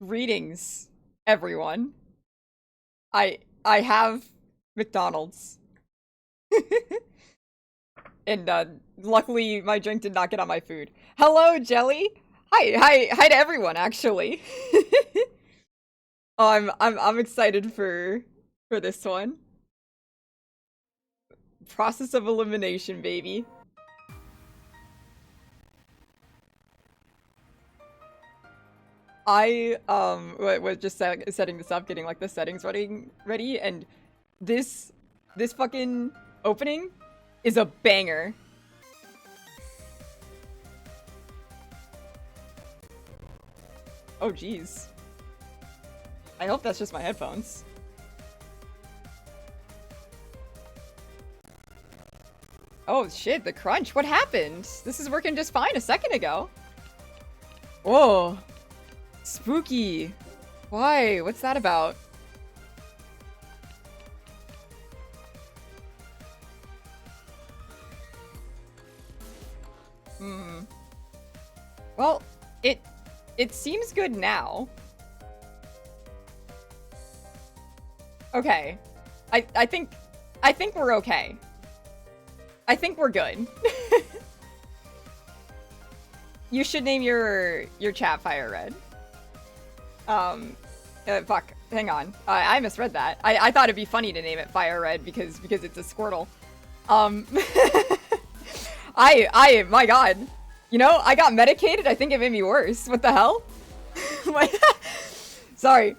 Greetings, everyone. I have McDonald's. And luckily my drink did not get on my food. Hello, Jelly. Hi to everyone actually. Oh, I'm excited for this one. Process of elimination, baby. I was just setting this up, getting like the settings ready, and this fucking opening is a banger. Oh jeez. I hope that's just my headphones. Oh shit, the crunch. What happened? This is working just fine a second ago. Whoa. Spooky. Why? What's that about? Hmm. Well, it seems good now. Okay. I think we're okay. I think we're good. You should name your chat Fire Red. Fuck. Hang on. I misread that. I thought it'd be funny to name it Fire Red because it's a Squirtle. My god. You know, I got medicated. I think it made me worse. What the hell? Sorry.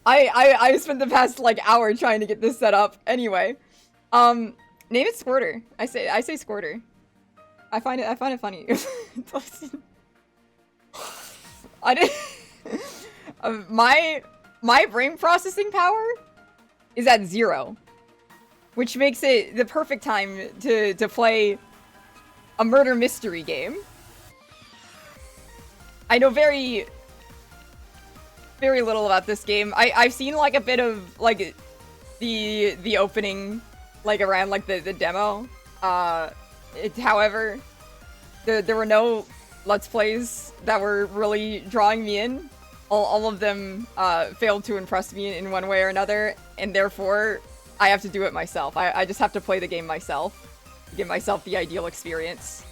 I spent the past like hour trying to get this set up. Anyway, name it Squirter. I say Squirter. I find it funny. I did. My brain processing power is at 0, which makes it the perfect time to play a murder mystery game. I know very little about this game. I've seen like a bit of like the opening, like around like the demo. However, there were no Let's Plays that were really drawing me in. All of them failed to impress me in one way or another, and therefore I have to do it myself. I just have to play the game myself, to give myself the ideal experience.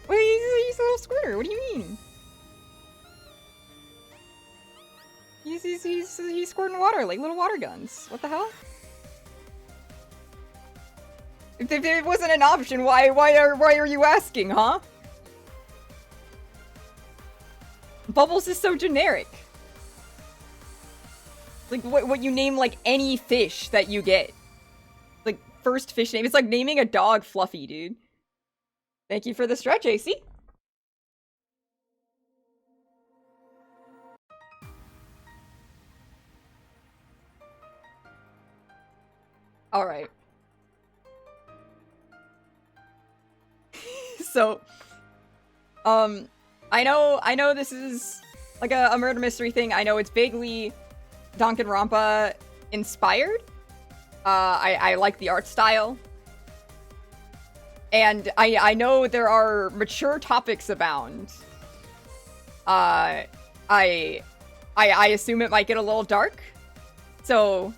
Wait, he's a little squirter. What do you mean? He's squirting water like little water guns. What the hell? If it wasn't an option, why are you asking, huh? Bubbles is so generic. Like what you name like any fish that you get. Like first fish name. It's like naming a dog Fluffy, dude. Thank you for the stretch, AC. All right. So, I know this is like a murder mystery thing. I know it's vaguely Danganronpa inspired. I like the art style. And I know there are mature topics abound. I assume it might get a little dark. So,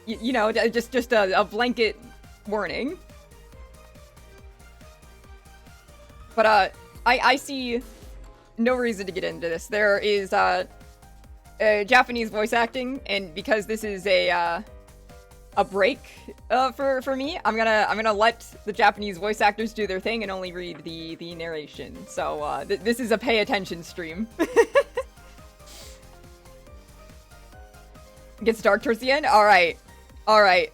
you know, just a blanket warning. But I see no reason to get into this. There is Japanese voice acting, and because this is a break for me, I'm gonna let the Japanese voice actors do their thing and only read the narration. So this is a pay attention stream. It gets dark towards the end. All right. I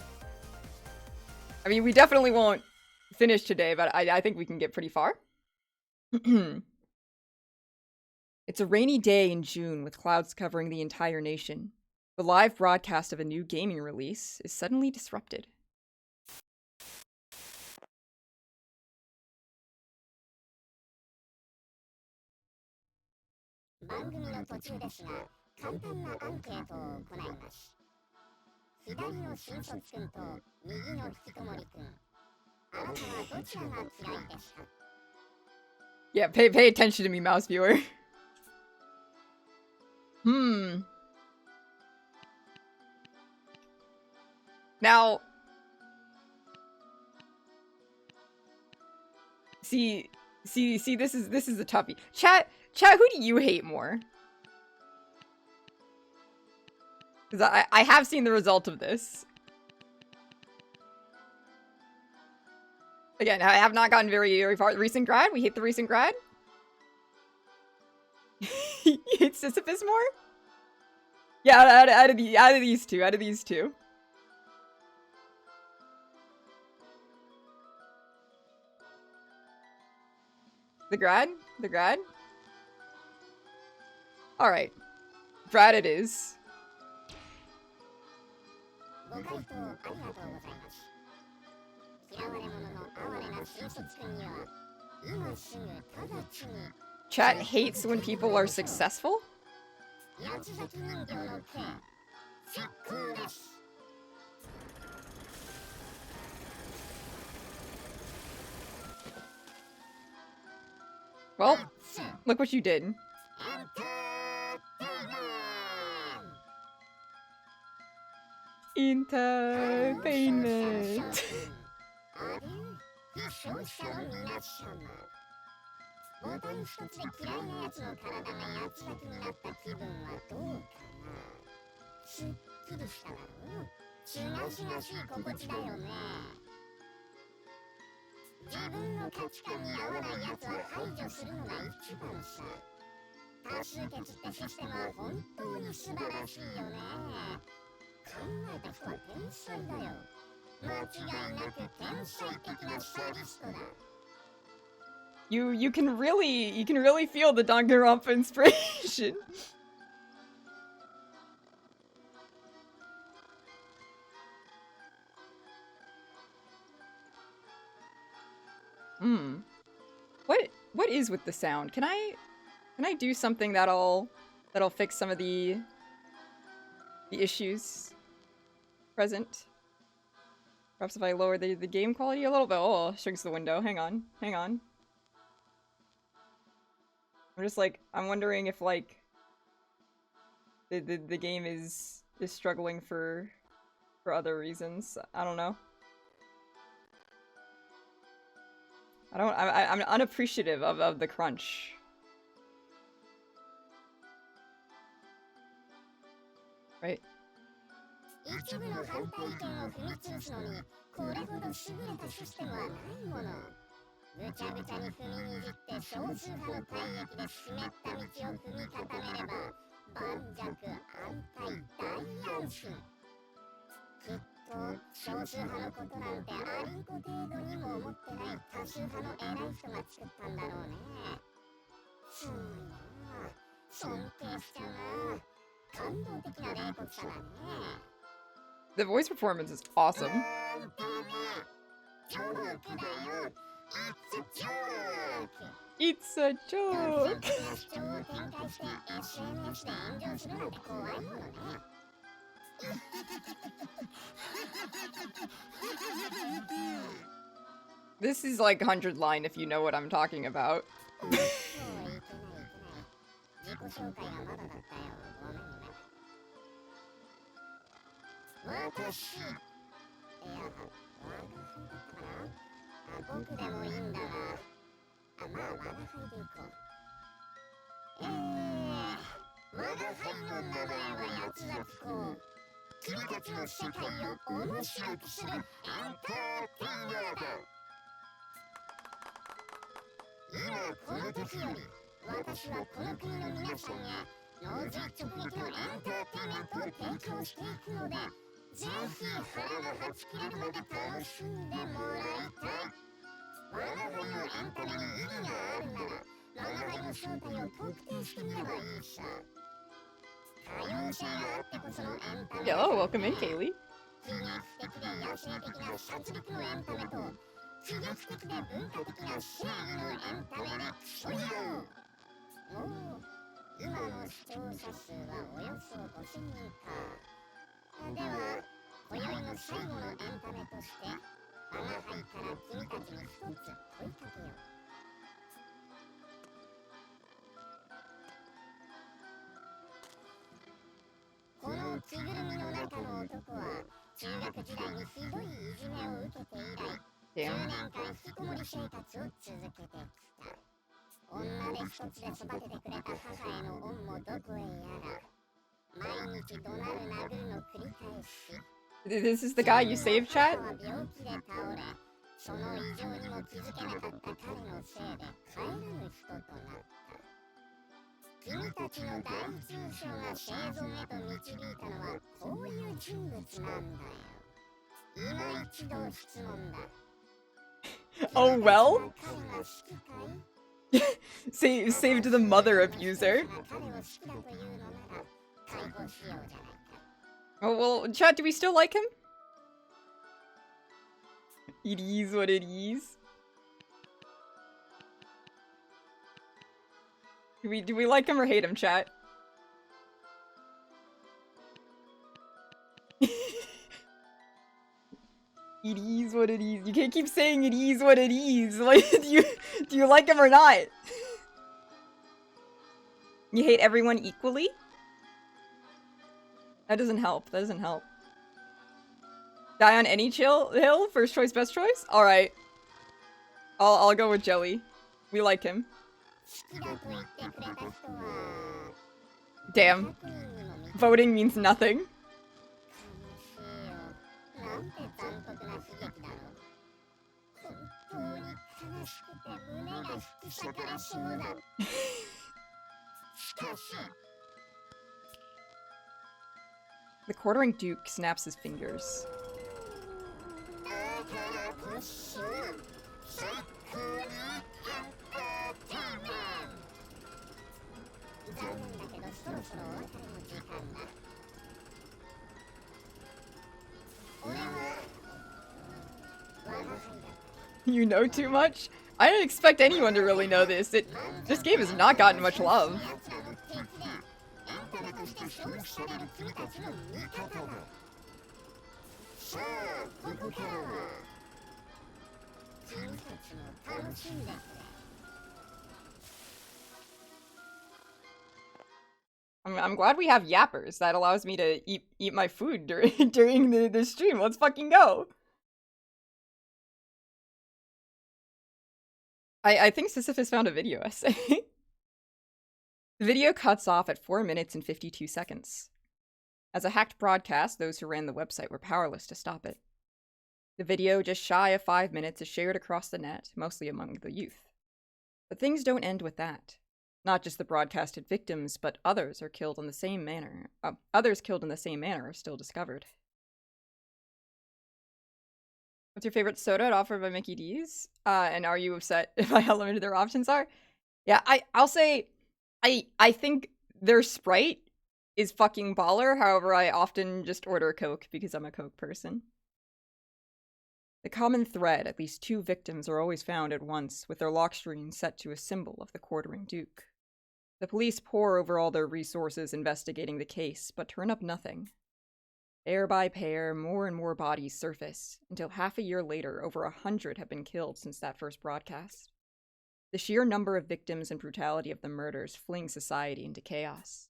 mean, we definitely won't finish today, but I think we can get pretty far. It's a rainy day in June with clouds covering the entire nation. The live broadcast of a new gaming release is suddenly disrupted. Yeah, pay attention to me, mouse viewer. Now, see, this is a toughie. Chat, who do you hate more? Because I have seen the result of this. Again, I have not gotten very far. Recent grad? We hate the recent grad? You hate Sisyphus more? Yeah, out of these two. The grad? Alright. Grad it is. Chat hates when people are successful? Well, look what you did. Entertainment. You can really feel the Danganronpa inspiration. What is with the sound? Can I do something that'll fix some of the issues present? Perhaps if I lower the game quality a little bit. Oh, shrinks the window. Hang on. I'm just like, I'm wondering if like the game is struggling for other reasons. I don't know. I'm unappreciative of the crunch. Right? The voice performance is awesome. It's a joke. This is like 100 line if you know what I'm talking about. Hello, welcome in, Kaylee. Damn. This is the guy you saved, chat? Oh well? Saved the mother abuser. Oh well, chat, do we still like him? It is what it is. Do we like him or hate him, chat? It is what it is. You can't keep saying it is what it is. Like, do you like him or not? You hate everyone equally? That doesn't help. That doesn't help. Die on any hill? First choice, best choice? Alright. I'll go with Joey. We like him. Damn. Voting means nothing. The quartering Duke snaps his fingers. You know too much? I didn't expect anyone to really know this. This game has not gotten much love. I'm glad we have yappers. That allows me to eat my food during the stream. Let's fucking go. I think Sisyphus found a video essay. The video cuts off at 4 minutes and 52 seconds. As a hacked broadcast, those who ran the website were powerless to stop it. The video, just shy of 5 minutes, is shared across the net, mostly among the youth. But things don't end with that. Not just the broadcasted victims, but others are killed in the same manner. Others killed in the same manner are still discovered. What's your favorite soda offered by Mickey D's? And are you upset by how limited their options are? Yeah, I'll say, I think their Sprite is fucking baller. However, I often just order Coke because I'm a Coke person. The common thread, at least 2 victims are always found at once, with their lock screen set to a symbol of the quartering Duke. The police pore over all their resources investigating the case, but turn up nothing. Pair by pair, more and more bodies surface, until half a year later, over 100 have been killed since that first broadcast. The sheer number of victims and brutality of the murders fling society into chaos.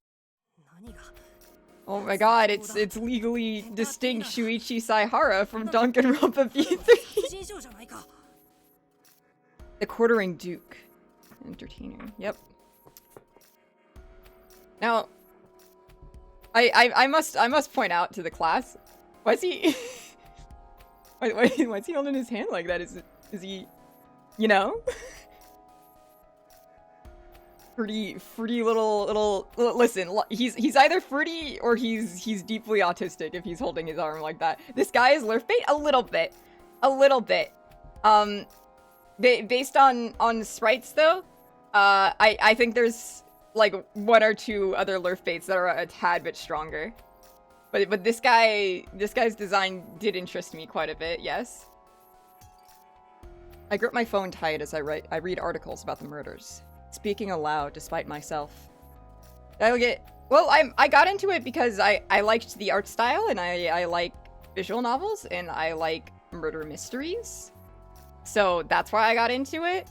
Oh my god, it's legally distinct Shuichi Saihara from Danganronpa V3. The quartering Duke. Entertainer. Yep. Now, I must point out to the class, why is he why is he holding his hand like that? Is he, you know? Fruity little listen, he's either fruity or he's deeply autistic if he's holding his arm like that. This guy is lurf bait a little bit. Based on sprites though, I think there's like 1 or 2 other lurf baits that are a tad bit stronger. But this guy's design did interest me quite a bit, yes. I grip my phone tight as I read articles about the murders, speaking aloud despite myself. I got into it because I liked the art style, and I like visual novels, and I like murder mysteries. So that's why I got into it.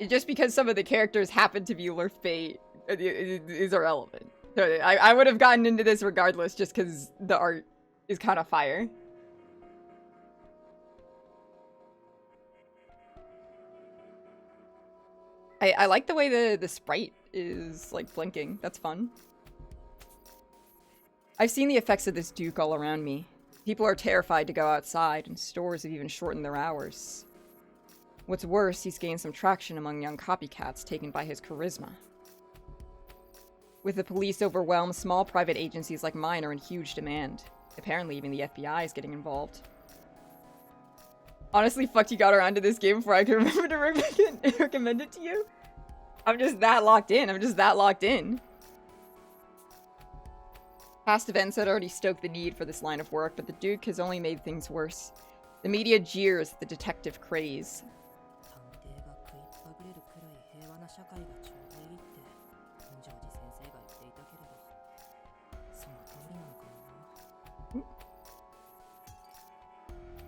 Just because some of the characters happen to be lurf bait is irrelevant. I would have gotten into this regardless just because the art is kind of fire. I like the way the sprite is, like, blinking. That's fun. I've seen the effects of this Duke all around me. People are terrified to go outside, and stores have even shortened their hours. What's worse, he's gained some traction among young copycats taken by his charisma. With the police overwhelmed, small private agencies like mine are in huge demand. Apparently even the FBI is getting involved. Honestly, fucked you got around to this game before I could remember to recommend it to you. I'm just that locked in. Past events had already stoked the need for this line of work, but the Duke has only made things worse. The media jeers at the detective craze.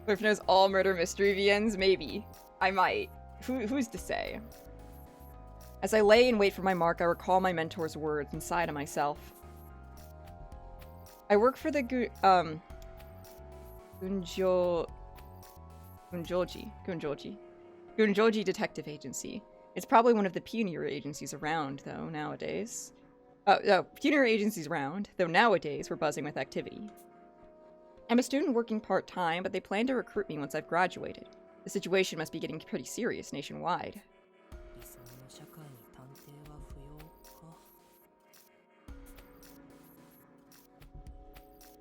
Cliff knows all murder mystery VNs? Maybe. I might. Who's to say? As I lay and wait for my mark, I recall my mentor's words and sigh to myself. I work for the Gunjoji Detective Agency. It's probably one of the punier agencies around, though, nowadays. Punier agencies around, though nowadays we're buzzing with activity. I'm a student working part-time, but they plan to recruit me once I've graduated. The situation must be getting pretty serious nationwide.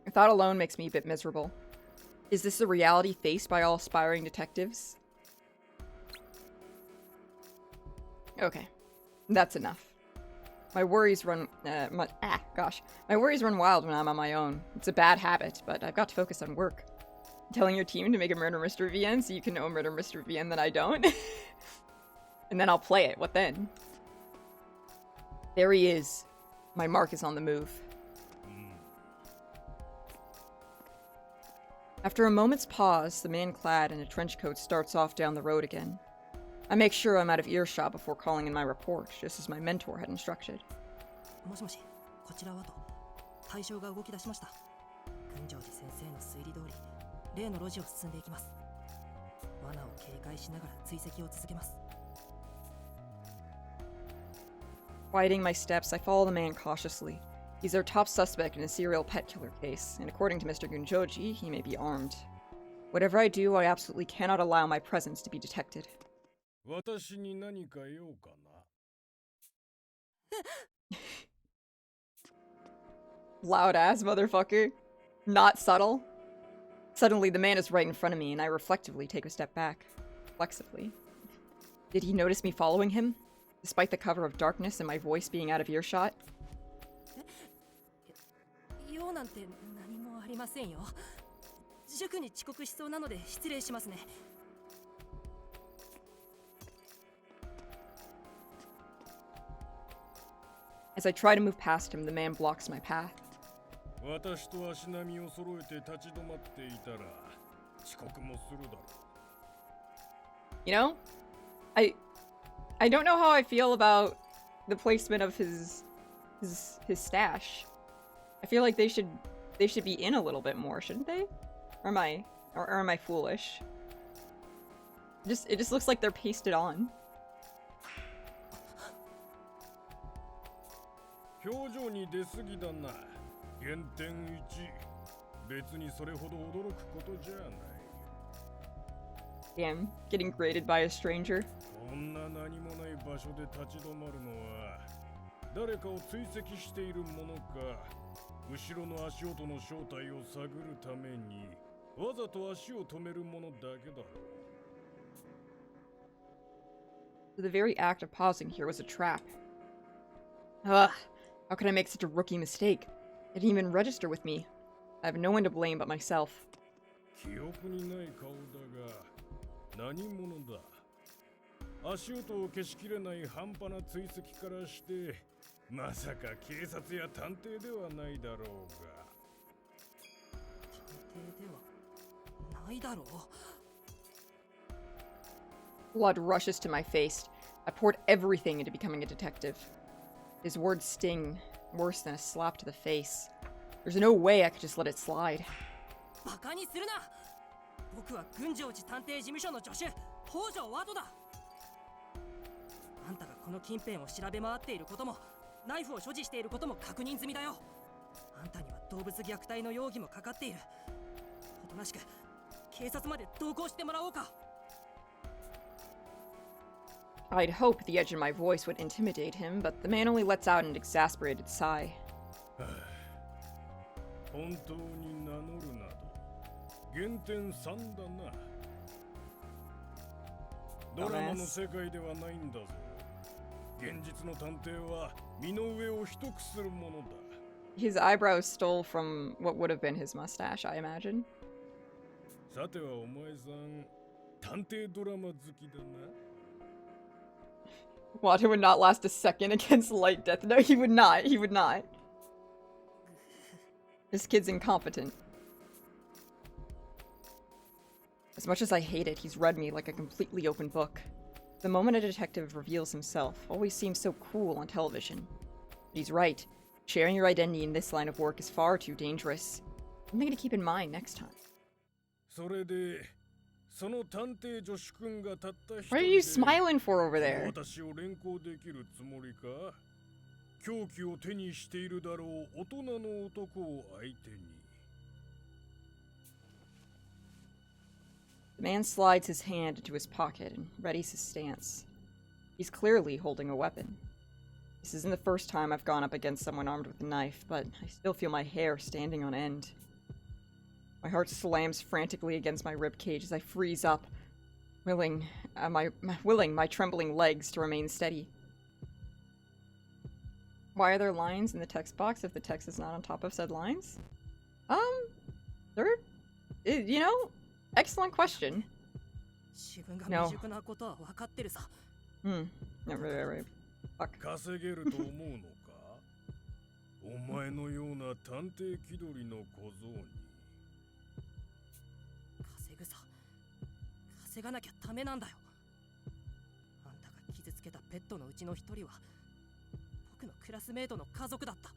The thought alone makes me a bit miserable. Is this the reality faced by all aspiring detectives? Okay, that's enough. My worries run wild when I'm on my own. It's a bad habit, but I've got to focus on work. Telling your team to make a murder mystery VN so you can know a murder mystery VN that I don't? And then I'll play it. What then? There he is. My mark is on the move. After a moment's pause, the man clad in a trench coat starts off down the road again. I make sure I'm out of earshot before calling in my report, just as my mentor had instructed. Quieting my steps, I follow the man cautiously. He's our top suspect in a serial pet killer case, and according to Mr. Gunjoji, he may be armed. Whatever I do, I absolutely cannot allow my presence to be detected. Loud ass motherfucker. Not subtle. Suddenly, the man is right in front of me, and I reflectively take a step back. Flexively. Did he notice me following him? Despite the cover of darkness and my voice being out of earshot? As I try to move past him, the man blocks my path. You know, I don't know how I feel about the placement of his stash. I feel like they should be in a little bit more, shouldn't they? Or am I foolish? It just looks like they're pasted on. Damn, getting graded by a stranger. The very act of pausing here was a trap. Ugh, how could I make such a rookie mistake? It didn't even register with me. I have no one to blame but myself. Blood rushes to my face. I poured everything into becoming a detective. His words sting, worse than a slap to the face. There's no way I could just let it slide. バカにするな。僕は群青寺探偵事務所の助手、北条ワトだ。あんたがこの近辺を調べ回っていることも、ナイフを所持していることも確認済みだよ。あんたには動物虐待の容疑もかかっている。おとなしく警察まで同行してもらおうか。I'd hope the edge of my voice would intimidate him, but the man only lets out an exasperated sigh. 本当に名乗るなど原点3だな。ドラマの世界ではないんだぞ。現実の探偵は身の上を低くするものだ。His eyebrows stole from what would have been his mustache, I imagine. さてはお前さん、探偵ドラマ好きだな。Water would not last a second against light death. No, he would not. He would not. This kid's incompetent. As much as I hate it, he's read me like a completely open book. The moment a detective reveals himself always seems so cruel on television. But he's right. Sharing your identity in this line of work is far too dangerous. Something to keep in mind next time. それで、その探偵助手君がたった一人 What で are you smiling for over there? 私を連行できるつもりか？凶器を手にしているだろう大人の男を相手に。The man slides his hand into his pocket and readies his stance. He's clearly holding a weapon. This isn't the first time I've gone up against someone armed with a knife, but I still feel my hair standing on end. My heart slams frantically against my ribcage as I freeze up, willing my trembling legs to remain steady. Why are there lines in the text box if the text is not on top of said lines? You know, excellent question. No. Right. Fuck. 稼げると思うのか？お前のような探偵気取りの小僧に。稼がなきゃダメなんだよ。あんたが傷つけたペットのうちの一人は僕のクラスメートの家族だった。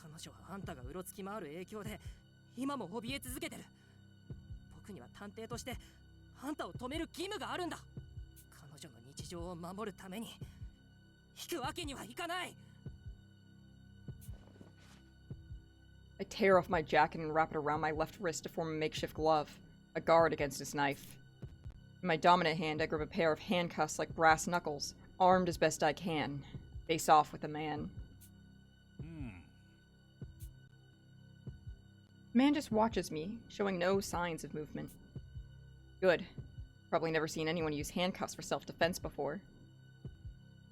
彼女はあんたがうろつき回る影響で今も怯え続けてる。僕には探偵としてあんたを止める義務があるんだ。彼女の日常を守るために引くわけにはいかない。I tear off my jacket and wrap it around my left wrist to form a makeshift glove, a guard against his knife. In my dominant hand, I grip a pair of handcuffs like brass knuckles, armed as best I can, face off with the man. The man just watches me, showing no signs of movement. Good. Probably never seen anyone use handcuffs for self-defense before.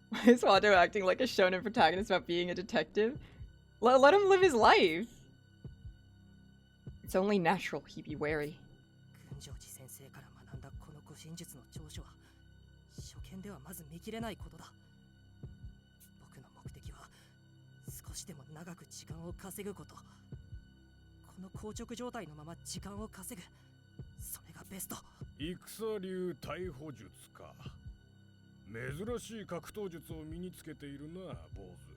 Why is Wado acting like a shonen protagonist about being a detective? Let him live his life! It's only natural he be wary. 群青寺先生から学んだこの護身術の長所は初見ではまず見切れないことだ。僕の目的は少しでも長く時間を稼ぐこと。この硬直状態のまま時間を稼ぐ。それがベスト。戦流逮捕術か。珍しい格闘術を身につけているな、坊主。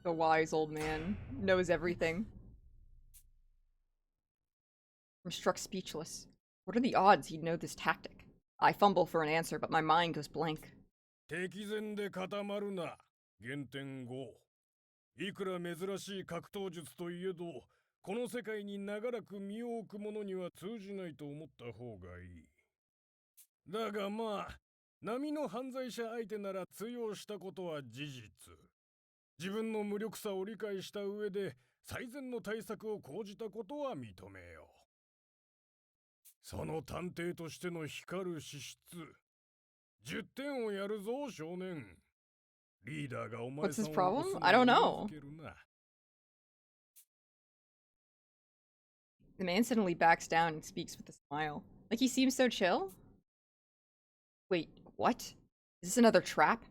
The wise old man knows everything. I'm struck speechless. What are the odds he'd know this tactic? I fumble for an answer, but my mind goes blank. 敵前で固まるな。原点5。いくら珍しい格闘術といえど、この世界に長らく身を置く者には通じないと思った方がいい。だがまあ、並の犯罪者相手なら通用したことは事実。自分の無力さを理解した上で最善の対策を講じたことは認めよう。その探偵としての光る資質、10点をやるぞ少年。リーダーがお前さんを What's his problem? I don't know. The man suddenly backs down and speaks with a smile. Like he seems so chill? Wait, what? Is this another trap?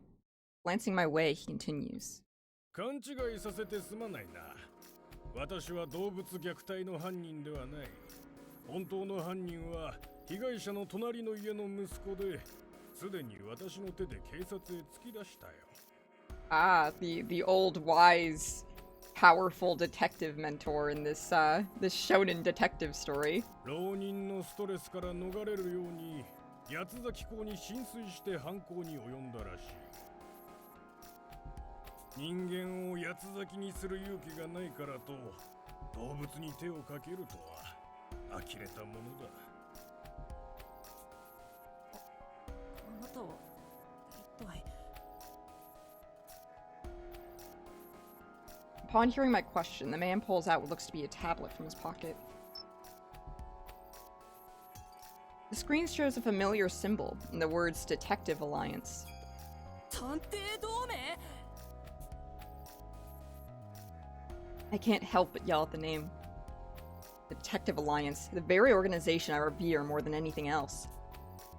Glancing my way, he continues. 勘違いさせてすまないな。私は動物虐待の犯人ではない。本当の犯人は被害者の隣の家の息子で、すでに私の手で警察へ突き出したよ。Ah, the old wise, powerful detective mentor in this this shonen detective story. 浪人のストレスから逃れるように八つ咲き港に浸水して犯行に及んだらしい。人間を八つ咲きにする勇気がないからと動物に手をかけるとは呆れたものだ。あなたは一体。 Upon hearing my question, the man pulls out what looks to be a tablet from his pocket. The screen shows a familiar symbol and the words Detective Alliance. 探偵同盟？ I can't help but yell at the name. The Detective Alliance, the very organization I revere more than anything else.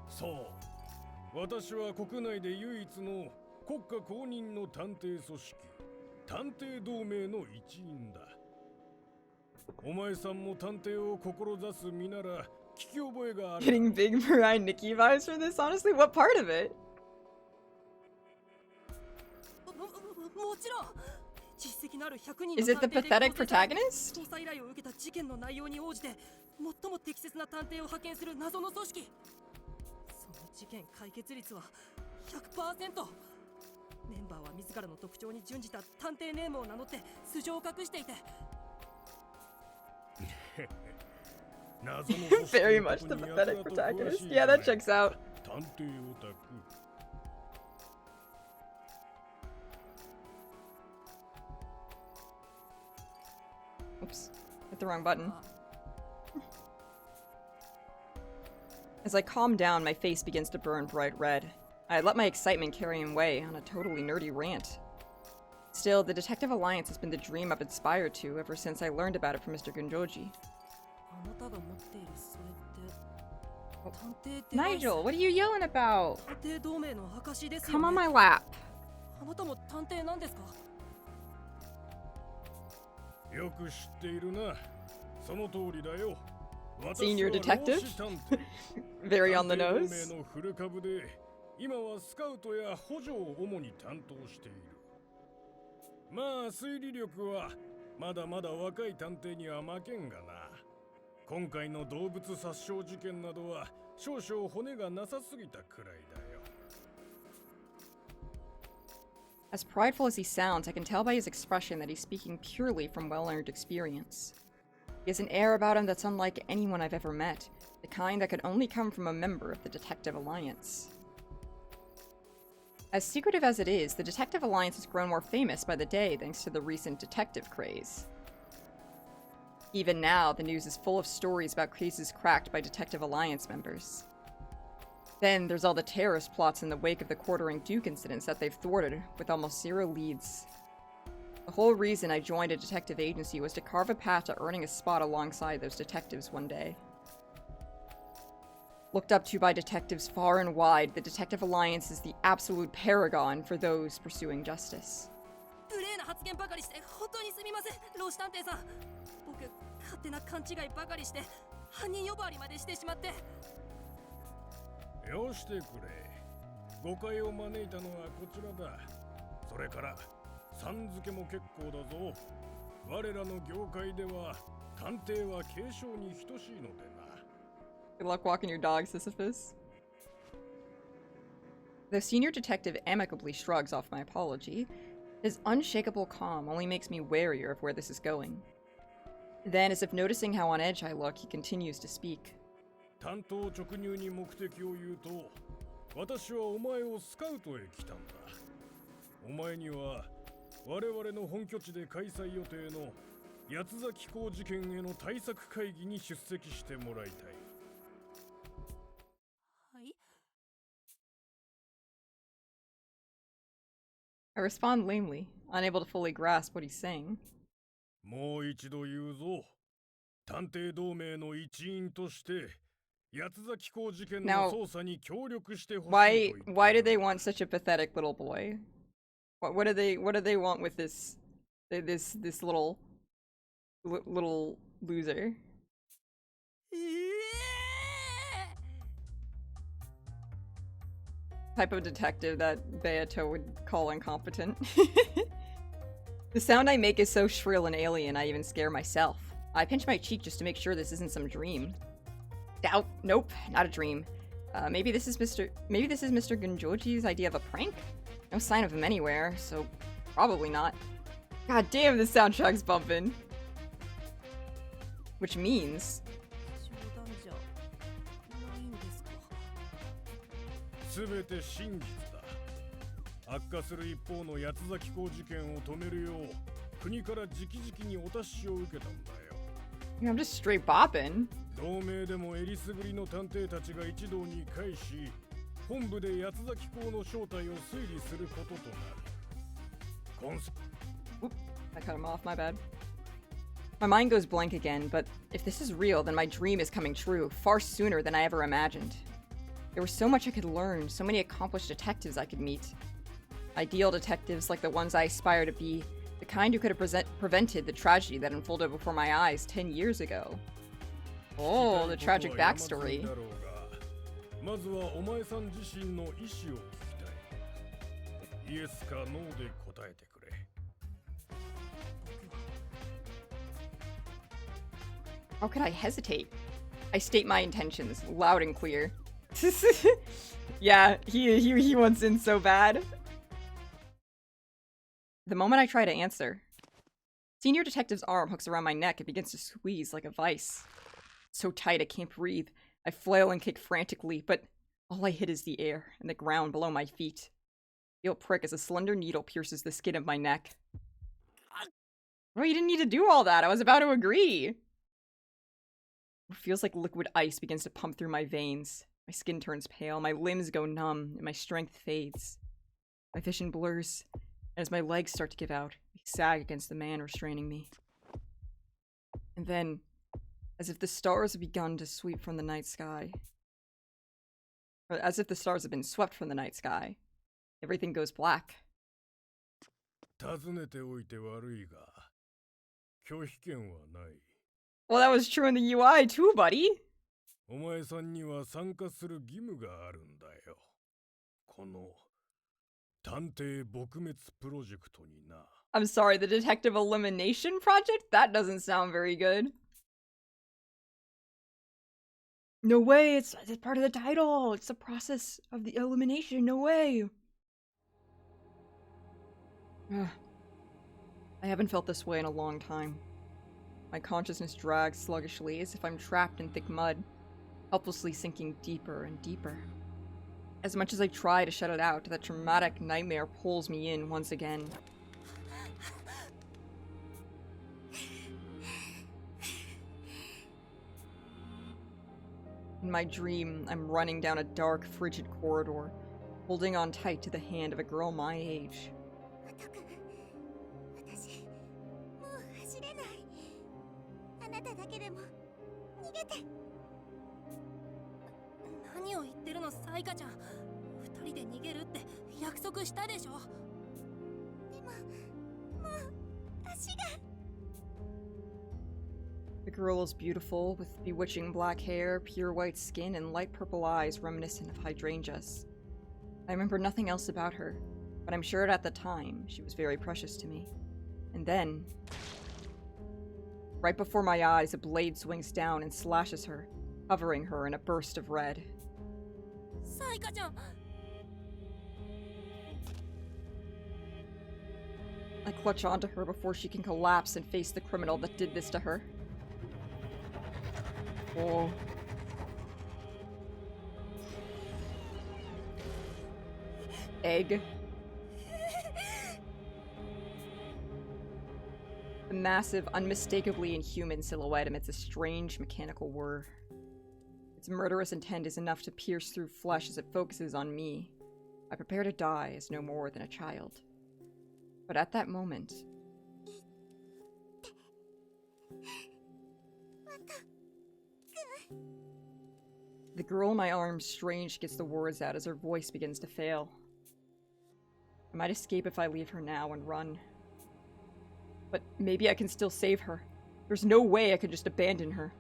そう。私は国内で唯一の国家公認の探偵組織、探偵同盟の一員だ。お前さんも探偵を志す身なら聞き覚えがある。Getting big Mirai Nikki vibes from this, honestly? What part of it? もちろん。実績のある100人 Is の it the 探偵で pathetic 構成され protagonist? 捜査依頼を受けた事件の内容に応じて最も適切な探偵を派遣する謎の組織。その事件解決率は 100%。メンバーは自らの特徴に準じた探偵ネームを名乗って素性を隠していて。Very much the pathetic protagonist. Yeah, that checks out. 探偵オタク。 Oops, hit the wrong button. As I calm down, my face begins to burn bright red. I let my excitement carry away on a totally nerdy rant. Still, the Detective Alliance has been the dream I've aspired to ever since I learned about it from Mr. Gunjoji. Nigel, what are you yelling about? Come on my lap. あなたも探偵なんですか？よく知っているな。その通りだよ。 Senior detective? Very on the nose. 探偵同盟のフル株で今はスカウトや補助を主に担当している。まあ推理力はまだまだ若い探偵には負けんがな。今回の動物殺傷事件などは少々骨がなさすぎたくらいだよ。 As prideful as he sounds, I can tell by his expression that he's speaking purely from well-earned experience. He has an air about him that's unlike anyone I've ever met, the kind that could only come from a member of the Detective Alliance. As secretive as it is, the Detective Alliance has grown more famous by the day thanks to the recent detective craze. Even now, the news is full of stories about cases cracked by Detective Alliance members. Then there's all the terrorist plots in the wake of the Quartering Duke incidents that they've thwarted, with almost zero leads. The whole reason I joined a detective agency was to carve a path to earning a spot alongside those detectives one day. Looked up to by detectives far and wide, the Detective Alliance is the absolute paragon for those pursuing justice. 無礼な発言ばかりして本当にすみません、老子探偵さん。僕、勝手な勘違いばかりして犯人呼ばわりまでしてしまって。 よしてくれ。誤解を招いたのはこちらだ。それからさん付けも結構だぞ。我らの業界では探偵は継承に等しいのでな。 Good luck walking your dog, Sisyphus. The senior detective amicably shrugs off my apology. His unshakable calm only makes me warier of where this is going. Then, as if noticing how on edge I look, he continues to speak. 担当直入に目的を言うと、私はお前をスカウトへ来たんだ。お前には我々の本拠地で開催予定の八つ咲き港事件への対策会議に出席してもらいたい。はい。 I respond lamely, unable to fully grasp what he's saying. もう一度言うぞ。探偵同盟の一員として。 Now, why do they want such a pathetic little boy? What do they want with this little loser? type of detective that Beato would call incompetent. The sound I make is so shrill and alien, I even scare myself. I pinch my cheek just to make sure this isn't some dream. Doubt. Nope, not a dream. Maybe this is Mr. Gunjoji's idea of a prank? No sign of him anywhere, so probably not. God damn, this soundtrack's bumping. Which means... 全て真実だ。悪化する一方の八崎港事件を止めるよう国から直々にお達しを受けたんだよ。I'm just straight bopping. 同盟でもえりすぐりの探偵たちが一堂に会し、本部で八崎港の正体を推理することとなる。Oop, I cut him off, my bad. My mind goes blank again, but if this is real, then my dream is coming true, far sooner than I ever imagined. There was so much I could learn, so many accomplished detectives I could meet. Ideal detectives like the ones I aspire to be, the kind who could have prevented the tragedy that unfolded before my eyes 10 years ago. Oh, the tragic backstory. まずはお前さん自身の意思を聞きたい。イエスかノーで答えてくれ。How could I hesitate? I state my intentions, loud and clear. Yeah, he wants in so bad. The moment I try to answer, Senior Detective's arm hooks around my neck and begins to squeeze like a vice. So tight I can't breathe. I flail and kick frantically, but all I hit is the air and the ground below my feet. I feel a prick as a slender needle pierces the skin of my neck. Well, you didn't need to do all that. I was about to agree. It feels like liquid ice begins to pump through my veins. My skin turns pale, my limbs go numb, and my strength fades. My vision blurs, and as my legs start to give out, I sag against the man restraining me. And then, as if the stars have begun to sweep from the night sky, or as if the stars have been swept from the night sky, everything goes black. 尋ねておいて悪いが、拒否権はない。 Well, that was true in the UI too, buddy. お前さんには参加する義務があるんだよ。この探偵撲滅プロジェクトにな。I'm sorry, the detective elimination project? That doesn't sound very good. No way, it's part of the title. It's the process of the elimination. No way. I haven't felt this way in a long time. My consciousness drags sluggishly as if I'm trapped in thick mud, helplessly sinking deeper and deeper. As much as I try to shut it out, that traumatic nightmare pulls me in once again. In my dream, I'm running down a dark, frigid corridor, holding on tight to the hand of a girl my age. The girl is beautiful, with bewitching black hair, pure white skin, and light purple eyes reminiscent of hydrangeas. I remember nothing else about her, but I'm sure at the time she was very precious to me. And then, right before my eyes, a blade swings down and slashes her, covering her in a burst of red. I clutch onto her before she can collapse and face the criminal that did this to her. Oh. Egg. The massive, unmistakably inhuman silhouette emits a strange mechanical whir. Its murderous intent is enough to pierce through flesh as it focuses on me. I prepare to die as no more than a child. But at that moment... The girl in my arms strange gets the words out as her voice begins to fail. I might escape if I leave her now and run. But maybe I can still save her. There's no way I could just abandon her.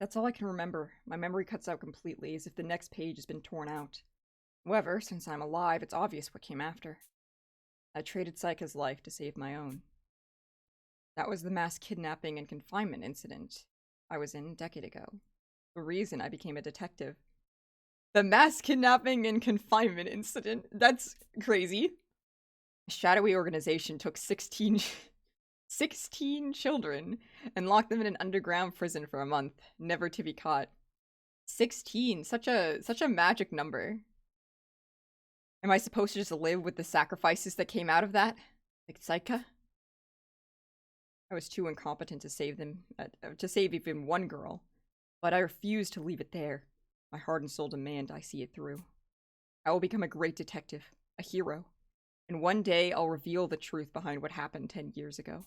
That's all I can remember. My memory cuts out completely, as if the next page has been torn out. However, since I'm alive, it's obvious what came after. I traded Saika's life to save my own. That was the mass kidnapping and confinement incident I was in a decade ago. The reason I became a detective. The mass kidnapping and confinement incident? That's crazy. A shadowy organization took 16 children and locked them in an underground prison for a month, never to be caught. 16, such a magic number. Am I supposed to just live with the sacrifices that came out of that? Like Saika? I was too incompetent to save them, to save even one girl. But I refuse to leave it there. My heart and soul demand I see it through. I will become a great detective, a hero. And one day I'll reveal the truth behind what happened 10 years ago.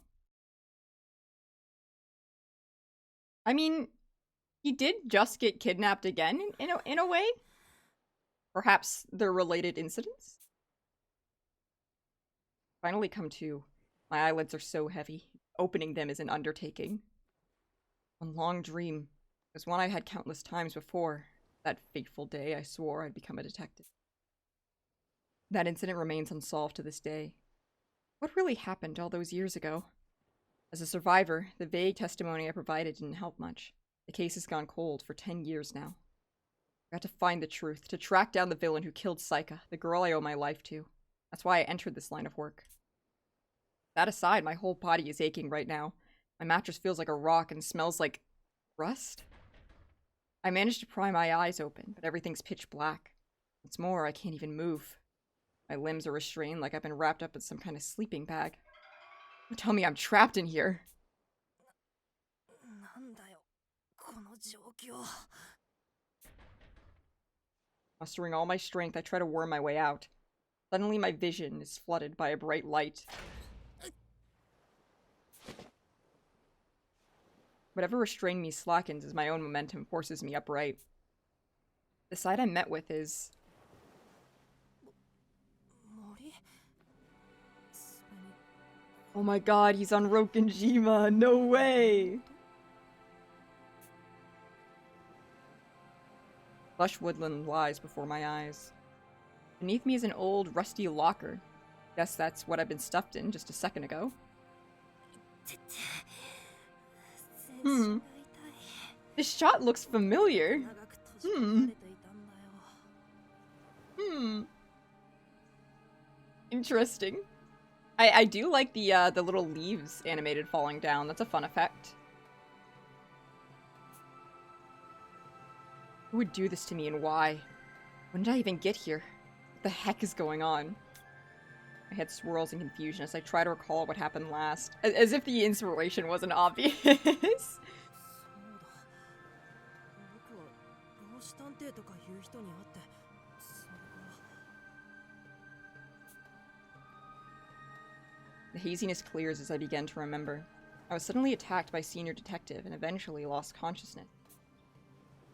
I mean, he did just get kidnapped again, in a way? Perhaps they're related incidents? Finally come to. My eyelids are so heavy. Opening them is an undertaking. One long dream. It was one I had countless times before. That fateful day I swore I'd become a detective. That incident remains unsolved to this day. What really happened all those years ago? As a survivor, the vague testimony I provided didn't help much. The case has gone cold for 10 years now. I got to find the truth, to track down the villain who killed Saika, the girl I owe my life to. That's why I entered this line of work. That aside, my whole body is aching right now. My mattress feels like a rock and smells like rust. I managed to pry my eyes open, but everything's pitch black. What's more, I can't even move. My limbs are restrained like I've been wrapped up in some kind of sleeping bag. Don't tell me I'm trapped in here. Mustering all my strength, I try to worm my way out. Suddenly my vision is flooded by a bright light. Whatever restrained me slackens as my own momentum forces me upright. The sight I'm met with is... Oh my god, he's on Rokenjima! No way! Lush woodland lies before my eyes. Beneath me is an old, rusty locker. Guess that's what I've been stuffed in just a second ago. This shot looks familiar. Interesting. I do like the little leaves animated falling down. That's a fun effect. Who would do this to me and why? When did I even get here? What the heck is going on? My head swirls in confusion as I try to recall what happened last. As if the inspiration wasn't obvious. The haziness clears as I begin to remember. I was suddenly attacked by Senior Detective and eventually lost consciousness.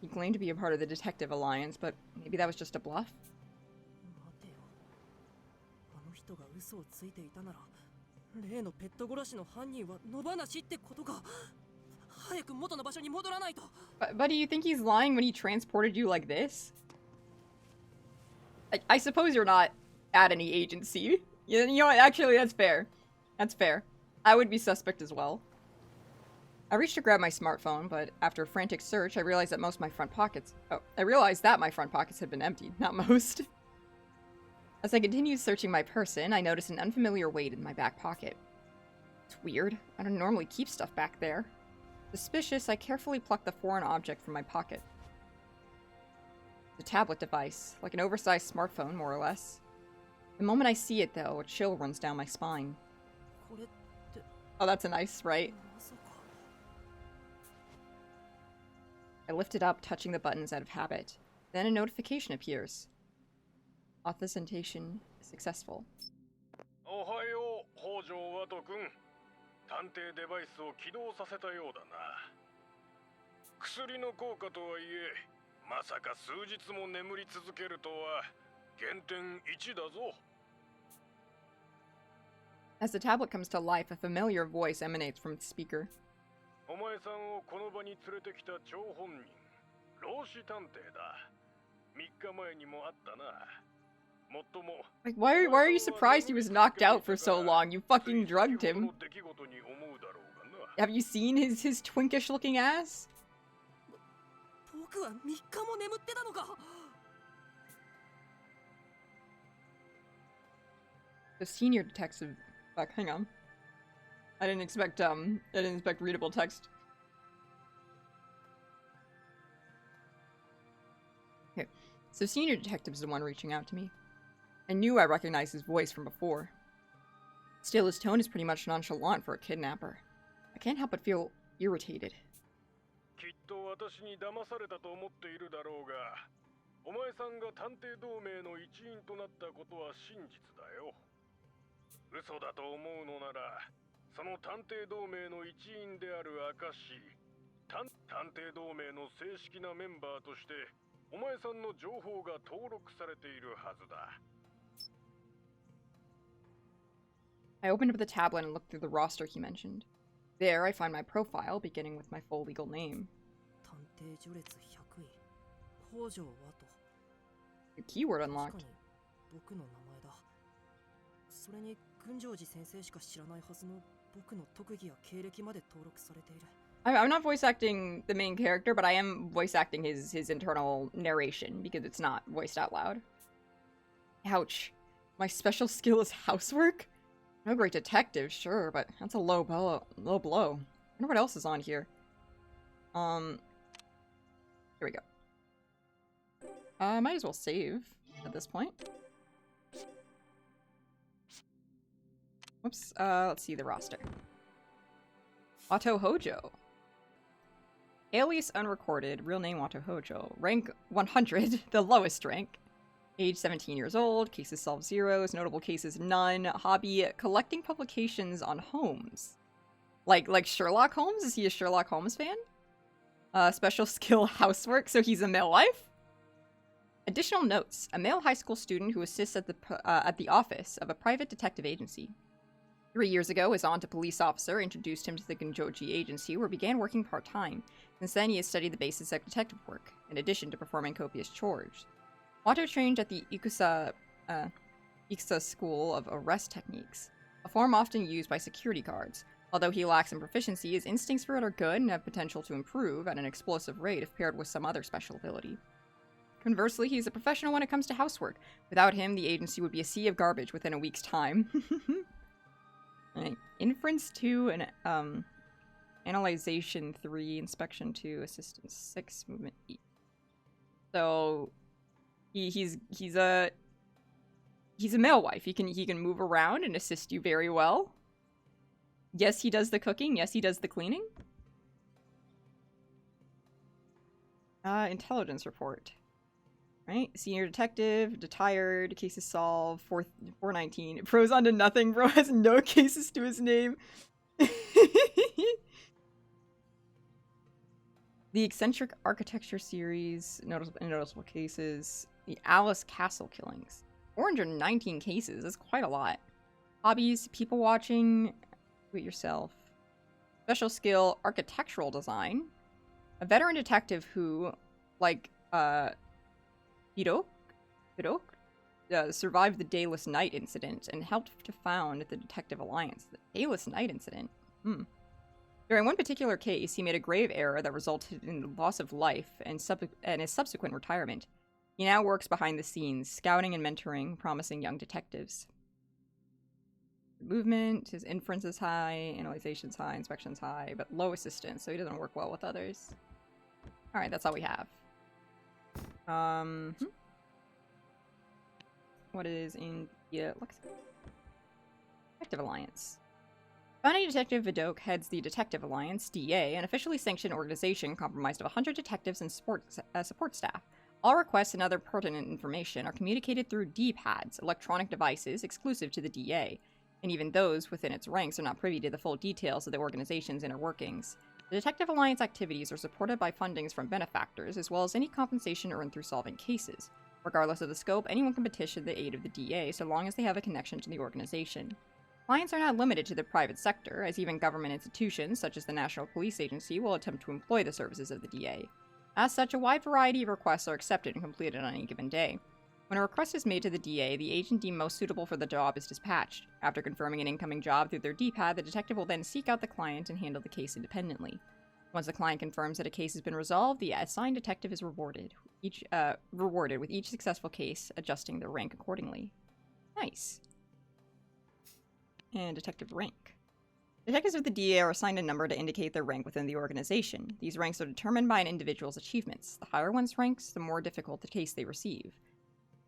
He claimed to be a part of the Detective Alliance, but maybe that was just a bluff? But do you think he's lying when he transported you like this? I suppose you're not at any agency. You know what? Actually, that's fair. That's fair. I would be suspect as well. I reached to grab my smartphone, but after a frantic search, I realized that my front pockets had been emptied, not most. As I continued searching my person, I noticed an unfamiliar weight in my back pocket. It's weird. I don't normally keep stuff back there. Suspicious, I carefully plucked the foreign object from my pocket. It's a tablet device, like an oversized smartphone, more or less. The moment I see it, though, a chill runs down my spine. Oh, that's a nice sprite. I lift it up, touching the buttons out of habit. Then a notification appears. Authentication successful. おはよう、北条ワト君。探偵デバイスを起動させたようだな。薬の効果とはいえ、まさか数日も眠り続けるとは減点1だぞ。 As the tablet comes to life, a familiar voice emanates from the speaker. お前さんをこの場に連れてきた張本人、老子探偵だ。3日前にもあったな。もっとも、 Like, why are you surprised he was knocked out for so long? You fucking drugged him. 出来事に思うだろうがな。 Have you seen his twinkish looking ass? 僕は3日も眠ってたのか。 The senior detective. Fuck, hang on. I didn't expect readable text. Okay, so senior detective's the one reaching out to me. I knew I recognized his voice from before. Still, his tone is pretty much nonchalant for a kidnapper. I can't help but feel irritated. きっと私に騙されたと思っているだろうが、お前さんが探偵同盟の一員となったことは真実だよ。嘘だと思うのなら、その探偵同盟の一員である証、探偵同盟の正式なメンバーとして、お前さんの情報が登録されているはずだ。 I opened up the tablet and looked through the roster he mentioned. There, I find my profile, beginning with my full legal name. 探偵序列100位。北条はと。 A keyword 確 unlocked. かに僕の名前だ。それに群青寺先生しか知らないはずの僕の特技や経歴まで登録されている。 I'm not voice acting the main character, but I am voice acting his internal narration because it's not voiced out loud. Ouch. My special skill is housework? No great detective, sure, but that's a low blow. I wonder what else is on here. Here we go. Might as well save at this point. Whoops, let's see the roster. Watto Hojo. Alias unrecorded, real name Watto Hojo. Rank 100, the lowest rank. Age 17 years old, cases solved 0s, notable cases none. Hobby, collecting publications on homes. Like Sherlock Holmes? Is he a Sherlock Holmes fan? Special skill housework, so he's a male wife? Additional notes, a male high school student who assists at the office of a private detective agency. 3 years ago, his aunt, a police officer, introduced him to the Genjoji agency, where he began working part-time. Since then, he has studied the basics of detective work, in addition to performing copious chores. Watto trained at the Ikusa School of Arrest Techniques, a form often used by security guards. Although he lacks in proficiency, his instincts for it are good and have potential to improve at an explosive rate if paired with some other special ability. Conversely, he's a professional when it comes to housework. Without him, the agency would be a sea of garbage within a week's time. Right. Inference 2 and Analyzation 3, Inspection 2, Assistance 6, Movement 8. So he's a male wife. He can move around and assist you very well. Yes, he does the cooking. Yes, he does the cleaning. Intelligence report. Right? Senior detective, retired, cases solved, 419. Pro's on to nothing. Bro has no cases to his name. The eccentric architecture series, noticeable cases. The Alice Castle killings. 419 cases. That's quite a lot. Hobbies, people watching. Do it yourself. Special skill, architectural design. A veteran detective who, like, Hirok, survived the Dayless Night incident and helped to found the Detective Alliance. The Dayless Night incident? During one particular case, he made a grave error that resulted in the loss of life and his subsequent retirement. He now works behind the scenes, scouting and mentoring promising young detectives. Movement, his inference is high, analyzation's high, inspection's high, but low assistance, so he doesn't work well with others. Alright, that's all we have. What is in the Detective Alliance? Founding Detective Vidok heads the Detective Alliance, DA, an officially sanctioned organization comprised of 100 detectives and support staff. All requests and other pertinent information are communicated through D-pads, electronic devices exclusive to the DA, and even those within its ranks are not privy to the full details of the organization's inner workings. The Detective Alliance activities are supported by fundings from benefactors, as well as any compensation earned through solving cases. Regardless of the scope, anyone can petition the aid of the DA so long as they have a connection to the organization. Clients are not limited to the private sector, as even government institutions, such as the National Police Agency, will attempt to employ the services of the DA. As such, a wide variety of requests are accepted and completed on any given day. When a request is made to the DA, the agent deemed most suitable for the job is dispatched. After confirming an incoming job through their D-pad, the detective will then seek out the client and handle the case independently. Once the client confirms that a case has been resolved, the assigned detective is rewarded with each successful case, adjusting their rank accordingly. Nice. And detective rank. Detectives with the DA are assigned a number to indicate their rank within the organization. These ranks are determined by an individual's achievements. The higher one's ranks, the more difficult the case they receive.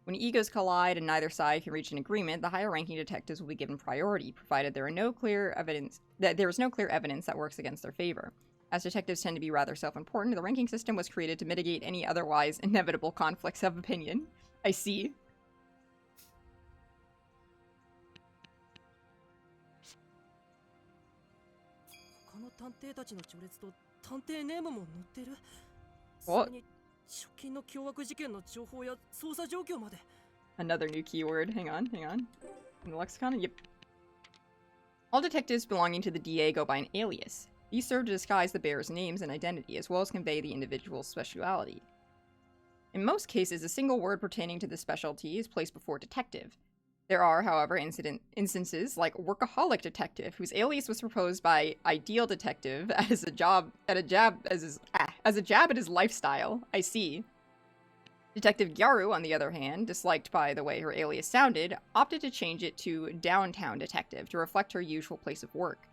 When egos collide and neither side can reach an agreement, the higher-ranking detectives will be given priority, provided there is no clear evidence that works against their favor. As detectives tend to be rather self-important, the ranking system was created to mitigate any otherwise inevitable conflicts of opinion. I see. What? Another new keyword. Hang on. In the lexicon? Yep. All detectives belonging to the DA go by an alias. These serve to disguise the bearer's names and identity, as well as convey the individual's speciality. In most cases, a single word pertaining to the specialty is placed before detective. There are, however, instances like workaholic detective, whose alias was proposed by ideal detective as a jab at his lifestyle. I see. Detective Gyaru, on the other hand, disliked by the way her alias sounded, opted to change it to downtown detective to reflect her usual place of work.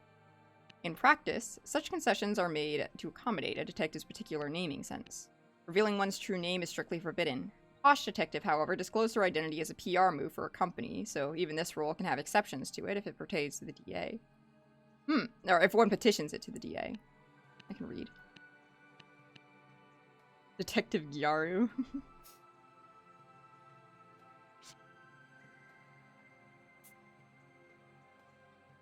In practice, such concessions are made to accommodate a detective's particular naming sense. Revealing one's true name is strictly forbidden. Posh detective, however, disclosed her identity as a PR move for a company, so even this rule can have exceptions to it if it pertains to the DA. Or if one petitions it to the DA. I can read. Detective Gyaru.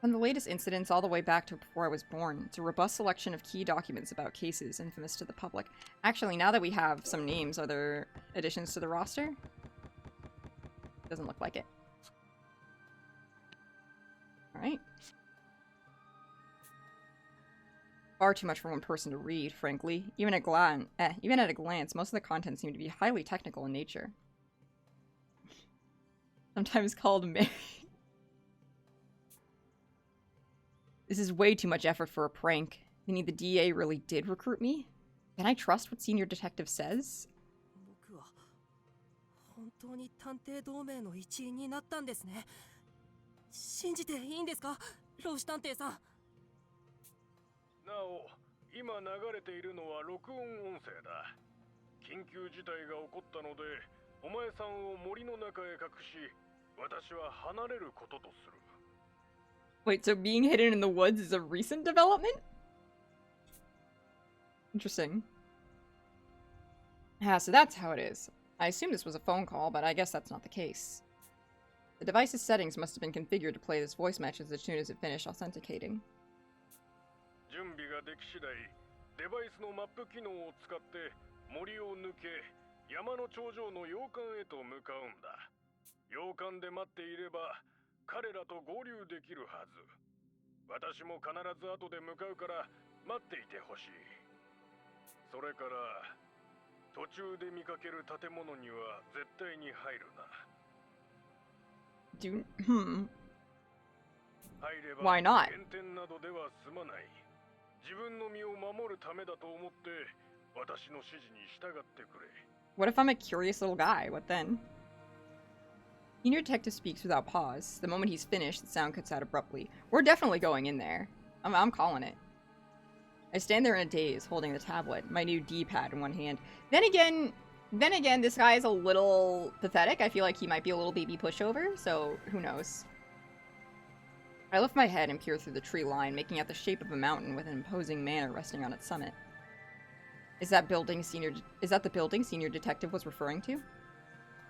From the latest incidents all the way back to before I was born, it's a robust selection of key documents about cases infamous to the public. Actually, now that we have some names, are there additions to the roster? Doesn't look like it. Alright. Far too much for one person to read, frankly. Even at a glance, most of the content seem to be highly technical in nature. Sometimes called Mary. This is way too much effort for a prank. Meaning the DA really did recruit me? Can I trust what senior detective says? Wait, so being hidden in the woods is a recent development? Interesting. Ah, so that's how it is. I assume this was a phone call, but I guess that's not the case. The device's settings must have been configured to play this voice message as soon as it finished authenticating. Why not? What if I'm a curious little guy? What then? Senior detective speaks without pause. The moment he's finished, the sound cuts out abruptly. We're definitely going in there. I'm calling it. I stand there in a daze, holding the tablet, my new D-pad in one hand. Then again, this guy is a little pathetic. I feel like he might be a little baby pushover, so who knows. I lift my head and peer through the tree line, making out the shape of a mountain with an imposing manor resting on its summit. Is that the building senior detective was referring to?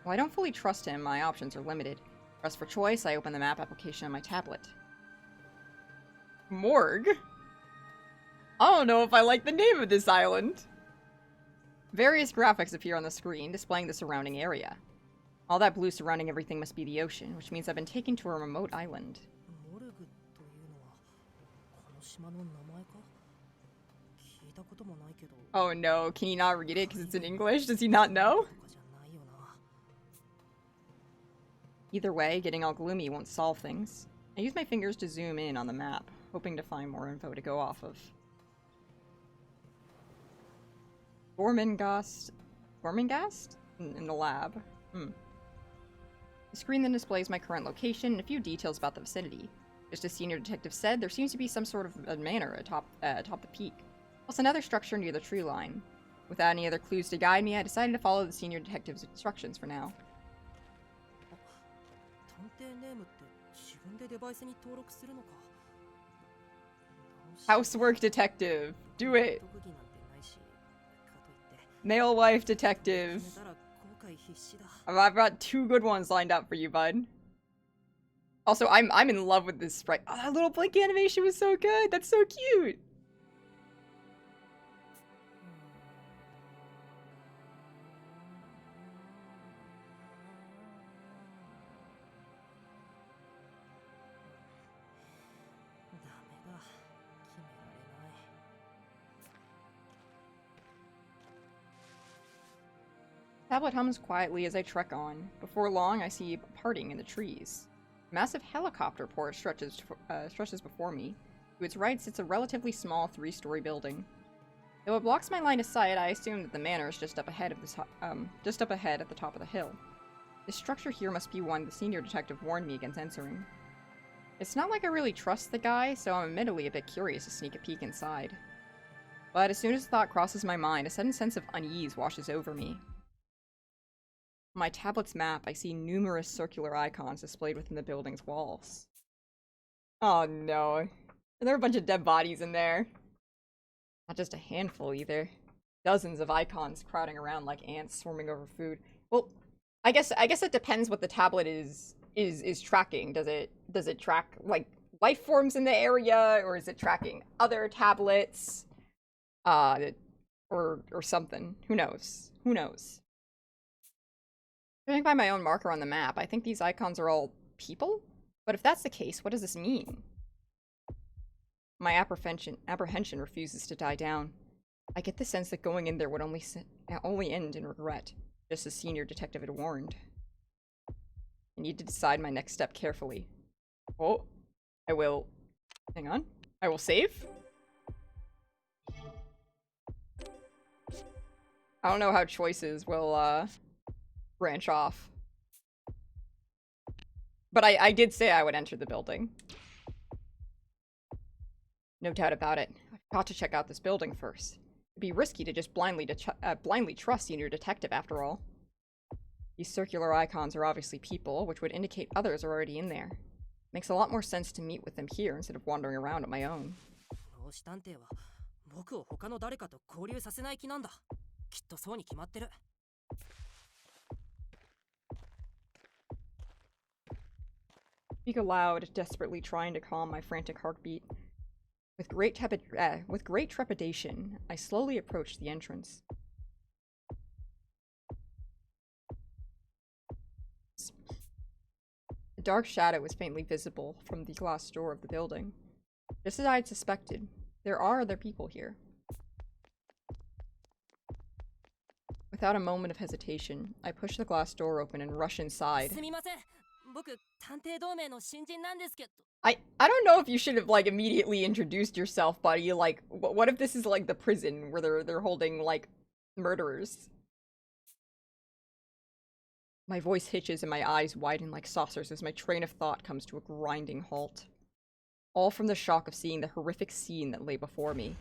While I don't fully trust him, my options are limited. Pressed for choice, I open the map application on my tablet. Morgue? I don't know if I like the name of this island. Various graphics appear on the screen, displaying the surrounding area. All that blue surrounding everything must be the ocean, which means I've been taken to a remote island. Morgue というのはこの島の名前か聞いたこともないけど Oh no, can he not read it because it's in English? Does he not know? とかじゃないよな Either way, getting all gloomy won't solve things. I use my fingers to zoom in on the map, hoping to find more info to go off of. Gormengast in the lab. The screen then displays my current location and a few details about the vicinity. Just as Senior Detective said, there seems to be some sort of a manor atop the peak, plus another structure near the tree line. Without any other clues to guide me, I decided to follow the Senior Detective's instructions for now. 探偵ネームって自分でデバイスに登録するのか Housework Detective! Do it! 特技なんてないしかといって Nail Wife Detective! 寝たら後悔必至だ I've got 2 good ones lined up for you, bud. Also, I'm in love with this sprite. Oh, that little blink animation was so good! That's so cute! Tablet hums quietly as I trek on. Before long, I see parting in the trees. A massive helicopter port stretches before me. To its right sits a relatively small 3-story building. Though it blocks my line of sight, I assume that the manor is just up ahead at the top of the hill. This structure here must be one the Senior Detective warned me against entering. It's not like I really trust the guy, so I'm admittedly a bit curious to sneak a peek inside. But as soon as the thought crosses my mind, a sudden sense of unease washes over me. On my tablet's map, I see numerous circular icons displayed within the building's walls. Oh no. There are a bunch of dead bodies in there. Not just a handful either. Dozens of icons crowding around like ants swarming over food. Well, I guess it depends what the tablet is tracking. Does it track like life forms in the area, or is it tracking other tablets? Or something. Who knows? Who knows? Judging by my own marker on the map, I think these icons are all people? But if that's the case, what does this mean? My apprehension refuses to die down. I get the sense that going in there would only end in regret, just as Senior Detective had warned. I need to decide my next step carefully. Oh, I will... Hang on. I will save? I don't know how choices will, branch off. But I did say I would enter the building. No doubt about it. I've got to check out this building first. It'd be risky to just blindly trust Senior Detective after all. These circular icons are obviously people, which would indicate others are already in there. Makes a lot more sense to meet with them here instead of wandering around on my own. 老子探偵は僕を他の誰かと交流させない気なんだ。きっとそうに決まってる。Speak aloud, desperately trying to calm my frantic heartbeat. With great trepidation, I slowly approached the entrance. A dark shadow was faintly visible from the glass door of the building. Just as I had suspected, there are other people here. Without a moment of hesitation, I push the glass door open and rush inside. すみません。僕探偵同盟の新人なんですけど。I don't know if you should have like immediately introduced yourself, buddy. Like, what if this is like the prison where they're holding like murderers? My voice hitches and my eyes widen like saucers as my train of thought comes to a grinding halt. All from the shock of seeing the horrific scene that lay before me.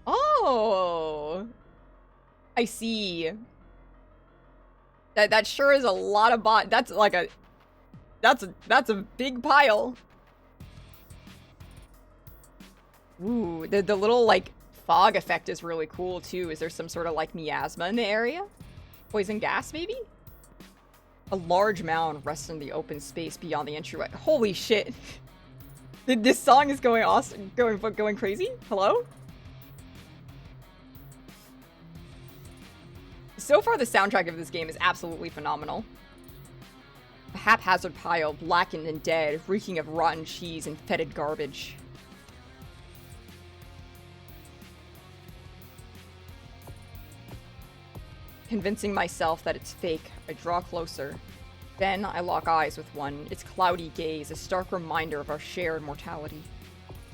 Oh, I see. That sure is a lot of that's like a that's a big pile. Ooh, the little like fog effect is really cool too. Is there some sort of like miasma in the area? Poison gas maybe? A large mound rests in the open space beyond the entryway. Holy shit. This song is going awesome, going crazy? Hello? So far, the soundtrack of this game is absolutely phenomenal. A haphazard pile, blackened and dead, reeking of rotten cheese and fetid garbage. Convincing myself that it's fake, I draw closer. Then I lock eyes with one, its cloudy gaze a stark reminder of our shared mortality.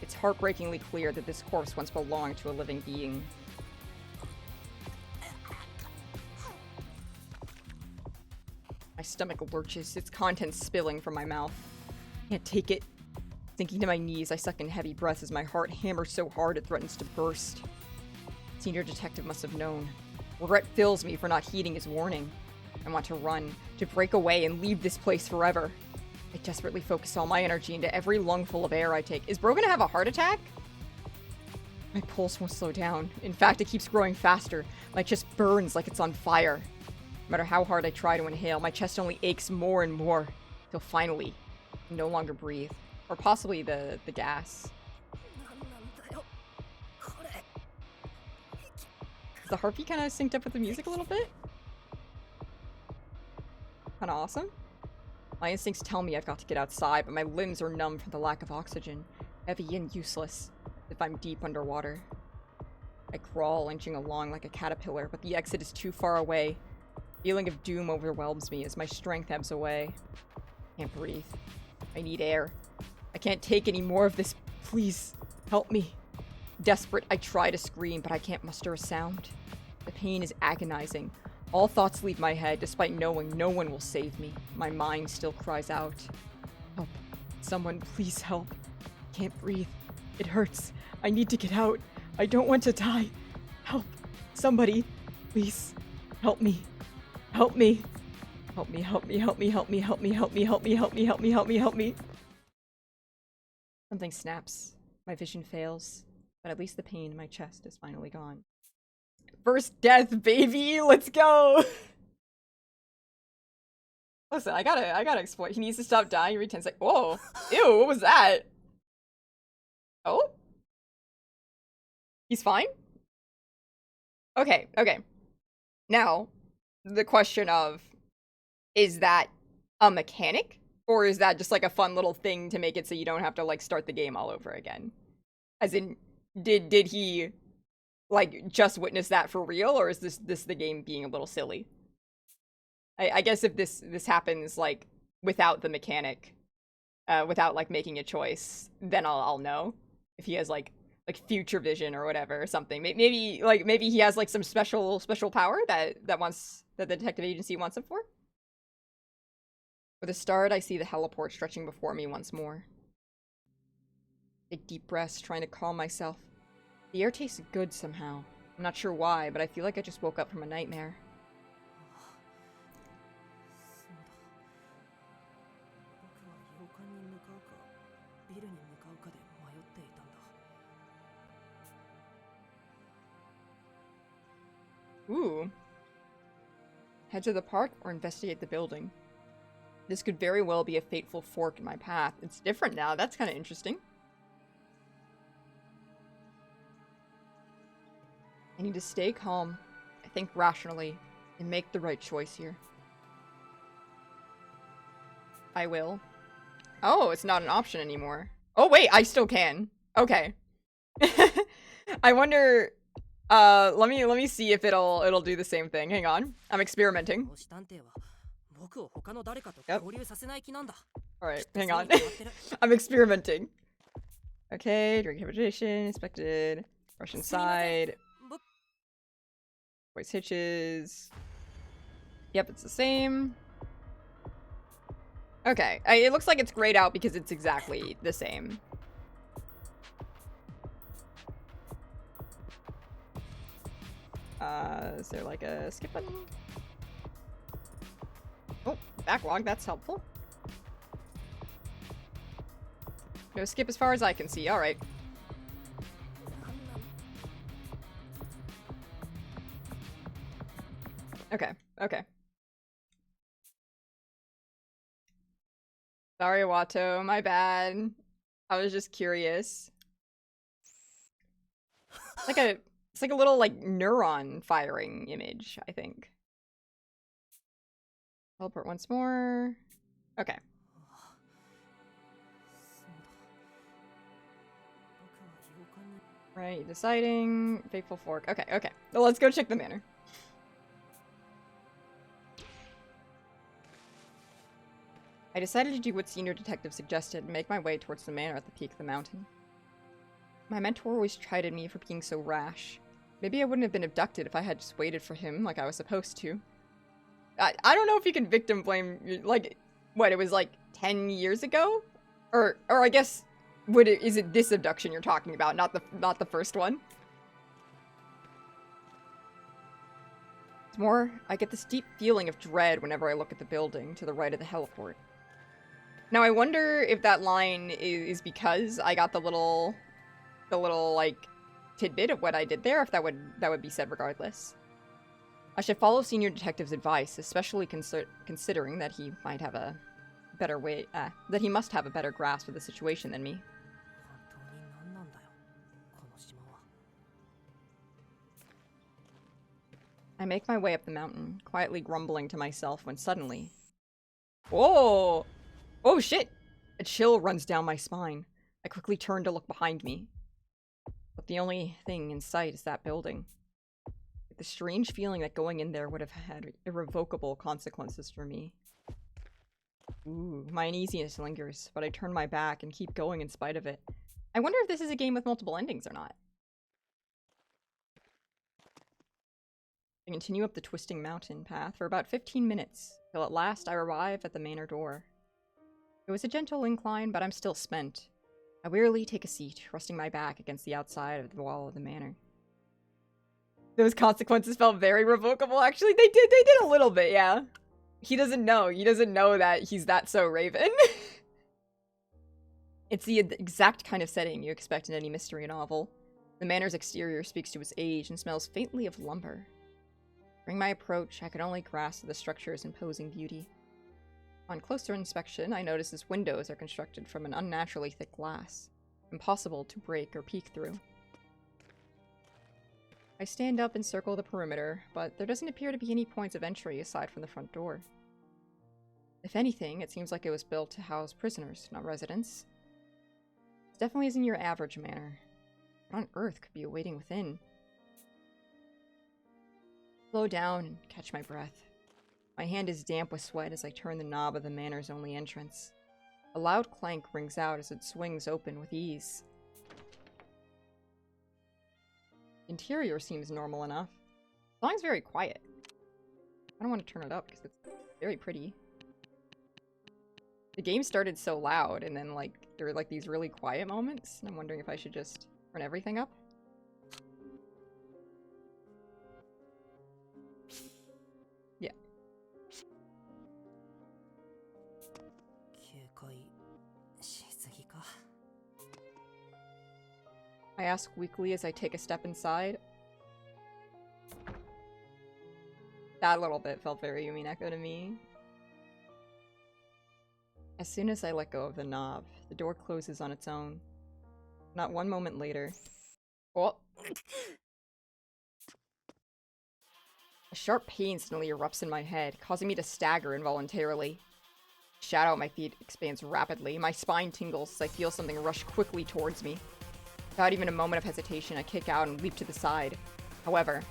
It's heartbreakingly clear that this corpse once belonged to a living being. My stomach lurches, its contents spilling from my mouth. I can't take it. Sinking to my knees, I suck in heavy breaths as my heart hammers so hard it threatens to burst. Senior detective must have known. Regret fills me for not heeding his warning. I want to run, to break away and leave this place forever. I desperately focus all my energy into every lungful of air I take. Is Bro gonna have a heart attack? My pulse won't slow down. In fact, it keeps growing faster. My chest burns like it's on fire. No matter how hard I try to inhale, my chest only aches more and more, till finally, I can no longer breathe. Or possibly the gas. Is the heartbeat kind of synced up with the music a little bit? Kind of awesome. My instincts tell me I've got to get outside, but my limbs are numb from the lack of oxygen. Heavy and useless, as if I'm deep underwater. I crawl, inching along like a caterpillar, but the exit is too far away. Feeling of doom overwhelms me as my strength ebbs away. I can't breathe. I need air. I can't take any more of this. Please, help me. Desperate, I try to scream, but I can't muster a sound. The pain is agonizing. All thoughts leave my head, despite knowing no one will save me. My mind still cries out. Help. Someone, please help. I can't breathe. It hurts. I need to get out. I don't want to die. Help. Somebody, please, help me. Help me. Help me, help me, help me, help me, help me, help me, help me, help me, help me, help me, help me. Something snaps. My vision fails, but at least the pain in my chest is finally gone. First death, baby! Let's go! Listen, I gotta exploit. He needs to stop dying every 10 seconds. Whoa! Ew, what was that? Oh? He's fine? Okay, okay. Now, the question of, is that a mechanic? Or is that just like a fun little thing to make it so you don't have to like start the game all over again? As in, did he like just witness that for real, or is this the game being a little silly? I guess if this happens like without the mechanic, without like making a choice, then I'll know if he has like future vision or whatever or something. Maybe he has like some special power that the detective agency wants him for. With a start, I see the heliport stretching before me once more. Take deep breaths, trying to calm myself. The air tastes good somehow. I'm not sure why, but I feel like I just woke up from a nightmare. Ooh. Head to the park or investigate the building. This could very well be a fateful fork in my path. It's different now. That's kind of interesting. I need to stay calm, I think rationally, and make the right choice here. I will. Oh, it's not an option anymore. Oh wait, I still can. Okay. I wonder. Let me see if it'll do the same thing. Hang on, I'm experimenting. Yep. Alright, hang on. I'm experimenting. Okay, drink hydration, inspected. Rush inside. Voice hitches. Yep, it's the same. Okay, it looks like it's grayed out because it's exactly the same. Is there like a skip button? Oh, backlog, that's helpful. No skip as far as I can see, alright. Okay, okay. Sorry, Watto, my bad. I was just curious. It's like a little like neuron firing image, I think. Teleport once more. Okay. Right, deciding. Fateful Fork. Okay, okay. Well, let's go check the manor. I decided to do what Senior Detective suggested and make my way towards the manor at the peak of the mountain. My mentor always chided me for being so rash. Maybe I wouldn't have been abducted if I had just waited for him like I was supposed to. I don't know if you can victim blame, like, what, it was like 10 years ago? Or I guess, is it this abduction you're talking about, not the first one? It's more, I get this deep feeling of dread whenever I look at the building to the right of the heliport. Now I wonder if that line is because I got the little like tidbit of what I did there, if that would be said regardless. I should follow Senior Detective's advice, especially considering that he might have a better way, that he must have a better grasp of the situation than me. I make my way up the mountain, quietly grumbling to myself when suddenly... Whoa! Oh shit! A chill runs down my spine. I quickly turn to look behind me. But the only thing in sight is that building. With the strange feeling that going in there would have had irrevocable consequences for me. Ooh, my uneasiness lingers, but I turn my back and keep going in spite of it. I wonder if this is a game with multiple endings or not. I continue up the twisting mountain path for about 15 minutes, till at last I arrive at the manor door. It was a gentle incline, but I'm still spent. I wearily take a seat, resting my back against the outside of the wall of the manor. Those consequences felt very revocable, actually. They did a little bit, yeah. He doesn't know that he's that so Raven. It's the exact kind of setting you expect in any mystery novel. The manor's exterior speaks to its age and smells faintly of lumber. During my approach, I could only grasp the structure's imposing beauty. On closer inspection, I notice its windows are constructed from an unnaturally thick glass, impossible to break or peek through. I stand up and circle the perimeter, but there doesn't appear to be any points of entry aside from the front door. If anything, it seems like it was built to house prisoners, not residents. It definitely isn't your average manor. What on earth could be awaiting within? Slow down and catch my breath. My hand is damp with sweat as I turn the knob of the manor's only entrance. A loud clank rings out as it swings open with ease. Interior seems normal enough. The song's very quiet. I don't want to turn it up because it's very pretty. The game started so loud and then like there were like these really quiet moments, and I'm wondering if I should just turn everything up. Yeah. I ask weakly as I take a step inside. That little bit felt very Yumineko to me. As soon as I let go of the knob, the door closes on its own. Not one moment later... Oh! A sharp pain suddenly erupts in my head, causing me to stagger involuntarily. The shadow at my feet expands rapidly. My spine tingles as I feel something rush quickly towards me. Without even a moment of hesitation, I kick out and leap to the side. However...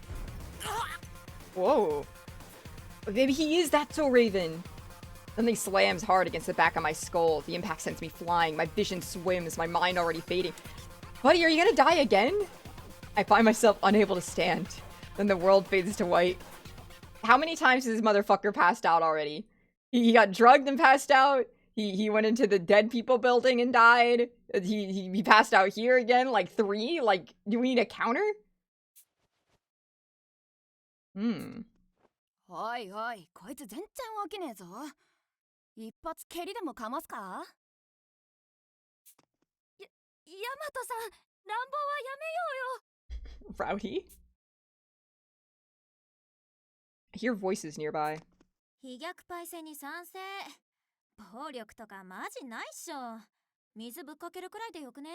Whoa! Maybe he is that so Raven! Something slams hard against the back of my skull. The impact sends me flying. My vision swims, my mind already fading. Buddy, are you gonna die again? I find myself unable to stand. Then the world fades to white. How many times has this motherfucker passed out already? He got drugged and passed out. He went into the dead people building and died. He passed out here again, like 3? Like, do we need a counter? Hmm. おいおい、こいつ全然起きねえぞ。一発蹴りでもかますか？ヤマトさん、乱暴はやめようよ。 Rowdy? I hear voices nearby. 飛脚パイセンに賛成。暴力とかマジないっしょ。水ぶっかけるくらいでよくね？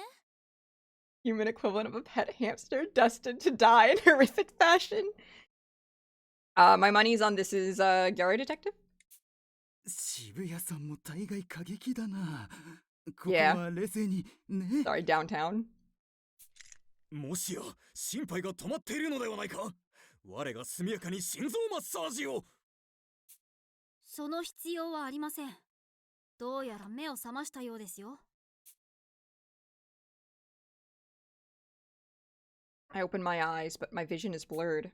Human equivalent of a pet hamster destined to die in horrific fashion. My money's on this is Gyaro Detective. 渋谷さんも大概過激だな。ここ Yeah. は冷静にね。 Sorry, downtown. もしや心肺が止まっているのではないか。我が速やかに心臓マッサージを。その必要はありません。どうやら目を覚ましたようですよ。I open my eyes, but my vision is blurred.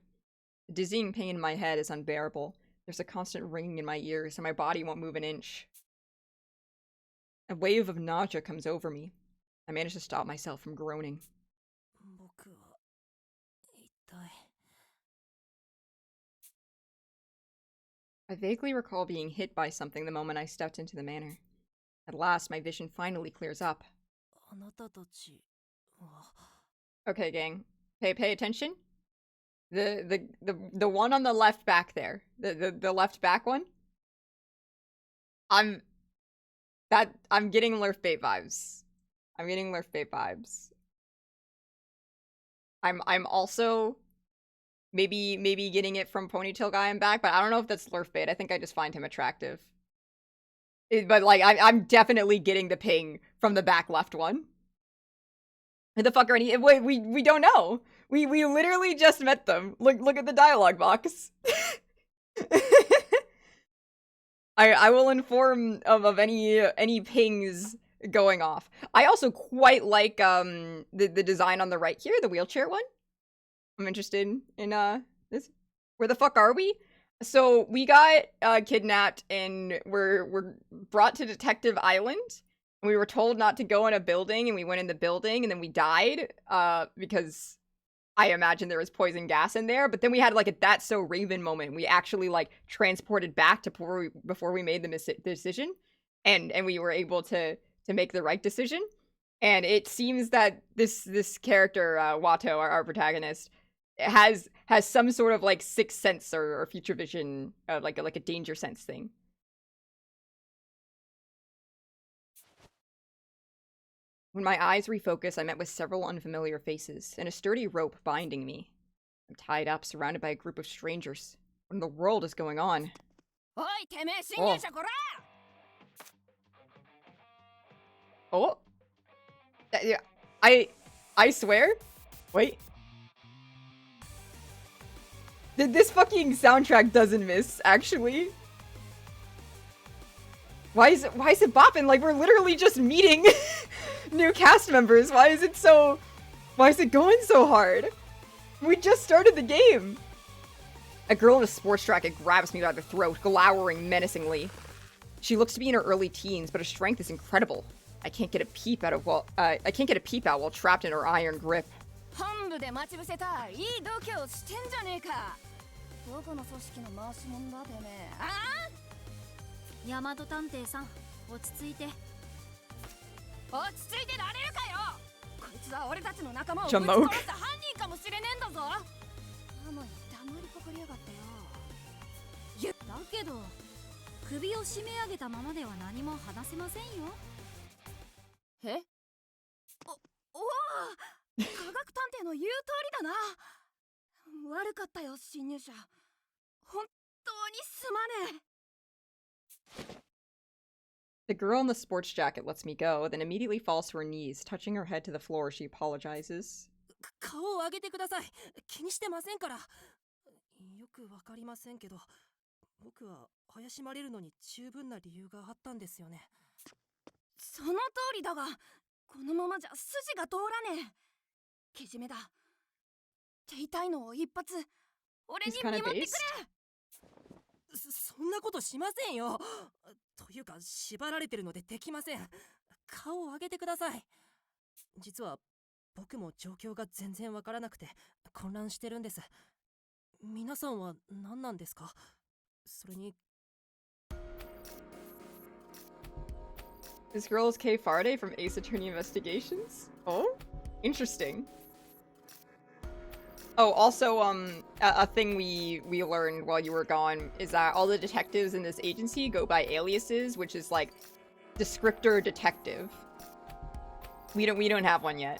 The dizzying pain in my head is unbearable. There's a constant ringing in my ears, and my body won't move an inch. A wave of nausea comes over me. I manage to stop myself from groaning. 僕は一体。 I vaguely recall being hit by something the moment I stepped into the manor. At last, my vision finally clears up. あなたたちは。 Okay, gang. Pay attention. The one on the left back there. The left back one. I'm getting Lurfbait vibes. I'm getting Lurfbait vibes. I'm also maybe getting it from Ponytail Guy and back, but I don't know if that's Lurfbait. I think I just find him attractive. But like I'm definitely getting the ping from the back left one. Who the fuck are any? Wait, we don't know. We literally just met them. Look at the dialogue box. I will inform of any pings going off. I also quite like the design on the right here, the wheelchair one. I'm interested in this. Where the fuck are we? So we got kidnapped and we're brought to Detective Island. And we were told not to go in a building, and we went in the building, and then we died because I imagine there was poison gas in there. But then we had like a That's So Raven moment. We actually like transported back to before we made the decision, and we were able to make the right decision. And it seems that this character Watto, our protagonist, has some sort of like sixth sense or future vision, like a danger sense thing. When my eyes refocus, I met with several unfamiliar faces and a sturdy rope binding me. I'm tied up, surrounded by a group of strangers. What in the world is going on? Oh. Yeah, I swear? Wait. This fucking soundtrack doesn't miss, actually. Why is it bopping? Like, we're literally just meeting new cast members. Why is it going so hard? We just started the game. A girl in a sports jacket grabs me by the throat, glowering menacingly. She looks to be in her early teens, but her strength is incredible. I can't get a peep out while trapped in her iron grip. 本部で待ち伏せたいい度胸してんじゃねえか。どこの組織の回し者だてめえ。ああ？大和探偵さん、落ち着いて。落ち着いてられるかよ。こいつは俺たちの仲間を撃ち殺した犯人かもしれねえんだぞ。ママに黙りこかりやがってよ。だけど首を締め上げたままでは何も話せませんよ。え？おお。 科学探偵の言う通りだな。悪かったよ、侵入者。本当にすまねえ。 The girl in the sports jacket lets me go, then immediately falls to her knees, touching her head to the floor as she apologizes. 顔を上げてください。気にしてませんから。よくわかりませんけど、僕は怪しまれるのに十分な理由があったんですよね。その通りだが、このままじゃ筋が通らねえ。 けじめだ。手痛いのを一発俺に見舞ってくれ。そんなことしませんよ。というか縛られてるのでできません。顔を上げてください。実は僕も状況が全然わからなくて混乱してるんです。皆さんは何なんですか？それに This girl is Kay Faraday from Ace Attorney Investigations? Oh? Interesting. Oh, also, a thing we learned while you were gone is that all the detectives in this agency go by aliases, which is like descriptor detective. We don't have one yet.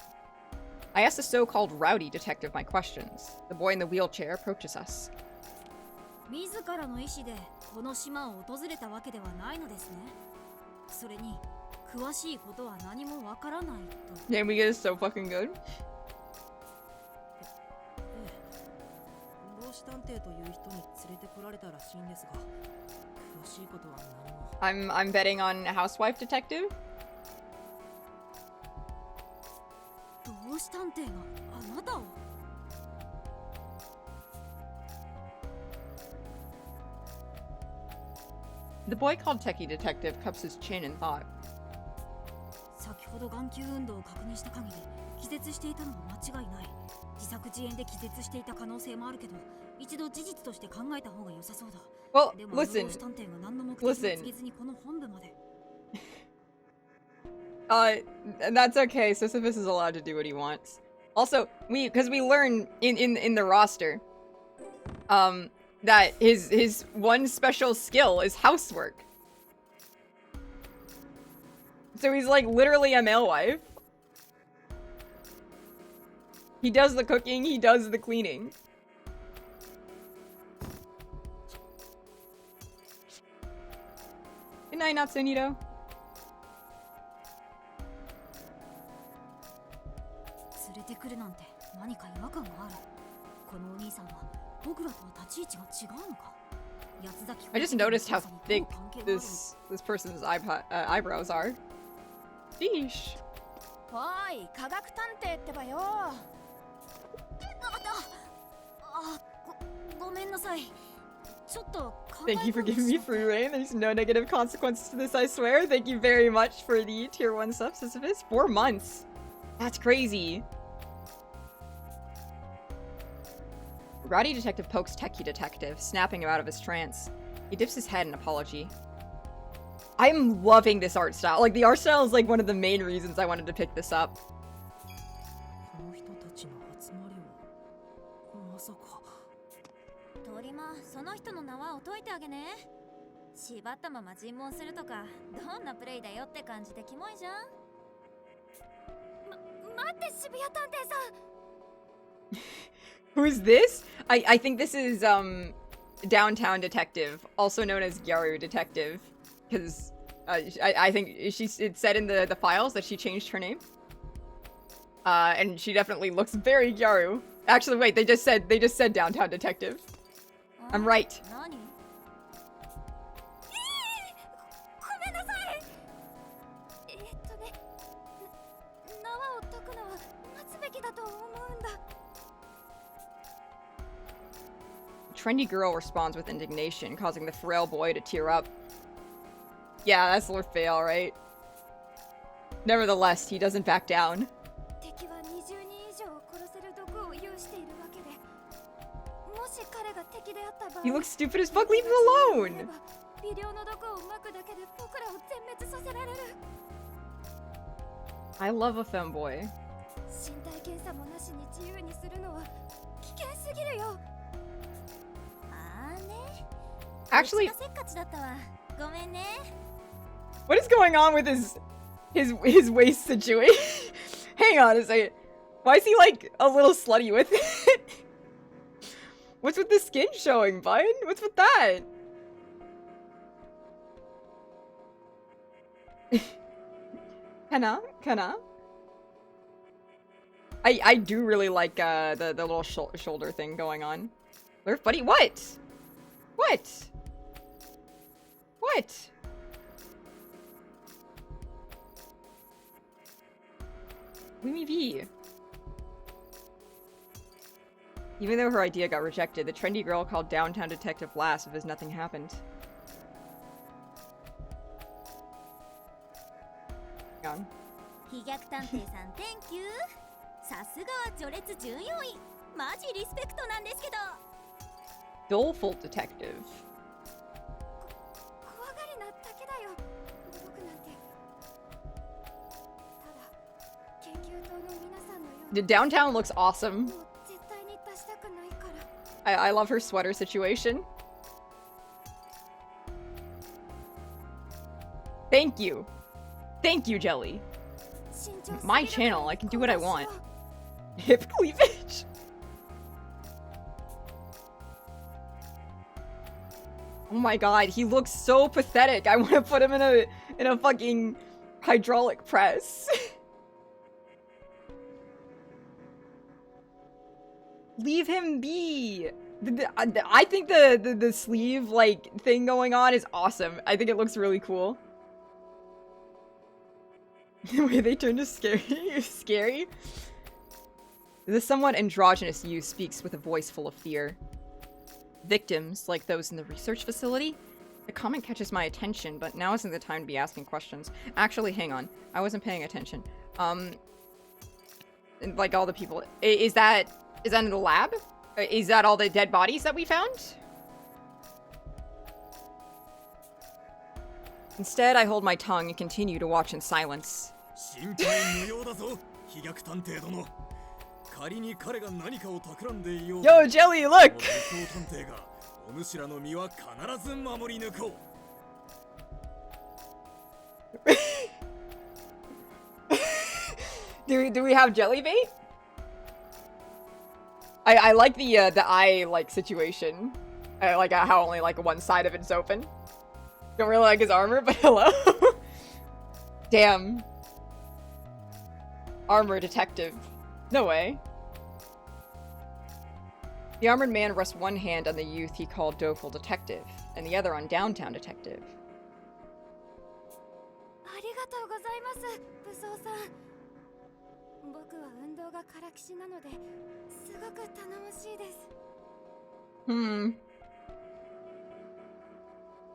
I asked the so-called rowdy detective my questions. The boy in the wheelchair approaches us. 自らの意志でこの島を訪れたわけではないのですね。それに詳しいことは何もわからないと。Damn, we get is so fucking good. 老子探偵という人に連れてこられたらしいんですが、詳しいことは何も。I'm betting on housewife detective. 老子探偵があなたを。The boy called Techie Detective cups his chin in thought. 先ほど眼球運動を確認した限り気絶していたのは間違いない。自作自演で気絶していた可能性もあるけど、一度事実として考えた方が良さそうだ。 Well, でも老 listen. 子探偵が何の目的も告げずにこの本部まで。That's okay. Sisyphus is allowed to do what he wants. Also, because we learn in the roster, that his one special skill is housework. So he's like literally a male wife. He does the cooking, he does the cleaning. Good night, Natsunito. 連れてくるなんて何か違和感がある。このお兄さんは僕らとは立ち位置が違うのか。 I just noticed how thick this person's eyebrows are. Sheesh. おい、科学探偵ってばよ。ごめんなさい。ちょっと。 Thank you for giving me free reign. There's no negative consequences to this, I swear. Thank you very much for the tier 1 sub, Sisyphus. 4 months. That's crazy. Rowdy Detective pokes Techie Detective, snapping him out of his trance. He dips his head in apology. I'm loving this art style. Like, the art style is like one of the main reasons I wanted to pick this up. この人たちの集まりはまさか。トリマ、その人の縄を解いてあげね。縛ったまま尋問するとか、どんなプレイだよって感じでキモいじゃん。待って、渋谷探偵さん。 Who's this? I think this is Downtown Detective, also known as Gyaru Detective, because I think it said in the files that she changed her name, and she definitely looks very Gyaru. Actually, wait, they just said Downtown Detective. I'm right. ごめんなさい。縄を解くのは待つべきだと思うんだ。 Trendy girl responds with indignation, causing the frail boy to tear up. Yeah, that's Lord Fail, right? Nevertheless, he doesn't back down. 敵は20人以上を殺せる毒を有しているわけで、もし彼が敵であった場合、 He looks stupid as fuck. Leave him alone. 微量の毒を撒くだけで僕らを全滅させられる。 I love a femboy. 身体検査もなしに自由にするのは危険すぎるよ。 Actually, せっかちだったわ。ごめんね。 what is going on with his waist situation? Hang on a second. Why is he like a little slutty with it? What's with the skin showing, bud? What's with that? Kana? I do really like the little shoulder thing going on. Where, buddy? What? What? What? Mimi V. Even though her idea got rejected, the trendy girl called Downtown Detective last as if nothing happened. Hang on. 飛脚探偵さん Thank you。 さすがは序列14位。マジリスペクトなんですけど。 Doleful Detective. 怖がりなだけだよ。僕なんて。ただ研究棟の皆さんのよう The に downtown looks awesome. もう絶対に出したくないから。 I love her sweater situation. Thank you. Thank you, Jelly. My channel, I can do what I want. Hip cleavage. Oh my god, he looks so pathetic. I want to put him in a fucking hydraulic press. Leave him be. I think the sleeve like thing going on is awesome. I think it looks really cool. The way they turn to scary. Scary. The somewhat androgynous youth speaks with a voice full of fear. Victims, like those in the research facility? The comment catches my attention, but now isn't the time to be asking questions. Actually, hang on. I wasn't paying attention. Like all the people. Is that in the lab? Is that all the dead bodies that we found? Instead, I hold my tongue and continue to watch in silence. Yo, Jelly, look! Do we have jelly bait? I like the eye like situation. I like how only like one side of it's open. Don't really like his armor, but hello. Damn. Armor detective. No way. The armored man rests one hand on the youth he called Doleful Detective, and the other on Downtown Detective.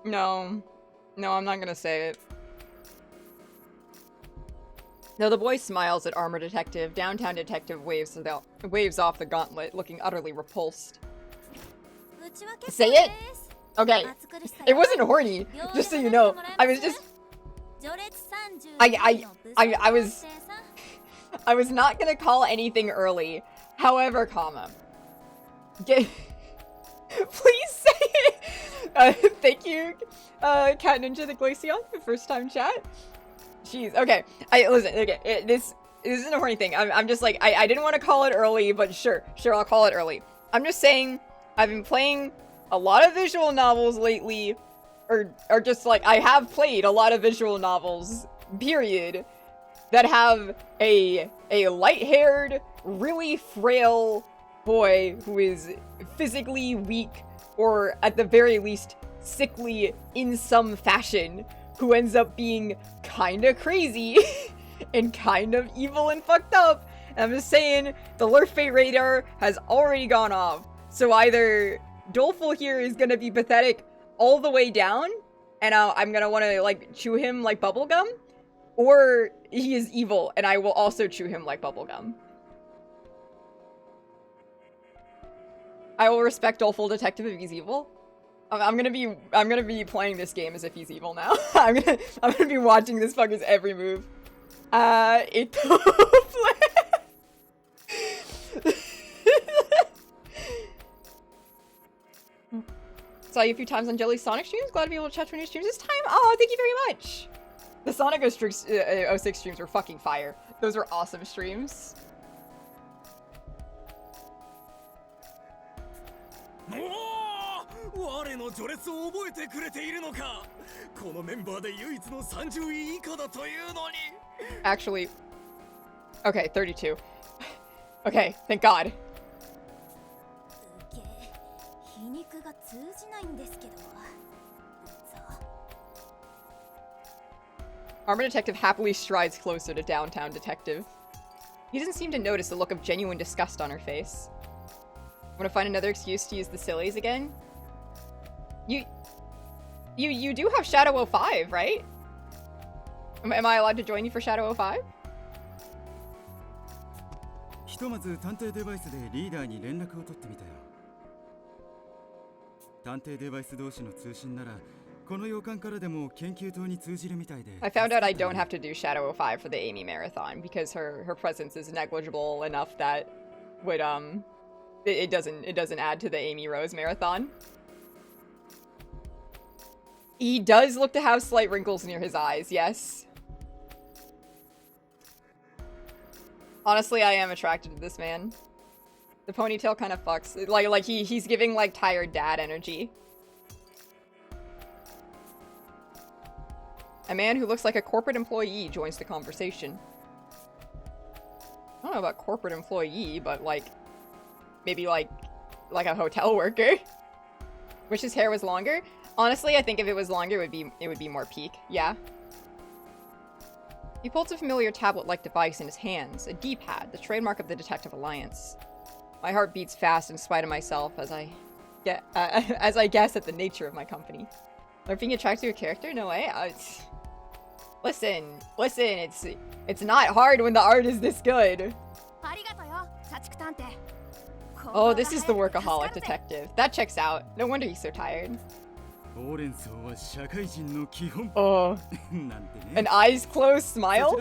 No. No, I'm not gonna say it. Though the boy smiles at Armor Detective, Downtown Detective waves off the gauntlet, looking utterly repulsed. Say it? Okay. It wasn't horny, just so you know. I was just... I was not gonna call anything early. However, comma. Please say it! Thank you, Cat Ninja the Glaceon, the first time chat. Jeez, okay. Listen, okay, this isn't a horny thing. I'm just like, I didn't want to call it early, but sure, I'll call it early. I'm just saying, I've been playing a lot of visual novels lately, or just like, I have played a lot of visual novels, period, that have a light-haired, really frail boy who is physically weak, or at the very least, sickly in some fashion, who ends up being kinda crazy and kind of evil and fucked up. And I'm just saying, the Lurf Fate radar has already gone off. So either Doleful here is gonna be pathetic all the way down, and I'm gonna wanna, like, chew him like bubblegum, or he is evil, and I will also chew him like bubblegum. I will respect Doleful Detective if he's evil. I'm gonna be playing this game as if he's evil now. I'm gonna be watching this fucker's every move. Saw you a few times on Jelly's Sonic streams. Glad to be able to chat for new streams this time. Oh, thank you very much. The Sonic 06 streams were fucking fire. Those were awesome streams. Actually, okay, 32. Okay, thank God. Armor Detective happily strides closer to Downtown Detective. He doesn't seem to notice the look of genuine disgust on her face. Want to find another excuse to use the sillies again? You do have Shadow 05, right? Am I allowed to join you for Shadow 05? ひとまず探偵デバイスでリーダーに連絡を取ってみたよ。探偵デバイス同士の通信ならこの洋館からでも研究棟に通じるみたいで。I found out I don't have to do Shadow 05 for the Amy marathon because her presence is negligible enough that would it doesn't add to the Amy Rose marathon. He does look to have slight wrinkles near his eyes, yes. Honestly, I am attracted to this man. The ponytail kind of fucks. Like he's giving like tired dad energy. A man who looks like a corporate employee joins the conversation. I don't know about corporate employee, but like, maybe like a hotel worker. Wish his hair was longer. Honestly, I think if it was longer, it would be more peak. Yeah. He pulls a familiar tablet-like device in his hands, a D-pad, the trademark of the Detective Alliance. My heart beats fast in spite of myself as I guess at the nature of my company. Or being attracted to a character? No way. Listen. It's not hard when the art is this good. Oh, this is the workaholic detective. That checks out. No wonder he's so tired. Oh. An eyes closed smile?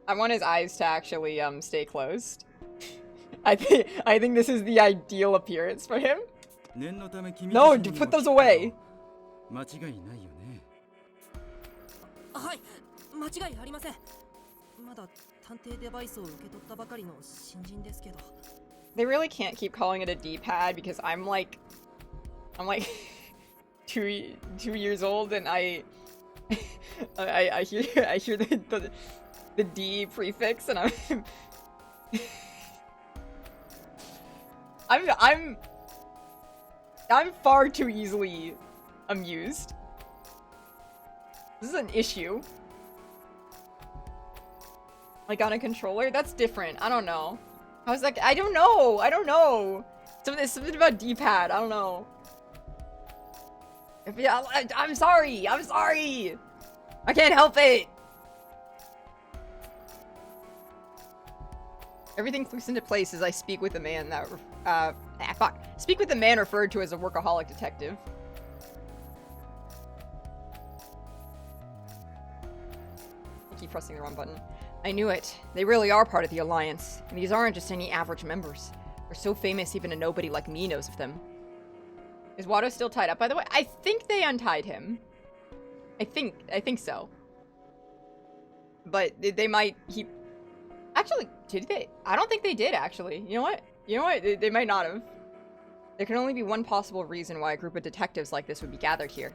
I want his eyes to actually stay closed. I think this is the ideal appearance for him. No, put those away. はい、間違いありません。まだ探偵デバイスを受け取ったばかりの新人ですけど。They really can't keep calling it a D-pad because I'm like 2 years old and I hear the D prefix and I'm far too easily amused. This is an issue. Like on a controller? That's different. I don't know. I was like, I don't know. Something about D-pad. I don't know. I'm sorry. I can't help it. Everything clicks into place as I speak with the man that, Speak with the man referred to as a workaholic detective. I keep pressing the wrong button. I knew it. They really are part of the Alliance. And these aren't just any average members. They're so famous even a nobody like me knows of them. Is Watto still tied up, by the way? I think they untied him. I think so. But they might... Actually, did they? I don't think they did, actually. You know what? They might not have. There can only be one possible reason why a group of detectives like this would be gathered here.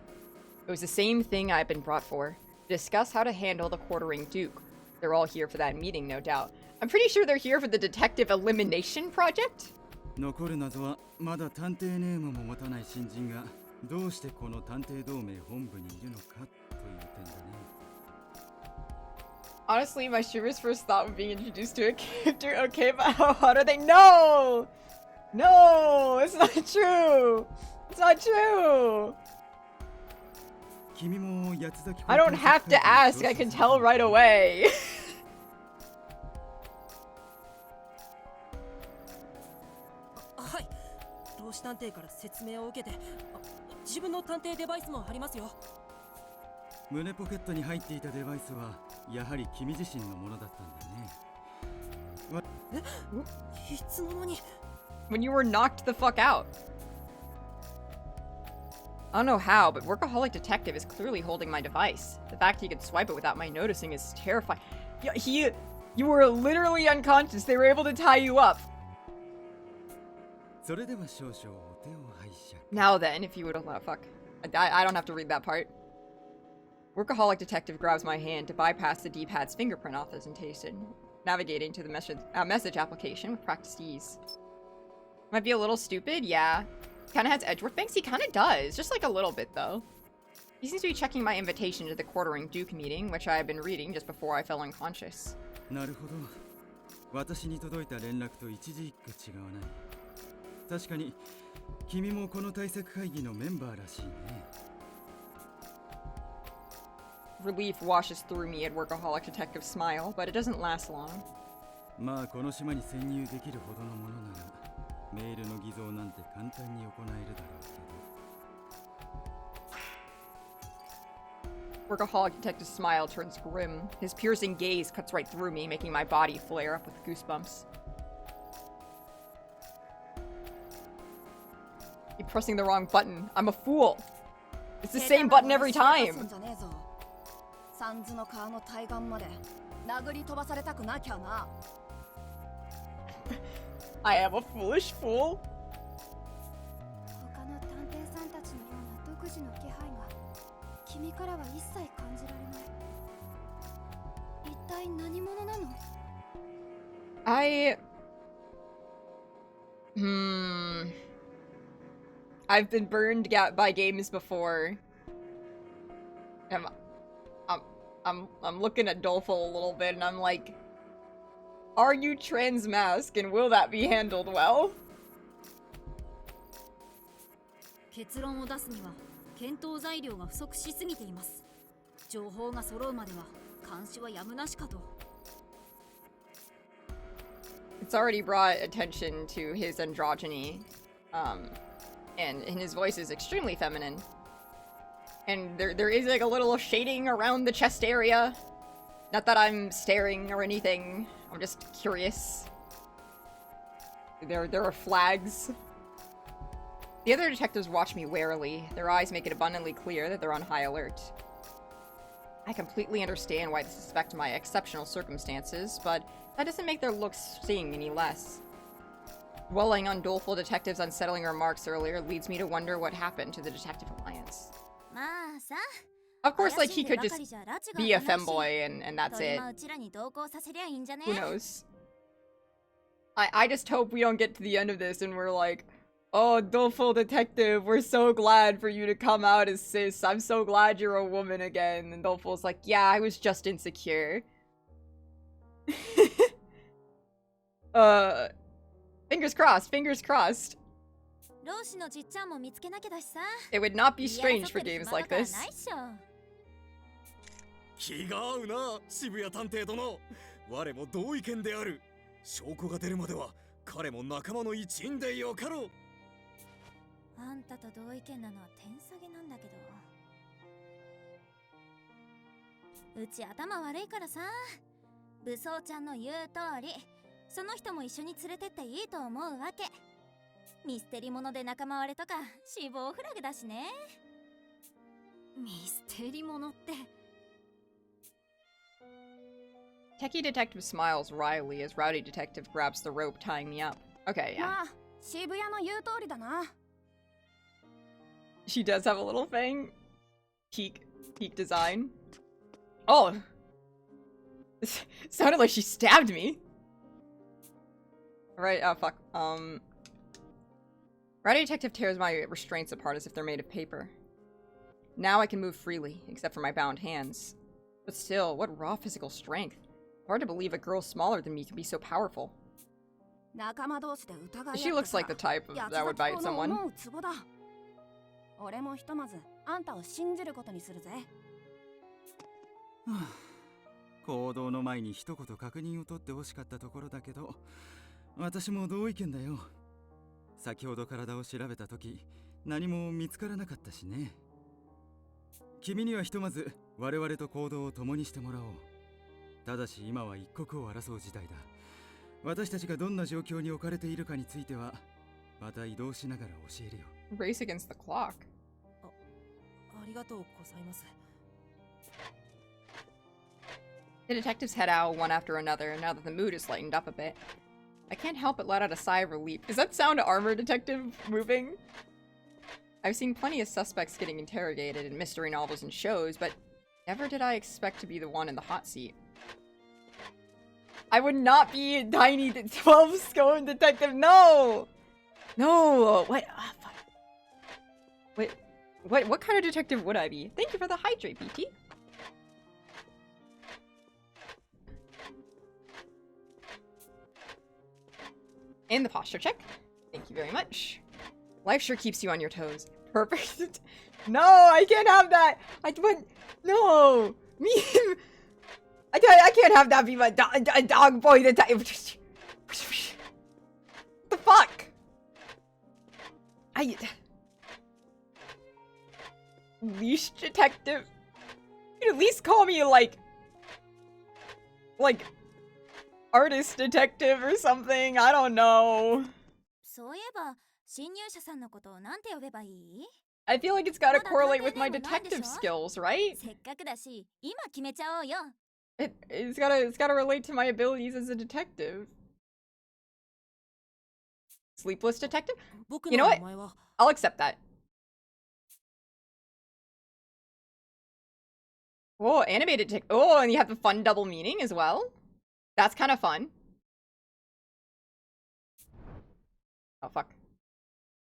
It was the same thing I've been brought for. To discuss how to handle the quartering Duke. They're all here for that meeting, no doubt. I'm pretty sure they're here for the Detective Elimination project? Honestly, my streamer's first thought when being introduced to a character, okay, but how do they know? No, it's not true. It's not true. I don't have to ask, I can tell right away. はい、同志探偵から説明を受けて、自分の探偵デバイスもありますよ。胸ポケットに入っていたデバイスはやはり君自身のものだったんだね。いつの間に When you were knocked the fuck out. I don't know how, but Workaholic Detective is clearly holding my device. The fact he could swipe it without my noticing is terrifying. You were literally unconscious. They were able to tie you up. Now then, if you would allow, fuck. I don't have to read that part. Workaholic Detective grabs my hand to bypass the D-pad's fingerprint authentication, navigating to the message application with practiced ease. Might be a little stupid, yeah. Kinda has Edgeworth Banks? He kinda does. Just like a little bit, though. He seems to be checking my invitation to the quartering Duke meeting, which I had been reading just before I fell unconscious. Relief washes through me at Workaholic Detective's smile, but it doesn't last long. Workaholic Detective's smile turns grim. His piercing gaze cuts right through me, making my body flare up with goosebumps. Keep pressing the wrong button. I'm a fool. It's the same button every time. I am a foolish fool. 他の探偵さんたちのような独自の気配が君からは一切感じられない。一体何者なの？ I've been burned by games before. I'm looking at Dolfo a little bit and I'm like, are you transmask and will that be handled well? 結論を出すには検討材料が不足しすぎています。情報が揃うまでは監視はやむなしかと。It's already brought attention to his androgyny, and his voice is extremely feminine. And there is like a little shading around the chest area. Not that I'm staring or anything. I'm just curious. There are flags. The other detectives watch me warily. Their eyes make it abundantly clear that they're on high alert. I completely understand why they suspect my exceptional circumstances, but that doesn't make their looks sting any less. Dwelling on doleful detectives' unsettling remarks earlier leads me to wonder what happened to the Detective Alliance. Of course, like, he could just be a femboy and that's it. Who knows? I just hope we don't get to the end of this and we're like, oh, doleful detective, we're so glad for you to come out as cis. I'm so glad you're a woman again. And Doleful's like, yeah, I was just insecure. Fingers crossed, fingers crossed. It would not be strange for games like this. 気が合うな、渋谷探偵殿。我も同意見である。証拠が出るまでは彼も仲間の一員でよかろう。あんたと同意見なのは天下げなんだけど。うち頭悪いからさ。武装ちゃんの言う通り、その人も一緒に連れてっていいと思うわけ。ミステリモノで仲間割れとか死亡フラグだしね。ミステリモノって。Techie detective smiles wryly as rowdy detective grabs the rope tying me up. Okay, yeah. 渋谷の言う通りだな。 She does have a little thing. Peak design. Oh! This sounded like she stabbed me. Right, oh fuck. Rowdy detective tears my restraints apart as if they're made of paper. Now I can move freely, except for my bound hands. But still, what raw physical strength. Hard to believe a girl smaller than me could be so powerful. She looks like the type that would bite someone. 俺もひとまずあんたを信じることにするぜ。行動の前に一言確認を取ってほしかったところだけど、私も同意見だよ。先ほど体を調べた時、何も見つからなかったしね。君にはひとまず我々と行動を共にしてもらおう。ただし今は一刻を争う時代だ。私たちがどんな状況に置かれているかについては、また移動しながら教えるよ。Race against the clock. ありがとうございます。 The detectives head out one after another now that the mood is lightened up a bit. I can't help but let out a sigh of relief. Does that sound armor detective moving? I've seen plenty of suspects getting interrogated in mystery novels and shows, but never did I expect to be the one in the hot seat. I would not be a tiny 12 scone detective. No! No! What? Oh, fuck. Wait, what kind of detective would I be? Thank you for the hydrate, BT. And the posture check. Thank you very much. Life sure keeps you on your toes. Perfect. No, I can't have that. No. Me. I can't have that be my dog boy detective. What the fuck? Leash detective? You can at least call me like artist detective or something. I don't know. そういえば、侵入者さんのことをなんて呼べばいい？ I feel like it's gotta correlate with my detective skills, right? せっかくだし、今決めちゃおうよ。It's gotta relate to my abilities as a detective. Sleepless detective? 僕 You know の what? 名前は I'll accept that. Oh, animated tick. Oh, and you have the fun double meaning as well. That's kind of fun. Oh, fuck.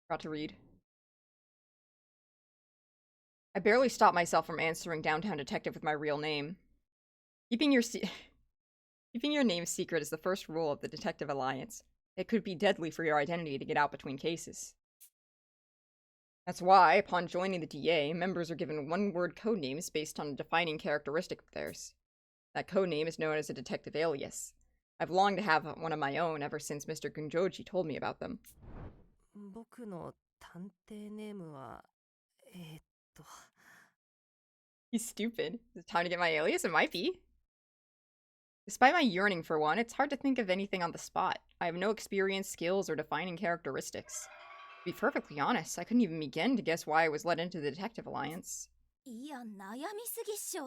Forgot to read. I barely stopped myself from answering Downtown Detective with my real name. Keeping your name secret is the first rule of the Detective Alliance. It could be deadly for your identity to get out between cases. That's why, upon joining the DA, members are given one-word codenames based on a defining characteristic of theirs. That codename is known as a detective alias. I've longed to have one of my own ever since Mr. Gunjoji told me about them. 僕の探偵ネームはHe's stupid. Is it time to get my alias? It might be. Despite my yearning for one, it's hard to think of anything on the spot. I have no experience, skills, or defining characteristics. To be perfectly honest, I couldn't even begin to guess why I was let into the Detective Alliance. いや、悩みすぎっしょ。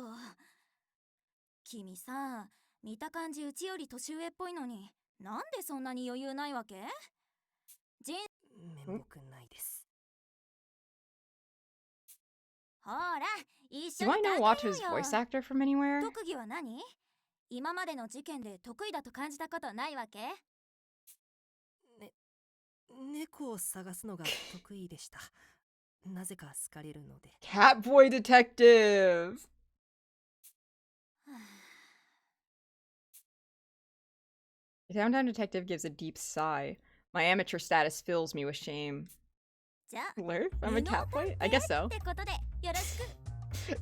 君さ、見た感じうちより年上っぽいのに、なんでそんなに余裕ないわけ？面目ないです。ほら、一緒 Do に I know 考え Wata's ようよ。 voice actor from anywhere? 特技は何？今までの事件で得意だと感じたことないわけ？猫を探すのが得意でした。なぜか好かれるので。Catboy Detective! The Downtown Detective gives a deep sigh. My amateur status fills me with shame. じゃあ、 Lerf? I'm a 無能 catboy? 探 I 偵 guess so. ってことでよろしく。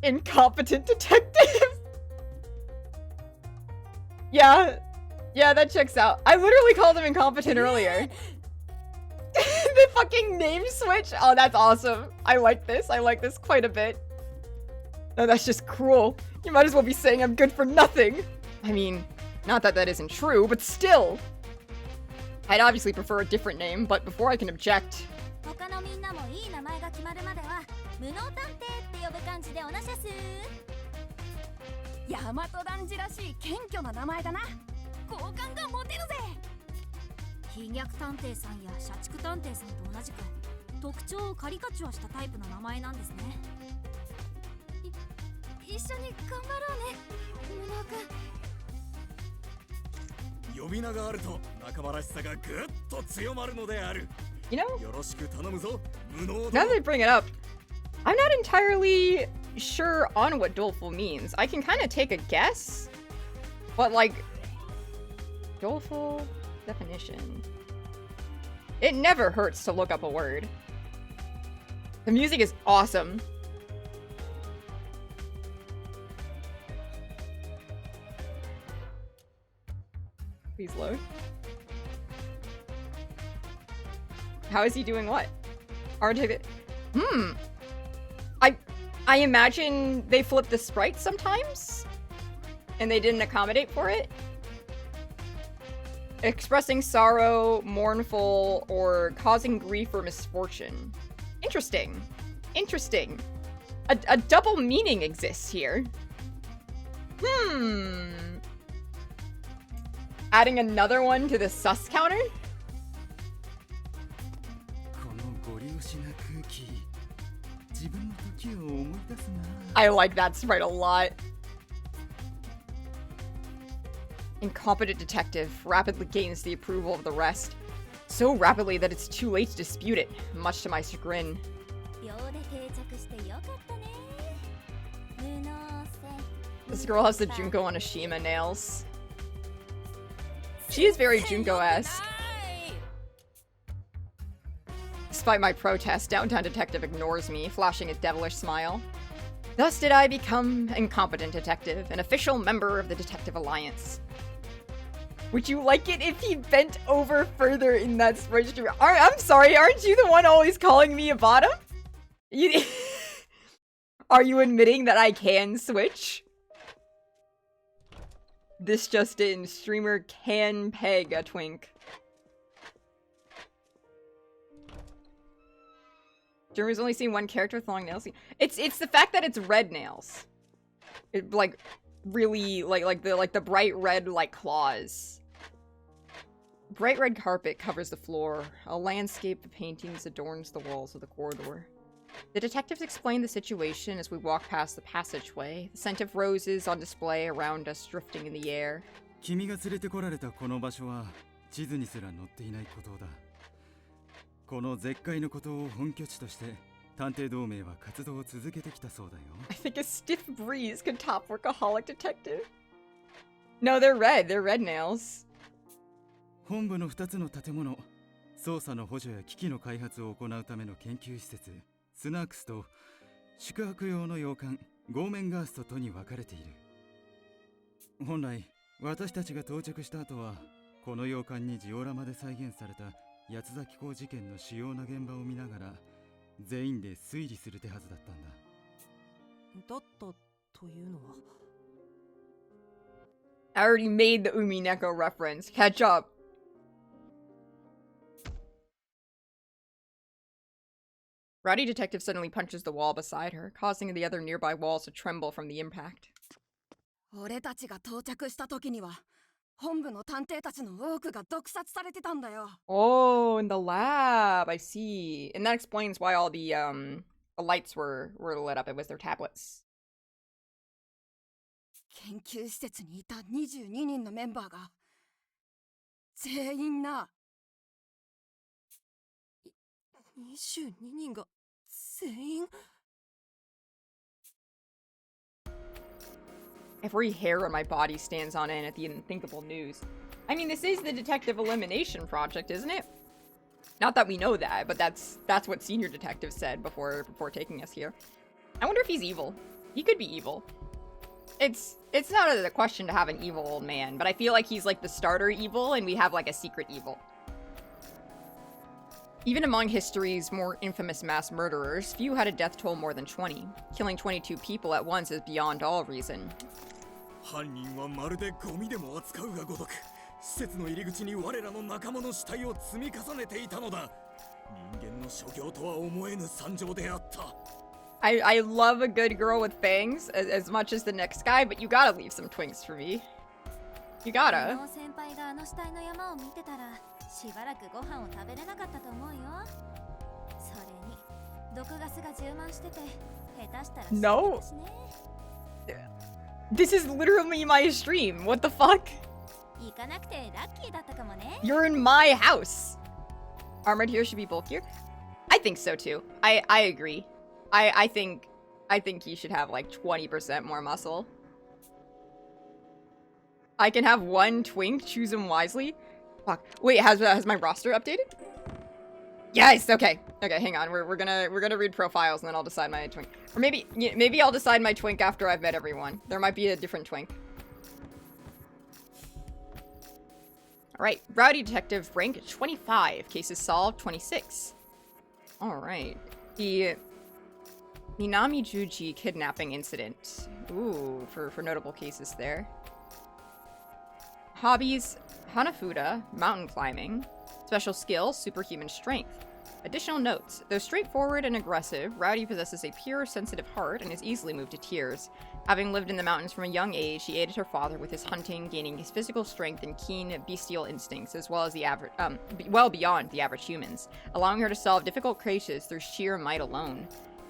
Incompetent detective! Yeah, that checks out. I literally called him incompetent earlier. The fucking name switch? Oh, that's awesome. I like this quite a bit. No, that's just cruel. You might as well be saying I'm good for nothing. I mean, not that that isn't true, but still. I'd obviously prefer a different name, but before I can object... 他のみんなもいい名前が決まるまでは無能探偵って呼ぶ感じでおなしゃす。大和男児らしい謙虚な名前だな。好感が持てるぜ。飛脚探偵さんや社畜探偵さんと同じく特徴をカリカチュアしたタイプの名前なんですね。一緒に頑張ろうね、無能くん。呼び名があると仲間らしさがぐっと強まるのである。 You know, よろしく頼むぞ、無能 now だ。 that they bring it up, I'm not entirely sure on what doleful means. I can kind of take a guess, but like, doleful definition. It never hurts to look up a word. The music is awesome. Please load. How is he doing what? Aren't I imagine they flip the sprite sometimes? And they didn't accommodate for it? Expressing sorrow, mournful, or causing grief or misfortune. Interesting. Interesting. A double meaning exists here. Adding another one to the sus counter? I like that sprite a lot. Incompetent detective rapidly gains the approval of the rest. So rapidly that it's too late to dispute it, much to my chagrin. This girl has the Junko Onishima nails. She is very Junko-esque. Despite my protest, Downtown Detective ignores me, flashing a devilish smile. Thus did I become Incompetent Detective, an official member of the Detective Alliance. Would you like it if he bent over further in that spreadsheet? I'm sorry, aren't you the one always calling me a bottom? Are you admitting that I can switch? This just in, streamer can peg a twink. Streamer's only seen one character with long nails. It's the fact that it's red nails. It, like, really, like the bright red, like, claws. Bright red carpet covers the floor. A landscape of paintings adorns the walls of the corridor. The detectives explain the situation as we walk past the passageway, the scent of roses on display around us drifting in the air. 君が連れてこられたこの場所は地図にすら載っていないことだ。この絶海のことを本拠地として探偵同盟は活動を続けてきたそうだよ。I think a stiff breeze could top workaholic detective. No, they're red nails. 本部の2つの建物、捜査の補助や機器の開発を行うための研究施設、スナークスと宿泊用の洋館、ゴーメンガーストとに分かれている。本来、私たちが到着した後は、この洋館にジオラマで再現された八つ崎港事件の主要な現場を見ながら、全員で推理する手はずだったんだ。だったというのは I already made the Umineko reference. Catch up. Rowdy detective suddenly punches the wall beside her, causing the other nearby walls to tremble from the impact. 俺たちが到着した時には本部の探偵たちの多くが毒殺されてたんだよ。 Oh, in the lab. I see. And that explains why all the lights were lit up. It was their tablets. 研究施設にいた22人のメンバーが全員な。22人が全員 Every hair on my body stands on end at the unthinkable news. I mean, this is the detective elimination project, isn't it? Not that we know that, but that's what senior detective said before taking us here. I wonder if he's evil. He could be evil. It's not a question to have an evil old man, but I feel like he's like the starter evil and we have like a secret evil. Even among history's more infamous mass murderers, few had a death toll more than 20. Killing 22 people at once is beyond all reason. 犯人はまるでゴミでも扱うがごとく、施設の入り口に我らの仲間の死体を積み重ねていたのだ。人間の所業とは思えぬ惨状であった。I love a good girl with fangs as much as the next guy, but you gotta leave some twinks for me. You gotta. 先輩があの死体の山を見てたらしばらくご飯を食べれなかったと思うよ。それに毒ガスが充満してて下手したら死んでたしね。 This is literally my stream. What the fuck? 行かなくてラッキーだったかもね。 You're in my house. Armored here should be bulkier. I think so too. I agree. I think he should have like 20% more muscle. I can have one twink. Choose him wisely. Fuck. Wait, has my roster updated? Yes. Okay. Okay. Hang on. We're gonna read profiles and then I'll decide my twink. Or maybe I'll decide my twink after I've met everyone. There might be a different twink. All right. Rowdy detective rank 25. Cases solved 26. All right. The Minami Juji kidnapping incident. Ooh, for notable cases there. Hobbies: Hanafuda, mountain climbing. Special skill: superhuman strength. Additional notes: though straightforward and aggressive, Rowdy possesses a pure, sensitive heart and is easily moved to tears. Having lived in the mountains from a young age, he aided her father with his hunting, gaining his physical strength and keen bestial instincts, as well as the average, well beyond the average humans, allowing her to solve difficult cases through sheer might alone.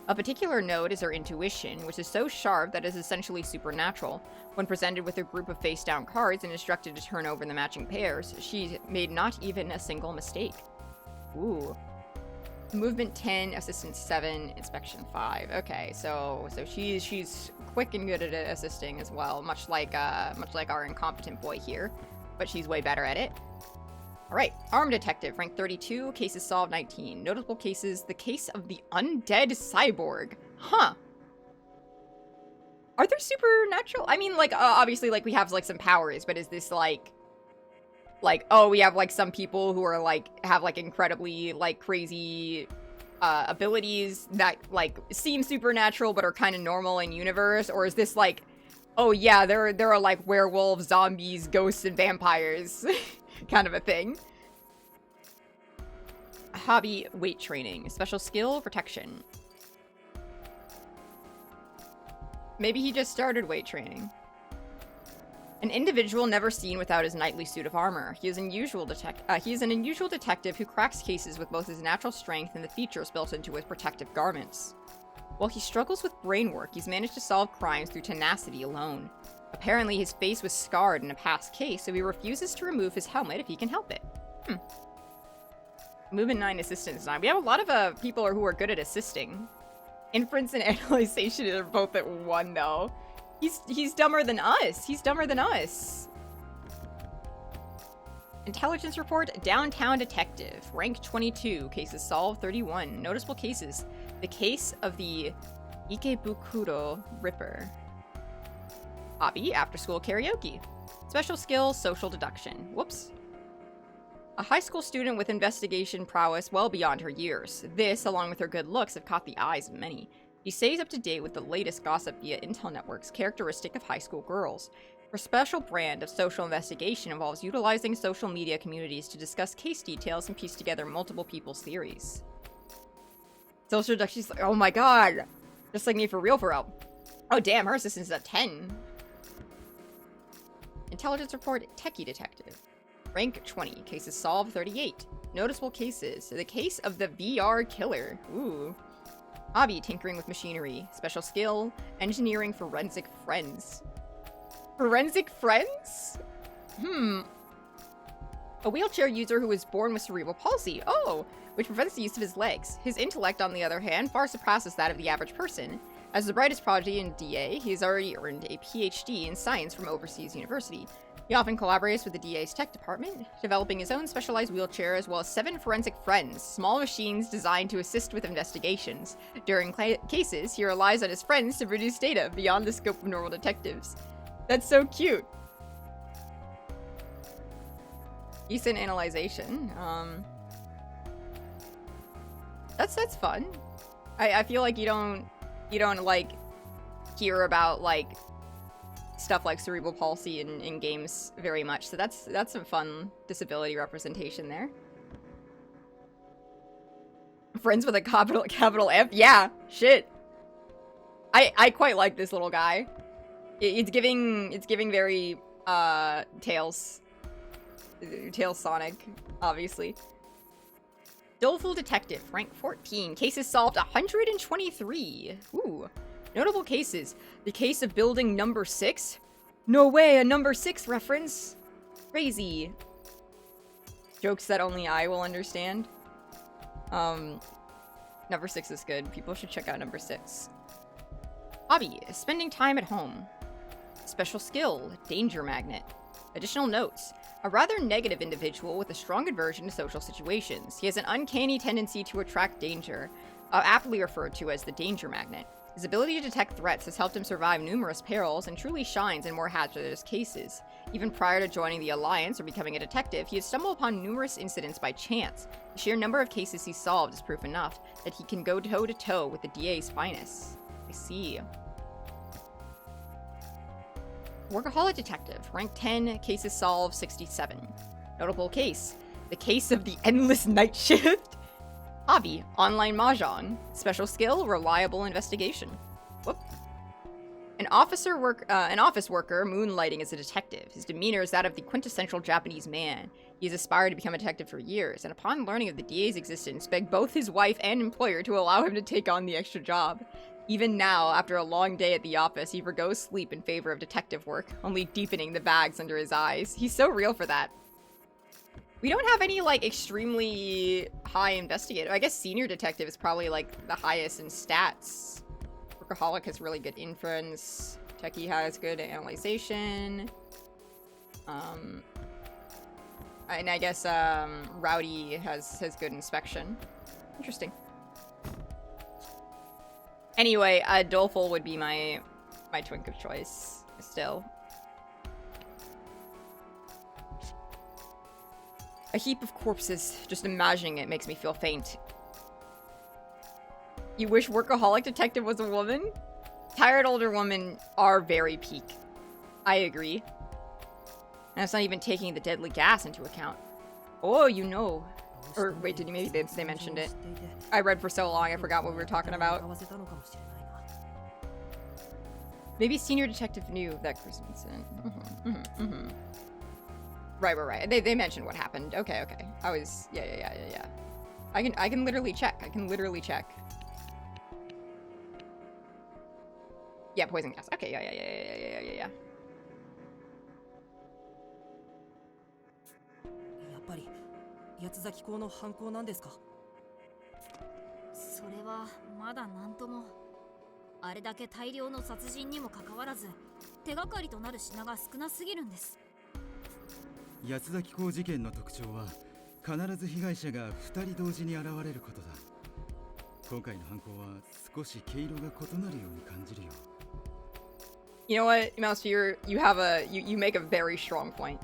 A particular note is her intuition, which is so sharp that it is essentially supernatural. When presented with a group of face-down cards and instructed to turn over the matching pairs, she made not even a single mistake. Ooh. Movement 10, assistance 7, inspection 5. Okay, so she's quick and good at assisting as well, much like our incompetent boy here, but she's way better at it. All right, armed detective, rank 32, cases solved 19. Notable cases: the case of the undead cyborg. Huh. Are there supernatural? I mean, like, obviously, like, we have, like, some powers, but is this, like, oh, we have, like, some people who are, like, have, like, incredibly, like, crazy, abilities that, like, seem supernatural but are kind of normal in universe? Or is this, like, oh, yeah, there are, like, werewolves, zombies, ghosts, and vampires kind of a thing? Hobby: weight training. Special skill: protection. Maybe he just started weight training. An individual never seen without his knightly suit of armor. He is an unusual detective who cracks cases with both his natural strength and the features built into his protective garments. While he struggles with brain work, he's managed to solve crimes through tenacity alone. Apparently, his face was scarred in a past case, so he refuses to remove his helmet if he can help it. Movement 9 assistant design. We have a lot of people who are good at assisting. Inference and analyzation are both at 1, though. He's dumber than us. He's dumber than us. Intelligence report, downtown detective. Rank 22, cases solved 31. Noticeable cases. The case of the Ikebukuro Ripper. Hobby, after-school karaoke. Special skill, social deduction. Whoops. A high school student with investigation prowess well beyond her years. This, along with her good looks, have caught the eyes of many. She stays up to date with the latest gossip via intel networks, characteristic of high school girls. Her special brand of social investigation involves utilizing social media communities to discuss case details and piece together multiple people's theories. Social deduction, she's like, oh my god! Just like me for real. Oh damn, her assistant's at 10. Intelligence report, techie detective. Rank 20, cases solved 38. Noticeable cases. The case of the VR killer. Ooh. Hobby, tinkering with machinery. Special skill, engineering forensic friends. Forensic friends? A wheelchair user who was born with cerebral palsy. Oh, which prevents the use of his legs. His intellect, on the other hand, far surpasses that of the average person. As the brightest prodigy in DA, he has already earned a PhD in science from overseas university. He often collaborates with the DA's tech department, developing his own specialized wheelchair as well as 7 forensic friends, small machines designed to assist with investigations. During cases, he relies on his friends to produce data beyond the scope of normal detectives. That's so cute. Decent analyzation. That's fun. I feel like you don't like hear about like stuff like cerebral palsy in games very much, so that's some fun disability representation there. Friends with a capital F? Yeah, shit. I quite like this little guy. It's giving very Tails Sonic, obviously. Doleful detective, rank 14, cases solved 123. Ooh. Notable cases. The case of building number 6? No way, a number 6 reference. Crazy. Jokes that only I will understand. Number 6 is good. People should check out number 6. Hobby, spending time at home. Special skill, danger magnet. Additional notes. A rather negative individual with a strong aversion to social situations. He has an uncanny tendency to attract danger, aptly referred to as the danger magnet. His ability to detect threats has helped him survive numerous perils and truly shines in more hazardous cases. Even prior to joining the Alliance or becoming a detective, he has stumbled upon numerous incidents by chance. The sheer number of cases he's solved is proof enough that he can go toe-to-toe with the DA's finest. I see. Workaholic detective, rank 10, cases solved 67. Notable case, the case of the endless night shift. Hobby, online mahjong. Special skill, reliable investigation. Whoop. An office worker moonlighting as a detective. His demeanor is that of the quintessential Japanese man. He has aspired to become a detective for years, and upon learning of the DA's existence, begged both his wife and employer to allow him to take on the extra job. Even now, after a long day at the office, he forgoes sleep in favor of detective work, only deepening the bags under his eyes. He's so real for that. We don't have any, like, extremely high investigator. I guess senior detective is probably, like, the highest in stats. Workaholic has really good inference. Techie has good analyzation. And I guess, Rowdy has good inspection. Interesting. Anyway, Doleful would be my twink of choice, still. A heap of corpses. Just imagining it makes me feel faint. You wish Workaholic Detective was a woman? Tired older women are very peak. I agree. And it's not even taking the deadly gas into account. Oh, you know. Or wait, did you maybe they mentioned it? I read for so long I forgot what we were talking about. Maybe senior detective knew of that gruesome incident. Right. They mentioned what happened. Okay. I was yeah. I can literally check. Yeah, poison gas. Okay, yeah. やっぱり八つ崎港の犯行なんですか？それはまだなんとも。あれだけ大量の殺人にもかかわらず手がかりとなる品が少なすぎるんです。八つ崎港事件の特徴は必ず被害者が2人同時に現れることだ。今回の犯行は少し毛色が異なるように感じるよ。You know what, Mousefear, you make a very strong point.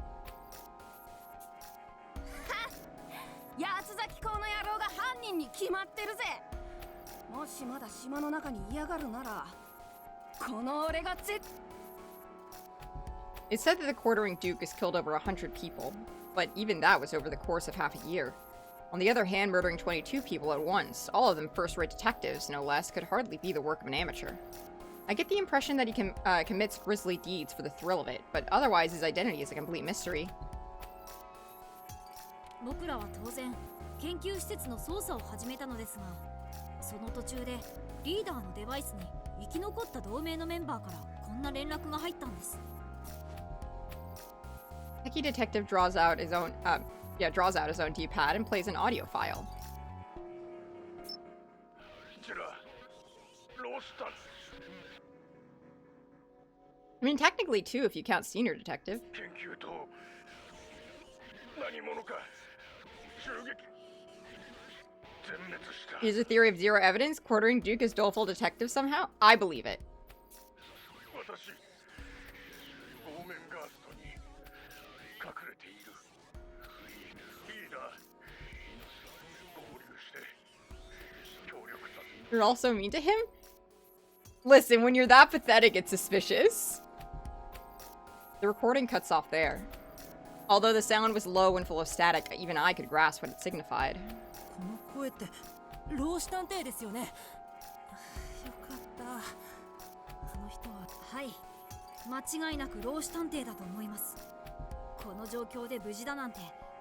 八つ崎港の野郎が犯人に決まってるぜ。もしまだ島の中に嫌がるなら、この俺が絶。 It's said that the quartering Duke has killed over 100 people, but even that was over the course of half a year. On the other hand, murdering 22 people at once, all of them first-rate detectives, no less, could hardly be the work of an amateur. I get the impression that he commits grisly deeds for the thrill of it, but otherwise his identity is a complete mystery. 僕らは当然研究施設の捜査を始めたのですが、その途中でリーダーのデバイスに生き残った同盟のメンバーからこんな連絡が入ったんです。Techie detective draws out his own D-pad and plays an audio file. I mean, technically too, if you count senior detective. Here's a theory of zero evidence. Quartering Duke is doleful detective somehow? I believe it. You're also mean to him? Listen, when you're that pathetic, it's suspicious. The recording cuts off there. Although the sound was low and full of static, even I could grasp what it signified. この声って老子探偵ですよね。よかった。あの人は。はい、間違いなく老子探偵だと思います。この状況で無事だなんて、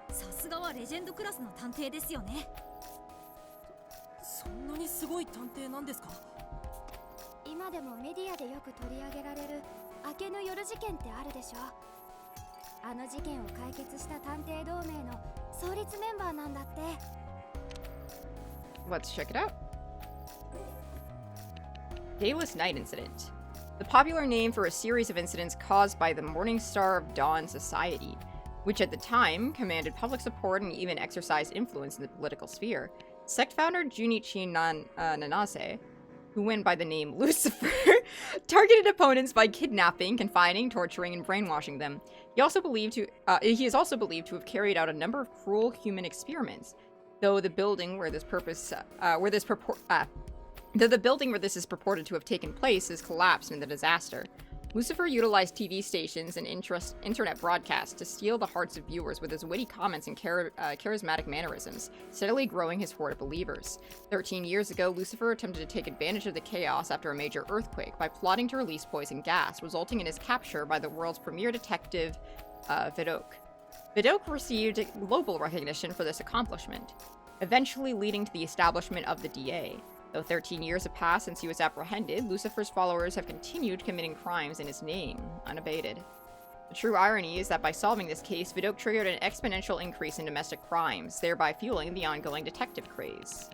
さすがはレジェンドクラスの探偵ですよね。そんなにすごい探偵なんですか？今でもメディアでよく取り上げられる明けぬ夜事件ってあるでしょ。あの事件を解決した探偵同盟の創立メンバーなんだって。Let's check it out. Dayless Night Incident. The popular name for a series of incidents caused by the Morning Star of Dawn Society, which at the time commanded public support and even exercised influence in the political sphere. Sect founder Junichi Nanase, who went by the name Lucifer, targeted opponents by kidnapping, confining, torturing, and brainwashing them. He is also believed to have carried out a number of cruel human experiments, though the building where this is purported to have taken place has collapsed in the disaster. Lucifer utilized TV stations and internet broadcasts to steal the hearts of viewers with his witty comments and charismatic mannerisms, steadily growing his horde of believers. 13 years ago, Lucifer attempted to take advantage of the chaos after a major earthquake by plotting to release poison gas, resulting in his capture by the world's premier detective, Vidok. Vidok received global recognition for this accomplishment, eventually leading to the establishment of the DA. Though 13 years have passed since he was apprehended, Lucifer's followers have continued committing crimes in his name, unabated. The true irony is that by solving this case, Vidok triggered an exponential increase in domestic crimes, thereby fueling the ongoing detective craze.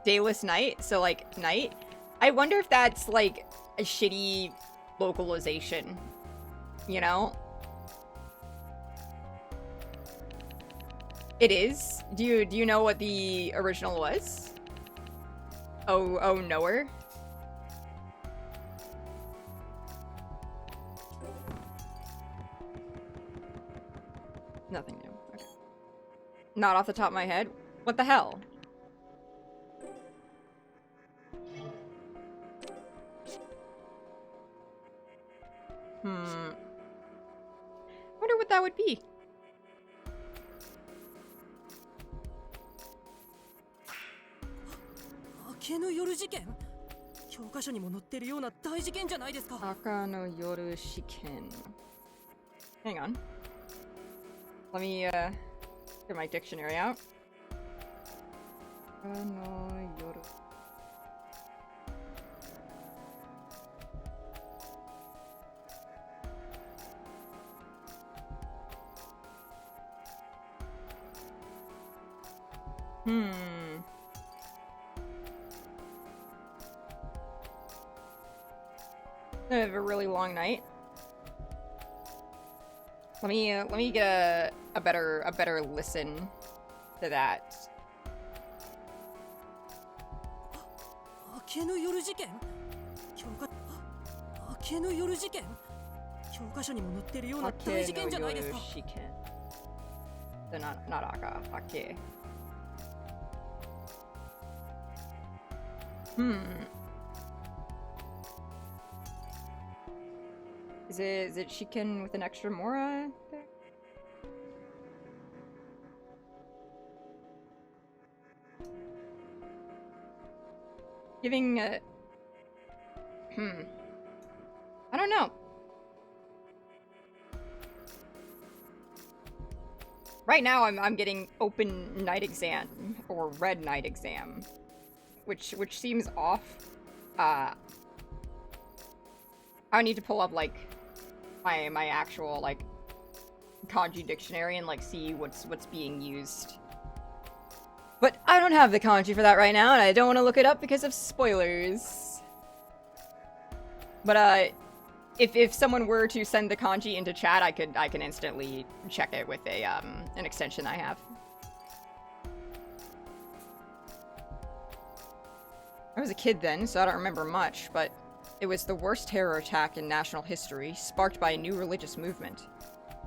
Dayless Night? So, like, night? I wonder if that's, like, a shitty localization, you know? It is? Do you know what the original was? Oh, knower? Nothing new. Okay. Not off the top of my head. What the hell? Wonder what that would be. 明けぬ夜事件？教科書にも載ってるような大事件じゃないですか。 Aka no yoru shiken. Hang on. Let me get my dictionary out. Aka no yoru. I have a really long night. Let me get a better listen to that. 明けの夜事件？明けの夜事件？教科書にも載ってるような大事件じゃないですか。 So not Aka, Ake. Is it Shiken with an extra Mora there? Giving a... I don't know. Right now I'm getting open night exam or red night exam, which seems off. I need to pull up like my actual like kanji dictionary and like see what's being used. But I don't have the kanji for that right now, and I don't want to look it up because of spoilers. But if someone were to send the kanji into chat, I can instantly check it with a an extension I have. I was a kid then, so I don't remember much, but it was the worst terror attack in national history, sparked by a new religious movement.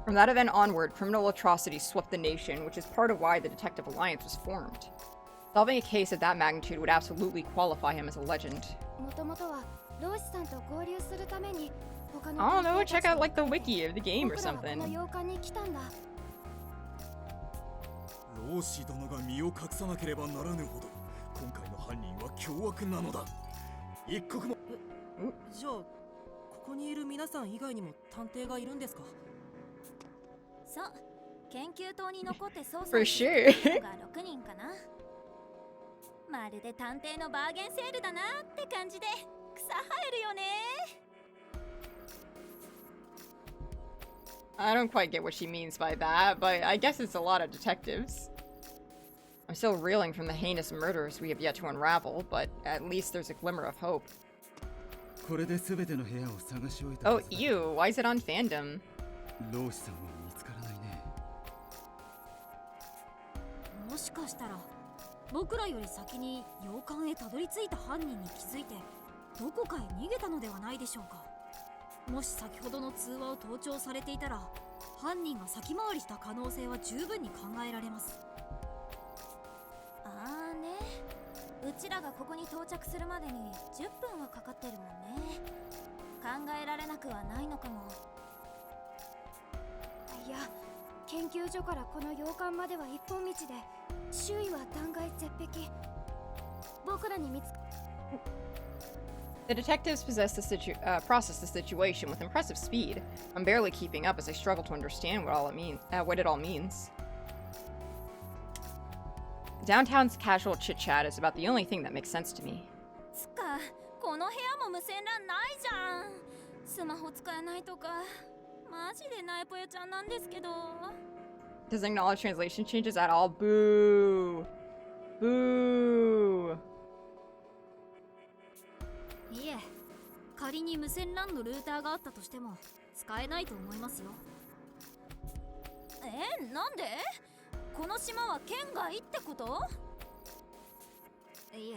From that event onward, criminal atrocities swept the nation, which is part of why the Detective Alliance was formed. Solving a case of that magnitude would absolutely qualify him as a legend. I don't know, check out like the wiki of the game or something. 老子殿が身を隠さなければならぬほど今回の犯人は凶悪なのだ。一刻も。じゃあここにいる皆さん以外にも探偵がいるんですか？そう、研究棟に残って捜査 For を sure. している人が6人かな。まるで探偵のバーゲンセールだなって感じで草生えるよね。 I don't quite get what she means by that, but I guess it's a lot of detectives. I'm still reeling from the heinous murders we have yet to unravel, but at least there's a glimmer of hope. Oh, ew, why is it on fandom? 老子さんは見つからないね。もしかしたら僕らより先に洋館へたどり着いた犯人に気づいてどこかへ逃げたのではないでしょうか。もし先ほどの通話を盗聴されていたら犯人が先回りした可能性は十分に考えられます。ああね、うちらがここに到着するまでに10分はかかってるもんね。考えられなくはないのかも。いや、研究所からこの洋館までは一本道で周囲は断崖絶壁。僕らに見つか The detectives process the situation with impressive speed. I'm barely keeping up as I struggle to understand what it all means. Downtown's casual chit-chat is about the only thing that makes sense to me. つか、この部屋も無線 LAN ないじゃん。スマホ使えないとか、マジでナイポヨちゃんなんですけど。Doesn't acknowledge translation changes at all. Boo! Boo! いえ、仮に無線 LAN のルーターがあったとしても使えないと思いますよ。なんで？この島は県外ってこと？いえ、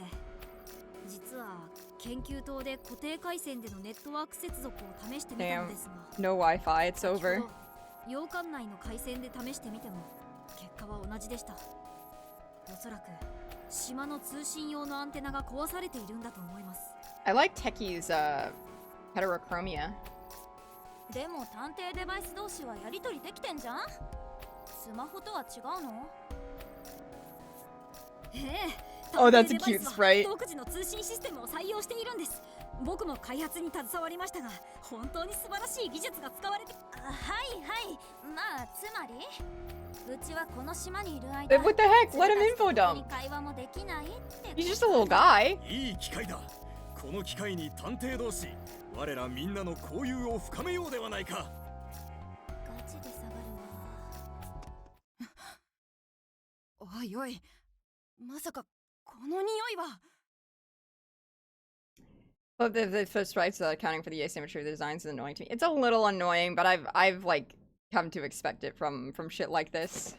実は研究棟で固定回線でのネットワーク接続を試してみたのですが、 No Wi-Fi, it's over. 洋館内の回線で試してみても結果は同じでした。おそらく島の通信用のアンテナが壊されているんだと思います。I like Techie's heterochromia. でも探偵デバイス同士はやり取りできてんじゃん。スマホとは違うの？ Oh, that's a cute sprite. 独自の通信システムを採用しているんです。僕も開発に携わりましたが、本当に素晴らしい技術が使われて。はいはい。まあつまりうちはこの島にいる間 What the heck? Let him info に dump. 会話もできないって He's just a little guy. いい機会だ。この機会に探偵同士、我らみんなの交友を深めようではないか。ガチで下がるわ。おいおい、まさかこの匂いは。 But the first sprites accounting for the asymmetry of the designs is annoying to me. It's a little annoying, but I've like come to expect it from shit like this.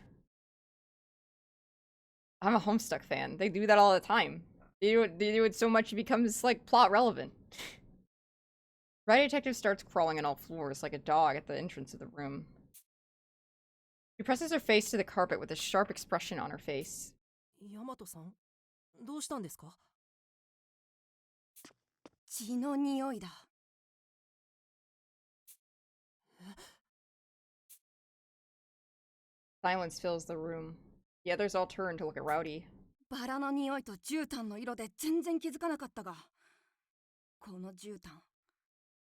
I'm a Homestuck fan. They do that all the time. They do it so much it becomes like plot relevant. Right detective starts crawling on all floors like a dog at the entrance of the room. She presses her face to the carpet with a sharp expression on her face. ヤマトさん、どうしたんですか？血の匂いだ。Silence fills the room. The others all turn to look at Rowdy. バラの匂いと絨毯の色で全然気づかなかったが、この絨毯、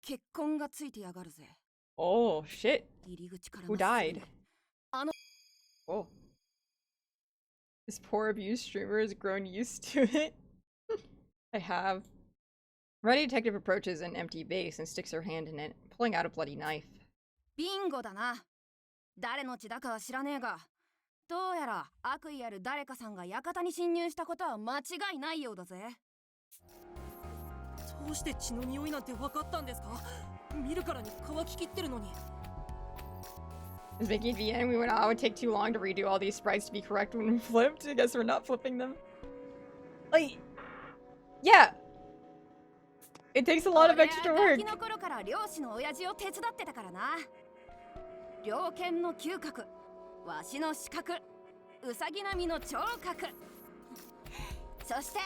血痕がついてやがるぜ。 Oh, shit. 入り口から Who died? あの Oh. This poor abused streamer has grown used to it. I have. Ready detective approaches an empty base and sticks her hand in it, pulling out a bloody knife. ビンゴだな。誰の血だかは知らねえが、どうやら悪意ある誰かさんが館に侵入したことは間違いないようだぜ。どうして血の匂いなんて分かったんですか？見るからに乾ききってるのに。 Is making it the end? We went out. It would take too long to redo all these sprites to be correct when flipped. I guess we're not flipping them. Like, yeah. It takes a lot of extra work. ガキの頃から漁師の親父を手伝ってたからな。猟犬の嗅覚、わしの視覚、ウサギ並みの聴覚。そして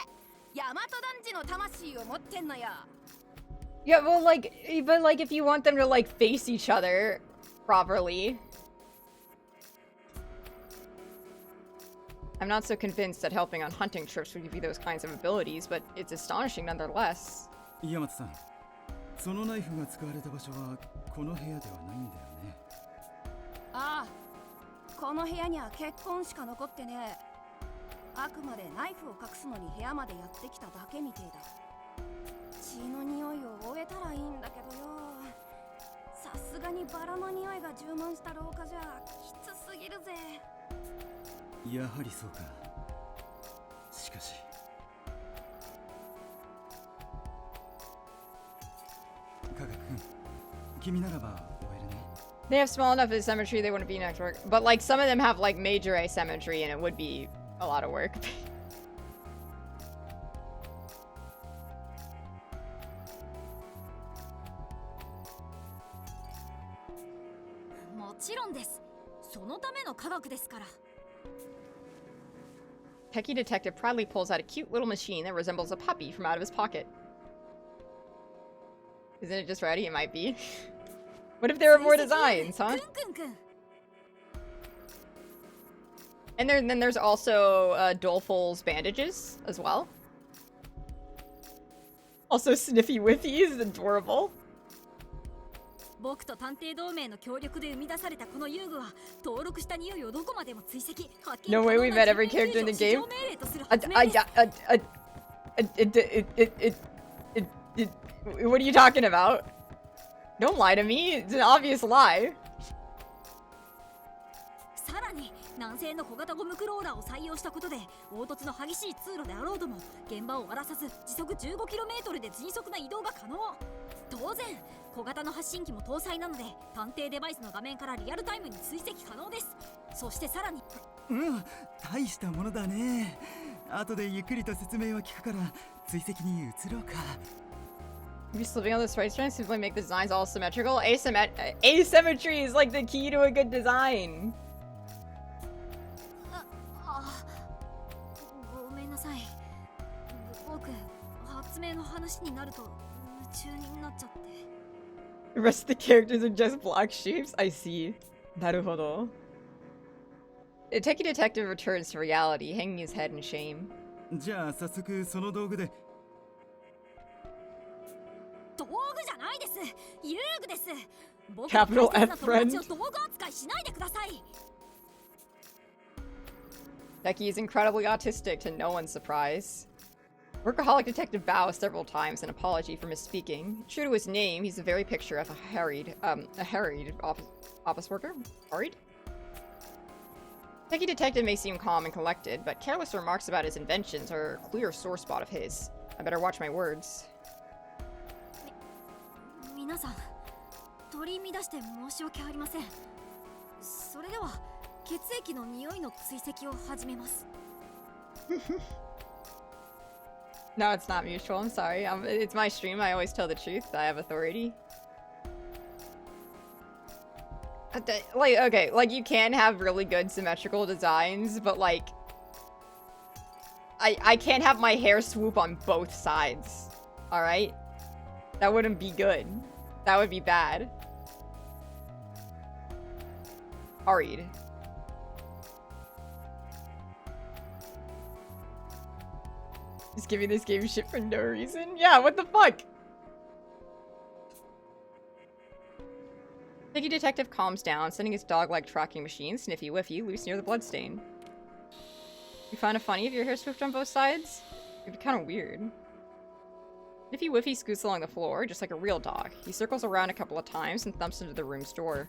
大和男児の魂を持ってんのよ。 Yeah, well, but like, if you want them to like face each other properly. I'm not so convinced that helping on hunting trips would give you those kinds of abilities, but it's astonishing nonetheless. ヤマトさん、そのナイフが使われた場所はこの部屋ではないんだよね。ああ、この部屋には血痕しか残ってねえ。あくまでナイフを隠すのに部屋までやってきただけみてえだ。血の匂いを終えたらいいんだけどよ。さすがにバラの匂いが充満した廊下じゃきつすぎるぜ。やはりそうか。しかし。カガ君、君ならば終えるね。 They have small enough asymmetry they wouldn't be network, but like some of them have like major asymmetry and it would be a lot of work. もちろんです。そのための科学ですから。 Techie detective proudly pulls out a cute little machine that resembles a puppy from out of his pocket. Isn't it just ready? It might be. What if there were more designs, huh? And then there's also Doleful's bandages as well. Also Sniffy Whiffy is adorable. 僕と探偵同盟の協力で生み出されたこの遊具は登録した匂いをどこまでも追跡。 No way we've met every character in the game. What are you talking about? Don't lie to me. It's an obvious lie. さらに南西の小型ゴムクローラーを採用したことで凹凸の激しい通路であろうとも現場を荒らさず時速 15km で迅速な移動が可能。当然小型の発信機も搭載なので探偵デバイスの画面からリアルタイムに追跡可能です。そしてさらに大したものだね。後でゆっくりと説明を聞くから追跡に移ろうか。 Maybe slipping on the sprite strength simply make the designs all symmetrical. Asymmetry is like the key to a good design. ごめんなさい。僕発明の話になると夢中になっちゃって。 The rest of the characters are just block shapes? I see. Naruhodo. The techie detective returns to reality, hanging his head in shame. じゃあ早速その道具で。道具じゃないです。遊具です。僕 Capital の大切な F 友達 friend. を道具扱いしないでください。 Becky is incredibly autistic, to no one's surprise. Workaholic Detective bows several times in apology for misspeaking. True to his name, he's the very picture of a harried office worker? Harried? Becky Detective may seem calm and collected, but careless remarks about his inventions are a clear sore spot of his. I better watch my words. 皆さん、取り乱して申し訳ありません。それでは血液の匂いの追跡を始めます。No, it's not mutual. I'm sorry. It's my stream. I always tell the truth. I have authority. Like, okay, like you can have really good symmetrical designs, but like, I can't have my hair swoop on both sides. All right, that wouldn't be good. That would be bad. Hurried. Just giving this game shit for no reason? Yeah, what the fuck? Piggy Detective calms down, sending his dog-like tracking machine, Sniffy Whiffy, loose near the bloodstain. You find it funny if your hair swooped on both sides? It'd be kind of weird. Sniffy Whiffy scoots along the floor, just like a real dog. He circles around a couple of times and thumps into the room's door.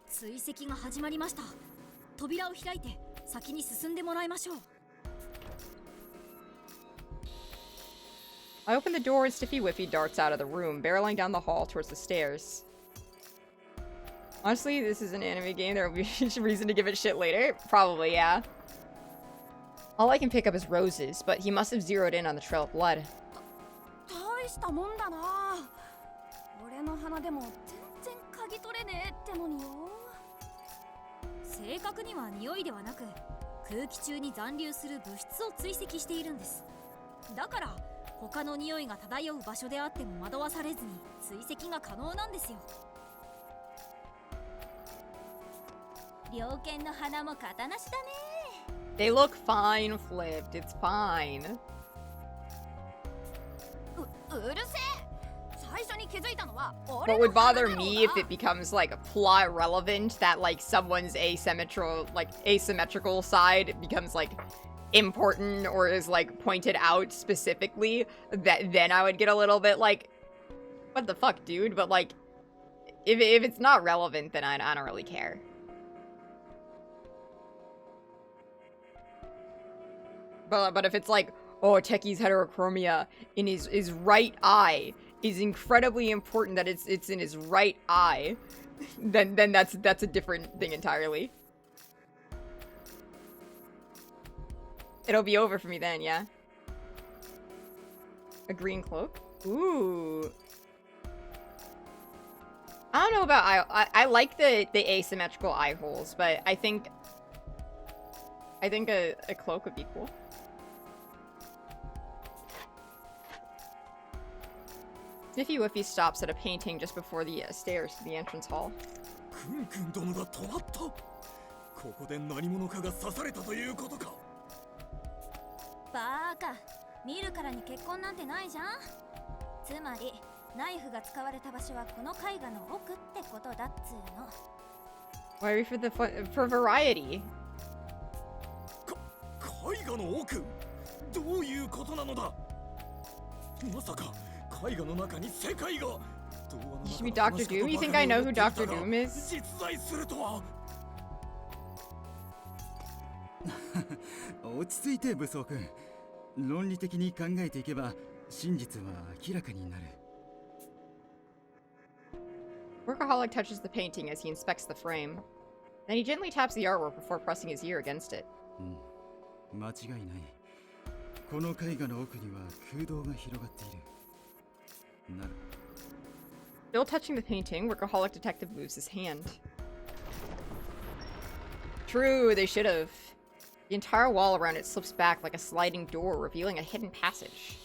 追跡が始まりました。扉を開いて先に進んでもらいましょう。 I open the door and Stiffy Whiffy darts out of the room, barreling down the hall towards the stairs. Honestly, this is an anime game. There will be reason to give it shit later. Probably, yeah. All I can pick up is roses, but he must have zeroed in on the trail of blood. 大したもんだな。俺の鼻でも全然嗅ぎ取れねえってのによ。正確には匂いではなく、空気中に残留する物質を追跡しているんです。だから、他の匂いが漂う場所であっても惑わされずに追跡が可能なんですよ。猟犬の鼻も型なしだね。 They look fine flipped. It's fine. うるせえ。最初に気づいたのは What would bother me if it becomes like plot relevant that like someone's asymmetrical side becomes like important or is like pointed out specifically, that then I would get a little bit like, what the fuck, dude? But like, if it's not relevant, then I don't really care. But if it's like, oh, Techi's heterochromia in his right eye is incredibly important that it's in his right eye, then that's a different thing entirely. It'll be over for me then, yeah. A green cloak? Ooh. I don't know about I like the asymmetrical eye holes, but I think a cloak would be cool. Sniffy Whiffy stops at a painting just before the stairs to the entrance hall. クンクン殿が止まった。ここで何者かが刺されたということか。バーカ、見るからに結婚なんてないじゃん。つまりナイフが使われた場所はこの絵画の奥ってことだっつーの。 Why for variety? 絵画の奥？どういうことなのだ？まさか絵画の中に世界が。 You should be Dr. Doom? You think I know who Dr. Doom is? 実在するとは。落ち着いて武装君。論理的に考えていけば真実は明らかになる。 Workaholic touches the painting as he inspects the frame. Then he gently taps the artwork before pressing his ear against it. 間違いない。この絵画の奥には空洞が広がっている。なる。 Still touching the painting, Workaholic Detective moves his hand. True, they should have. The entire wall around it slips back like a sliding door, revealing a hidden passage.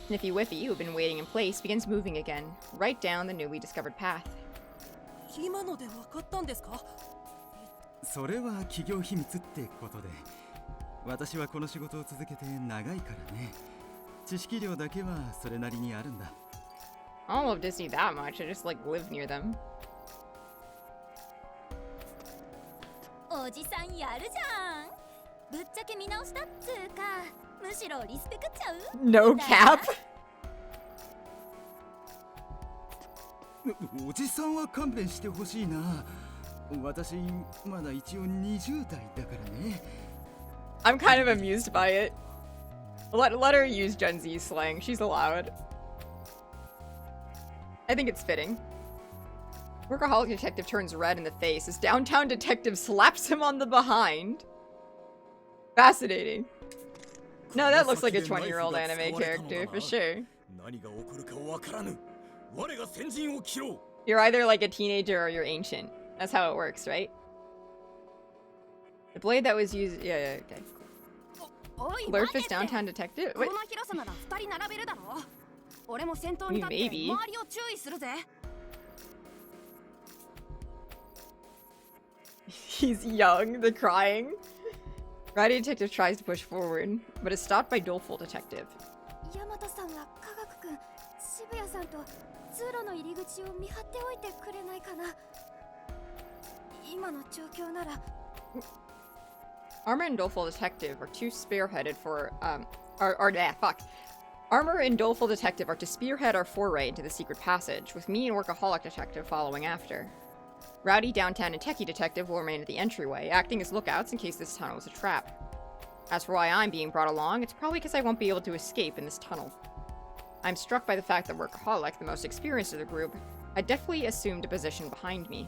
Sniffy Whiffy, who'd been waiting in place, begins moving again, right down the newly discovered path. 今ので分かったんですか？それは企業秘密ってことで。私はこの仕事を続けて長いからね。知識量だけはそれなりにあるんだ。I don't love Disney that much. I just like live near them. おじさんやるじゃん。ぶっちゃけ見直したっつうか、むしろリスペクっちゃう。 No cap. おじさんは勘弁してほしいな。私まだ一応20代だからね。I'm kind of amused by it. Let her use Gen Z slang. She's allowed. I think it's fitting. Workaholic detective turns red in the face as downtown detective slaps him on the behind. Fascinating. No, that looks like a 20-year-old anime character for sure. You're either like a teenager or you're ancient. That's how it works, right? The blade that was used... Yeah, okay. Blurfist downtown detective? Wait. Maybe. He's young, the crying. Rowdy detective tries to push forward, but is stopped by doleful detective. Yamato-san wa Kagaku-kun, Shibuya-san to tsuro no iriguchi o mihatte oite kurenai kana? Ima no joukyo nara. Armor and doleful detective are too spearheaded for Armor and doleful detective are to spearhead our foray into the secret passage, with me and workaholic detective following after. Rowdy, downtown, and techie detective will remain at the entryway, acting as lookouts in case this tunnel is a trap. As for why I'm being brought along, it's probably because I won't be able to escape in this tunnel. I'm struck by the fact that Workaholic, the most experienced of the group, had definitely assumed a position behind me.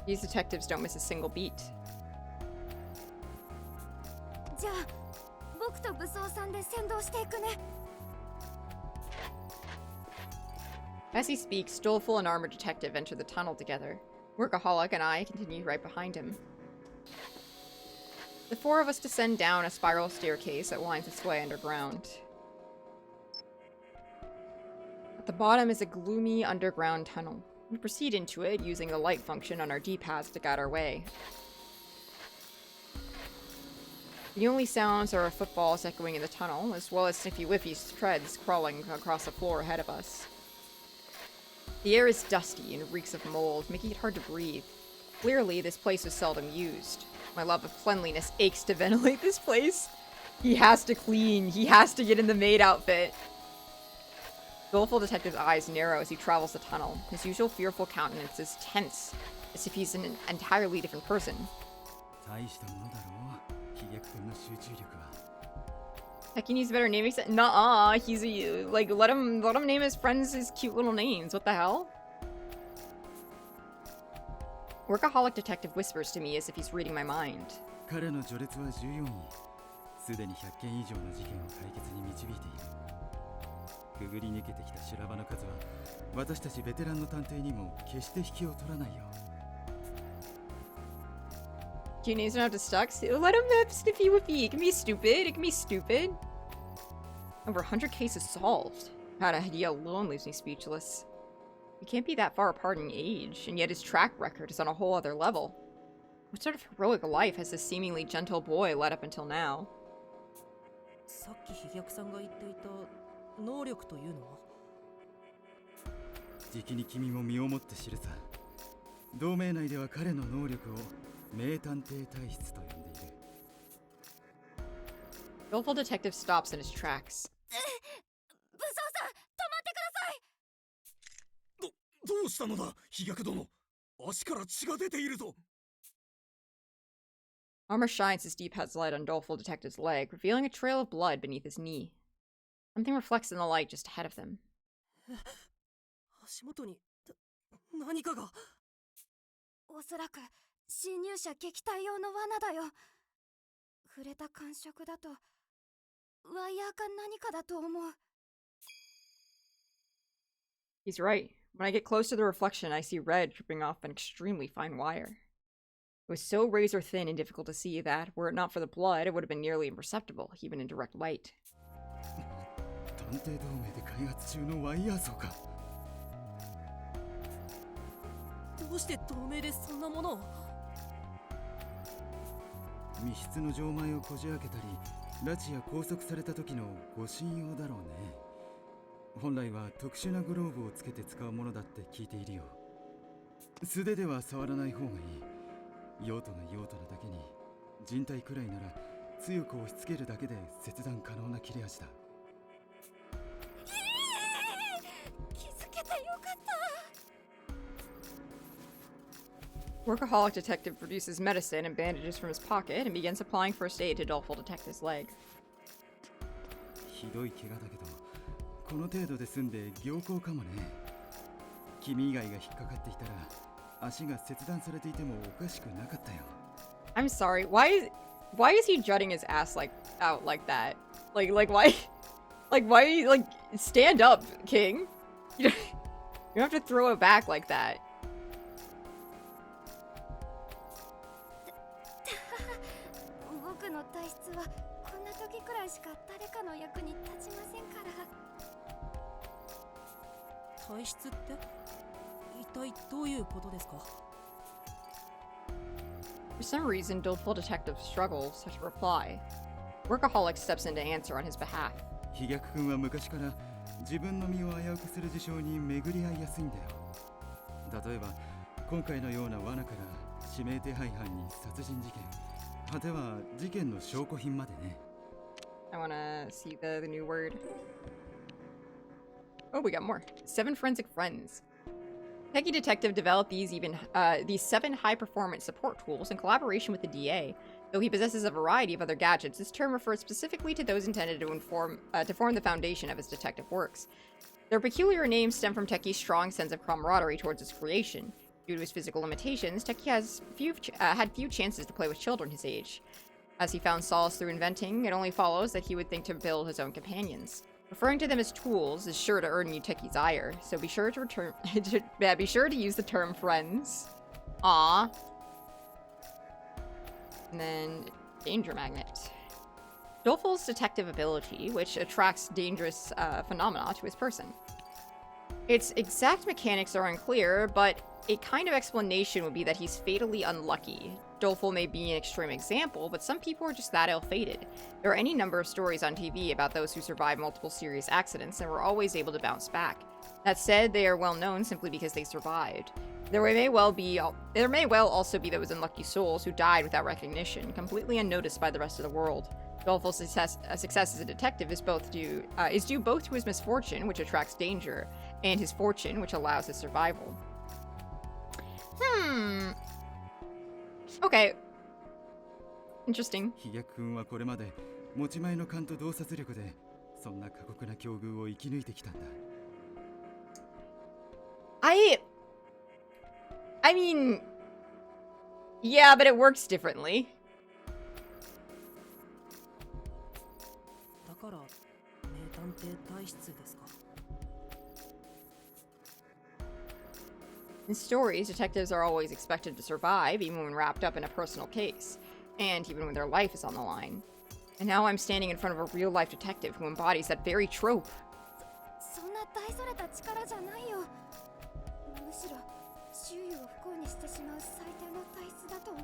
These detectives don't miss a single beat. As he speaks, doleful and armored detective enter the tunnel together. Workaholic and I continue right behind him. The four of us descend down a spiral staircase that winds its way underground. At the bottom is a gloomy underground tunnel. We proceed into it using the light function on our D-pads to guide our way. The only sounds are our footfalls echoing in the tunnel, as well as Sniffy Whiffy's treads crawling across the floor ahead of us. The air is dusty and reeks of mold, making it hard to breathe. Clearly, this place is seldom used. My love of cleanliness aches to ventilate this place. He has to clean. He has to get in the maid outfit. Doleful Detective's eyes narrow as he travels the tunnel. His usual fearful countenance is tense, as if he's an entirely different person. Heck, he needs a better naming set. Nuh-uh, he's a, like, let him name his friends his cute little names. What the hell? Workaholic detective whispers to me as if he's reading my mind. Cute names don't have to suck. Let him have Sniffy Whiffy. It can be stupid. It can be stupid. Over 100 cases solved. That idea alone leaves me speechless. We can't be that far apart in age, and yet his track record is on a whole other level. What sort of heroic life has this seemingly gentle boy led up until now? Doleful detective stops in his tracks. Armor shines his D-pad's light on Doleful Detective's leg, revealing a trail of blood beneath his knee. Something reflects in the light just ahead of them. He's right. When I get close to the reflection, I see red dripping off an extremely fine wire. It was so razor thin and difficult to see that, were it not for the blood, it would have been nearly imperceptible, even in direct light. 密室の錠前をこじ開けたり拉致や拘束された時の護身用だろうね。本来は特殊なグローブをつけて使うものだって聞いているよ。素手では触らない方がいい。用途が用途なだけに人体くらいなら強く押し付けるだけで切断可能な切れ味だ。気づけてよかった。 Workaholic detective produces medicine and bandages from his pocket and begins applying first aid to doleful detective's leg. ひどい怪我だけどこの程度で済んで良好かもね。君以外が引っかかっていたら足が切断されていてもおかしくなかったよ。 I'm sorry. Why is he jutting his ass out like that? Like why? Why stand up, King? You don't have to throw it back like that. 僕の体質はこんな時くらいしか誰かの役に立ちませんから。体質って一体どういうことですか？ For some reason, doleful detective struggles to reply. Workaholic steps in to answer on his behalf. 飛躍君は昔から自分の身を危うくする事象に巡り合いやすいんだよ。例えば今回のような罠から指名手配犯に殺人事件、果ては事件の証拠品までね。 I wanna see the new word. Oh, we got more. 7 forensic friends. Techie Detective developed these 7 high-performance support tools in collaboration with the DA. Though he possesses a variety of other gadgets, this term refers specifically to those intended to form the foundation of his detective works. Their peculiar names stem from Techie's strong sense of camaraderie towards its creation. Due to his physical limitations, Techie has had few chances to play with children his age. As he found solace through inventing, it only follows that he would think to build his own companions. Referring to them as tools is sure to earn you Techie's ire, so be sure to use the term friends. Aww. And then danger magnet. Doleful's detective ability, which attracts dangerous phenomena to his person. Its exact mechanics are unclear, but a kind of explanation would be that he's fatally unlucky. Doleful may be an extreme example, but some people are just that ill-fated. There are any number of stories on TV about those who survive multiple serious accidents and were always able to bounce back. That said, they are well known simply because they survived. There may well also be those unlucky souls who died without recognition, completely unnoticed by the rest of the world. Doleful's success as a detective is due both to his misfortune, which attracts danger, and his fortune, which allows his survival. Okay. Interesting. 飛躍君はこれまで持ち前の勘と洞察力でそんな過酷な境遇を生き抜いてきたんだ。I mean, yeah, but it works differently. だから名探偵体質ですか？ In stories, detectives are always expected to survive, even when wrapped up in a personal case, and even when their life is on the line. And now I'm standing in front of a real-life detective who embodies that very trope. そんな大それた力じゃないよ。むしろ周囲を不幸にしてしまう最低の体質だと思う。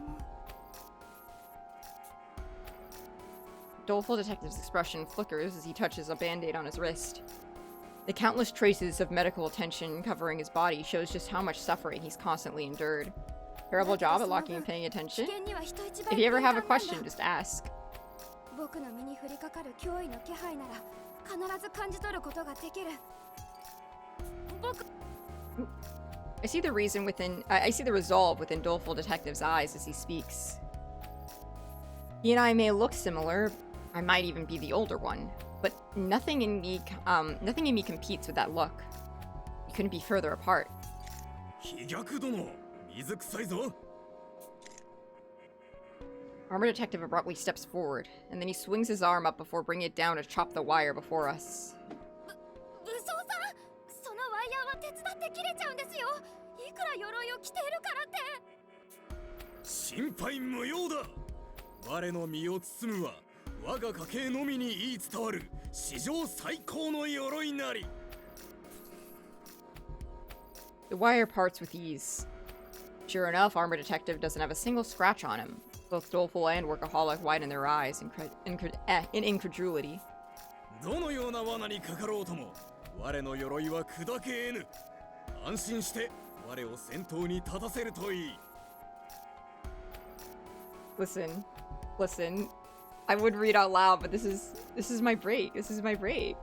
Doleful Detective's expression flickers as he touches a band-aid on his wrist. The countless traces of medical attention covering his body shows just how much suffering he's constantly endured. Terrible job at locking and paying attention. If you ever have a question, just ask. 僕の身に降りかかる脅威の気配なら必ず感じ取ることができる。僕 I see the resolve within Doleful Detective's eyes as he speaks. He and I may look similar. I might even be the older one, but nothing in me competes with that look. We couldn't be further apart. 飛躍殿、水臭いぞ。 Armor Detective abruptly steps forward, and then he swings his arm up before bringing it down to chop the wire before us. 武装さん、そのワイヤーは手伝って切れちゃうんですよ。いくら鎧を着ているからって。心配無用だ。我の身を包むは我が家系のみに言い伝わる史上最高の鎧なり。 The wire parts with ease. Sure enough, Armor Detective doesn't have a single scratch on him. Both doleful and workaholic widen their eyes in incredulity. どのような罠にかかろうとも我の鎧は砕け得ぬ。安心して我を先頭に立たせるといい。 Listen. I would read out loud, but this is my break. This is my break.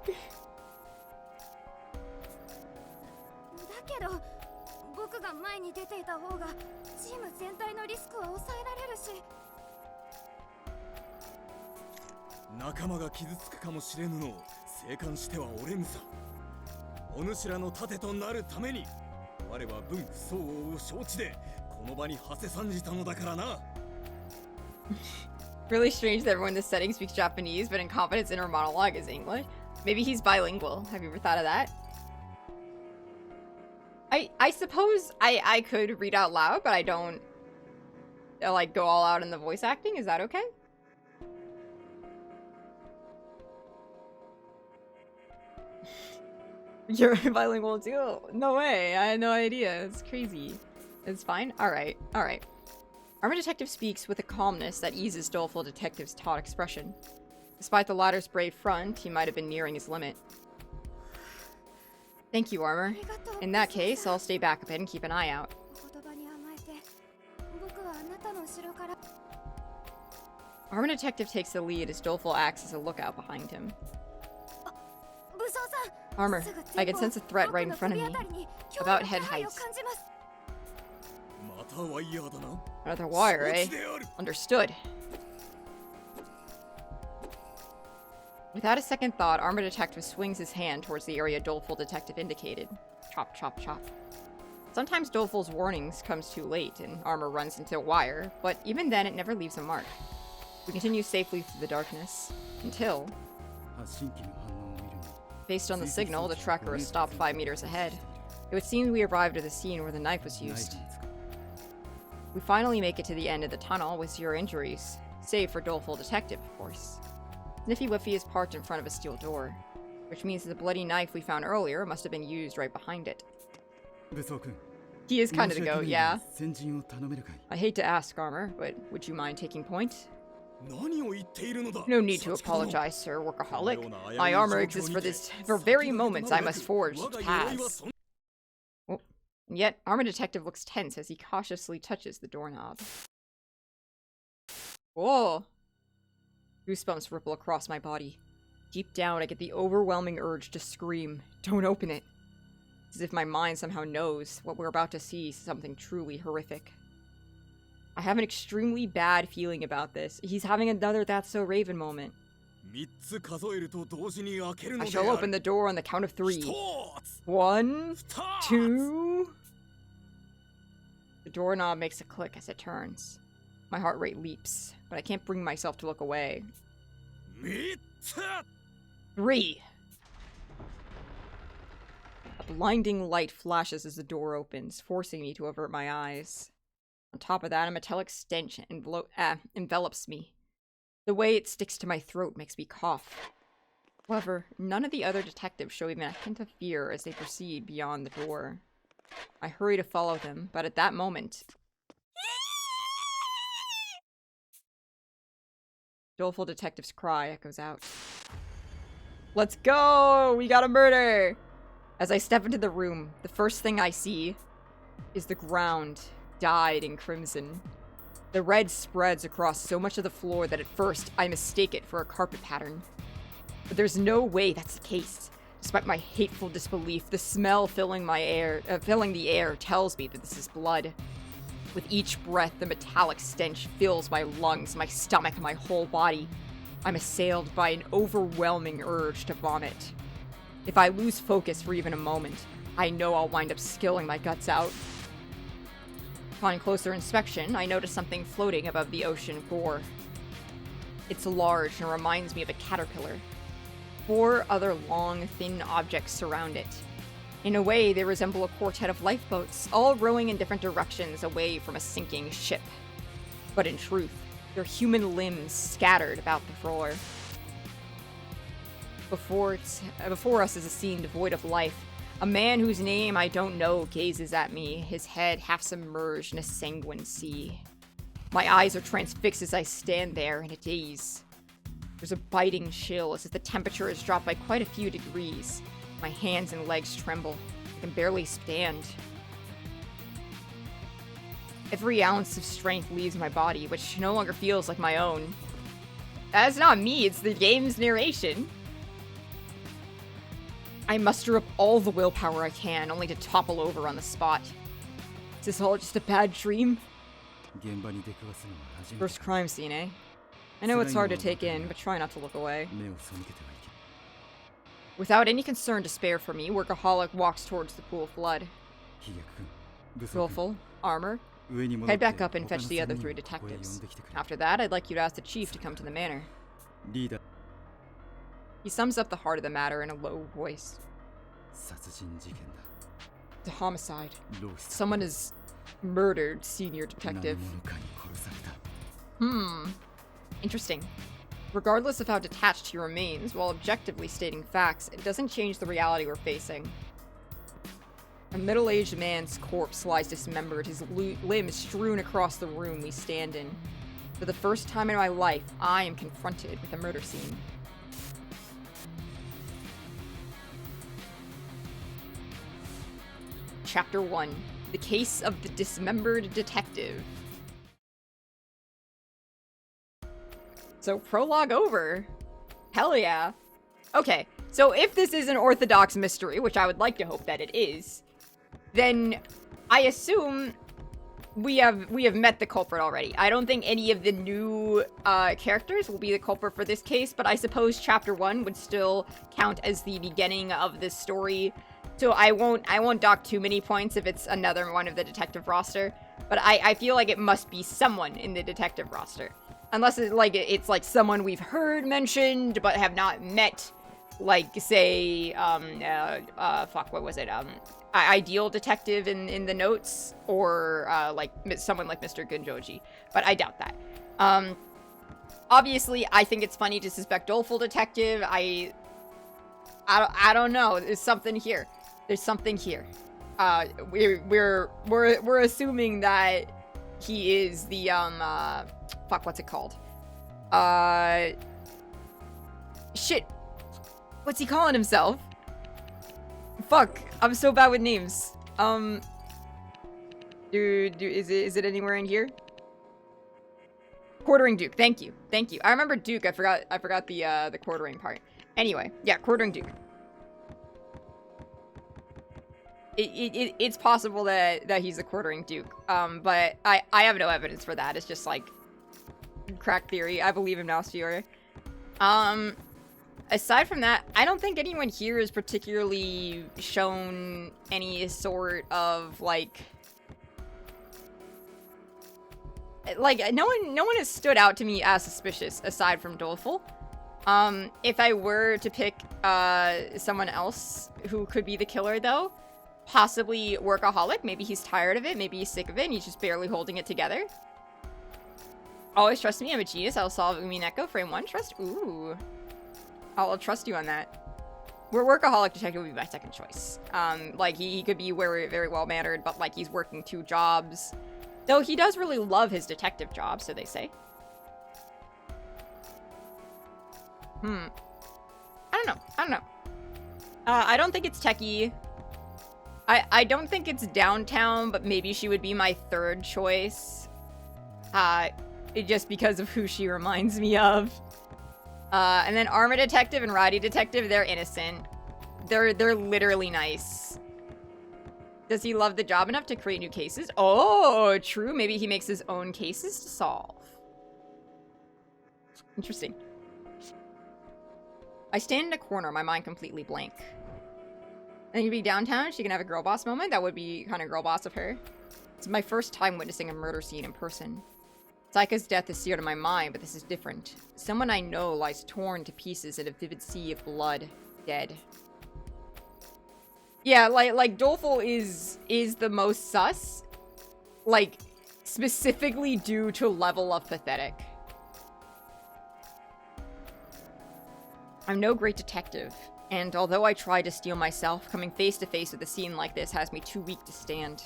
だけど僕が前に出ていた方がチーム全体のリスクは抑えられるし。仲間が傷つくかもしれぬのを静観してはおれぬさ。お主らの盾となるために我は分不相応を承知でこの場に馳せ参じたのだからな。 Really strange that everyone in this setting speaks Japanese, but incompetent's inner monologue is English. Maybe he's bilingual. Have you ever thought of that? I suppose I could read out loud, but I don't like go all out in the voice acting. Is that okay? You're bilingual too? No way. I had no idea. It's crazy. It's fine. All right. Armor Detective speaks with a calmness that eases Doleful Detective's taut expression. Despite the latter's brave front, he might have been nearing his limit. Thank you, Armor. In that case, I'll stay back a bit and keep an eye out. お言葉に甘えて僕はあなたの後ろから。 Armor Detective takes the lead as Doleful acts as a lookout behind him. 武装さん。 Armor, I can sense a threat right in front of me. About head height. またワイヤーだな。 Another wire, eh? Understood. Without a second thought, Armor Detective swings his hand towards the area Doleful Detective indicated. Chop, chop, chop. Sometimes Doleful's warnings comes too late, and Armor runs into a wire, but even then it never leaves a mark. We continue safely through the darkness, until... Based on the signal, the tracker is stopped 5 meters ahead. It would seem we arrived at the scene where the knife was used. We finally make it to the end of the tunnel with 0 injuries, save for Doleful Detective, of course. Sniffy Whiffy is parked in front of a steel door, which means the bloody knife we found earlier must have been used right behind it. He is kind of the goat, yeah. I hate to ask, Armor, but would you mind taking point? No need to apologize, sir, workaholic. My armor exists for very moments I must forge such paths. Oh, and yet, Armor Detective looks tense as he cautiously touches the doorknob. Whoa! Goosebumps ripple across my body. Deep down, I get the overwhelming urge to scream, "Don't open it!" As if my mind somehow knows what we're about to see is something truly horrific. I have an extremely bad feeling about this. He's having another That's So Raven moment. I shall open the door on the count of 3. 1, 2... The doorknob makes a click as it turns. My heart rate leaps, but I can't bring myself to look away. 3! A blinding light flashes as the door opens, forcing me to avert my eyes. On top of that, a metallic stench envelops me. The way it sticks to my throat makes me cough. However, none of the other detectives show even a hint of fear as they proceed beyond the door. I hurry to follow them, but at that moment... Doleful Detective's cry echoes out. Let's go! We got a murder! As I step into the room, the first thing I see is the ground dyed in crimson. The red spreads across so much of the floor that at first I mistake it for a carpet pattern. But there's no way that's the case. Despite my hateful disbelief, the smell filling the air tells me that this is blood. With each breath, the metallic stench fills my lungs, my stomach, my whole body. I'm assailed by an overwhelming urge to vomit. If I lose focus for even a moment, I know I'll wind up spilling my guts out. Upon closer inspection, I notice something floating above the ocean floor. It's large and reminds me of a caterpillar. 4 other long, thin objects surround it. In a way, they resemble a quartet of lifeboats, all rowing in different directions away from a sinking ship. But in truth, they're human limbs scattered about the floor. Before us is a scene devoid of life. A man whose name I don't know gazes at me, his head half submerged in a sanguine sea. My eyes are transfixed as I stand there in a daze. There's a biting chill as if the temperature has dropped by quite a few degrees. My hands and legs tremble. I can barely stand. Every ounce of strength leaves my body, which no longer feels like my own. That's not me, it's the game's narration. I muster up all the willpower I can, only to topple over on the spot. Is this all just a bad dream? First crime scene, eh? I know it's hard to take in, but try not to look away. Without any concern to spare for me, Workaholic walks towards the pool of blood. Willful, armor. Head back up and fetch the other 3 detectives. After that, I'd like you to ask the chief to come to the manor. He sums up the heart of the matter in a low voice. It's a homicide. Someone has murdered Senior Detective. Interesting. Regardless of how detached he remains, while objectively stating facts, it doesn't change the reality we're facing. A middle-aged man's corpse lies dismembered, his limbs strewn across the room we stand in. For the first time in my life, I am confronted with a murder scene. Chapter 1. The Case of the Dismembered Detective. So, prologue over. Hell yeah. Okay, so if this is an orthodox mystery, which I would like to hope that it is, then I assume we have met the culprit already. I don't think any of the new characters will be the culprit for this case, but I suppose Chapter 1 would still count as the beginning of this story. So I won't dock too many points if it's another one of the detective roster, but I feel like it must be someone in the detective roster. Unless it's like someone we've heard mentioned but have not met, like say what was it? Ideal Detective in the notes, or like someone like Mr. Gunjoji, but I doubt that. Obviously, I think it's funny to suspect Doleful Detective. I don't know. There's something here. There's something here. We're assuming that he is the what's it called? Shit. What's he calling himself? Fuck, I'm so bad with names. Is it anywhere in here? Quartering Duke. Thank you. I remember Duke. I forgot the quartering part. Anyway, yeah, Quartering Duke. It's possible that he's the Quartering Duke. But I have no evidence for that. It's just like crack theory. I believe him now, Fiore. Aside from that, I don't think anyone here is particularly shown any sort of like no one has stood out to me as suspicious aside from Doleful. If I were to pick someone else who could be the killer though, possibly Workaholic. Maybe he's tired of it, maybe he's sick of it and he's just barely holding it together. Always trust me, I'm a genius. I'll solve Umineko. Frame 1, trust? Ooh. I'll trust you on that. Workaholic Detective would be my second choice. Like, he could be very, very well-mannered, but, like, he's working 2 jobs. Though he does really love his detective job, so they say. I don't know. I don't think it's Techie. I don't think it's Downtown, but maybe she would be my third choice. Just because of who she reminds me of. And then Armor Detective and Roddy Detective, they're innocent. They're literally nice. Does he love the job enough to create new cases? Oh, true. Maybe he makes his own cases to solve. Interesting. I stand in a corner, my mind completely blank. And you'd be Downtown, she can have a girl boss moment. That would be kind of girl boss of her. It's my first time witnessing a murder scene in person. Saika's death is seared in my mind, but this is different. Someone I know lies torn to pieces in a vivid sea of blood, dead. Yeah, like Doleful is the most sus, like specifically due to level of pathetic. I'm no great detective, and although I try to steel myself, coming face to face with a scene like this has me too weak to stand.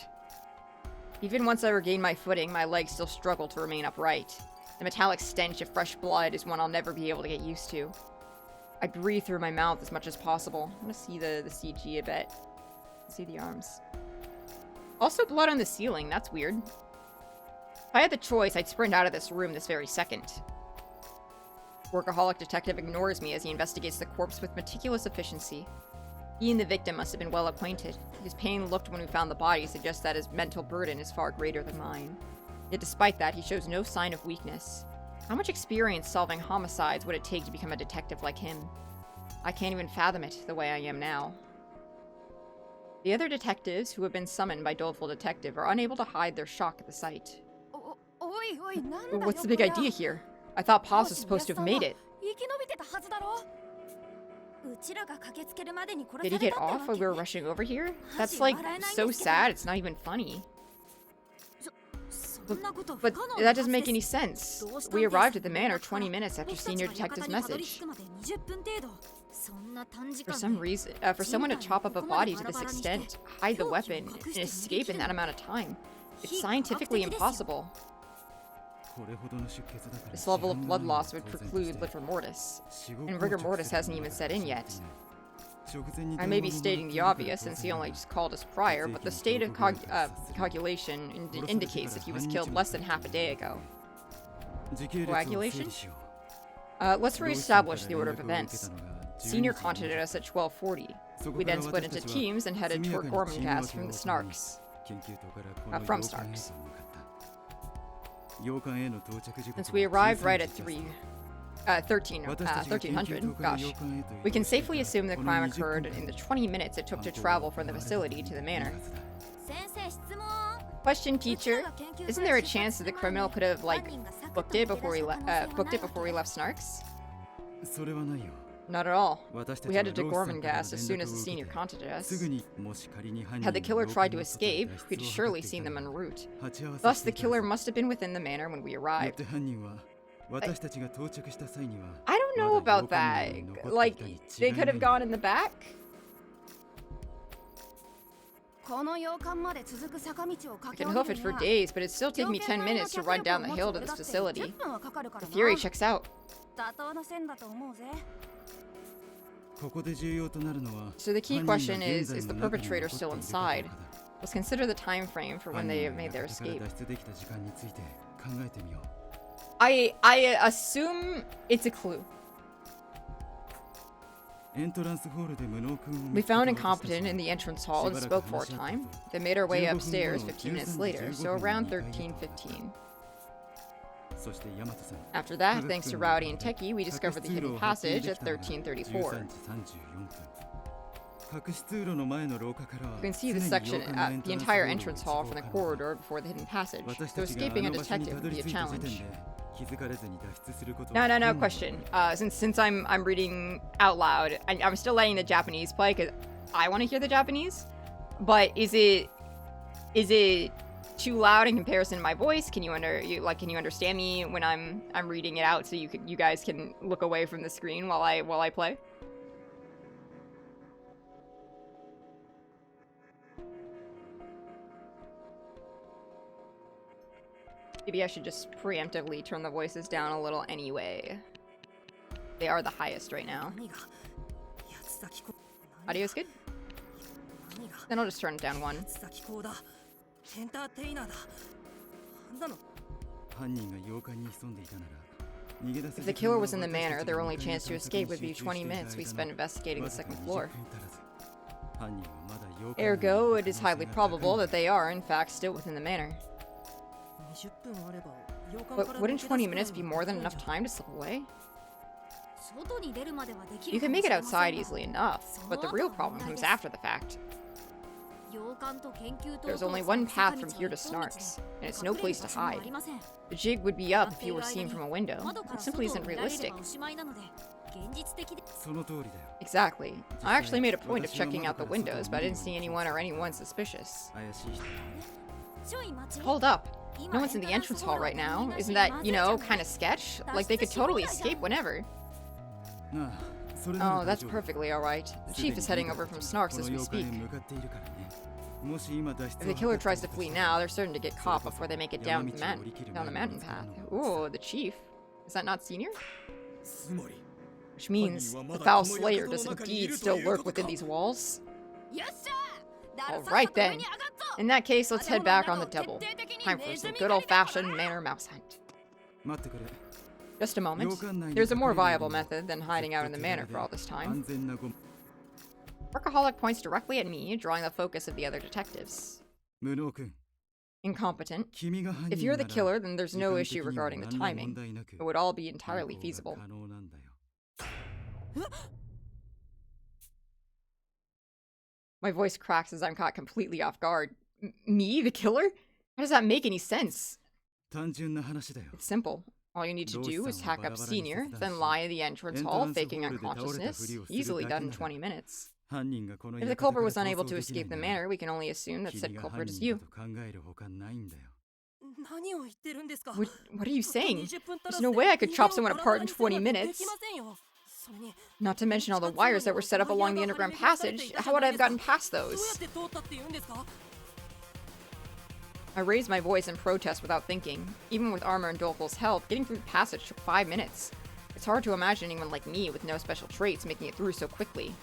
Even once I regain my footing, my legs still struggle to remain upright. The metallic stench of fresh blood is one I'll never be able to get used to. I breathe through my mouth as much as possible. I want to see the CG a bit. See the arms. Also blood on the ceiling, that's weird. If I had the choice, I'd sprint out of this room this very second. Workaholic detective ignores me as he investigates the corpse with meticulous efficiency. He and the victim must have been well acquainted. His pain looked when we found the body suggests that his mental burden is far greater than mine. Yet despite that, he shows no sign of weakness. How much experience solving homicides would it take to become a detective like him? I can't even fathom it the way I am now. The other detectives who have been summoned by Doleful Detective are unable to hide their shock at the sight. What's the big idea here? I thought Paz was supposed to have made it. Did he get off while we were rushing over here? That's like so sad, it's not even funny. But that doesn't make any sense. We arrived at the manor 20 minutes after Senior Detective's message. For some reason, for someone to chop up a body to this extent, hide the weapon, and escape in that amount of time, it's scientifically impossible. This level of blood loss would preclude rigor mortis, and rigor mortis hasn't even set in yet. I may be stating the obvious since he only just called us prior, but the state of coagulation indicates that he was killed less than half a day ago. Coagulation? Let's re-establish the order of events. Senior contacted us at 12:40. We then split into teams and headed toward Gormenghast from the Snarks. From Snarks. Since we arrived right at 1300, gosh, we can safely assume the crime occurred in the 20 minutes it took to travel from the facility to the manor. Question, teacher. Isn't there a chance that the criminal could have, like, booked it before we left Snarks? Not at all. We headed to Gormenghast as soon as the senior contacted us. Had the killer tried to escape, we'd surely seen them en route. Thus, the killer must have been within the manor when we arrived. I don't know about that. Like, they could have gone in the back? I can hoof it for days, but it'd still take me 10 minutes to run down the hill to this facility. The theory checks out. So the key question is the perpetrator still inside? Let's consider the time frame for when they made their escape. I assume it's a clue. We found incompetent in the entrance hall and spoke for a time. They made our way upstairs 15 minutes later, so around 13:15. After that, thanks to Rowdy and Techie, we discovered the hidden passage at 13:34. You can see the section, the entire entrance hall from the corridor before the hidden passage, so escaping undetected would be a challenge. No, question. Since I'm reading out loud, I'm still letting the Japanese play because I want to hear the Japanese. But is it too loud in comparison to my voice? Can you understand me when I'm reading it out so you guys can look away from the screen while I play? Maybe I should just preemptively turn the voices down a little anyway. They are the highest right now. Audio's good? Then I'll just turn it down one. If the killer was in the manor, their only chance to escape would be 20 minutes we spent investigating the second floor. Ergo, it is highly probable that they are, in fact, still within the manor. But wouldn't 20 minutes be more than enough time to slip away? You can make it outside easily enough, but the real problem comes after the fact. There's only one path from here to Snarks, and it's no place to hide. The jig would be up if you were seen from a window. It simply isn't realistic. Exactly. I actually made a point of checking out the windows, but I didn't see anyone or anyone suspicious. Hold up. No one's in the entrance hall right now. Isn't that, kind of sketch? Like, they could totally escape whenever. Oh, that's perfectly alright. The chief is heading over from Snarks as we speak. If the killer tries to flee now, they're certain to get caught before they make it down the mountain path. Ooh, the chief. Is that not Senior? つまり Which means the foul slayer does indeed still lurk within these walls. よっしゃ Alright then. In that case, let's head back on the double. Time for some good old-fashioned manor mouse hunt. Just a moment. There's a more viable method than hiding out in the manor for all this time. Workaholic points directly at me, drawing the focus of the other detectives. Incompetent. If you're the killer, then there's no issue regarding the timing. It would all be entirely feasible. My voice cracks as I'm caught completely off guard. Me, the killer? How does that make any sense? It's simple. All you need to do is hack up Senior, then lie in the entrance hall, faking unconsciousness. Easily done in 20 minutes. If the culprit was unable to escape the manor, we can only assume that said culprit is you. 何を言ってるんですか What are you saying? There's no way I could chop someone apart in 20 minutes. Not to mention all the wires that were set up along the underground passage. How would I have gotten past those? I raised my voice in protest without thinking. Even with Armor and Doleful's help, getting through the passage took 5 minutes. It's hard to imagine anyone like me with no special traits making it through so quickly.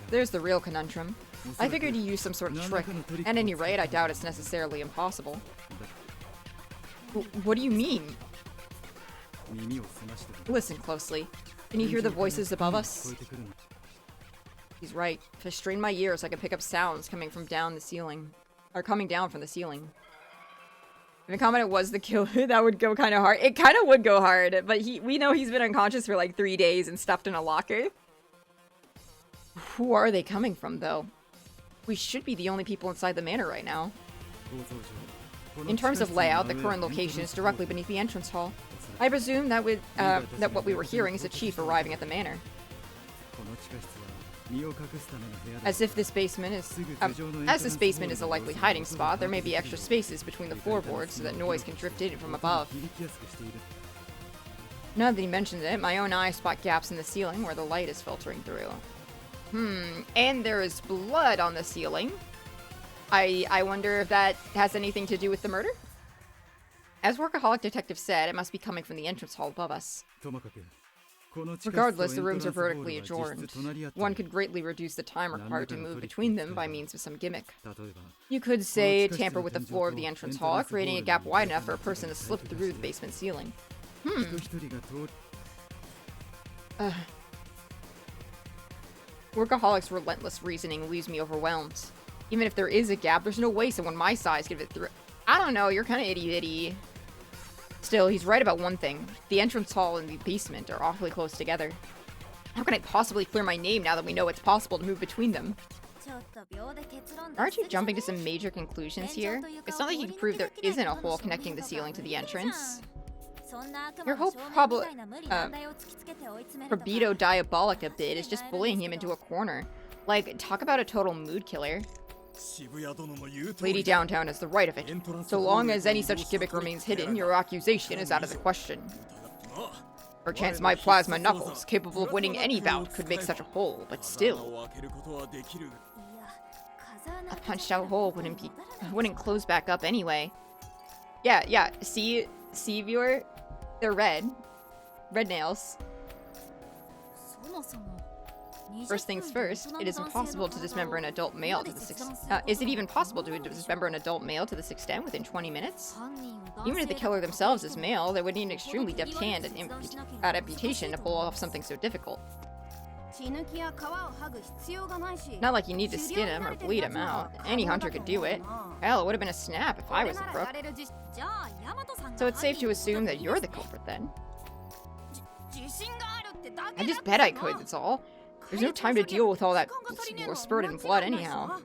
There's the real conundrum. I figured he used some sort of trick. At any rate, I doubt it's necessarily impossible. What do you mean? Listen closely. Can you hear the voices above us? He's right. If I strain my ears, I can pick up sounds coming from down the ceiling. Or coming down from the ceiling. If incompetent was the killer, that would go kind of hard. It kind of would go hard, but we know he's been unconscious for like 3 days and stuffed in a locker. Who are they coming from, though? We should be the only people inside the manor right now. In terms of layout, the current location is directly beneath the entrance hall. I presume that that what we were hearing is a chief arriving at the manor. As this basement is a likely hiding spot, there may be extra spaces between the floorboards so that noise can drift in from above. Now that he mentions it, my own eyes spot gaps in the ceiling where the light is filtering through. And there is blood on the ceiling. I wonder if that has anything to do with the murder? As Workaholic Detective said, it must be coming from the entrance hall above us. Regardless, the rooms are vertically adjoined. One could greatly reduce the time required to move between them by means of some gimmick. You could, say, tamper with the floor of the entrance hall, creating a gap wide enough for a person to slip through the basement ceiling. Workaholic's relentless reasoning leaves me overwhelmed. Even if there is a gap, there's no way someone my size could fit through. I don't know, you're kind of itty-bitty. Still, he's right about one thing. The entrance hall and the basement are awfully close together. How can I possibly clear my name now that we know it's possible to move between them? Aren't you jumping to some major conclusions here? It's not like you can prove there isn't a hole connecting the ceiling to the entrance. Your whole Probedo Diabolica bid is just bullying him into a corner. Like, talk about a total mood killer. Lady Downtown has the right of it. So long as any such gimmick remains hidden, your accusation is out of the question. Perchance my plasma knuckles, capable of winning any bout, could make such a hole, but still. A punched out hole wouldn't close back up anyway. Yeah, see viewer? They're red. Red nails. First things first, it is impossible to dismember an adult male to the is it even possible to dismember an adult male to this extent within 20 minutes? Even if the killer themselves is male, they would need an extremely deft hand and amputation to pull off something so difficult. Not like you need to skin him or bleed him out. Any hunter could do it. Hell, it would have been a snap if I was the crook. So it's safe to assume that you're the culprit then. I just bet I could, that's all. There's no time to deal with all that spurred in blood anyhow.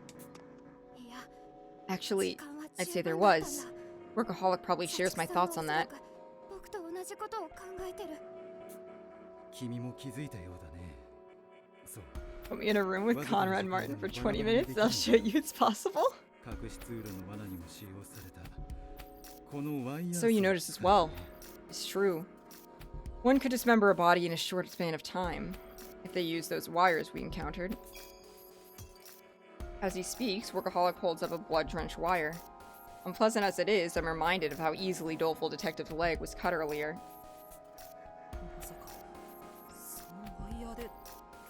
Actually, I'd say there was. Workaholic probably shares my thoughts on that. Put me in a room with Conrad Martin for 20 minutes, I'll show you it's possible. So you notice as well. It's true. One could dismember a body in a short span of time, if they use those wires we encountered. As he speaks, Workaholic holds up a blood-drenched wire. Unpleasant as it is, I'm reminded of how easily doleful Detective's leg was cut earlier. まさかそのワイヤーで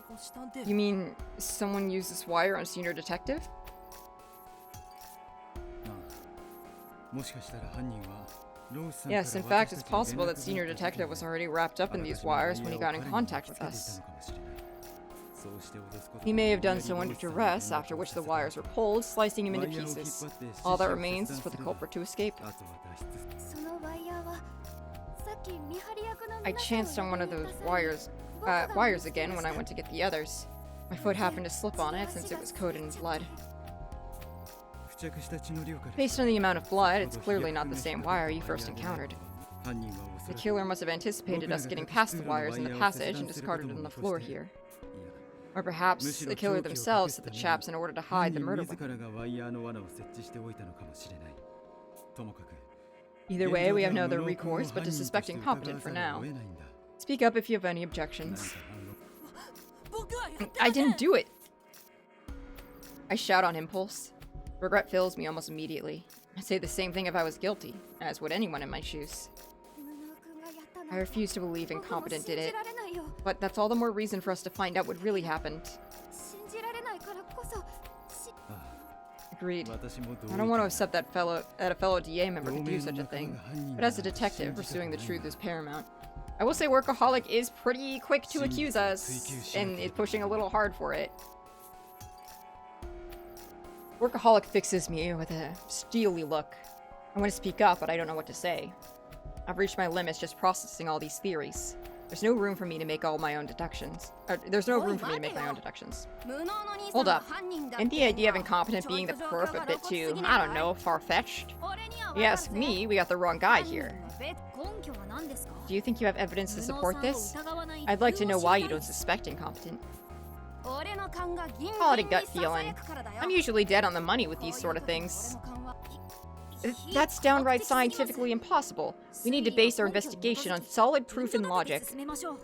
虎視探偵 You mean someone used this wire on Senior Detective? もしかしたら犯人は Yes, in fact, it's possible that Senior Detective was already wrapped up in these wires when he got in contact with us. He may have done so under duress, after which the wires were pulled, slicing him into pieces. All that remains is for the culprit to escape. そのワイヤーはさっき見張り役の I 皆さんを chanced on one of those 呼び出され wires again when I went to get the others. My foot happened to slip on it since it was coated in blood. Based on the amount of blood, it's clearly not the same wire you first encountered. The killer must have anticipated us getting past the wires in the passage and discarded it on the floor here. Or perhaps the killer themselves set the traps in order to hide the murder weapon. Either way, we have no other recourse but to suspect incompetent for now. Speak up if you have any objections. 僕はやって I didn't do it! I shout on impulse. Regret fills me almost immediately. I'd say the same thing if I was guilty, as would anyone in my shoes. 無能君がやったなんて I refuse to believe 僕も incompetent 信 did じ it, られないよ but that's all the more reason for us to find out what really happened. 信じられないからこそし Agreed. I don't want to accept that a fellow DA member could do such a thing, but as a detective, pursuing the truth is paramount. I will say Workaholic is pretty quick to accuse us, and is pushing a little hard for it. Workaholic fixes me with a steely look. I want to speak up, but I don't know what to say. I've reached my limits just processing all these theories. There's no room for me to make all my own deductions. There's no room for me to make my own deductions. 無能の兄さん Hold が up. 犯人だって Ain't the idea of incompetent being the perp a bit too, I don't know, far-fetched? 俺には You ask me, we got the wrong guy here. 根拠は何ですか Do you think you have evidence to support this? I'd like to know why you don't suspect incompetent. 俺の勘が銀 Call it a 銀 gut にささ feeling. やくからだよ I'm usually dead on the money with these sort of things. 俺の勘は That's downright scientifically impossible. We need to base our investigation on solid proof and logic. 進めましょう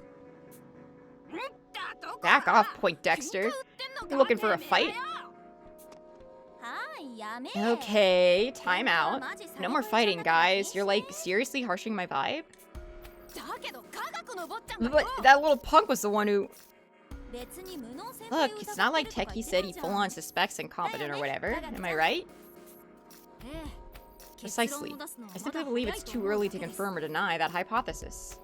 Back off, Poindexter. You looking for a fight? はいやめ Okay, time out. No more fighting, guys. You're like seriously harshing my vibe? だけど科学の坊ちゃんだ But よ that little punk was the one who. 別に無能先 Look, it's not like Techie said he full on suspects incompetent or whatever. Am I right? Precisely. I simply believe it's too early to confirm or deny that hypothesis.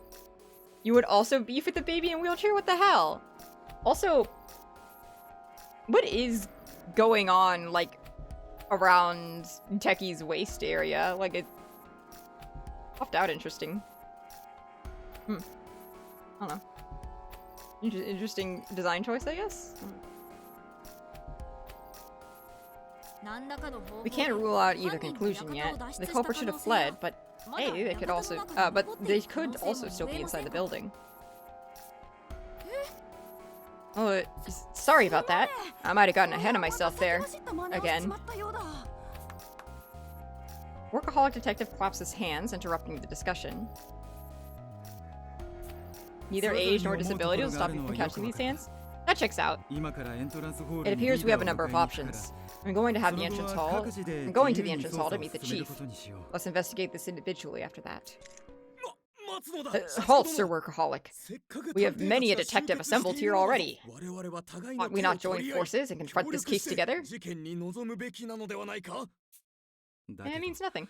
You would also beef with the baby in wheelchair? What the hell? Also, what is going on, like, around Techie's waist area? Like, it popped out interesting. I don't know. Interesting design choice, I guess? We can't rule out either conclusion yet. The culprit should have fled, but hey, they could also still be inside the building. Oh, sorry about that. I might have gotten ahead of myself there. Again. Workaholic Detective claps his hands, interrupting the discussion. Neither age nor disability will stop you from touching these hands. That checks out. It appears we have a number of options. I'm going to the entrance hall to meet the chief. Let's investigate this individually after that. Halt, Sir Workaholic. We have many a detective assembled here already. Ought we not join forces and confront this case together? It means nothing.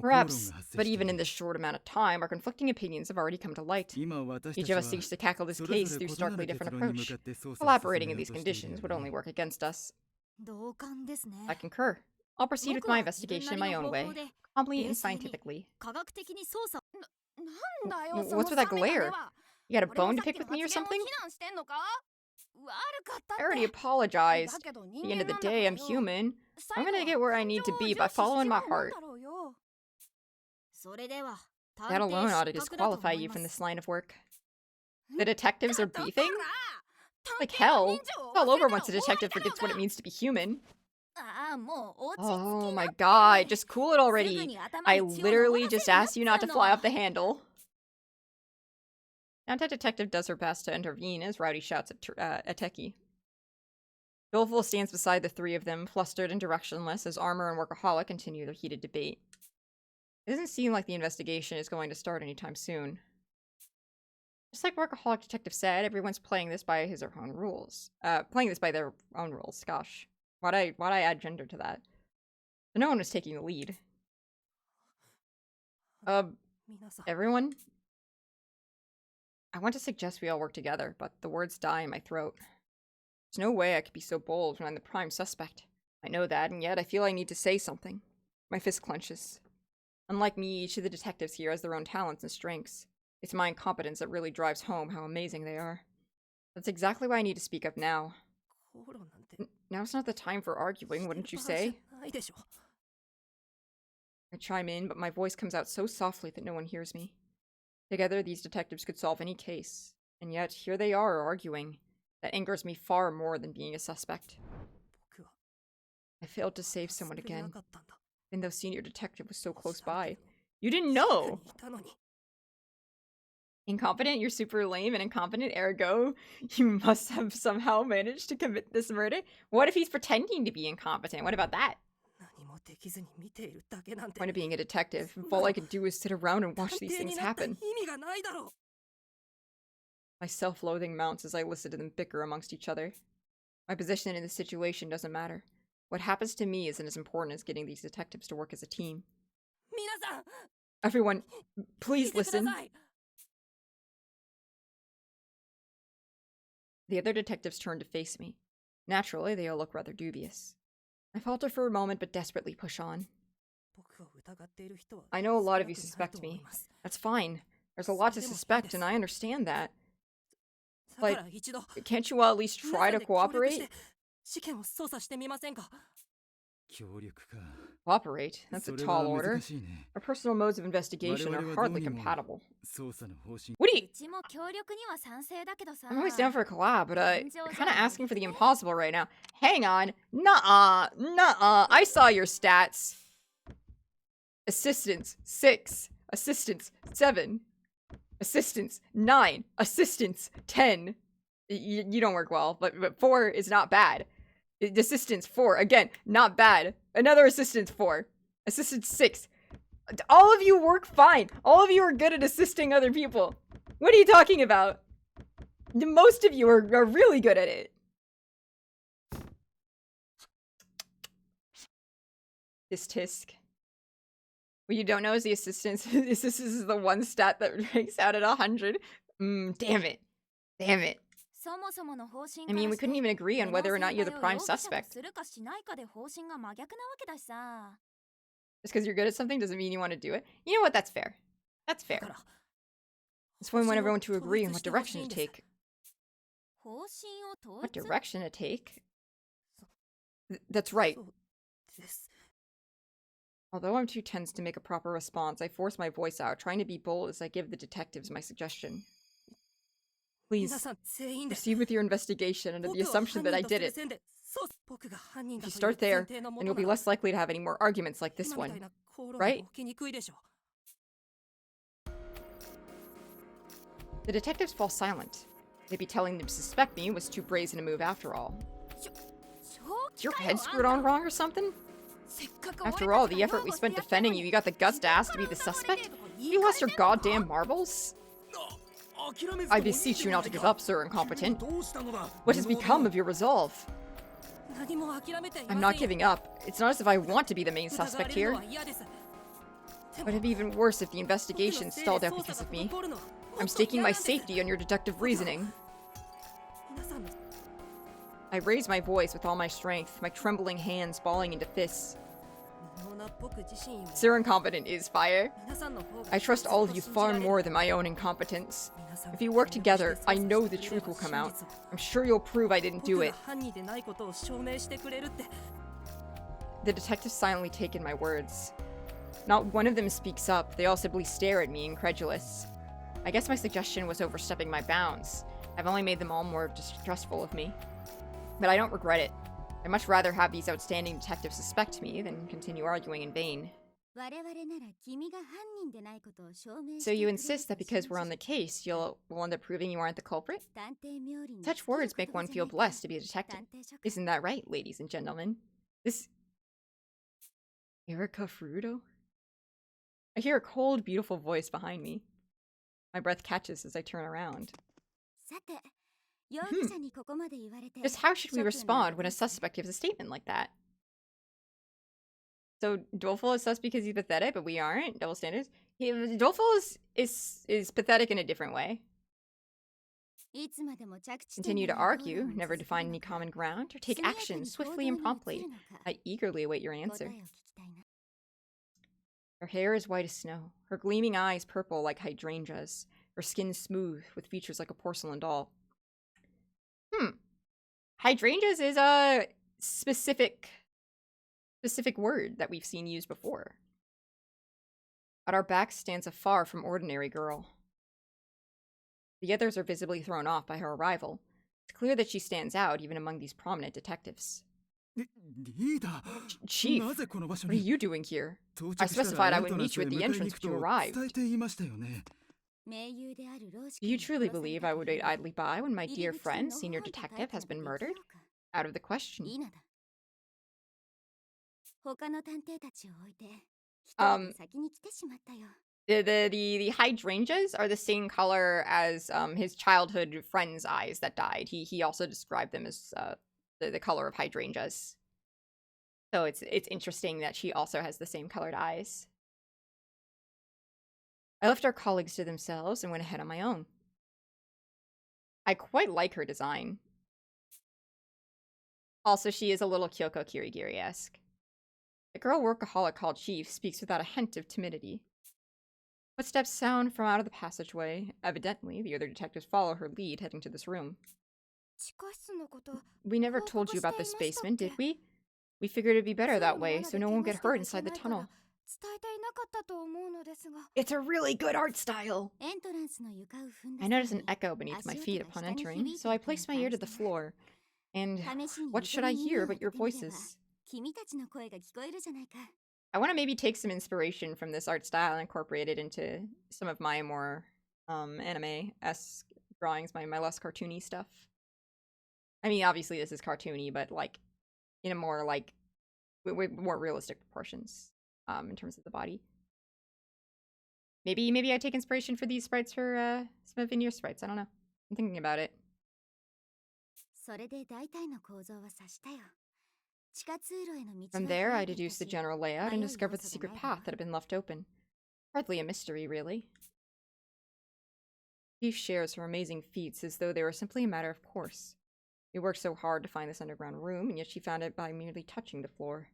Perhaps, but even in this short amount of time, our conflicting opinions have already come to light. Each of us seeks to tackle this case through starkly different approach. Collaborating in these conditions would only work against us. 同感ですね I concur. I'll proceed with my investigation in my own way, calmly and scientifically. 科学的に捜査なんだよ What's with that glare? You got a bone to pick with me or something? 非難してんのか悪かったって I already apologized. だけど At 人 the end 間 of the なんだ day, から I'm よ human. I'm gonna 最後 get where I need to be by following my heart. それでは That alone ought to disqualify you from this line of work. The detectives are beefing? Like hell. It's all over once a detective forgets what it means to be human. Oh my god, just cool it already. I literally just asked you not to fly off the handle. Downtown Detective does her best to intervene as Rowdy shouts at Techie. Doleful stands beside the three of them, flustered and directionless, as Armor and Workaholic continue their heated debate. It doesn't seem like the investigation is going to start anytime soon. Just like Workaholic Detective said, everyone's playing this by his or own rules. Playing this by their own rules, gosh. Why'd I add gender to that? But no one was taking the lead. Everyone? I want to suggest we all work together, but the words die in my throat. There's no way I could be so bold when I'm the prime suspect. I know that, and yet I feel I need to say something. My fist clenches. Unlike me, each of the detectives here has their own talents and strengths. It's my incompetence that really drives home how amazing they are. That's exactly why I need to speak up now. Now's not the time for arguing, wouldn't you say? I chime in, but my voice comes out so softly that no one hears me. Together, these detectives could solve any case, and yet here they are arguing. That angers me far more than being a suspect. I failed to save someone again, even though Senior Detective was so close by. You didn't know! Incompetent? You're super lame and incompetent, ergo you must have somehow managed to commit this murder? What if he's pretending to be incompetent? What about that? Point of being a detective, if all I could do is sit around and watch these things happen. My self-loathing mounts as I listen to them bicker amongst each other. My position in this situation doesn't matter. What happens to me isn't as important as getting these detectives to work as a team. Everyone, please listen. The other detectives turn to face me. Naturally, they all look rather dubious. I falter for a moment, but desperately push on. I know a lot of you suspect me. That's fine. There's a lot to suspect, and I understand that. Like, can't you all at least try to cooperate? Cooperate? That's a tall order. Our personal modes of investigation are hardly compatible. What do you... I'm always down for a collab, but you're kinda asking for the impossible right now. Hang on. Nuh-uh. Nuh-uh. I saw your stats. Assistants, 6. Assistants, 7. Assistants, 9. Assistants, 10. You don't work well, but 4 is not bad. Assistants, 4. Again, not bad. Another assistant, 4. Assistant, 6. All of you work fine. All of you are good at assisting other people. What are you talking about? Most of you are really good at it. This tisk. What you don't know is the assistants. This is the one stat that ranks out at 100. Damn it. Damn it. I mean, we couldn't even agree on whether or not you're the prime suspect. Just because you're good at something doesn't mean you want to do it. You know what? That's fair. That's fair. It's when we want everyone to agree on what direction to take. What direction to take? That's right. Although I'm too tense to make a proper response, I force my voice out, trying to be bold as I give the detectives my suggestion. Please, proceed with your investigation under the assumption that I did it. If you start there, then you'll be less likely to have any more arguments like this one. Right? The detectives fall silent. Maybe telling them to suspect me was too brazen a move after all. Is your head screwed on wrong or something? After all, the effort we spent defending you, you got the guts to ask to be the suspect? You lost your goddamn marbles? I beseech you not to give up, sir, incompetent. What has become of your resolve? I'm not giving up. It's not as if I want to be the main suspect here. But it'd be even worse if the investigation stalled out because of me. I'm staking my safety on your deductive reasoning. I raise my voice with all my strength, my trembling hands balling into fists. Sir Incompetent is fire. I trust all of you far more than my own incompetence. If we work together, I know the truth will come out. I'm sure you'll prove I didn't do it. The detectives silently take in my words. Not one of them speaks up, they all simply stare at me, incredulous. I guess my suggestion was overstepping my bounds. I've only made them all more distrustful of me. But I don't regret it. I'd much rather have these outstanding detectives suspect me than continue arguing in vain. So you insist that because we're on the case, we'll end up proving you aren't the culprit? Such words make one feel blessed to be a detective. Isn't that right, ladies and gentlemen? This... Erika Furuto? I hear a cold, beautiful voice behind me. My breath catches as I turn around. Just how should we respond when a suspect gives a statement like that? So Doleful is sus because he's pathetic, but we aren't? Double standards? Doleful is pathetic in a different way. Continue to argue, never to find any common ground, or take action swiftly and promptly. I eagerly await your answer. Her hair is white as snow, her gleaming eyes purple like hydrangeas, her skin smooth with features like a porcelain doll. Hydrangeas is a specific word that we've seen used before. At our back stands a far from ordinary girl. The others are visibly thrown off by her arrival. It's clear that she stands out even among these prominent detectives. Chief, what are you doing here? I specified I would meet you at the entrance when you arrived. Do you truly believe I would wait idly by when my dear friend, senior detective, has been murdered? Out of the question. The hydrangeas are the same color as his childhood friend's eyes that died. He also described them as the color of hydrangeas. So it's interesting that she also has the same colored eyes. I left our colleagues to themselves and went ahead on my own. I quite like her design. Also, she is a little Kyoko Kirigiri-esque. The girl workaholic called Chief speaks without a hint of timidity. Footsteps sound from out of the passageway. Evidently, the other detectives follow her lead, heading to this room. We never told you about this basement, did we? We figured it'd be better that way, so no one would get hurt inside the tunnel. It's a really good art style! I noticed an echo beneath my feet upon entering, so I placed my ear to the floor. And what should I hear but your voices? I want to maybe take some inspiration from this art style and incorporate it into some of my more anime-esque drawings, my less cartoony stuff. I mean, obviously this is cartoony, but like in a more like with more realistic proportions in terms of the body. Maybe I take inspiration for these sprites for some of Vinier's sprites. I don't know. I'm thinking about it. From there, I deduced the general layout and discovered the secret path that had been left open. Hardly a mystery, really. Chief shares her amazing feats as though they were simply a matter of course. We worked so hard to find this underground room, and yet she found it by merely touching the floor.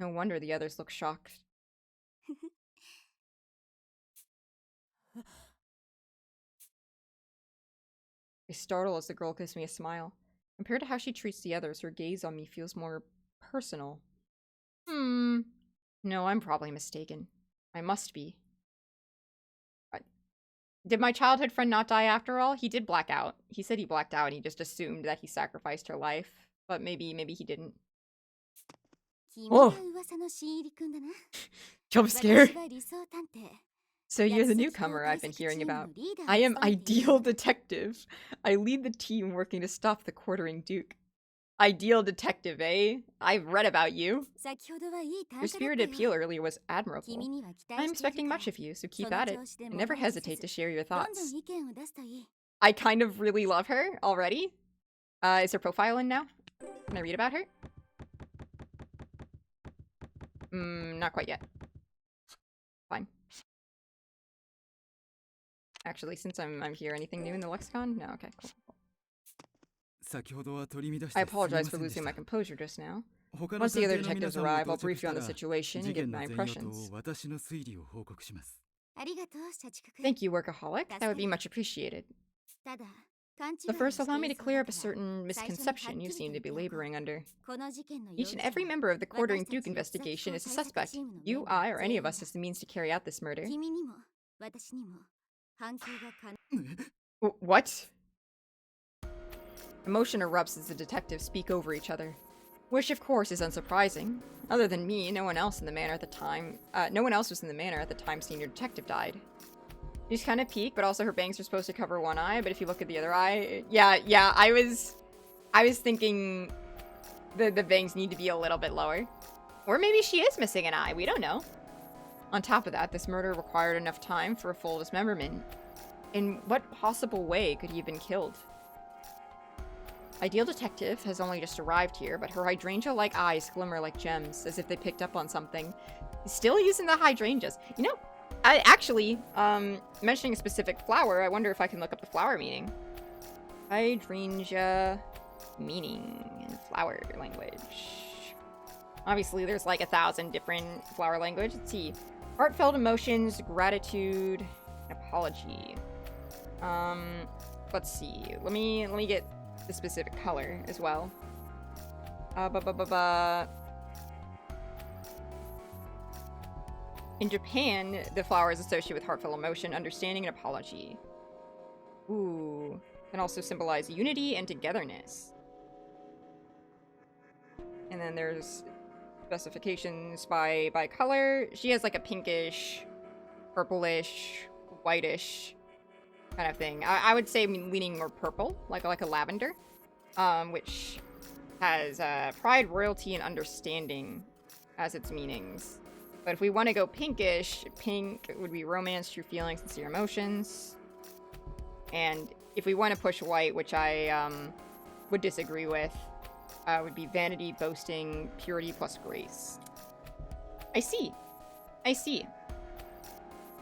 No wonder the others looked shocked. I startle as the girl gives me a smile. Compared to how she treats the others, her gaze on me feels more personal. No, I'm probably mistaken. I must be. Did my childhood friend not die after all? He did black out. He said he blacked out and he just assumed that he sacrificed her life. But maybe he didn't. Whoa! Jump scare. So you're the newcomer I've been hearing about. I am Ideal Detective. I lead the team working to stop the quartering Duke. Ideal Detective, eh? I've read about you. Your spirited appeal earlier was admirable. I'm expecting much of you, so keep at it. And never hesitate to share your thoughts. I kind of really love her already. Is her profile in now? Can I read about her? Not quite yet. Fine. Actually, since I'm here, anything new in the lexicon? No, okay, cool. I apologize for losing my composure just now. Once the other detectives arrive, I'll brief you on the situation and give my impressions. Thank you, Workaholic. That would be much appreciated. But first, allow me to clear up a certain misconception you seem to be laboring under. Each and every member of the Quartering Duke investigation is a suspect. You, I, or any of us has the means to carry out this murder. What? Emotion erupts as the detectives speak over each other. Which, of course, is unsurprising. Other than me, no one else was in the manor at the time senior detective died. She's kind of peaked, but also her bangs are supposed to cover one eye, but if you look at the other eye... Yeah, I was thinking the bangs need to be a little bit lower. Or maybe she is missing an eye, we don't know. On top of that, this murder required enough time for a full dismemberment. In what possible way could he have been killed? Ideal Detective has only just arrived here, but her hydrangea-like eyes glimmer like gems, as if they picked up on something. Still using the hydrangeas. You know, mentioning a specific flower, I wonder if I can look up the flower meaning. Hydrangea meaning in flower language. Obviously, there's like 1,000 different flower language. Let's see. Heartfelt emotions, gratitude, apology. Let's see. Let me get the specific color as well. In Japan, the flower is associated with heartfelt emotion, understanding, and apology. Ooh. Can also symbolize unity and togetherness. And then there's specifications by color. She has like a pinkish, purplish, whitish kind of thing. I would say leaning more purple, like a lavender, which has pride, royalty, and understanding as its meanings. But if we want to go pinkish, pink would be romance, true feelings, sincere emotions. And if we want to push white, which I would disagree with, would be vanity, boasting, purity plus grace. I see.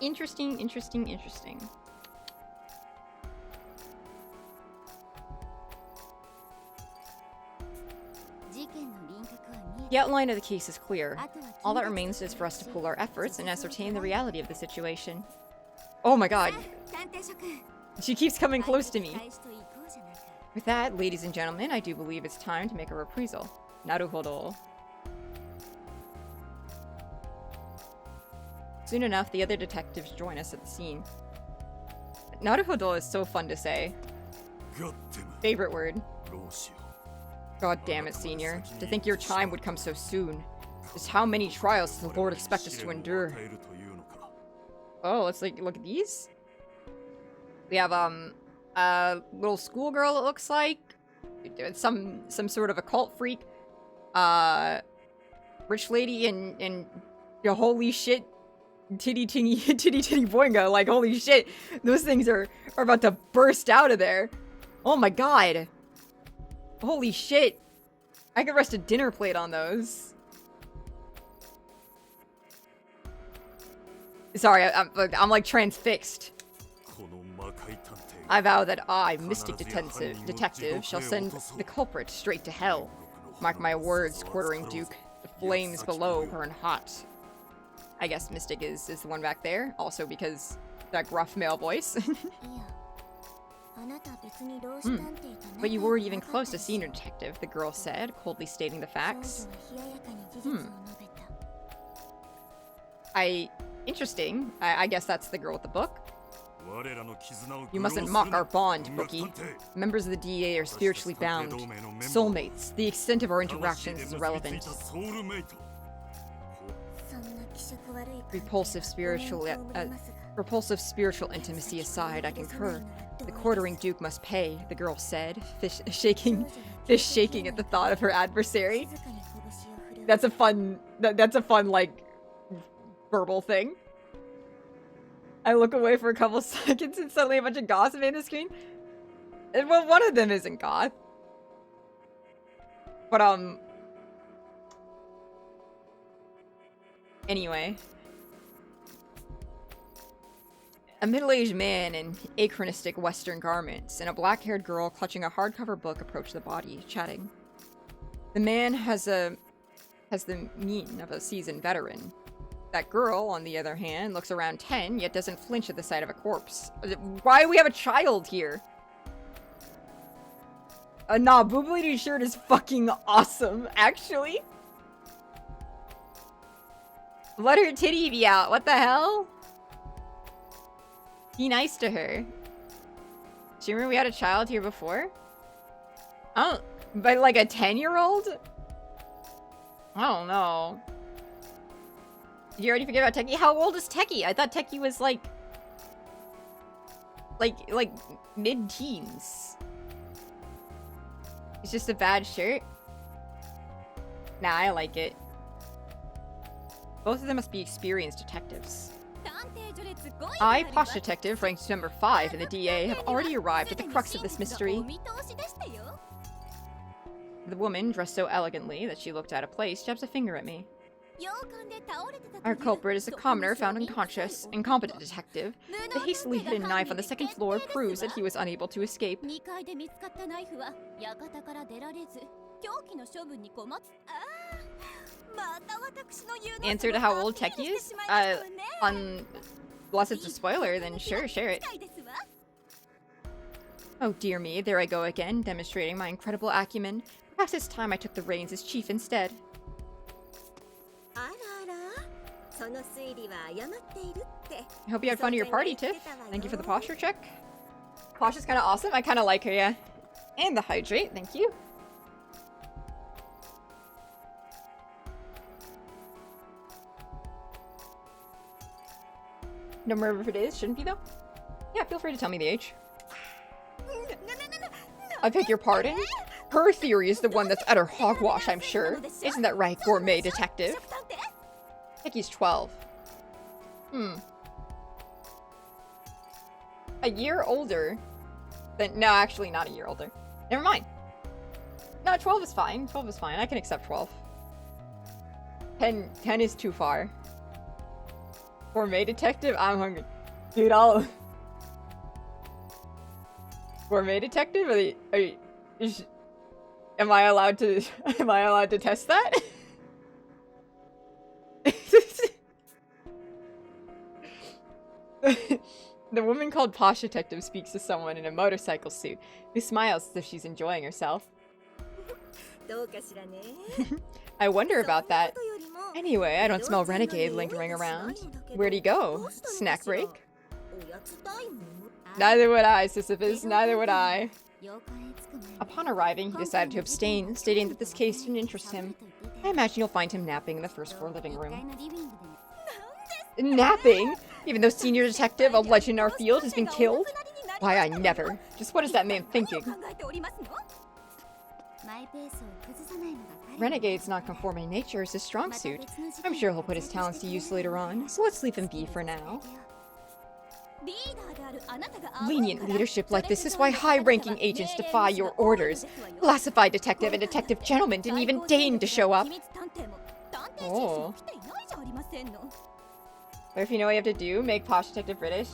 Interesting. The outline of the case is clear. All that remains is for us to pool our efforts and ascertain the reality of the situation. Oh my god. She keeps coming close to me. With that, ladies and gentlemen, I do believe it's time to make a reprisal. Naruhodo. Soon enough, the other detectives join us at the scene. Naruhodo is so fun to say. Favorite word. God damn it, Senior. To think your time would come so soon. Just how many trials does the Lord expect us to endure? Oh, let's look at these. We have a little schoolgirl, it looks like. Some sort of occult freak. Rich lady and holy shit, titty boinga. Like, holy shit. Those things are about to burst out of there. Oh my god. Holy shit. I could rest a dinner plate on those. Sorry, I'm like transfixed. I vow that I, Mystic Detective, shall send the culprit straight to hell. Mark my words, Quartering Duke. The flames below burn hot. I guess Mystic is the one back there. Also because that gruff male voice. But you weren't even close to Senior Detective, the girl said, coldly stating the facts. Interesting. I guess that's the girl with the book. You mustn't mock our bond, Bookie. Members of the DA are spiritually bound. Soulmates. The extent of our interactions is irrelevant. Repulsive spiritual intimacy aside, I concur. The Quartering Duke must pay, the girl said, fish shaking at the thought of her adversary. That's a fun, like, verbal thing. I look away for a couple seconds and suddenly a bunch of goth made the screen. And, well, one of them isn't goth. But, anyway. A middle-aged man in anachronistic Western garments and a black-haired girl clutching a hardcover book approach the body, chatting. The man has the mien of a seasoned veteran. That girl, on the other hand, looks around 10, yet doesn't flinch at the sight of a corpse. Why do we have a child here? Nah, Boob Lady's shirt is fucking awesome, actually. Let her titty be out, what the hell? Be nice to her. Do you remember we had a child here before? Oh, but like a 10-year-old? I don't know. Did you already forget about Teki? How old is Teki? I thought Teki was like mid-teens. It's just a bad shirt. Nah, I like it. Both of them must be experienced detectives. I, Posh Detective, ranked number 5 in the DA, have already arrived at the crux of this mystery. The woman, dressed so elegantly that she looked out of place, jabs a finger at me. Our culprit is a commoner found unconscious, incompetent detective. The hastily hidden knife on the second floor proves that he was unable to escape. Answer to how old Teki is? Unless it's a spoiler, then sure, share it. Oh dear me, there I go again, demonstrating my incredible acumen. Perhaps it's time I took the reins as chief instead. I hope you had fun at your party, Tiff. Thank you for the posture check. Posh is kind of awesome. I kind of like her, yeah. And the hydrate, thank you. No matter if it is, shouldn't be though? Yeah, feel free to tell me the age. I beg your pardon? Her theory is the one that's utter hogwash, I'm sure. Isn't that right, gourmet detective? Teki's 12. A year older than... No, actually not a year older. Never mind. No, 12 is fine. 12 is fine. I can accept 12. 10 is too far. Gourmet detective? I'm hungry. Dude, I'll... Gourmet detective? Am I allowed to... Am I allowed to test that? The woman called Posh Detective speaks to someone in a motorcycle suit who smiles as if she's enjoying herself. I wonder about that. Anyway, I don't smell Renegade lingering around. Where'd he go? Snack break? Neither would I, Sisyphus, neither would I. Upon arriving, he decided to abstain, stating that this case didn't interest him. I imagine you'll find him napping in the first floor living room. Napping? Even though senior detective, a legend in our field, has been killed? Why, I never. Just what is that man thinking? Renegade's non-conforming nature is his strong suit. I'm sure he'll put his talents to use later on, so let's leave him be for now. Lenient leadership like this is why high-ranking agents defy your orders. Classified detective and detective gentleman didn't even deign to show up. Oh. But if you know what you have to do, make Posh Detective British.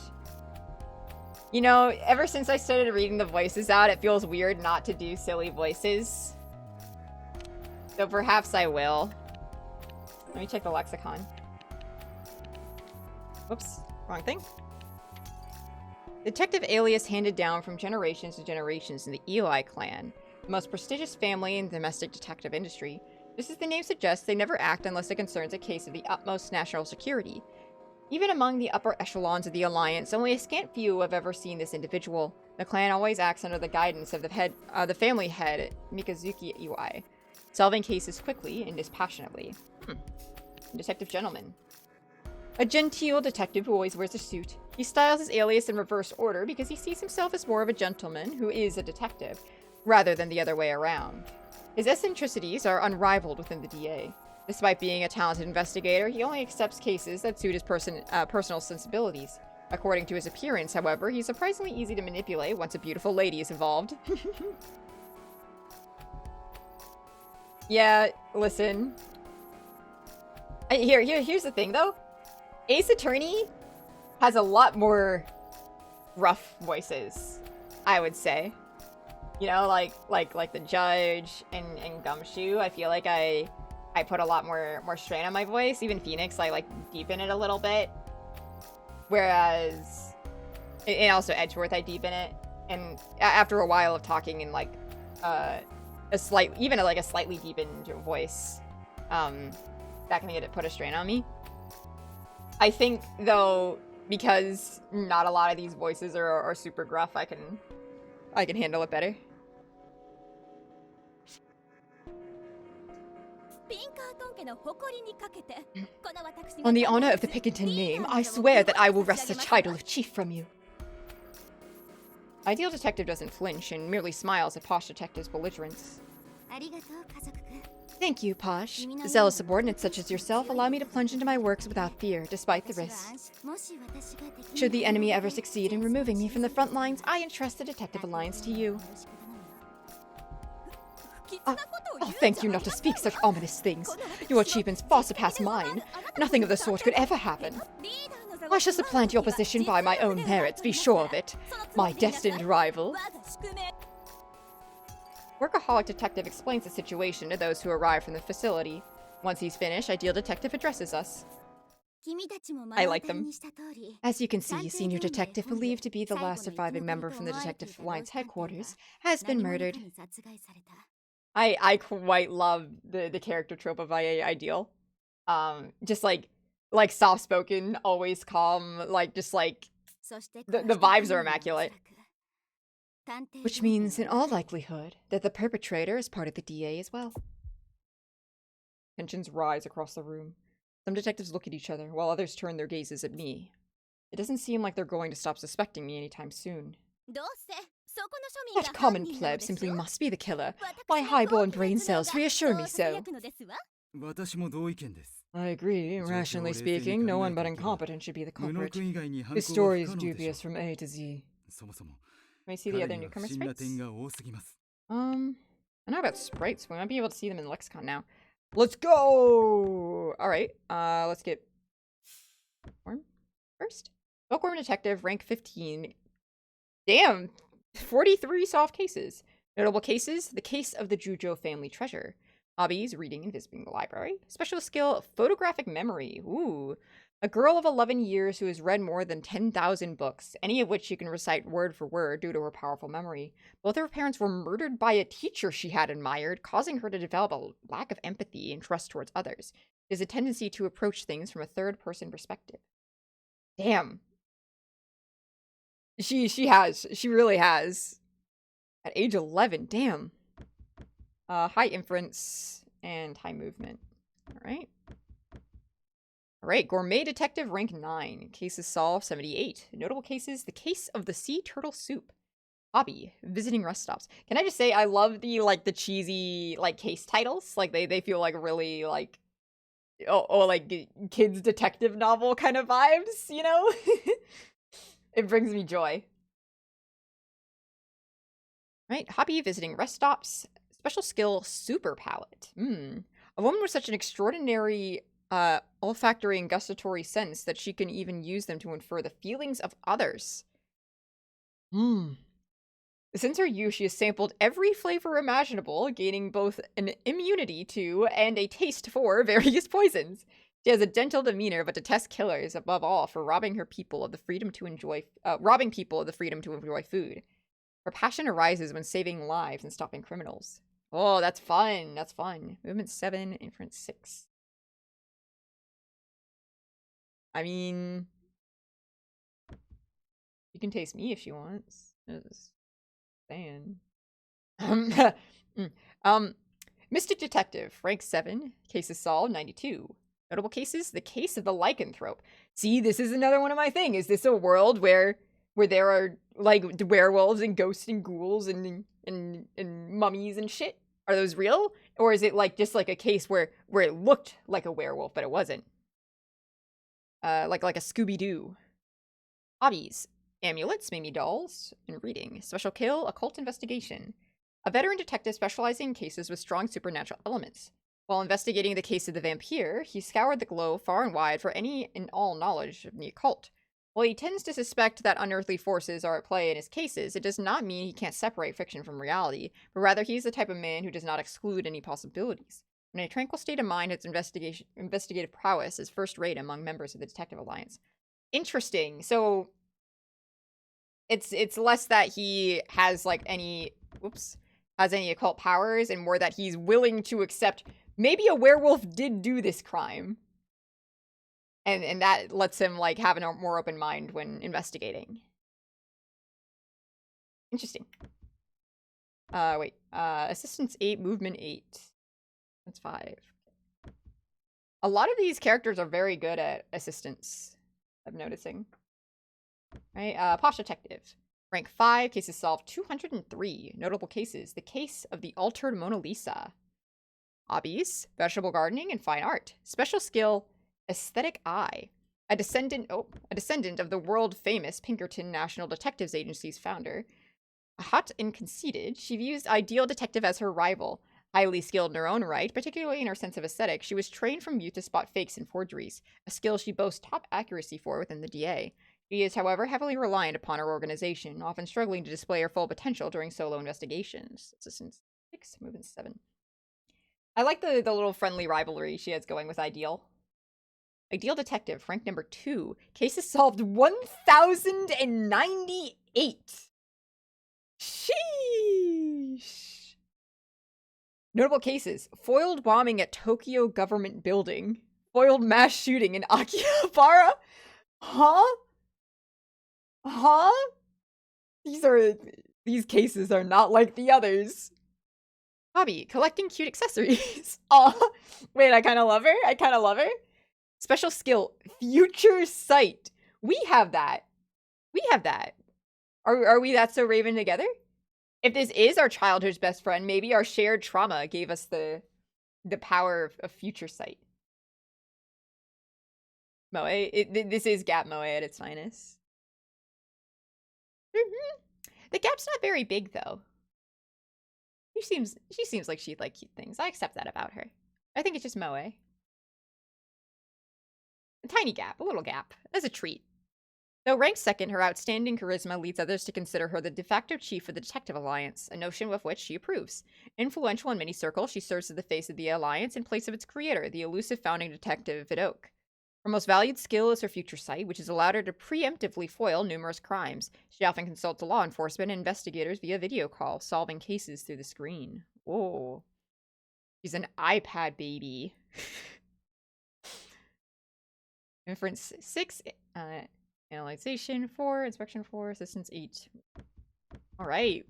You know, ever since I started reading the voices out, it feels weird not to do silly voices. So perhaps I will. Let me check the lexicon. Whoops, wrong thing. Detective alias handed down from generations to generations in the Eli clan, the most prestigious family in the domestic detective industry. Just as the name suggests, they never act unless it concerns a case of the utmost national security. Even among the upper echelons of the Alliance, only a scant few have ever seen this individual. The clan always acts under the guidance of the family head, Mikazuki Iwai, solving cases quickly and dispassionately. Detective gentleman. A genteel detective who always wears a suit. He styles his alias in reverse order because he sees himself as more of a gentleman who is a detective, rather than the other way around. His eccentricities are unrivaled within the DA. Despite being a talented investigator, he only accepts cases that suit his personal sensibilities. According to his appearance, however, he's surprisingly easy to manipulate once a beautiful lady is involved. Yeah, listen. Here's the thing, though. Ace Attorney has a lot more rough voices, I would say. You know, like the Judge and Gumshoe. I feel like I put a lot more strain on my voice. Even Phoenix, I like deepen it a little bit. Whereas, and also Edgeworth, I deepen it. And after a while of talking in like a slightly deepened voice, that can put a strain on me. I think though, because not a lot of these voices are super gruff, I can handle it better. On the honor of the Pickinton name, I swear that I will wrest the title of chief from you. Ideal Detective doesn't flinch and merely smiles at Posh Detective's belligerence. Thank you, Posh. Zealous subordinates such as yourself allow me to plunge into my works without fear, despite the risks. Should the enemy ever succeed in removing me from the front lines, I entrust the Detective Alliance to you. Thank you not to speak such ominous things. Your achievements far surpass mine. Nothing of the sort could ever happen. I shall supplant your position by my own merits, be sure of it. My destined rival. Workaholic Detective explains the situation to those who arrive from the facility. Once he's finished, Ideal Detective addresses us. I like them. As you can see, Senior Detective, believed to be the last surviving member from the Detective Alliance headquarters, has been murdered. I quite love the character trope of Ideal. Just like soft-spoken, always calm, just the vibes are immaculate. Which means, in all likelihood, that the perpetrator is part of the DA as well. Tensions rise across the room. Some detectives look at each other, while others turn their gazes at me. It doesn't seem like they're going to stop suspecting me anytime soon. That common pleb simply must be the killer. My high-born brain cells reassure me so. I agree. Rationally speaking, no one but incompetent should be the culprit. His story is dubious from A to Z. Can we see the other newcomer sprites? I don't know about sprites. We might be able to see them in the lexicon now. Let's go! Alright, let's get Bookworm first. Bookworm Detective, rank 15. Damn! 43 solved cases. Notable cases: the case of the Jujo family treasure. Hobbies: reading and visiting the library. Special skill: photographic memory. Ooh. A girl of 11 years who has read more than 10,000 books, any of which she can recite word for word due to her powerful memory. Both of her parents were murdered by a teacher she had admired, causing her to develop a lack of empathy and trust towards others. She has a tendency to approach things from a third-person perspective. Damn. She really has. At age 11, damn. High inference and high movement. Alright. Alright, Gourmet Detective, rank 9. Cases solved, 78. Notable cases: the case of the sea turtle soup. Hobby: visiting rest stops. Can I just say, I love the cheesy, case titles. They feel really, kids detective novel kind of vibes, you know? It brings me joy. Right, hobby: visiting rest stops. Special skill: super palate. A woman with such an extraordinary olfactory and gustatory sense that she can even use them to infer the feelings of others. Since her youth, she has sampled every flavor imaginable, gaining both an immunity to and a taste for various poisons. She has a gentle demeanor, but detests killers above all for robbing people of the freedom to enjoy food. Her passion arises when saving lives and stopping criminals. Oh, that's fun. That's fun. Movement 7, inference 6. I mean, you can taste me if she wants. Just saying. Mystic Detective, rank 7. Cases solved, 92. Notable cases: the case of the lycanthrope. See, this is another one of my things. Is this a world where there are werewolves and ghosts and ghouls and mummies and shit? Are those real? Or is it just a case where it looked like a werewolf but it wasn't? Like a Scooby-Doo. Hobbies: amulets, Mimi dolls, and reading. Special kill: occult investigation. A veteran detective specializing in cases with strong supernatural elements. While investigating the case of the vampire, he scoured the globe far and wide for any and all knowledge of the occult. While he tends to suspect that unearthly forces are at play in his cases, it does not mean he can't separate fiction from reality, but rather he's the type of man who does not exclude any possibilities. In a tranquil state of mind, his investigative prowess is first rate among members of the Detective Alliance. Interesting. So it's less that he has any occult powers, and more that he's willing to accept maybe a werewolf did do this crime. And that lets him have a more open mind when investigating. Interesting. Wait. Assistance 8, movement 8. That's 5. A lot of these characters are very good at assistance, I'm noticing. Right, Posh Detective. Rank 5, cases solved 203. Notable cases. The case of the altered Mona Lisa. Hobbies, vegetable gardening, and fine art. Special skill, aesthetic eye. A descendant of the world-famous Pinkerton National Detectives Agency's founder. Hot and conceited, she views Ideal Detective as her rival. Highly skilled in her own right, particularly in her sense of aesthetic, she was trained from youth to spot fakes and forgeries, a skill she boasts top accuracy for within the DA. She is, however, heavily reliant upon her organization, often struggling to display her full potential during solo investigations. Assistant 6, movement 7. I like the little friendly rivalry she has going with Ideal. Ideal Detective, rank number 2. Cases solved 1,098. Sheesh. Notable cases. Foiled bombing at Tokyo government building. Foiled mass shooting in Akihabara. Huh? Huh? These cases are not like the others. Hobby, collecting cute accessories. Aw. Wait, I kind of love her. Special skill, future sight. We have that. Are we that so raven together? If this is our childhood's best friend, maybe our shared trauma gave us the power of future sight. Moe, this is Gap Moe at its finest. The Gap's not very big though. She seems like she'd like cute things. I accept that about her. I think it's just Moe. A tiny gap, a little gap, as a treat. Though ranked second, her outstanding charisma leads others to consider her the de facto chief of the Detective Alliance, a notion with which she approves. Influential in many circles, she serves as the face of the Alliance in place of its creator, the elusive founding detective Vidok. Her most valued skill is her future sight, which has allowed her to preemptively foil numerous crimes. She often consults law enforcement and investigators via video call, solving cases through the screen. Whoa. She's an iPad baby. Inference 6, analyzation 4, inspection 4, assistance 8. Alright.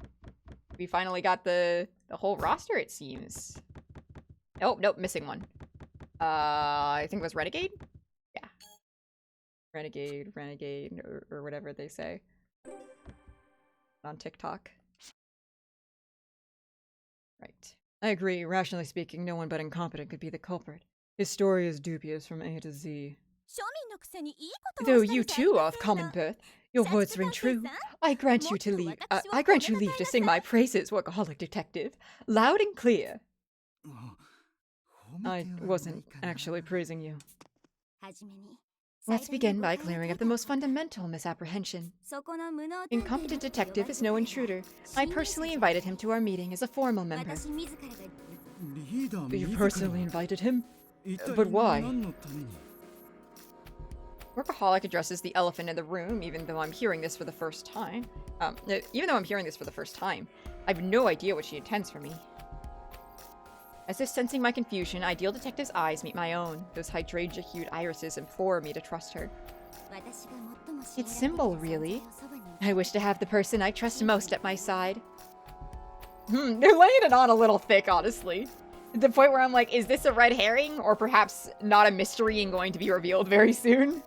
We finally got the whole roster, it seems. Oh, nope, missing one. I think it was Renegade? Yeah. Renegade, or whatever they say. On TikTok. Right. I agree, rationally speaking, no one but incompetent could be the culprit. His story is dubious from A to Z. Though you too are of common birth, your words ring true. I grant you leave to sing my praises, workaholic detective, loud and clear. I wasn't actually praising you. Let's begin by clearing up the most fundamental misapprehension. Incompetent detective is no intruder. I personally invited him to our meeting as a formal member. You personally invited him? But why? Workaholic addresses the elephant in the room, even though I'm hearing this for the first time. I have no idea what she intends for me. As if sensing my confusion, Ideal Detective's eyes meet my own. Those hydrangea-hued irises implore me to trust her. It's simple, really. I wish to have the person I trust most at my side. They're laying it on a little thick, honestly. To the point where I'm like, is this a red herring? Or perhaps not a mystery and going to be revealed very soon?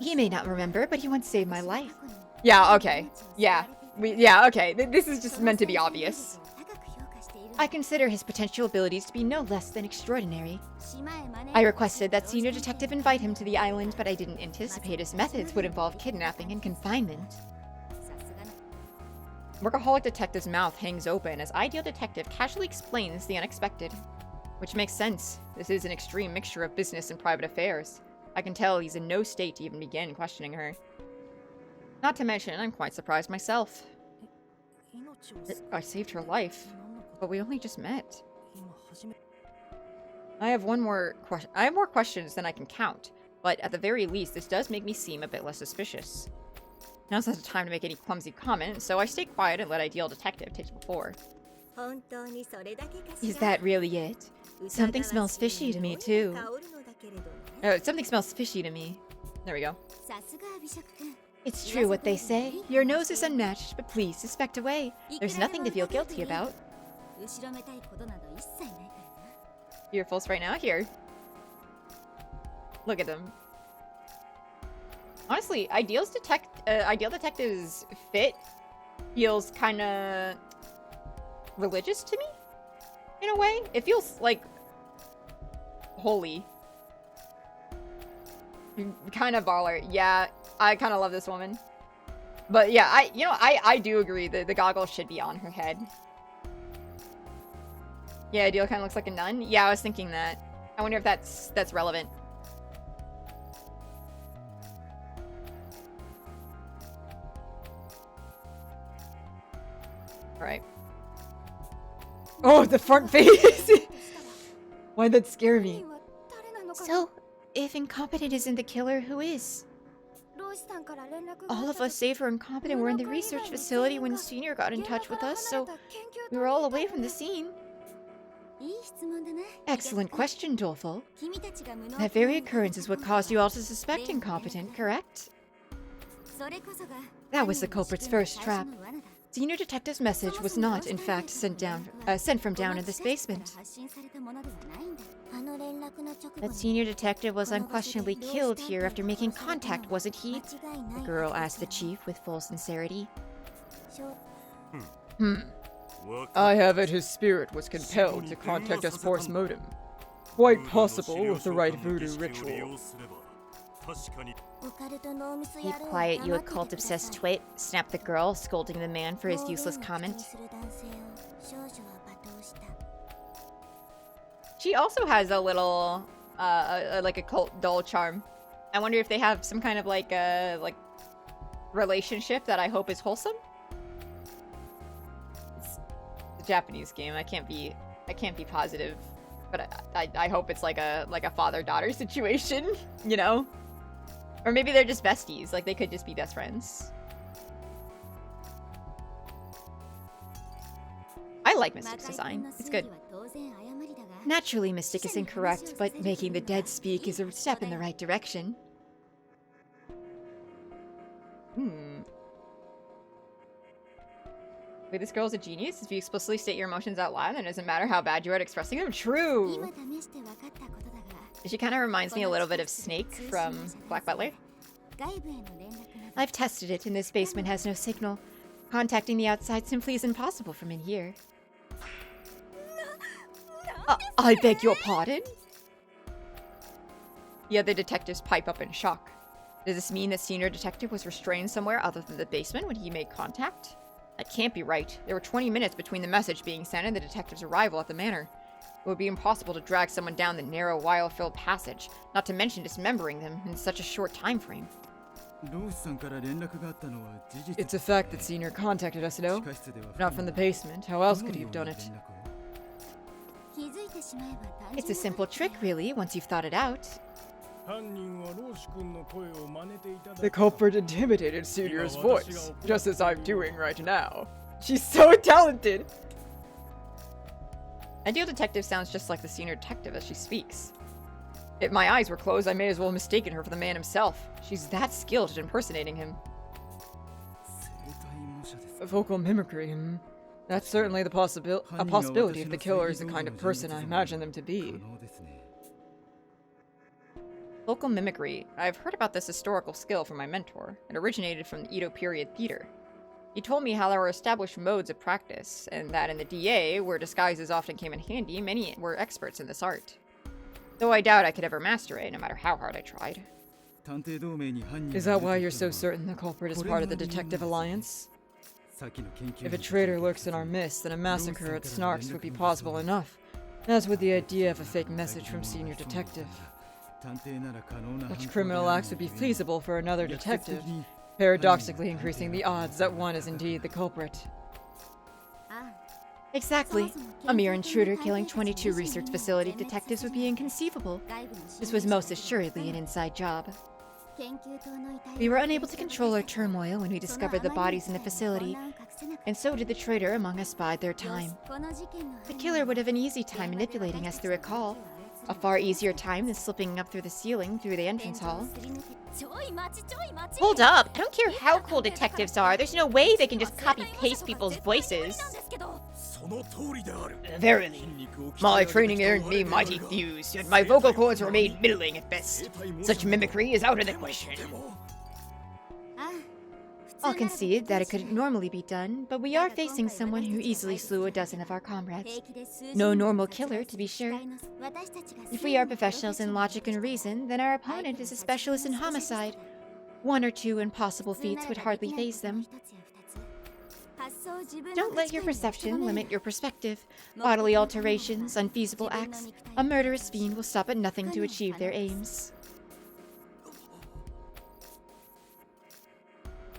He may not remember, but he once saved my life. Yeah, okay. Yeah. Okay. This is just meant to be obvious. I consider his potential abilities to be no less than extraordinary. I requested that Senior Detective invite him to the island, but I didn't anticipate his methods would involve kidnapping and confinement. Workaholic Detective's mouth hangs open as Ideal Detective casually explains the unexpected. Which makes sense. This is an extreme mixture of business and private affairs. I can tell he's in no state to even begin questioning her. Not to mention, I'm quite surprised myself. I saved her life, but we only just met. I have more questions than I can count, but at the very least, this does make me seem a bit less suspicious. Now's not the time to make any clumsy comment, so I stay quiet and let Ideal Detective take the floor. Is that really it? Something smells fishy to me, too. Something smells fishy to me. There we go. It's true what they say. Your nose is unmatched, but please suspect away. There's nothing to feel guilty about. Earfuls right now. Here. Look at them. Honestly, Ideal Detective's fit feels kind of religious to me, in a way. It feels like holy. Kind of baller. Yeah, I kind of love this woman. But yeah, I do agree that the goggles should be on her head. Yeah, Ideal kind of looks like a nun. Yeah, I was thinking that. I wonder if that's relevant. Alright. Oh, the front face! Why'd that scare me? So, if incompetent isn't the killer, who is? All of us save for incompetent were in the research facility when Senior got in touch with us, so we were all away from the scene. Excellent question, Dolfo. That very occurrence is what caused you all to suspect incompetent, correct? That was the culprit's first trap. Senior Detective's message was not, in fact, sent from down in this basement. That Senior Detective was unquestionably killed here after making contact, wasn't he? The girl asked the chief with full sincerity. I have it his spirit was compelled to contact us for modem. Quite possible with the right voodoo ritual. Keep quiet, you occult-obsessed twit, snapped the girl, scolding the man for his useless comment. She also has a little, like a cult doll charm. I wonder if they have some kind of like relationship that I hope is wholesome. It's a Japanese game. I can't be positive, but I hope it's like a father-daughter situation, you know? Or maybe they're just besties. Like they could just be best friends. I like Mystic's design. It's good. Naturally, Mystic is incorrect, but making the dead speak is a step in the right direction. Wait, this girl's a genius? If you explicitly state your emotions out loud, then it doesn't matter how bad you are at expressing them. True! She kind of reminds me a little bit of Snake from Black Butler. I've tested it, and this basement has no signal. Contacting the outside simply is impossible from in here. I beg your pardon? The other detectives pipe up in shock. Does this mean that Senior Detective was restrained somewhere other than the basement when he made contact? That can't be right. There were 20 minutes between the message being sent and the detective's arrival at the manor. It would be impossible to drag someone down the narrow, wire-filled passage, not to mention dismembering them in such a short time frame. It's a fact that Senior contacted us, no? Not from the basement. How else could he have done it? It's a simple trick, really, once you've thought it out. The culprit intimidated Senior's voice, just as I'm doing right now. She's so talented! Ideal Detective sounds just like the Senior Detective as she speaks. If my eyes were closed, I may as well have mistaken her for the man himself. She's that skilled at impersonating him. Vocal mimicry, That's certainly a possibility if the killer is the kind of person I imagine them to be. Vocal mimicry. I've heard about this historical skill from my mentor. It originated from the Edo period theater. He told me how there were established modes of practice, and that in the DA, where disguises often came in handy, many were experts in this art. Though I doubt I could ever master it, no matter how hard I tried. Is that why you're so certain the culprit is part of the Detective Alliance? If a traitor lurks in our midst, then a massacre at Snark's would be plausible enough, as would the idea of a fake message from Senior Detective. Such criminal acts would be feasible for another detective, paradoxically increasing the odds that one is indeed the culprit. Exactly. A mere intruder killing 22 research facility detectives would be inconceivable. This was most assuredly an inside job. We were unable to control our turmoil when we discovered the bodies in the facility, and so did the traitor among us bide their time. The killer would have an easy time manipulating us through a call. A far easier time than slipping up through the ceiling through the entrance hall. Hold up! I don't care how cool detectives are, there's no way they can just copy-paste people's voices. の通りである。 Verily, my training earned me mighty thews, yet my vocal cords remain middling at best. Such mimicry is out of the question. I'll concede that it couldn't normally be done, but we are facing someone who easily slew a dozen of our comrades. No normal killer, to be sure. If we are professionals in logic and reason, then our opponent is a specialist in homicide. One or two impossible feats would hardly faze them. Don't let your perception limit your perspective. Bodily alterations, unfeasible acts, a murderous fiend will stop at nothing to achieve their aims.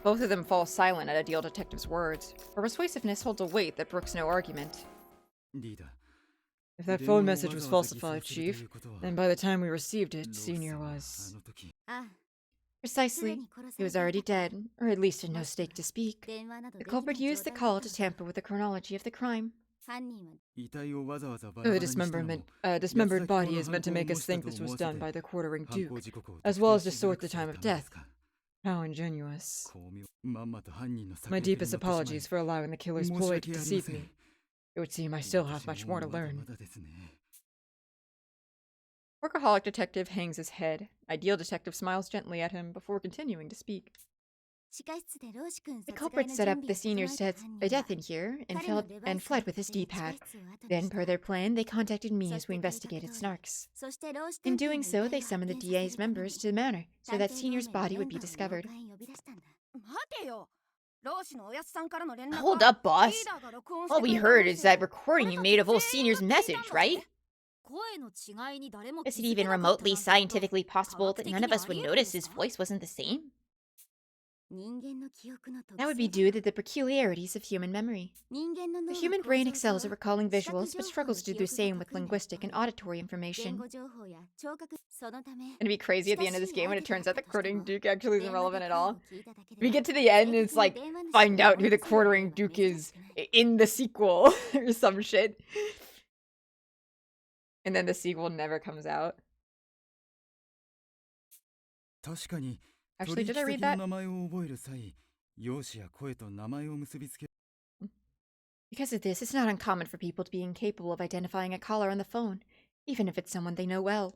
Both of them fall silent at Ideal Detective's words. Her persuasiveness holds a weight that brooks no argument. If that phone message was falsified, Chief, then by the time we received it, Senior was... Precisely. He was already dead, or at least in no state to speak. The culprit used the call to tamper with the chronology of the crime. The dismembered body is meant to make us think this was done by the quartering Duke, as well as distort the time of death. How ingenuous. My deepest apologies for allowing the killer's ploy to deceive me. It would seem I still have much more to learn. Workaholic Detective hangs his head. Ideal Detective smiles gently at him before continuing to speak. The culprit set up the senior's death in here and fled with his D-pad. Then, per their plan, they contacted me as we investigated Snarks. In doing so, they summoned the DA's members to the manor so that senior's body would be discovered. Hold up, boss. All we heard is that recording you made of old Senior's message, right? Is it even remotely scientifically possible that none of us would notice his voice wasn't the same? That would be due to the peculiarities of human memory. The human brain excels at recalling visuals, but struggles to do the same with linguistic and auditory information. It'd be crazy at the end of this game when it turns out the quartering Duke actually isn't relevant at all. We get to the end and it's like, find out who the quartering Duke is in the sequel or some shit. And then the sequel never comes out. Actually, did I read that? Because of this, it's not uncommon for people to be incapable of identifying a caller on the phone, even if it's someone they know well.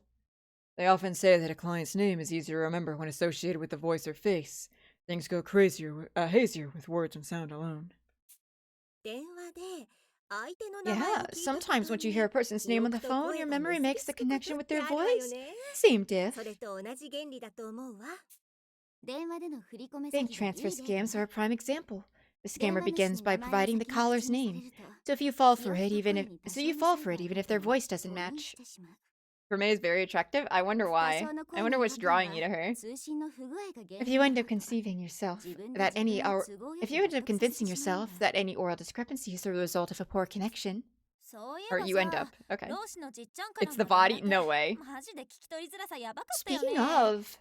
They often say that a client's name is easier to remember when associated with the voice or face. Things go hazier with words and sound alone. Yeah, sometimes when you hear a person's name on the phone, your memory makes the connection with their voice. Same diff. Bank transfer scams are a prime example. The scammer begins by providing the caller's name. So you fall for it even if their voice doesn't match. Vermeil is very attractive. I wonder why. I wonder what's drawing you to her. If you end up convincing yourself that any oral discrepancy is the result of a poor connection. Or you end up. Okay. It's the body? No way. Speaking of,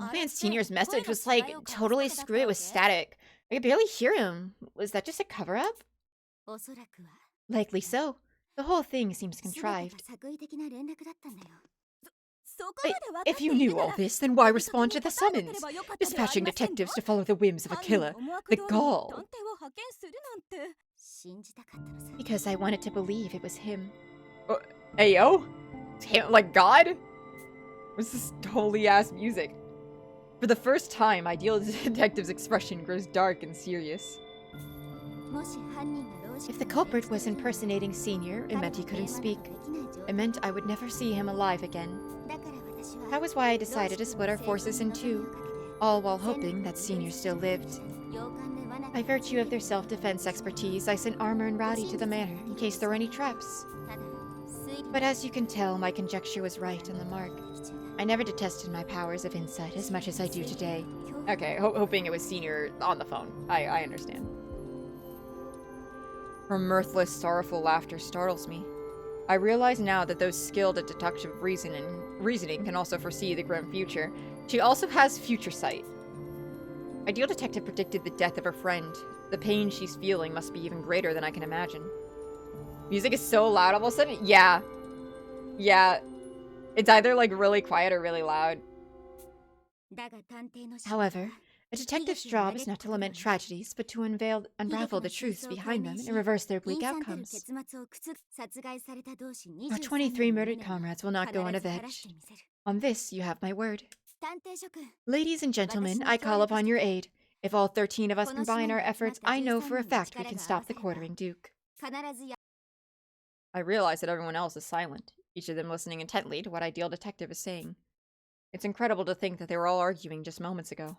Old Man Senior's message was like totally screwy. It was static. I could barely hear him. Was that just a cover-up? Likely so. The whole thing seems contrived. If you knew all this, then why respond to the summons? Dispatching detectives to follow the whims of a killer. The gall. Because I wanted to believe it was him. Ayo? Like God? What's this holy-ass music? For the first time, Ideal Detective's expression grows dark and serious. If the culprit was impersonating Senior, it meant he couldn't speak. It meant I would never see him alive again. That was why I decided to split our forces in two, all while hoping that Senior still lived. By virtue of their self-defense expertise, I sent Armor and Rowdy to the manor in case there were any traps. But as you can tell, my conjecture was right on the mark. I never detested my powers of insight as much as I do today. Okay, hoping it was Senior on the phone. I understand. Her mirthless, sorrowful laughter startles me. I realize now that those skilled at deductive reasoning can also foresee the grim future. She also has future sight. Ideal Detective predicted the death of her friend. The pain she's feeling must be even greater than I can imagine. Music is so loud all of a sudden. Yeah. Yeah. It's either like really quiet or really loud. However, A detective's job is not to lament tragedies, but to unravel the truths behind them and reverse their bleak outcomes. Our 23 murdered comrades will not go unavenged. On this, you have my word. Ladies and gentlemen, I call upon your aid. If all 13 of us combine our efforts, I know for a fact we can stop the Quartering Duke. I realize that everyone else is silent, each of them listening intently to what Ideal Detective is saying. It's incredible to think that they were all arguing just moments ago.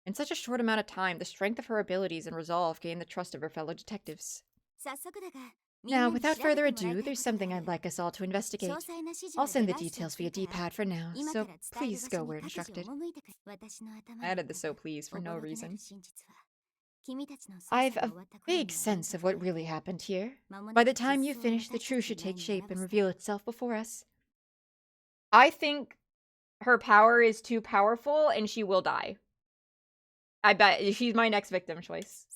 In such a short amount of time, the strength of her abilities and resolve gained the trust of her fellow detectives. Now, without further ado, there's something I'd like us all to investigate. I'll send the details via D-pad for now, so please go where instructed. I added the "so please" for no reason. I've a vague sense of what really happened here. By the time you finish, the truth should take shape and reveal itself before us. I think her power is too powerful and she will die. I bet she's my next victim choice.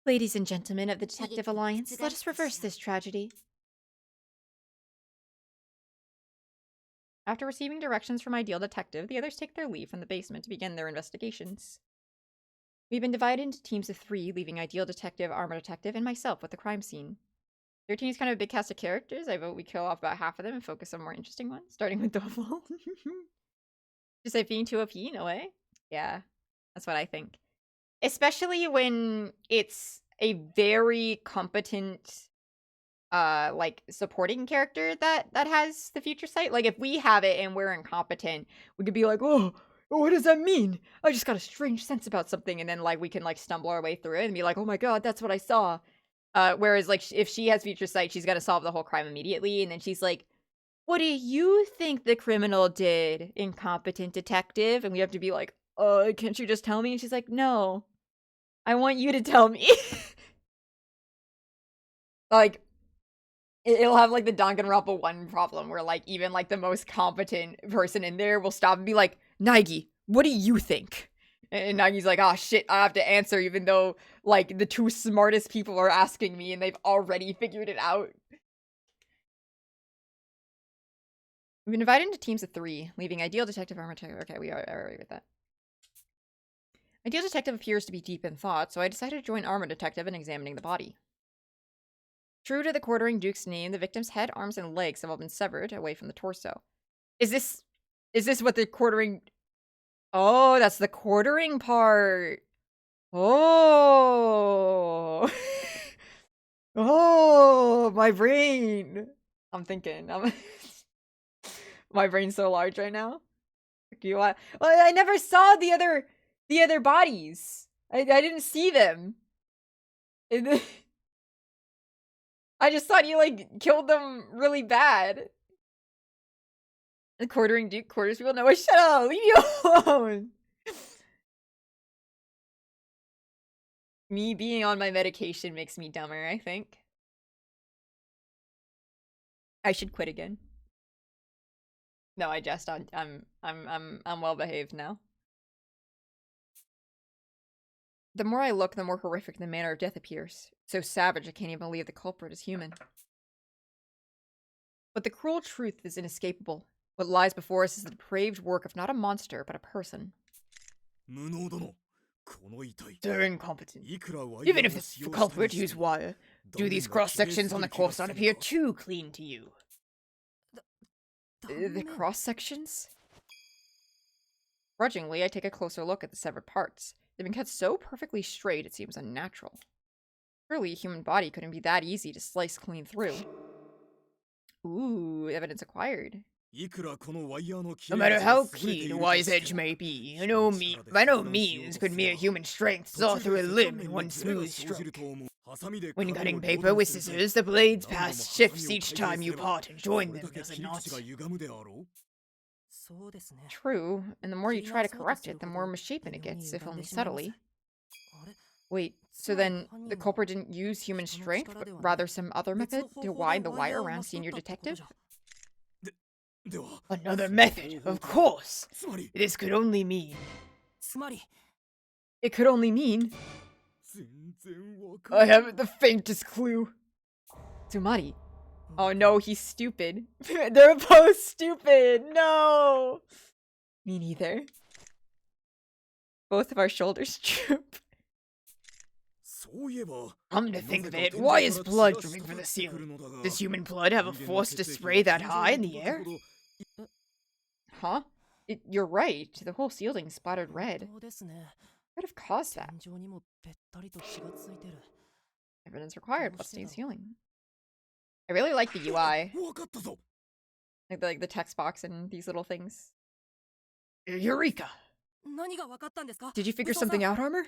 Ladies and gentlemen of the Detective Alliance, let us reverse this tragedy. After receiving directions from Ideal Detective, the others take their leave from the basement to begin their investigations. We've been divided into teams of 3, leaving Ideal Detective, Armor Detective, and myself with the crime scene. 13 is kind of a big cast of characters. I vote we kill off about half of them and focus on more interesting ones, starting with Dovel. Just like being too OP in a way? Yeah, that's what I think. Especially when it's a very competent, like, supporting character that has the future sight. Like, if we have it and we're incompetent, we could be like, oh, what does that mean? I just got a strange sense about something. And then, like, we can, like, stumble our way through it and be like, oh my god, that's what I saw. Whereas, like, if she has future sight, she's gonna solve the whole crime immediately. And then she's like, what do you think the criminal did, incompetent detective? And we have to be like, can't you just tell me? And she's like, no, I want you to tell me. Like, it'll have, like, the Danganronpa 1 problem where, like, even, like, the most competent person in there will stop and be like, Naegi, what do you think? And Nagi's like, oh shit, I have to answer even though, like, the 2 smartest people are asking me and they've already figured it out. We've been divided into teams of 3, leaving Ideal Detective, Armor Detective. Okay, we are already with that. Ideal Detective appears to be deep in thought, so I decided to join Armor Detective in examining the body. True to the Quartering Duke's name, the victim's head, arms, and legs have all been severed away from the torso. Is this what the Quartering... Oh, that's the Quartering part! Oh! Oh, my brain! I'm thinking. My brain's so large right now. Well, I never saw the other bodies. I didn't see them. I just thought you, like, killed them really bad. The Quartering Duke quarters people. No, shut up! Leave me alone! Me being on my medication makes me dumber, I think. I should quit again. No, I just I'm well behaved now. The more I look, the more horrific the manner of death appears. So savage, I can't even believe the culprit is human. But the cruel truth is inescapable. What lies before us is the depraved work of not a monster, but a person. They're incompetent. Even if it's the culprit, use wire. Do these cross-sections on the corpse not appear too clean to you? The cross-sections? Grudgingly, I take a closer look at the severed parts. They've been cut so perfectly straight, it seems unnatural. Surely a human body couldn't be that easy to slice clean through. Ooh, evidence acquired. No matter how keen a wise edge may be, by no means could mere human strength saw through a limb in one smooth stroke. When cutting paper with scissors, the blade's path shifts each time you part and join them, does it not? True, and the more you try to correct it, the more misshapen it gets, if only subtly. Wait, so then the culprit didn't use human strength, but rather some other method to wind the wire around Senior Detective? Another method, of course! This could only mean... It could only mean... I haven't the faintest clue. Tsumari. Oh no, he's stupid. They're both stupid! No! Me neither. Both of our shoulders droop. Come to think of it, why is blood dripping from the ceiling? Does human blood have a force to spray that high in the air? Huh? You're right. The whole ceiling splattered red. そうですね。 What have caused that? 天井にもべったりと血がついてる。 Evidence required. Bloodstained ceiling. I really like the UI. Like the text box and these little things. Eureka! 何が分かったんですか? Did you figure something out, Armor?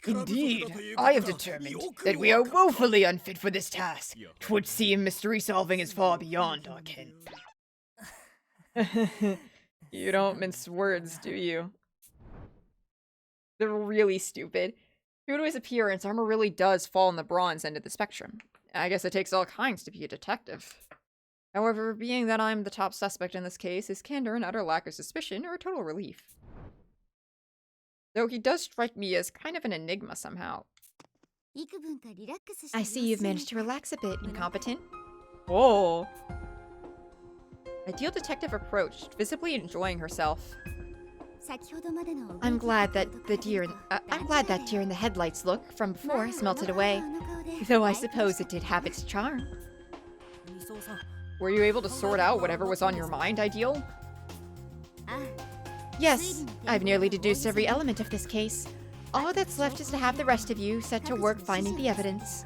Indeed, I have determined that we are woefully unfit for this task. 'Twould seem mystery solving is far beyond our ken. You don't mince words, do you? They're really stupid. True to his appearance, Armor really does fall on the bronze end of the spectrum. I guess it takes all kinds to be a detective. However, being that I'm the top suspect in this case, his candor and utter lack of suspicion are a total relief. Though he does strike me as kind of an enigma somehow. I see you've managed to relax a bit, incompetent. Whoa. Ideal detective approached, visibly enjoying herself. I'm glad that deer in the headlights look from before has melted away. Though I suppose it did have its charm. ミソさん、 Were you able to sort out whatever was on your mind, Ideal? Yes, I've nearly deduced every element of this case. All that's left is to have the rest of you set to work finding the evidence.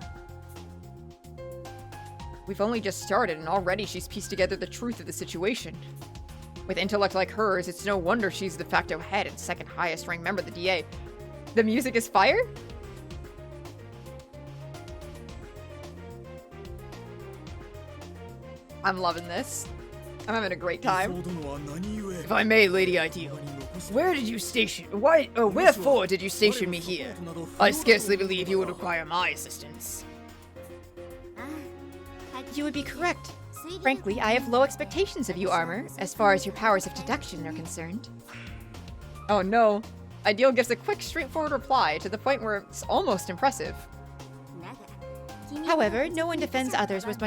We've only just started, and already she's pieced together the truth of the situation. With intellect like hers, it's no wonder she's de facto head and second highest ranked member of the DA. The music is fire? I'm loving this. I'm having a great time. If I may, Lady Ideal, where did you station? Wherefore did you station me here? I scarcely believe you would require my assistance. You would be correct. Frankly, I have low expectations of you, Armor, as far as your powers of deduction are concerned. Oh no. Ideal gives a quick, straightforward reply to the point where it's almost impressive. However, no one defends others with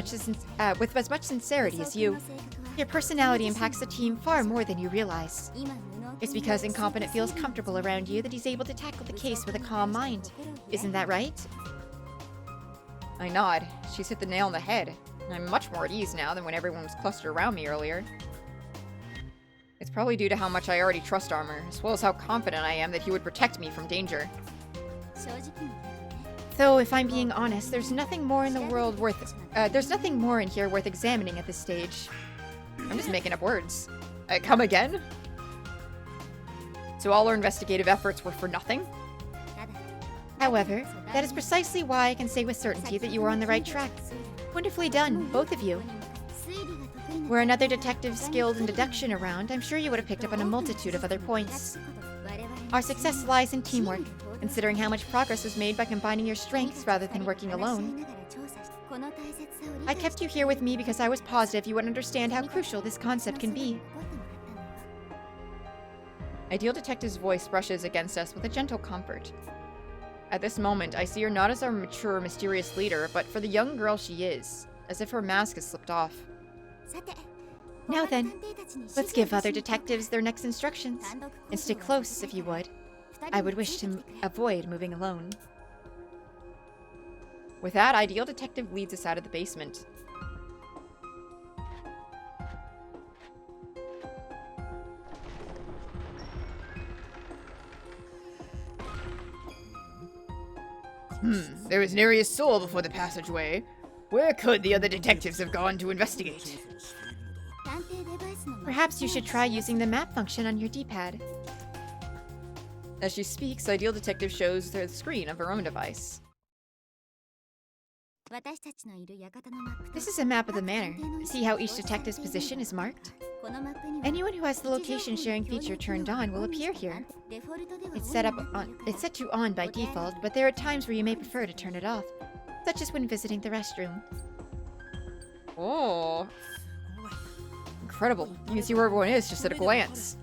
as much sincerity as you. Your personality impacts the team far more than you realize. It's because Incompetent feels comfortable around you that he's able to tackle the case with a calm mind. Isn't that right? I nod. She's hit the nail on the head. I'm much more at ease now than when everyone was clustered around me earlier. It's probably due to how much I already trust Armor, as well as how confident I am that he would protect me from danger. Though, if I'm being honest, there's nothing more in the world there's nothing more in here worth examining at this stage. I'm just making up words. Come again? So all our investigative efforts were for nothing? However, that is precisely why I can say with certainty that you are on the right track. Wonderfully done, both of you. Were another detective skilled in deduction around, I'm sure you would have picked up on a multitude of other points. Our success lies in teamwork, considering how much progress was made by combining your strengths rather than working alone. I kept you here with me because I was positive you would understand how crucial this concept can be. Ideal Detective's voice brushes against us with a gentle comfort. At this moment, I see her not as our mature, mysterious leader, but for the young girl she is, as if her mask has slipped off. Now then, let's give other detectives their next instructions, and stick close if you would. I would wish to avoid moving alone. With that, Ideal Detective leads us out of the basement. There was nary a soul before the passageway. Where could the other detectives have gone to investigate? Perhaps you should try using the map function on your D-pad. As she speaks, Ideal Detective shows the screen of her own device. This is a map of the manor. See how each detective's position is marked? Anyone who has the location sharing feature turned on will appear here. It's set to on by default, but there are times where you may prefer to turn it off, such as when visiting the restroom. Oh. Incredible. You can see where everyone is just at a glance.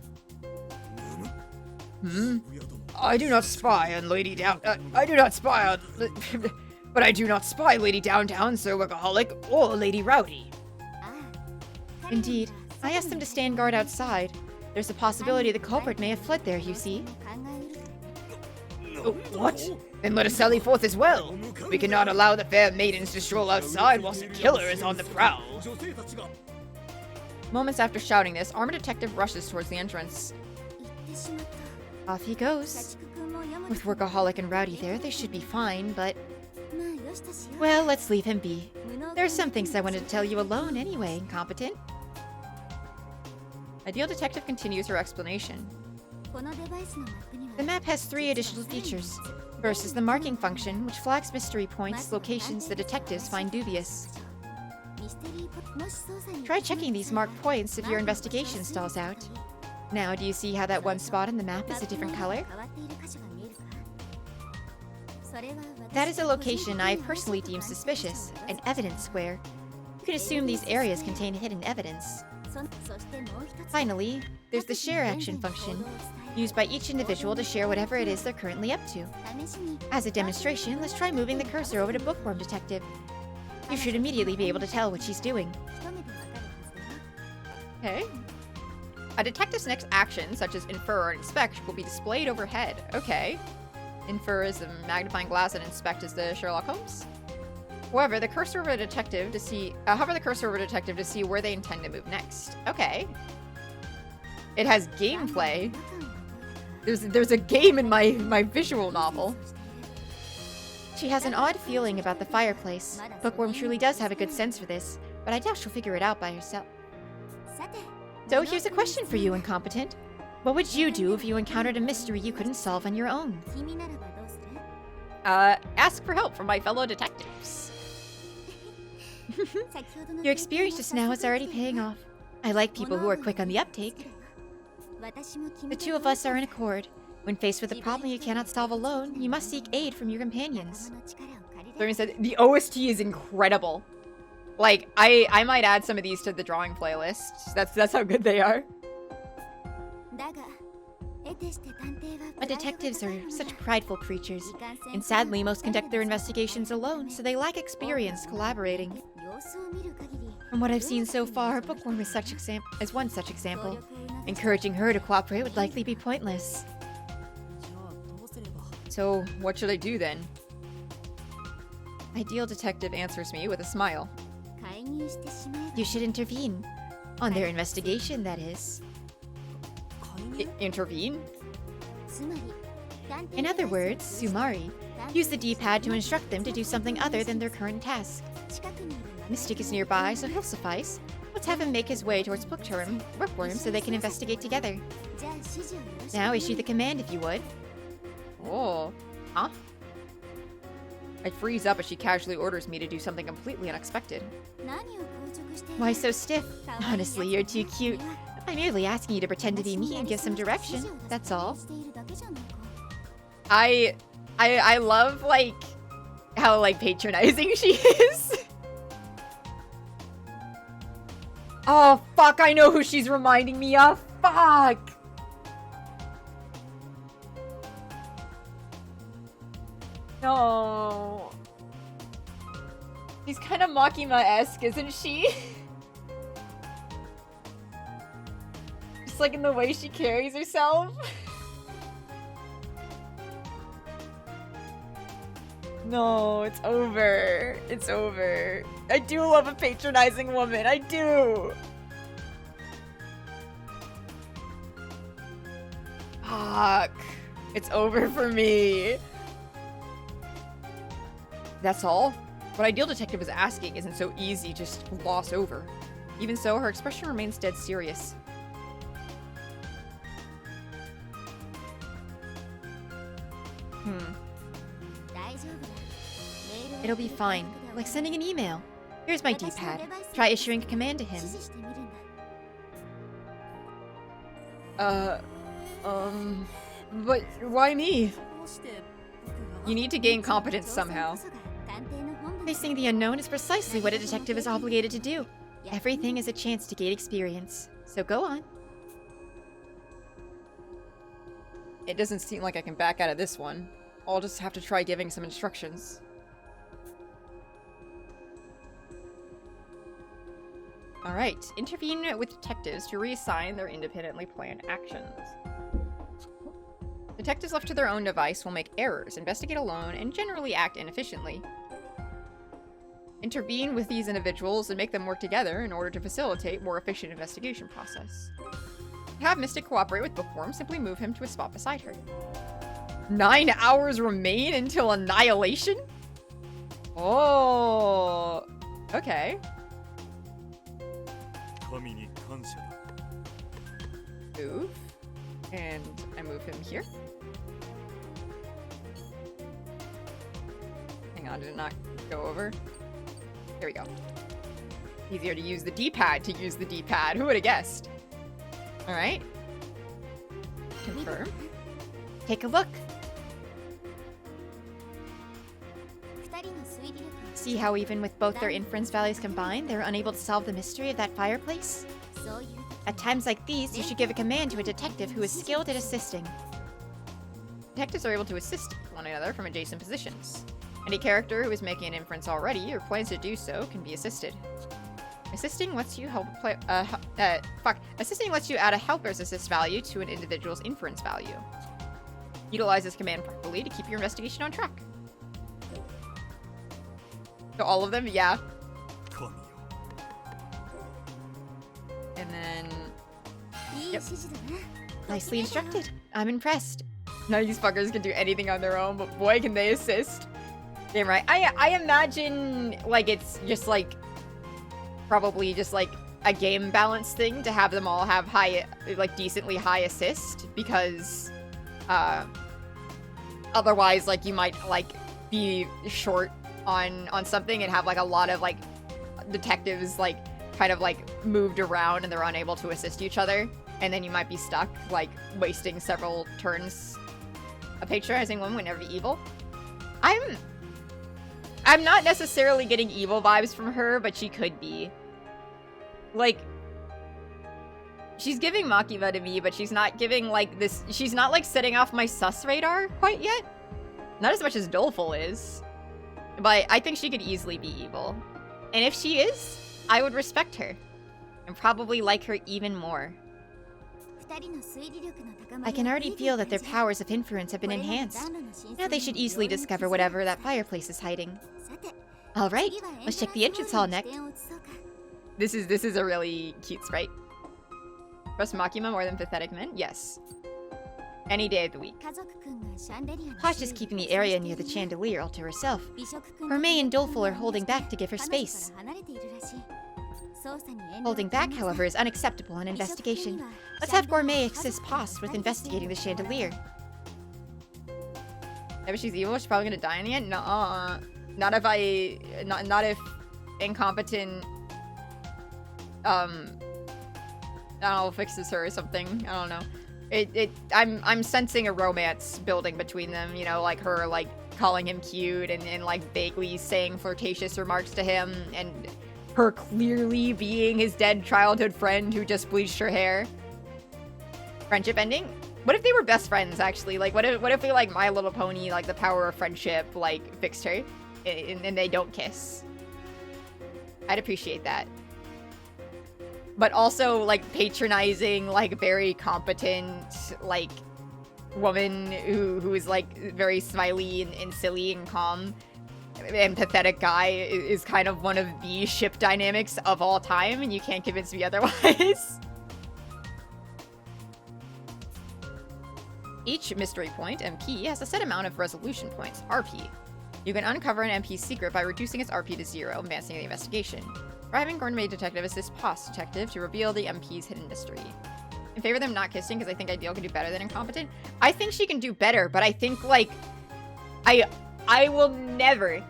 I do not spy on Lady I do not spy on... but I do not spy Lady Downtown, Sir Workaholic, or Lady Rowdy. Indeed. I asked them to stand guard outside. There's a possibility the culprit may have fled there, you see. Oh, what? Then let us sally forth as well. We cannot allow the fair maidens to stroll outside whilst a killer is on the prowl. Moments after shouting this, armored detective rushes towards the entrance. Off he goes. With Workaholic and Rowdy there, they should be fine, but... Well, let's leave him be. There are some things I wanted to tell you alone anyway, incompetent. Ideal detective continues her explanation. The map has 3 additional features. First is the marking function, which flags mystery points, locations the detectives find dubious. Try checking these marked points if your investigation stalls out. Now, do you see how that one spot on the map is a different color? That is a location I personally deem suspicious, an evidence square. You can assume these areas contain hidden evidence. Finally, there's the share action function, used by each individual to share whatever it is they're currently up to. As a demonstration, let's try moving the cursor over to Bookworm Detective. You should immediately be able to tell what she's doing. Okay. A detective's next action, such as infer or inspect, will be displayed overhead. Okay. Infer is the magnifying glass and inspect is the Sherlock Holmes. However, the cursor of a detective to see hover the cursor over a detective to see where they intend to move next. Okay. It has gameplay. There's a game in my visual novel. She has an odd feeling about the fireplace. Bookworm truly does have a good sense for this, but I doubt she'll figure it out by herself. So here's a question for you, incompetent. What would you do if you encountered a mystery you couldn't solve on your own? Ask for help from my fellow detectives. Your experience just now is already paying off. I like people who are quick on the uptake. The two of us are in accord. When faced with a problem you cannot solve alone, you must seek aid from your companions. Doreen said, the OST is incredible. Like, I might add some of these to the drawing playlist. That's how good they are. But detectives are such prideful creatures, and sadly most conduct their investigations alone, so they lack experience collaborating. From what I've seen so far, Bookworm is one such example. Encouraging her to cooperate would likely be pointless. So, what should I do then? Ideal detective answers me with a smile. You should intervene. On their investigation, that is. Intervene? In other words, Sumari. Use the D-pad to instruct them to do something other than their current task. Mystic is nearby, so he'll suffice. Let's have him make his way towards Bookworm so they can investigate together. Now issue the command if you would. Oh. Huh? I freeze up as she casually orders me to do something completely unexpected. Why so stiff? Honestly, you're too cute. I'm merely asking you to pretend to be me and give some direction, that's all. I love, like, how, like, patronizing she is. Oh, fuck, I know who she's reminding me of. Fuck! No. She's kind of Makima-esque, isn't she? Just like in the way she carries herself. No, it's over. It's over. I do love a patronizing woman. I do. Fuck. It's over for me. That's all? What Ideal Detective is asking isn't so easy just to gloss over. Even so, her expression remains dead serious. It'll be fine. Like sending an email. Here's my D-pad. Try issuing a command to him. But why me? You need to gain competence somehow. Facing the unknown is precisely what a detective is obligated to do. Everything is a chance to gain experience. So go on. It doesn't seem like I can back out of this one. I'll just have to try giving some instructions. Alright, intervene with detectives to reassign their independently planned actions. Detectives left to their own device will make errors, investigate alone, and generally act inefficiently. Intervene with these individuals and make them work together in order to facilitate more efficient investigation process. To have Mystic cooperate with Bookworm, simply move him to a spot beside her. 9 hours remain until annihilation? Oh, okay. Move. And I move him here. Hang on, did it not go over? There we go. Easier to use the D-pad to use the D-pad. Who would have guessed? Alright. Confirm. Take a look. See how even with both their inference values combined, they're unable to solve the mystery of that fireplace? At times like these, you should give a command to a detective who is skilled at assisting. Detectives are able to assist one another from adjacent positions. Any character who is making an inference already or plans to do so can be assisted. Assisting lets you Assisting lets you add a helper's assist value to an individual's inference value. Utilize this command properly to keep your investigation on track. So all of them, yeah. And then... Yep. Nicely instructed. I'm impressed. None of these fuckers can do anything on their own, but boy, can they assist. Damn right. I imagine, like, it's just, like, probably just, like, a game balance thing to have them all have high, like, decently high assist, because, otherwise, like, you might, like, be short on something and have, like, a lot of, like, detectives, like, kind of, like, moved around and they're unable to assist each other, and then you might be stuck, like, wasting several turns. A patronizing woman would never be evil. I'm not necessarily getting evil vibes from her, but she could be. Like, she's giving Makima to me, but she's not giving, like, this... She's not, like, setting off my sus radar quite yet. Not as much as Doleful is. But I think she could easily be evil. And if she is, I would respect her. And probably like her even more. I can already feel that their powers of inference have been enhanced. Now they should easily discover whatever that fireplace is hiding. Alright, let's check the entrance hall next. This is a really cute sprite. Trust Makima more than pathetic men? Yes. Any day of the week. Posh is keeping the area near the chandelier all to herself. Gourmet and Doleful are holding back to give her space. Holding back, however, is unacceptable on investigation. Let's have Gourmet assist Posh with investigating the chandelier. If she's evil, she's probably gonna die in the end? Nuh-uh. Not if incompetent, I don't know, fixes her or something. I don't know. I'm sensing a romance building between them, you know, like her, like, calling him cute and like, vaguely saying flirtatious remarks to him, and her clearly being his dead childhood friend who just bleached her hair. Friendship ending? What if they were best friends, actually? Like, what if we, like, My Little Pony, like, the power of friendship, like, fixed her, and they don't kiss? I'd appreciate that. But also, like, patronizing, like, very competent, like, woman who is, like, very smiley and silly and calm and pathetic guy is kind of one of the ship dynamics of all time, and you can't convince me otherwise. Each mystery point, MP, has a set amount of resolution points, RP. You can uncover an MP's secret by reducing its RP to 0, advancing the investigation. Bribing Gourmet Detective assists Poss Detective to reveal the MP's hidden mystery. In favor of them not kissing, because I think Ideal can do better than Incompetent. I think she can do better, but I think, like, I will never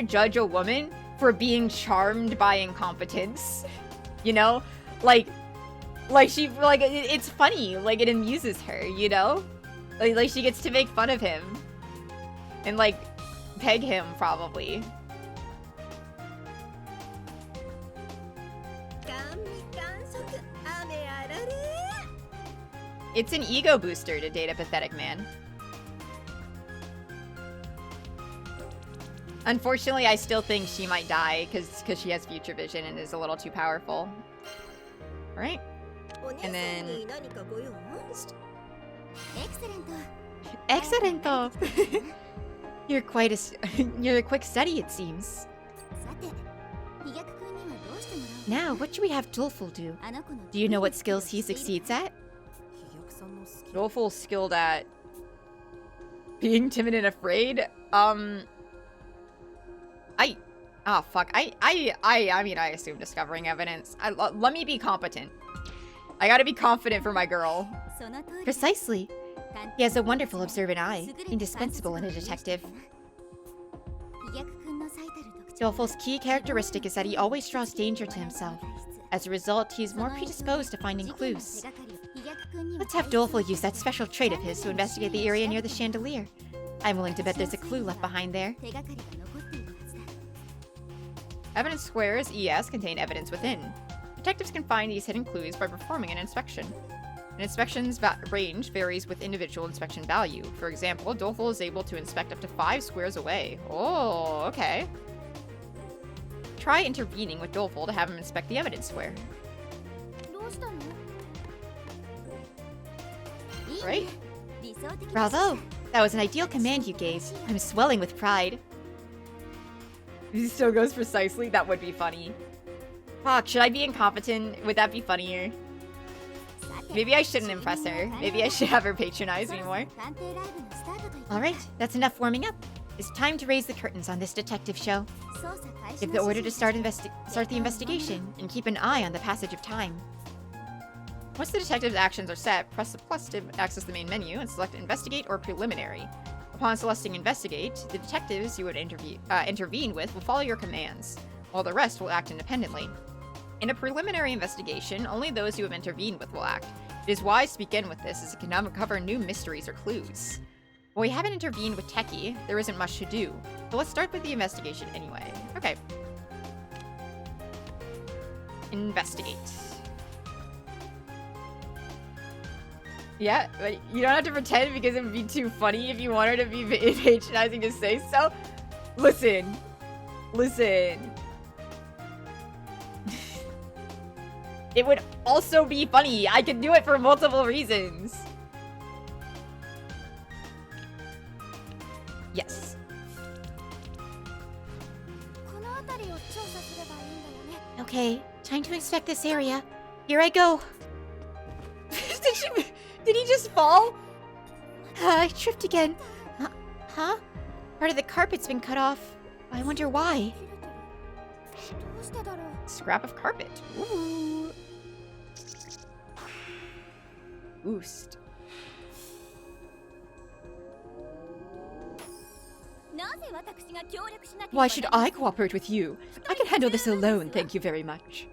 judge a woman for being charmed by incompetence. You know? Like she, like, it's funny. Like, it amuses her, you know? Like she gets to make fun of him. And, like, peg him, probably. It's an ego booster to date a pathetic man. Unfortunately, I still think she might die because she has future vision and is a little too powerful. Alright. And then... Excellento! You're quite a you're a quick study, it seems. Now, what should we have Dolful do? Do you know what skills he succeeds at? Dolful's skilled at being timid and afraid. I mean, I assume discovering evidence. Let me be competent. I gotta be confident for my girl. Precisely. He has a wonderful observant eye, indispensable in a detective. Dolful's key characteristic is that he always draws danger to himself. As a result, he is more predisposed to finding clues. Let's have Dolful use that special trait of his to investigate the area near the chandelier. I'm willing to bet there's a clue left behind there. Evidence squares, ES, contain evidence within. Detectives can find these hidden clues by performing an inspection. An inspection's range varies with individual inspection value. For example, Dolful is able to inspect up to 5 squares away. Oh, okay. Try intervening with Dolful to have him inspect the evidence square. Right? Bravo! That was an ideal command you gave. I'm swelling with pride. He still goes precisely? That would be funny. Fuck, should I be incompetent? Would that be funnier? Maybe I shouldn't impress her. Maybe I should have her patronize me more. Alright, that's enough warming up. It's time to raise the curtains on this detective show. Give the order to start the investigation, and keep an eye on the passage of time. Once the detective's actions are set, press the plus to access the main menu and select Investigate or Preliminary. Upon selecting Investigate, the detectives you would intervene with will follow your commands, while the rest will act independently. In a preliminary investigation, only those you have intervened with will act. It is wise to begin with this, as it can uncover new mysteries or clues. While we haven't intervened with Techie, there isn't much to do, so let's start with the investigation anyway. Okay. Investigate. Yeah, but you don't have to pretend because it would be too funny if you want her to be patronizing to say so. Listen. Listen. It would also be funny. I could do it for multiple reasons. Yes. Okay, time to inspect this area. Here I go. Did he just fall? I tripped again. Huh? Part of the carpet's been cut off. I wonder why. Scrap of carpet. Ooh. Boost. Why should I cooperate with you? I can handle this alone, thank you very much.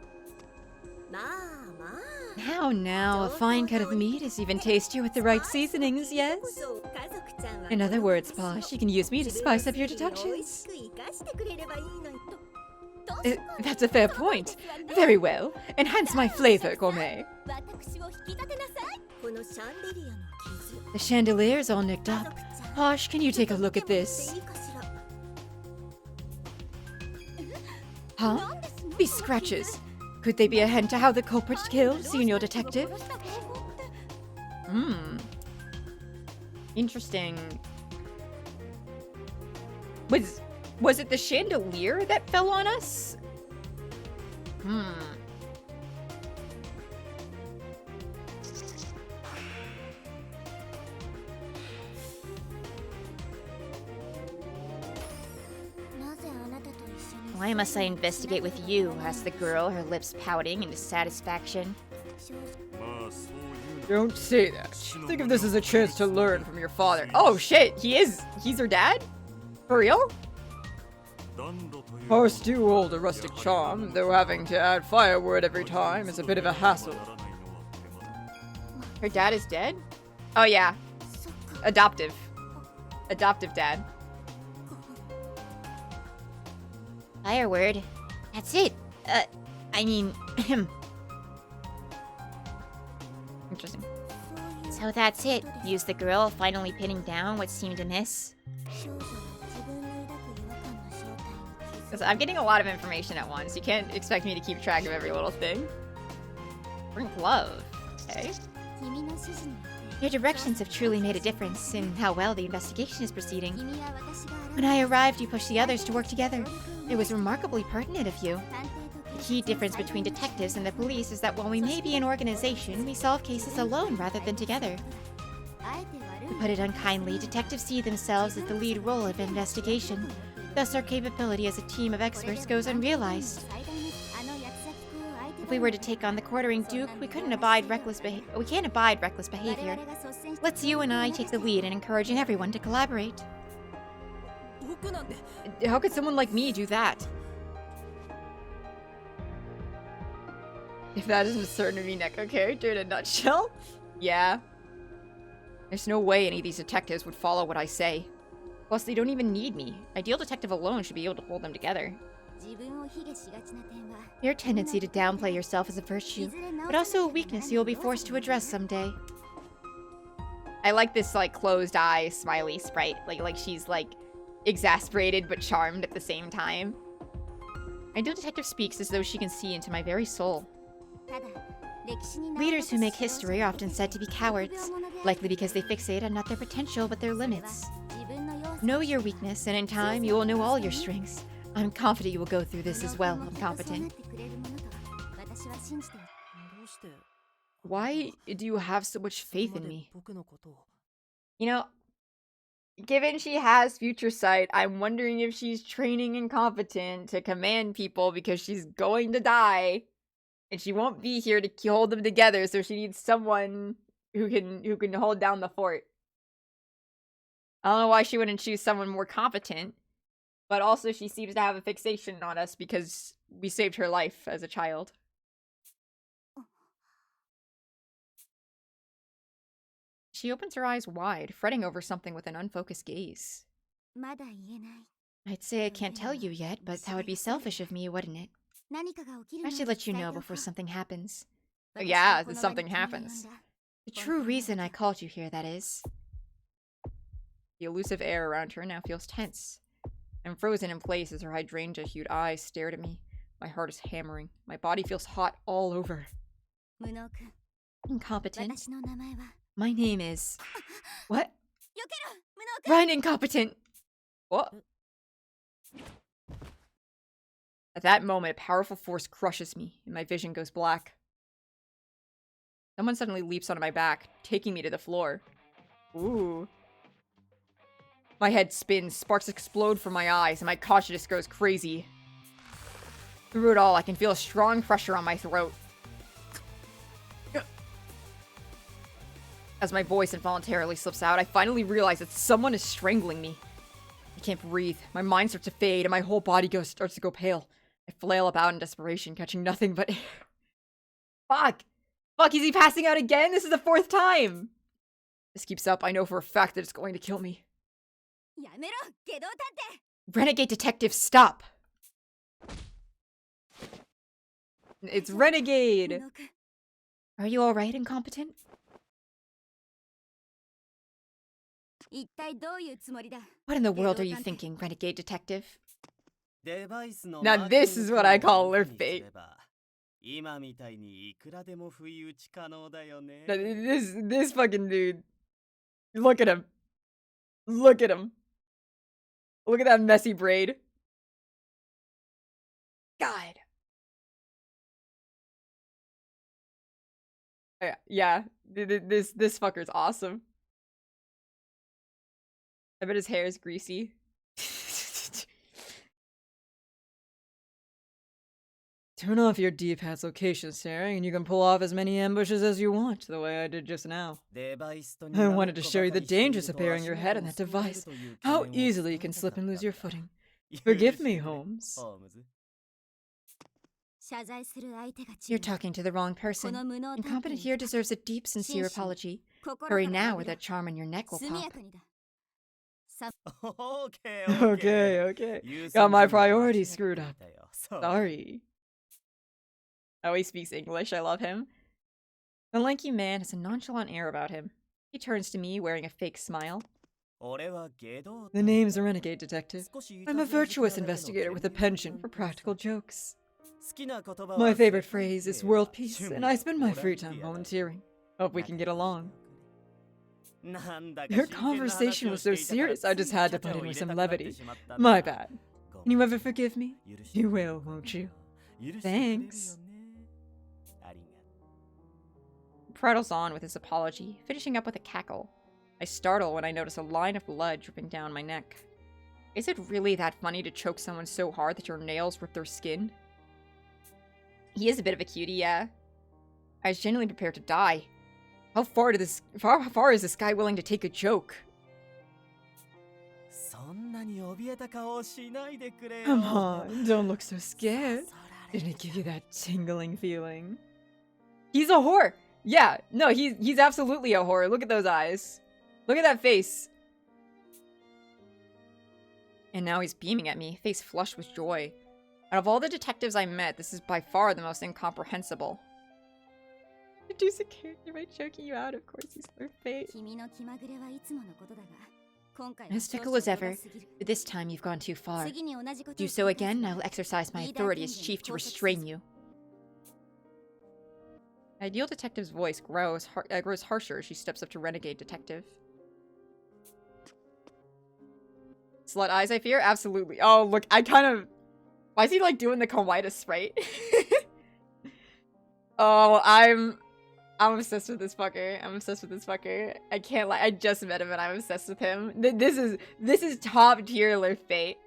Now, a fine cut of meat is even tastier with the right seasonings, yes? In other words, Posh, you can use me to spice up your deductions. That's a fair point. Very well. Enhance my flavor, gourmet. The chandelier's all nicked up. Posh, can you take a look at this? Huh? These scratches. Could they be a hint to how the culprit killed, senior detective? Interesting. Was it the chandelier that fell on us? Why must I investigate with you? Asked the girl, her lips pouting in dissatisfaction. Don't say that. Think of this as a chance to learn from your father. Oh shit, he's her dad? For real? Horse do hold a rustic charm, though having to add firewood every time is a bit of a hassle. Her dad is dead? Oh yeah. Adoptive. Adoptive dad. Firewood? That's it. I mean, Interesting. So that's it, mused the girl, finally pinning down what seemed amiss. I'm getting a lot of information at once. You can't expect me to keep track of every little thing. Bring glove. Okay. Your directions have truly made a difference in how well the investigation is proceeding. When I arrived, you pushed the others to work together. It was remarkably pertinent of you. The key difference between detectives and the police is that while we may be an organization, we solve cases alone rather than together. To put it unkindly, detectives see themselves as the lead role of an investigation. Thus, our capability as a team of experts goes unrealized. If we were to take on the quartering Duke, we can't abide reckless behavior. Let's you and I take the lead in encouraging everyone to collaborate. How could someone like me do that? If that isn't a certain Mineko character in a nutshell? Yeah. There's no way any of these detectives would follow what I say. Plus, they don't even need me. Ideal detective alone should be able to hold them together. Your tendency to downplay yourself is a virtue, but also a weakness you will be forced to address someday. I like this, like, closed eye, smiley sprite. Like she's, like, exasperated but charmed at the same time. Ideal detective speaks as though she can see into my very soul. Leaders who make history are often said to be cowards, likely because they fixate on not their potential but their limits. Know your weakness, and in time you will know all your strengths. I'm confident you will go through this as well, incompetent. Why do you have so much faith in me? You know, given she has future sight, I'm wondering if she's training incompetent to command people because she's going to die. And she won't be here to hold them together, so she needs someone who can hold down the fort. I don't know why she wouldn't choose someone more competent, but also she seems to have a fixation on us because we saved her life as a child. She opens her eyes wide, fretting over something with an unfocused gaze. I'd say I can't tell you yet, but that would be selfish of me, wouldn't it? I should let you know before something happens. Yeah, if something happens. The true reason I called you here, that is. The elusive air around her now feels tense. I'm frozen in place as her hydrangea-hued eyes stared at me. My heart is hammering. My body feels hot all over. Incompetent. My name is... What? Run, incompetent! What? At that moment, a powerful force crushes me, and my vision goes black. Someone suddenly leaps onto my back, taking me to the floor. Ooh. My head spins, sparks explode from my eyes, and my consciousness goes crazy. Through it all, I can feel a strong pressure on my throat. As my voice involuntarily slips out, I finally realize that someone is strangling me. I can't breathe. My mind starts to fade, and my whole body starts to go pale. I flail about in desperation, catching nothing but air. Fuck! Fuck, is he passing out again? This is the 4th time! This keeps up, I know for a fact that it's going to kill me. Renegade Detective, stop! It's Renegade! Are you alright, incompetent? What in the world are you thinking, Renegade Detective? Now this is what I call her fate. This fucking dude. Look at him. Look at him. Look at that messy braid. God. Yeah, this fucker's awesome. I bet his hair is greasy. Turn off your D-pad's location staring, and you can pull off as many ambushes as you want, the way I did just now. I wanted to show you the dangers of burying your head in that device. How easily you can slip and lose your footing. Forgive me, Holmes. You're talking to the wrong person. Incompetent here deserves a deep, sincere apology. Hurry now, or that charm on your neck will pop. Okay. Got my priorities screwed up. Sorry. Oh, he speaks English. I love him. The lanky man has a nonchalant air about him. He turns to me, wearing a fake smile. The name's a Renegade Detective. I'm a virtuous investigator with a penchant for practical jokes. My favorite phrase is world peace, and I spend my free time volunteering. Hope we can get along. Your conversation was so serious, I just had to put in with some levity. My bad. Can you ever forgive me? You will, won't you? Thanks. Prattles on with his apology, finishing up with a cackle. I startle when I notice a line of blood dripping down my neck. Is it really that funny to choke someone so hard that your nails rip their skin? He is a bit of a cutie, yeah. I was genuinely prepared to die. How far is this guy willing to take a joke? Come on, don't look so scared. Didn't it give you that tingling feeling? He's a whore! Yeah, no, he's absolutely a whore. Look at those eyes. Look at that face. And now he's beaming at me, face flushed with joy. Out of all the detectives I met, this is by far the most incomprehensible. Reduce a character by choking you out, of course he's her fate. As fickle as ever, but this time you've gone too far. Do so again, and I will exercise my authority as chief to restrain you. Ideal Detective's voice grows harsher as she steps up to Renegade Detective. Slut eyes, I fear? Absolutely. Oh, look, I kind of... Why is he, like, doing the kawaii sprite? Oh, I'm obsessed with this fucker. I'm obsessed with this fucker. I can't lie. I just met him and I'm obsessed with him. This is top tier Fate.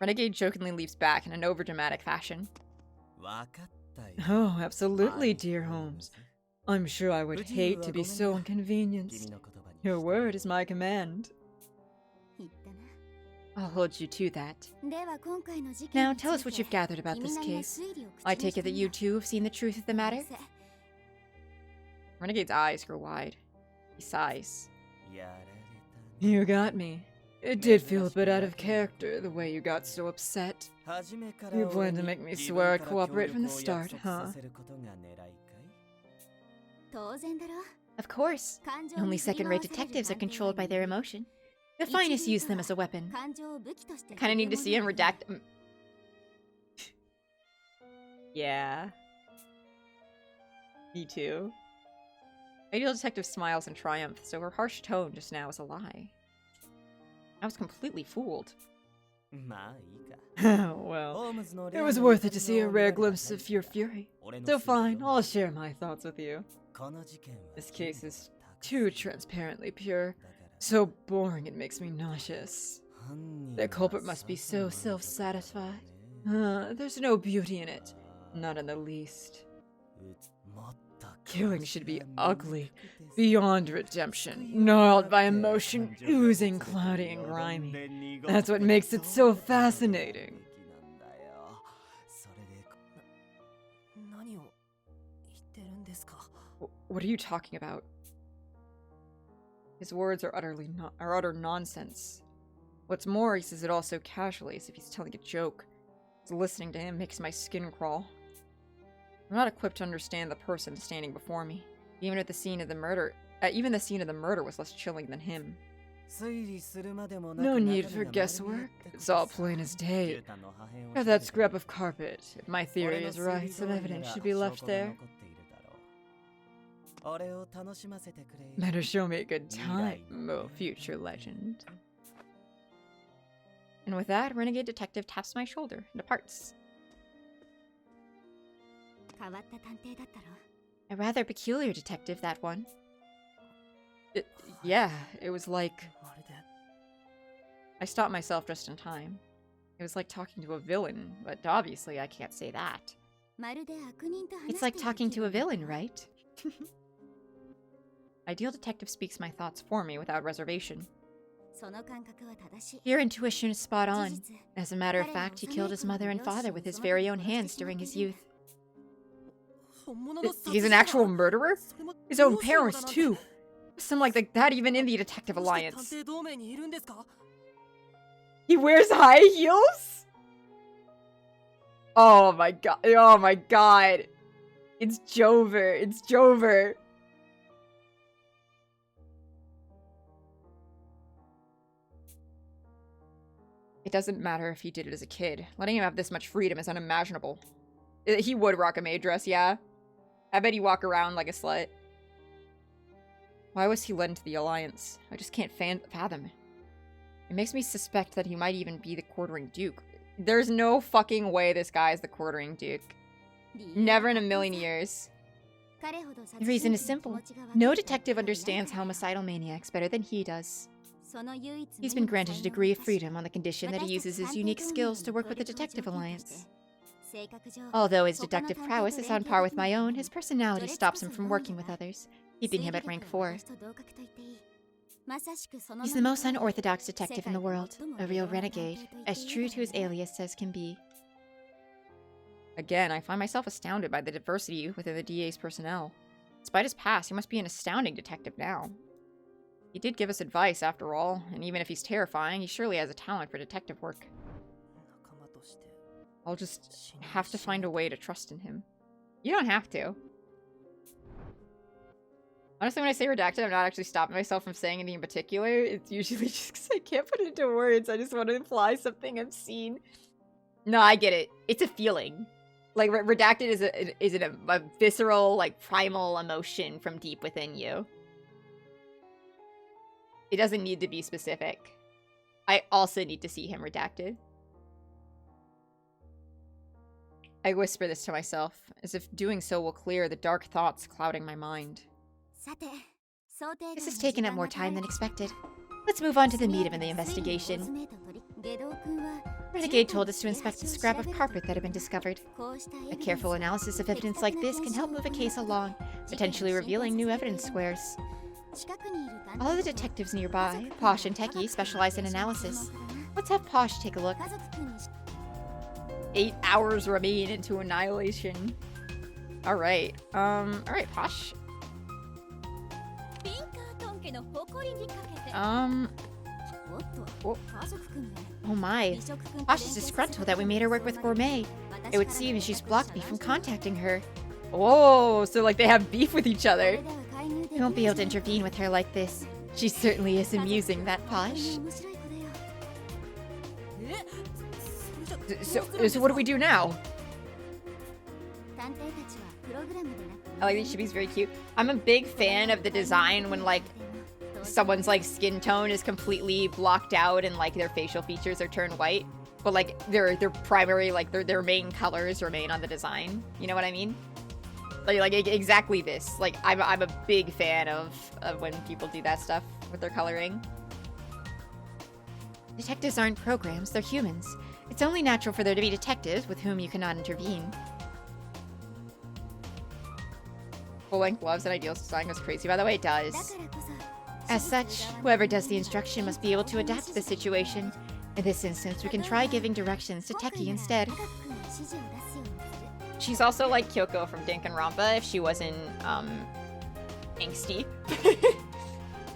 Renegade jokingly leaps back in an overdramatic fashion. Oh, absolutely, dear Holmes. I'm sure I would hate to be so inconvenienced. Your word is my command. I'll hold you to that. Now, tell us what you've gathered about this case. I take it that you too have seen the truth of the matter? Renegade's eyes grow wide. He sighs. You got me. It did feel a bit out of character, the way you got so upset. You planned to make me swear I'd cooperate from the start, huh? Of course. Only second-rate detectives are controlled by their emotion. The finest use them as a weapon. I kinda need to see him redact... Yeah. Me too. Ideal Detective smiles in triumph, so her harsh tone just now is a lie. I was completely fooled. Well, it was worth it to see a rare glimpse of your fury. So fine, I'll share my thoughts with you. This case is too transparently pure. So boring it makes me nauseous. The culprit must be so self-satisfied. There's no beauty in it. Not in the least. Killing should be ugly, beyond redemption, gnarled by emotion, oozing, cloudy, and grimy. That's what makes it so fascinating. What are you talking about? His words are utter nonsense. What's more, he says it all so casually, as if he's telling a joke. So listening to him makes my skin crawl. I'm not equipped to understand the person standing before me. Even the scene of the murder was less chilling than him. No need for guesswork. It's all plain as day. Got that scrap of carpet. If my theory is right, some evidence should be left there. Better show me a good time, oh future legend. And with that, Renegade Detective taps my shoulder and departs. A rather peculiar detective, that one. Yeah, it was like... I stopped myself just in time. It was like talking to a villain, but obviously I can't say that. It's like talking to a villain, right? Ideal Detective speaks my thoughts for me without reservation. Your intuition is spot on. As a matter of fact, he killed his mother and father with his very own hands during his youth. He's an actual murderer? His own parents, too. Something like that even in the Detective Alliance. He wears high heels? Oh my god. Oh my god. It's Jover. It's Jover. It doesn't matter if he did it as a kid. Letting him have this much freedom is unimaginable. He would rock a maid dress, yeah. I bet he walk around like a slut. Why was he led into the Alliance? I just can't fathom it. It makes me suspect that he might even be the Quartering Duke. There's no fucking way this guy is the Quartering Duke. Never in a million years. The reason is simple. No detective understands homicidal maniacs better than he does. He's been granted a degree of freedom on the condition that he uses his unique skills to work with the Detective Alliance. Although his detective prowess is on par with my own, his personality stops him from working with others, keeping him at rank 4. He's the most unorthodox detective in the world, a real renegade, as true to his alias as can be. Again, I find myself astounded by the diversity within the DA's personnel. Despite his past, he must be an astounding detective now. He did give us advice, after all, and even if he's terrifying, he surely has a talent for detective work. I'll just have to find a way to trust in him. You don't have to. Honestly, when I say redacted, I'm not actually stopping myself from saying anything in particular. It's usually just because I can't put it into words. I just want to imply something I've seen. No, I get it. It's a feeling. Like, redacted is a visceral, like, primal emotion from deep within you. It doesn't need to be specific. I also need to see him redacted. I whisper this to myself, as if doing so will clear the dark thoughts clouding my mind. This has taken up more time than expected. Let's move on to the meat of the investigation. Renegade told us to inspect a scrap of carpet that had been discovered. A careful analysis of evidence like this can help move a case along, potentially revealing new evidence squares. All of the detectives nearby, Posh and Techie, specialize in analysis. Let's have Posh take a look. 8 hours remain into annihilation. Alright, Posh. Oh my. Posh is disgruntled that we made her work with Gourmet. It would seem she's blocked me from contacting her. Oh, so like they have beef with each other. We won't be able to intervene with her like this. She certainly is amusing, that Posh. So what do we do now? I like that Shibi's very cute. I'm a big fan of the design when like someone's like skin tone is completely blocked out and like their facial features are turned white, but like their primary like their main colors remain on the design. You know what I mean? Like exactly this. Like I'm a big fan of when people do that stuff with their coloring. Detectives aren't programs, they're humans. It's only natural for there to be detectives with whom you cannot intervene. Full-length loves and ideals design goes crazy. By the way, it does. As such, whoever does the instruction must be able to adapt to the situation. In this instance, we can try giving directions to Techie instead. She's also like Kyoko from Danganronpa if she wasn't, angsty.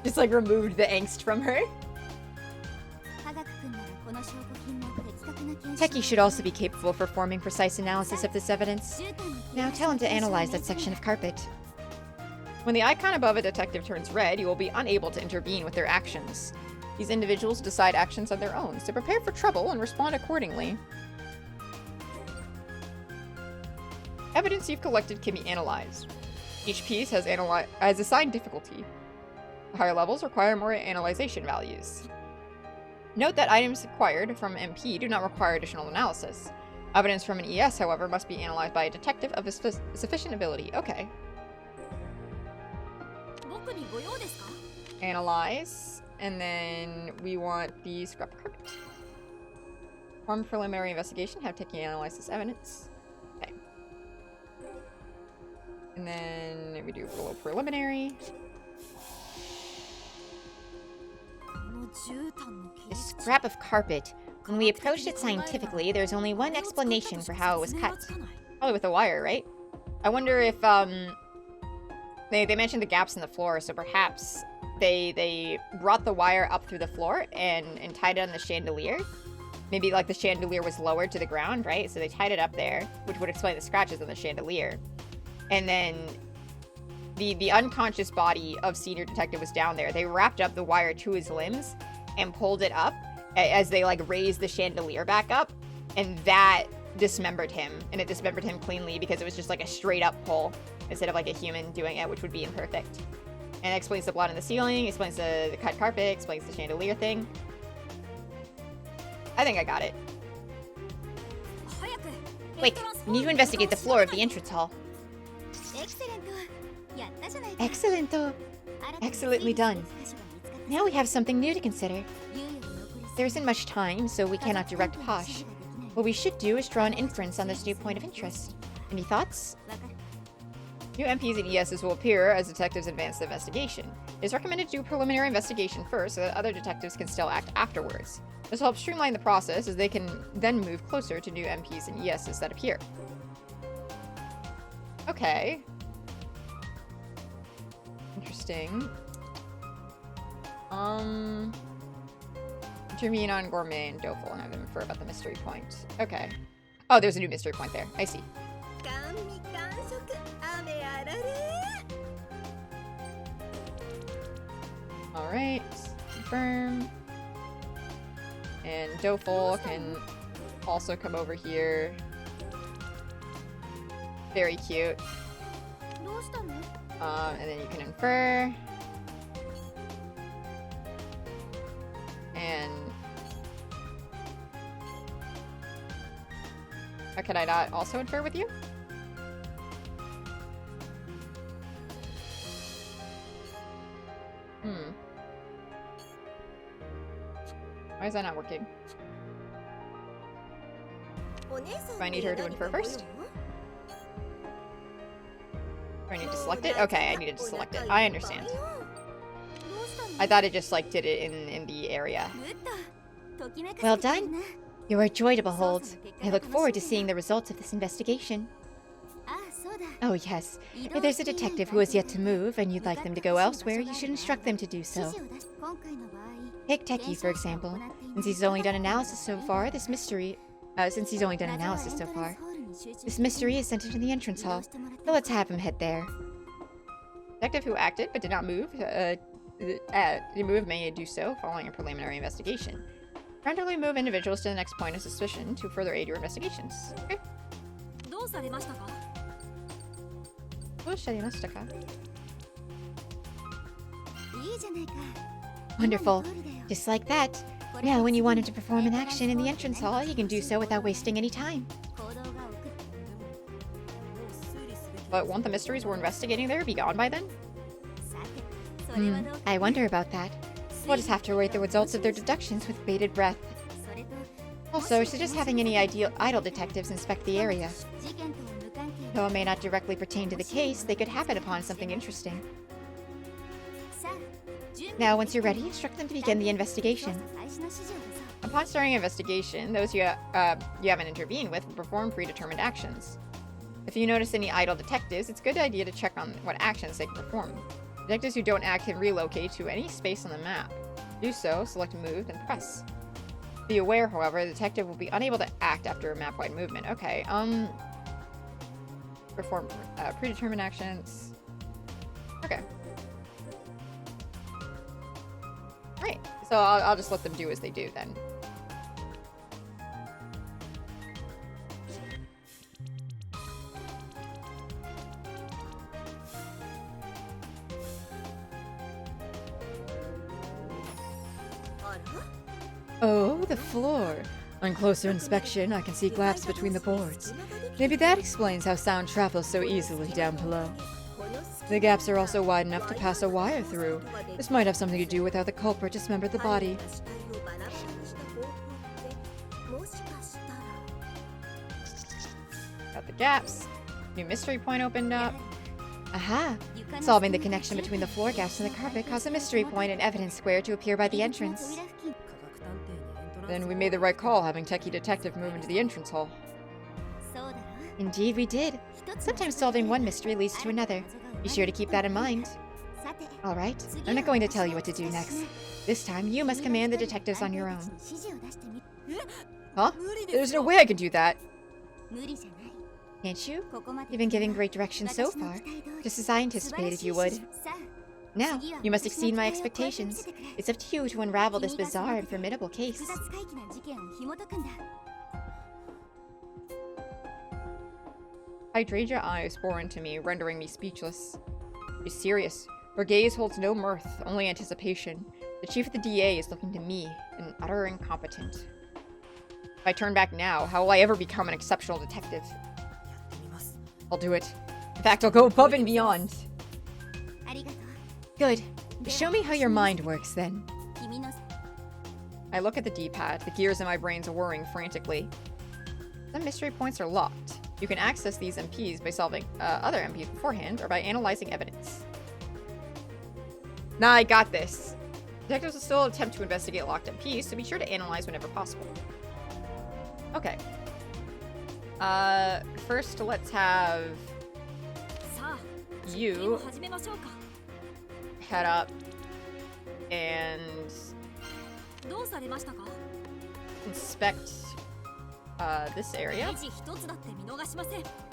Just like removed the angst from her. Techie should also be capable of performing precise analysis of this evidence. Now tell him to analyze that section of carpet. When the icon above a detective turns red, you will be unable to intervene with their actions. These individuals decide actions on their own, so prepare for trouble and respond accordingly. Evidence you've collected can be analyzed. Each piece has assigned difficulty. The higher levels require more analyzation values. Note that items acquired from MP do not require additional analysis. Evidence from an ES, however, must be analyzed by a detective of a sufficient ability. Okay. Analyze, and then we want the scrap of carpet. Perform preliminary investigation, have Techie analyze this evidence. Okay. And then we do below preliminary. This scrap of carpet. When we approached it scientifically, there's only one explanation for how it was cut. Probably with a wire, right? I wonder if, they mentioned the gaps in the floor, so perhaps they brought the wire up through the floor and tied it on the chandelier. Maybe like the chandelier was lowered to the ground, right? So they tied it up there, which would explain the scratches on the chandelier. And then the unconscious body of Senior Detective was down there. They wrapped up the wire to his limbs and pulled it up as they like raised the chandelier back up, and that dismembered him. And it dismembered him cleanly because it was just like a straight up pull instead of like a human doing it, which would be imperfect. And it explains the blood on the ceiling, explains the cut carpet, explains the chandelier thing. I think I got it. Wait, we need to investigate the floor of the entrance hall. Excellent. Excellently done. Now we have something new to consider. There isn't much time, so we cannot direct Posh. What we should do is draw an inference on this new point of interest. Any thoughts? New MPs and ESs will appear as detectives advance the investigation. It is recommended to do a preliminary investigation first so that other detectives can still act afterwards. This will help streamline the process as they can then move closer to new MPs and ESs that appear. Okay. Interesting. Intervene on Gourmet and Doful and have them infer about the mystery point. Okay. Oh, there's a new mystery point there. I see. Alright. Confirm. And Doful can also come over here. Very cute. And then you can infer. And can I not also infer with you? Why is that not working? Do I need her to infer first? Do I need to select it? Okay, I needed to select it. I understand. I thought it just like did it in the area. Well done. You are a joy to behold. I look forward to seeing the results of this investigation. Oh yes, if there's a detective who has yet to move and you'd like them to go elsewhere, you should instruct them to do so. Take Teki, for example. Since he's only done analysis so far, this mystery is centered in the entrance hall. So let's have him head there. Detective who acted but did not move, may do so following a preliminary investigation. Randomly move individuals to the next point of suspicion to further aid your investigations. Okay. Wonderful. Just like that. Now, when you want him to perform an action in the entrance hall, he can do so without wasting any time. But won't the mysteries we're investigating there be gone by then? I wonder about that. We'll just have to await the results of their deductions with bated breath. Also, suggest having any idle detectives inspect the area. Though it may not directly pertain to the case, they could happen upon something interesting. Now, once you're ready, instruct them to begin the investigation. Upon starting an investigation, those you haven't intervened with will perform predetermined actions. If you notice any idle detectives, it's a good idea to check on what actions they can perform. Detectives who don't act can relocate to any space on the map. Do so, select Move, then press. Be aware, however, the detective will be unable to act after a map-wide movement. Okay, perform predetermined actions. Okay. Right, so I'll just let them do as they do then. Oh, the floor. On closer inspection, I can see gaps between the boards. Maybe that explains how sound travels so easily down below. The gaps are also wide enough to pass a wire through. This might have something to do with how the culprit dismembered the body. Got the gaps. New mystery point opened up. Aha! Solving the connection between the floor gaps and the carpet caused a mystery point and evidence square to appear by the entrance. Then we made the right call having Techie Detective move into the entrance hall. Indeed we did. Sometimes solving one mystery leads to another. Be sure to keep that in mind. Alright, I'm not going to tell you what to do next. This time, you must command the detectives on your own. Huh? There's no way I can do that. Can't you? You've been giving great direction so far, just as I anticipated you would. Now, you must exceed my expectations. It's up to you to unravel this bizarre and formidable case. Hydrangea eyes bore into me, rendering me speechless. Be serious. Her gaze holds no mirth, only anticipation. The chief of the DA is looking to me, an utter incompetent. If I turn back now, how will I ever become an exceptional detective? I'll do it. In fact, I'll go above and beyond. Good. Show me how your mind works then. I look at the D-pad. The gears in my brain's whirring frantically. Some mystery points are locked. You can access these MPs by solving other MPs beforehand or by analyzing evidence. Nah, I got this. Detectives will still attempt to investigate locked MPs, so be sure to analyze whenever possible. Okay. First let's have you head up and inspect this area.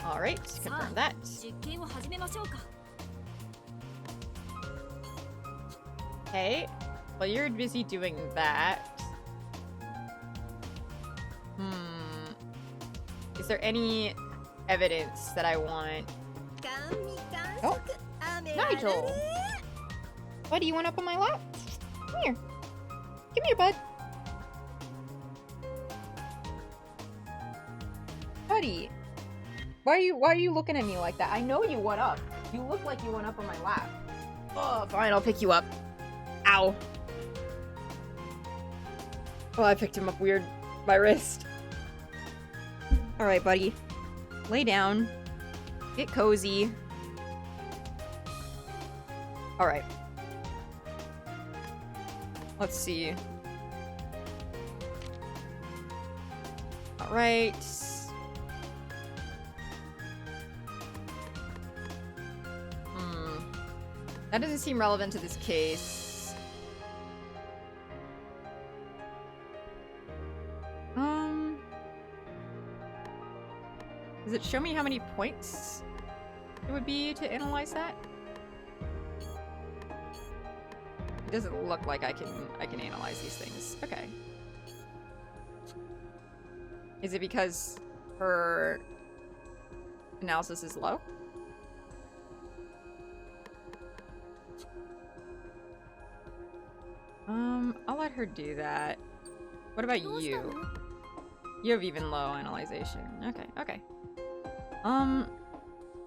Alright, confirm that. Okay, while you're busy doing that, is there any evidence that I want? Oh, Nigel! Buddy, you want up on my lap? Come here. Come here, bud. Buddy, why are you looking at me like that? I know you want up. You look like you want up on my lap. Oh, fine, I'll pick you up. Ow. Oh, I picked him up weird. My wrist. Alright, buddy. Lay down. Get cozy. Alright. Let's see. Alright. That doesn't seem relevant to this case. Does it show me how many points it would be to analyze that? It doesn't look like I can analyze these things. Okay. Is it because her analysis is low? I'll let her do that. What about you? You have even low analyzation. Okay, okay.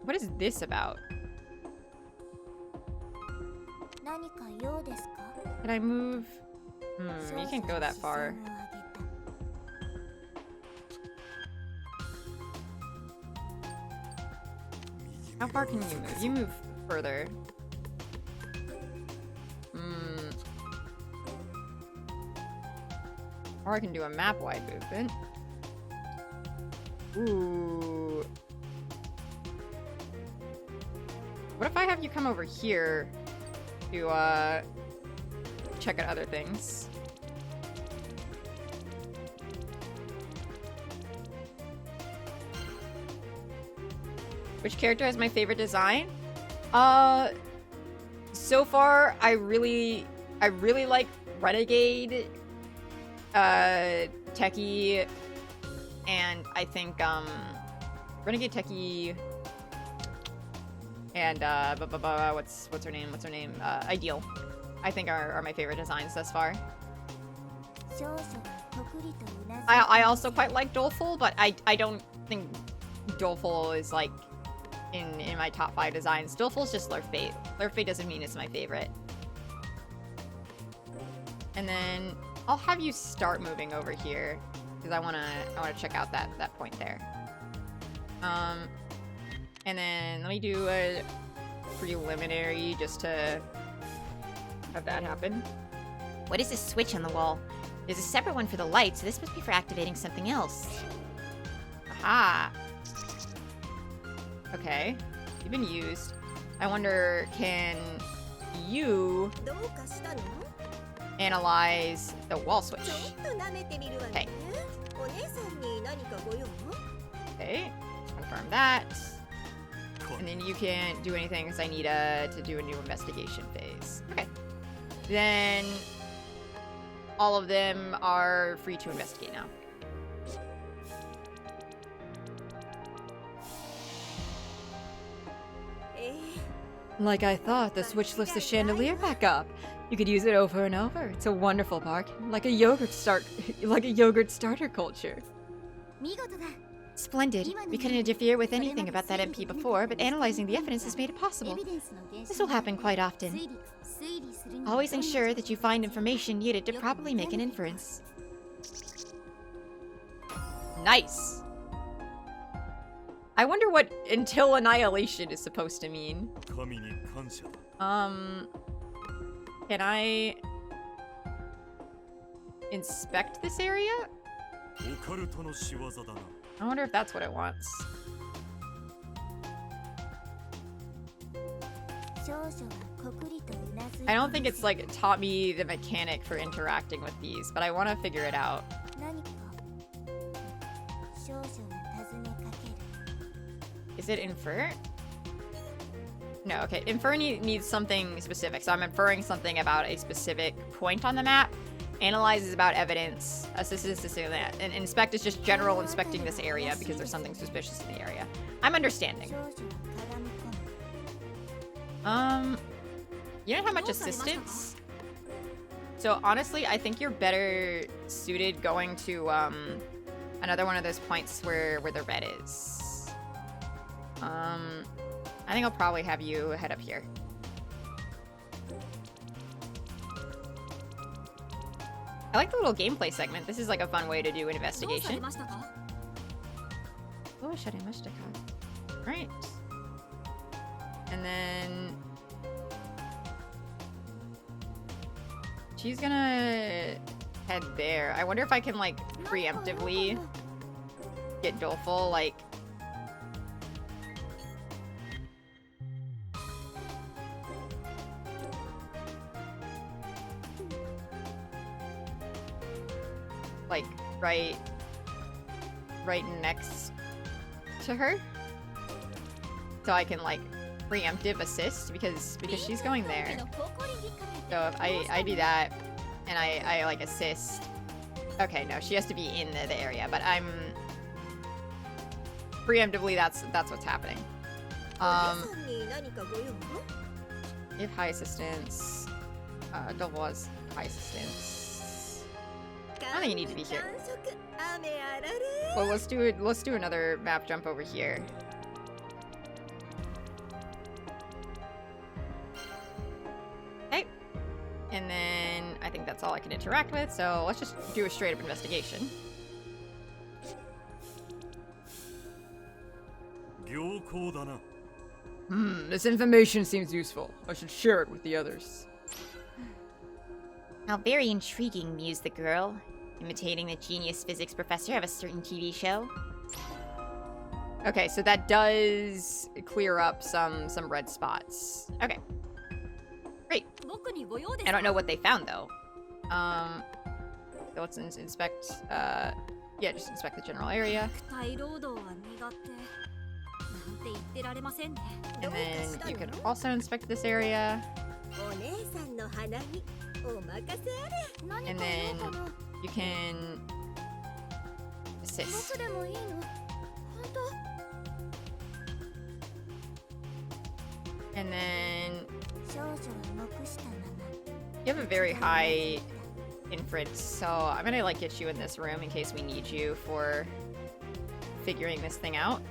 What is this about? Can I move? You can't go that far. How far can you move? You move further. Or I can do a map-wide movement. Ooh. What if I have you come over here to, check out other things? Which character has my favorite design? So far, I really like Renegade, Techie, and I think, Renegade, Techie, and, what's her name? Ideal. I think are my favorite designs thus far. I also quite like Doleful, but I don't think Doleful is, like, in my top 5 designs. Doleful's just Lurfate. Lurfate doesn't mean it's my favorite. And then I'll have you start moving over here because I wanna check out that point there. And then let me do a preliminary just to have that happen. What is this switch on the wall? There's a separate one for the light, so this must be for activating something else. Aha! Okay. You've been used. I wonder, can you analyze the wall switch? Okay. Okay. Confirm that. And then you can't do anything because I need to do a new investigation phase. Okay. Then all of them are free to investigate now. Like I thought, the switch lifts the chandelier back up. You could use it over and over. It's a wonderful park, like a yogurt starter culture. Splendid. We couldn't interfere with anything about that MP before, but analyzing the evidence has made it possible. This will happen quite often. Always ensure that you find information needed to properly make an inference. Nice. I wonder what until annihilation is supposed to mean. Can I inspect this area? I wonder if that's what it wants. I don't think it's like taught me the mechanic for interacting with these, but I want to figure it out. Is it infer? No, okay. Infer needs something specific, so I'm inferring something about a specific point on the map. Analyze is about evidence. Assist is assisting that. And inspect is just general inspecting this area because there's something suspicious in the area. I'm understanding. You don't have much assistance? So honestly, I think you're better suited going to another one of those points where the red is. I think I'll probably have you head up here. I like the little gameplay segment. This is like a fun way to do an investigation. Oh, right. And then she's gonna head there. I wonder if I can like preemptively get Doleful, like right next to her, so I can like preemptive assist because she's going there. So if I do that and I like assist. Okay, no, she has to be in the area, but I'm preemptively that's what's happening. Give high assistance. Double was high assistance. I don't think you need to be here. Well, let's do another map jump over here. Okay. And then I think that's all I can interact with, so let's just do a straight up investigation. This information seems useful. I should share it with the others. How very intriguing, mused the girl, imitating the genius physics professor of a certain TV show. Okay, so that does clear up some red spots. Okay. Great. I don't know what they found though. So let's inspect, yeah, just inspect the general area. And then you can also inspect this area. And then you can assist. And then you have a very high inference, so I'm gonna like get you in this room in case we need you for figuring this thing out.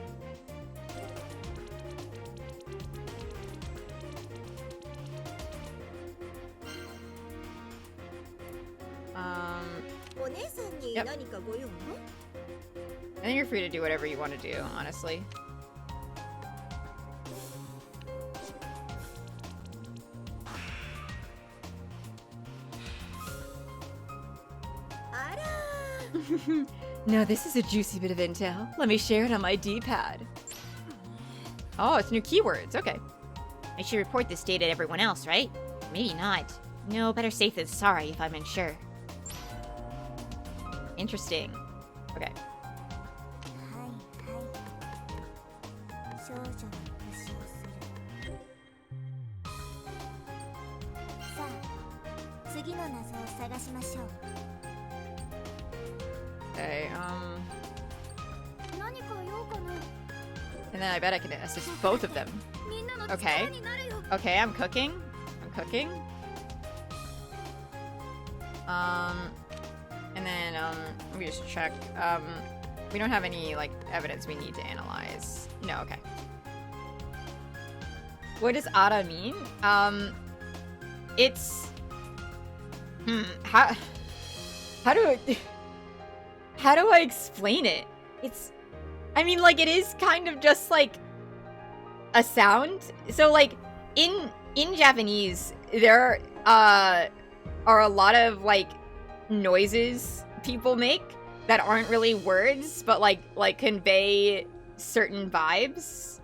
Yep. I think you're free to do whatever you want to do, honestly. Now this is a juicy bit of intel. Let me share it on my D-pad. Oh, it's new keywords. Okay. I should report this data to everyone else, right? Maybe not. No, better safe than sorry if I'm unsure. Interesting. Okay. Okay, and then I bet I can assist both of them. Okay. Okay, I'm cooking. And then, let me just check. We don't have any, like, evidence we need to analyze. No, okay. What does Ara mean? It's... how do I explain it? It's... I mean, like, it is kind of just, like, a sound. So, like, in Japanese, there are a lot of, like, noises people make that aren't really words, but, like convey certain vibes.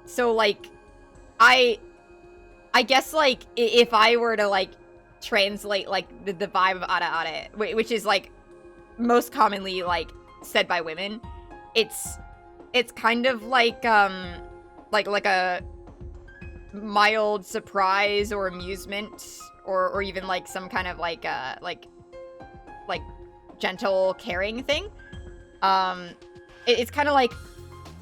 So, like, I guess, like, if I were to, like, translate, like, the vibe of Ara Ara, which is, like, most commonly, like, said by women, it's kind of like a mild surprise or amusement, or even, like, some kind of, like gentle caring thing. It's kind of like,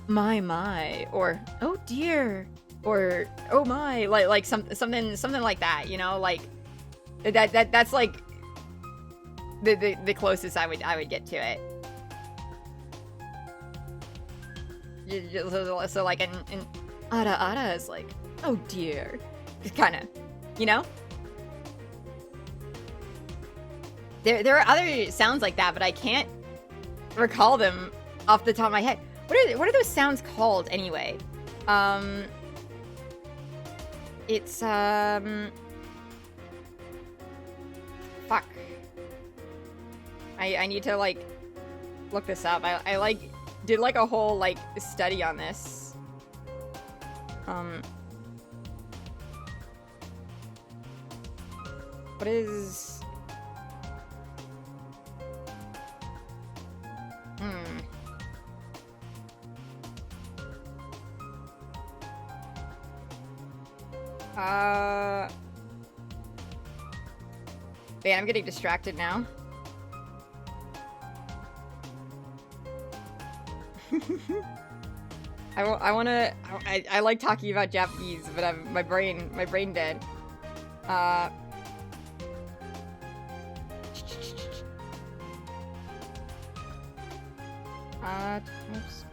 my, or oh dear, or oh my, like something like that, you know, like that's like the closest I would get to it. So like an Ara Ara is like, oh dear, it's kind of, you know. There are other sounds like that, but I can't recall them off the top of my head. What are those sounds called anyway? It's fuck. I need to, like, look this up. I like did, like, a whole, like, study on this. What is... Man, I'm getting distracted now. I like talking about Japanese, but my brain dead. Oops.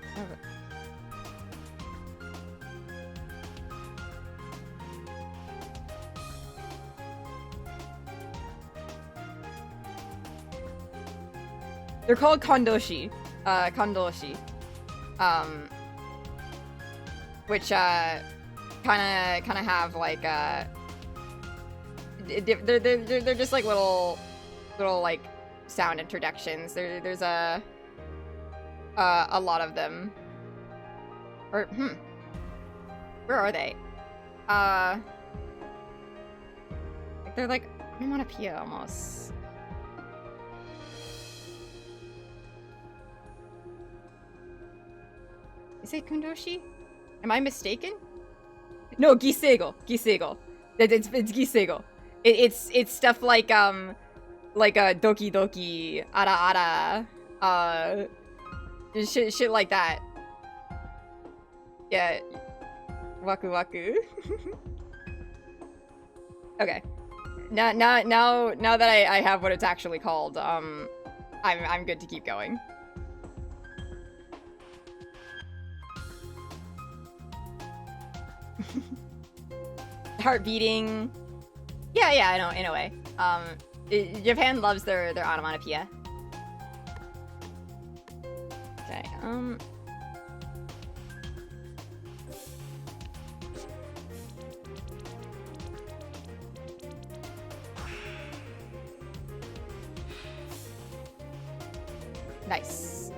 They're called kondoshi. Kondoshi. Which, kinda have, like, they're just, like, little, like, sound introductions. There's a lot of them. Or, where are they? They're, like, onomatopoeia, almost. Is it Kundoshi? Am I mistaken? No, Giseigo. It's Giseigo. It's stuff like Doki Doki, Ara Ara, shit like that. Yeah. Waku Waku. Okay. Now that I have what it's actually called, I'm good to keep going. Heart beating. Yeah, I know, in a way. Japan loves their onomatopoeia. Okay, nice.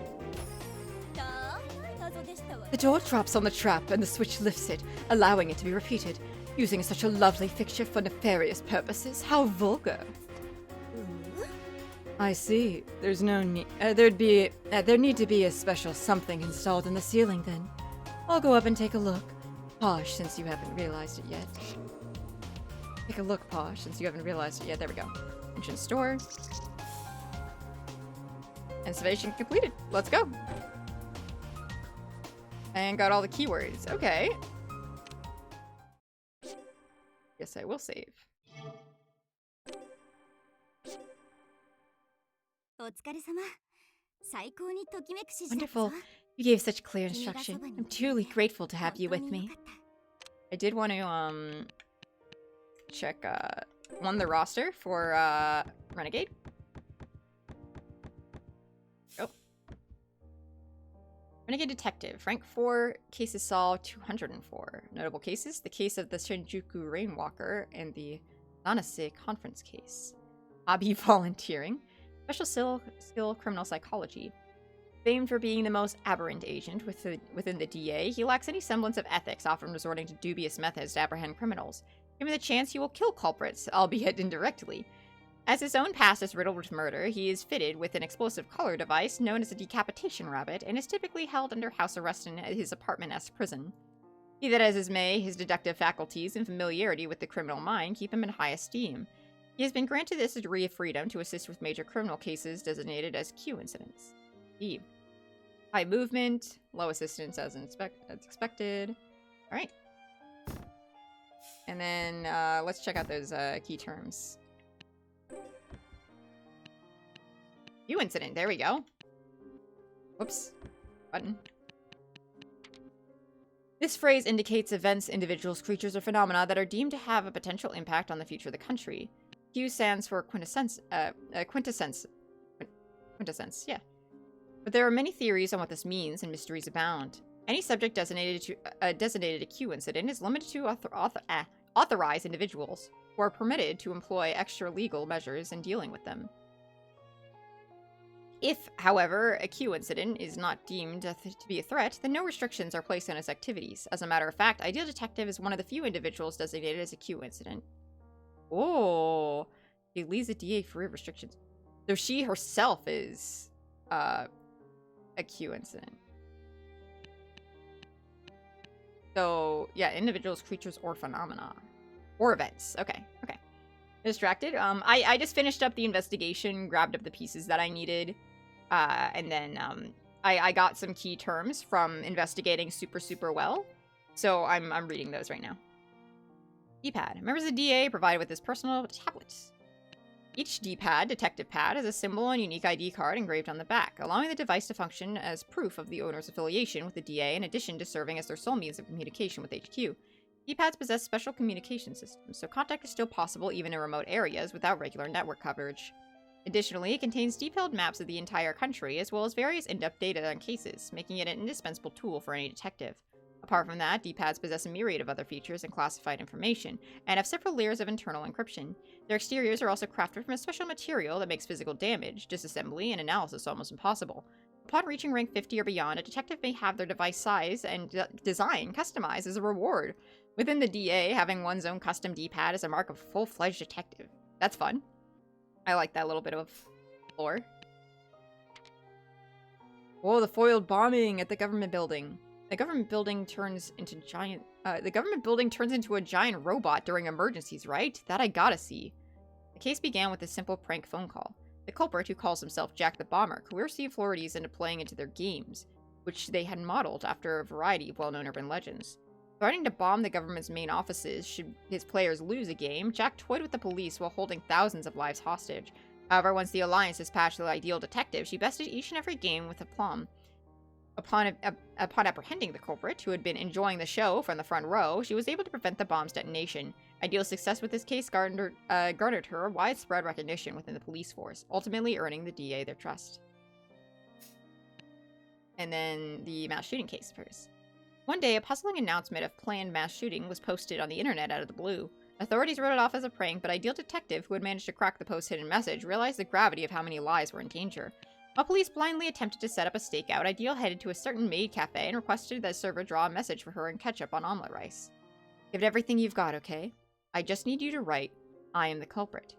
The door drops on the trap and the switch lifts it, allowing it to be repeated. Using such a lovely fixture for nefarious purposes. How vulgar. I see. There's no need. There'd need to be a special something installed in the ceiling then. I'll go up and take a look. Posh, since you haven't realized it yet. Take a look, Posh, since you haven't realized it yet. There we go. Entrance door. Installation completed. Let's go. And got all the keywords. Okay. Yes, I will save. Wonderful. You gave such clear instruction. I'm truly grateful to have you with me. I did want to, check, the roster for, Renegade. Oh. Renegade Detective. Rank 4. Cases solved 204. Notable cases. The case of the Shinjuku Rainwalker and the Nanase Conference case. Hobby volunteering. Special skill criminal psychology. Famed for being the most aberrant agent within the DA, he lacks any semblance of ethics, often resorting to dubious methods to apprehend criminals. Given the chance, he will kill culprits, albeit indirectly. As his own past is riddled with murder, he is fitted with an explosive collar device known as a decapitation rabbit, and is typically held under house arrest in his apartment-esque prison. Be that as is may, his deductive faculties and familiarity with the criminal mind keep him in high esteem. He has been granted this degree of freedom to assist with major criminal cases designated as Q incidents. E. High movement, low assistance as expected. Alright. And then let's check out those key terms. Q incident, there we go. Whoops. Button. This phrase indicates events, individuals, creatures, or phenomena that are deemed to have a potential impact on the future of the country. Q stands for quintessence, yeah. But there are many theories on what this means, and mysteries abound. Any subject designated a Q incident is limited to authorized individuals, who are permitted to employ extra-legal measures in dealing with them. If, however, a Q incident is not deemed to be a threat, then no restrictions are placed on its activities. As a matter of fact, Ideal Detective is one of the few individuals designated as a Q incident. Oh, she leaves the DA free of restrictions. So she herself is a Q incident. So yeah, individuals, creatures, or phenomena, or events. Okay. Distracted. I just finished up the investigation, grabbed up the pieces that I needed, and then I got some key terms from investigating super well. So I'm reading those right now. D-pad. Members of the DA provided with his personal tablets. Each D-pad, detective pad, has a symbol and unique ID card engraved on the back, allowing the device to function as proof of the owner's affiliation with the DA in addition to serving as their sole means of communication with HQ. D-pads possess special communication systems, so contact is still possible even in remote areas without regular network coverage. Additionally, it contains detailed maps of the entire country, as well as various in-depth data on cases, making it an indispensable tool for any detective. Apart from that, D-pads possess a myriad of other features and classified information, and have several layers of internal encryption. Their exteriors are also crafted from a special material that makes physical damage, disassembly, and analysis almost impossible. Upon reaching rank 50 or beyond, a detective may have their device size and design customized as a reward. Within the DA, having one's own custom D-pad is a mark of a full-fledged detective. That's fun. I like that little bit of lore. Whoa, the foiled bombing at the government building. The government building turns into a giant robot during emergencies, right? That I gotta see. The case began with a simple prank phone call. The culprit, who calls himself Jack the Bomber, coerced the authorities into playing into their games, which they had modeled after a variety of well-known urban legends. Threatening to bomb the government's main offices should his players lose a game, Jack toyed with the police while holding thousands of lives hostage. However, once the Alliance dispatched the Ideal Detective, she bested each and every game with aplomb. Upon apprehending the culprit, who had been enjoying the show from the front row, she was able to prevent the bomb's detonation. Ideal's success with this case garnered her widespread recognition within the police force, ultimately earning the DA their trust. And then the mass shooting case first. One day, a puzzling announcement of planned mass shooting was posted on the internet out of the blue. Authorities wrote it off as a prank, but Ideal Detective, who had managed to crack the post's hidden message, realized the gravity of how many lives were in danger. While police blindly attempted to set up a stakeout, Ideal headed to a certain maid cafe and requested that the server draw a message for her and ketchup on omelet rice. Give it everything you've got, okay? I just need you to write, I am the culprit.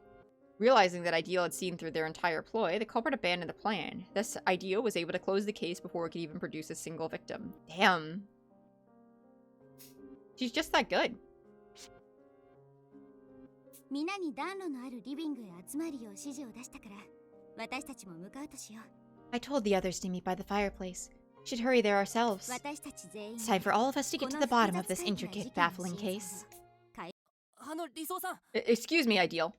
Realizing that Ideal had seen through their entire ploy, the culprit abandoned the plan. Thus, Ideal was able to close the case before it could even produce a single victim. Damn. She's just that good. I told the others to meet by the fireplace. Should hurry there ourselves. It's time for all of us to get to the bottom of this intricate, baffling case. Excuse me, Ideal.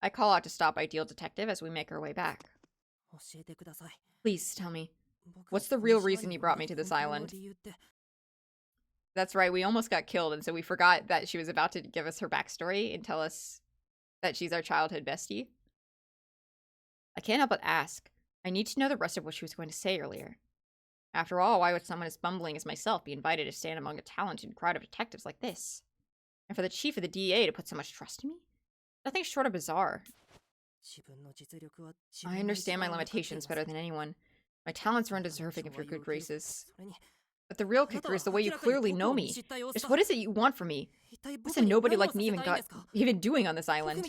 I call out to stop Ideal Detective as we make our way back. Please tell me, what's the real reason you brought me to this island? That's right, we almost got killed, and so we forgot that she was about to give us her backstory and tell us that she's our childhood bestie. I can't help but ask. I need to know the rest of what she was going to say earlier. After all, why would someone as bumbling as myself be invited to stand among a talented crowd of detectives like this? And for the chief of the DA to put so much trust in me? Nothing short of bizarre. I understand my limitations better than anyone. My talents are undeserving of your good graces. But the real kicker is the way you clearly know me. Just what is it you want from me? What's a nobody like me even doing on this island?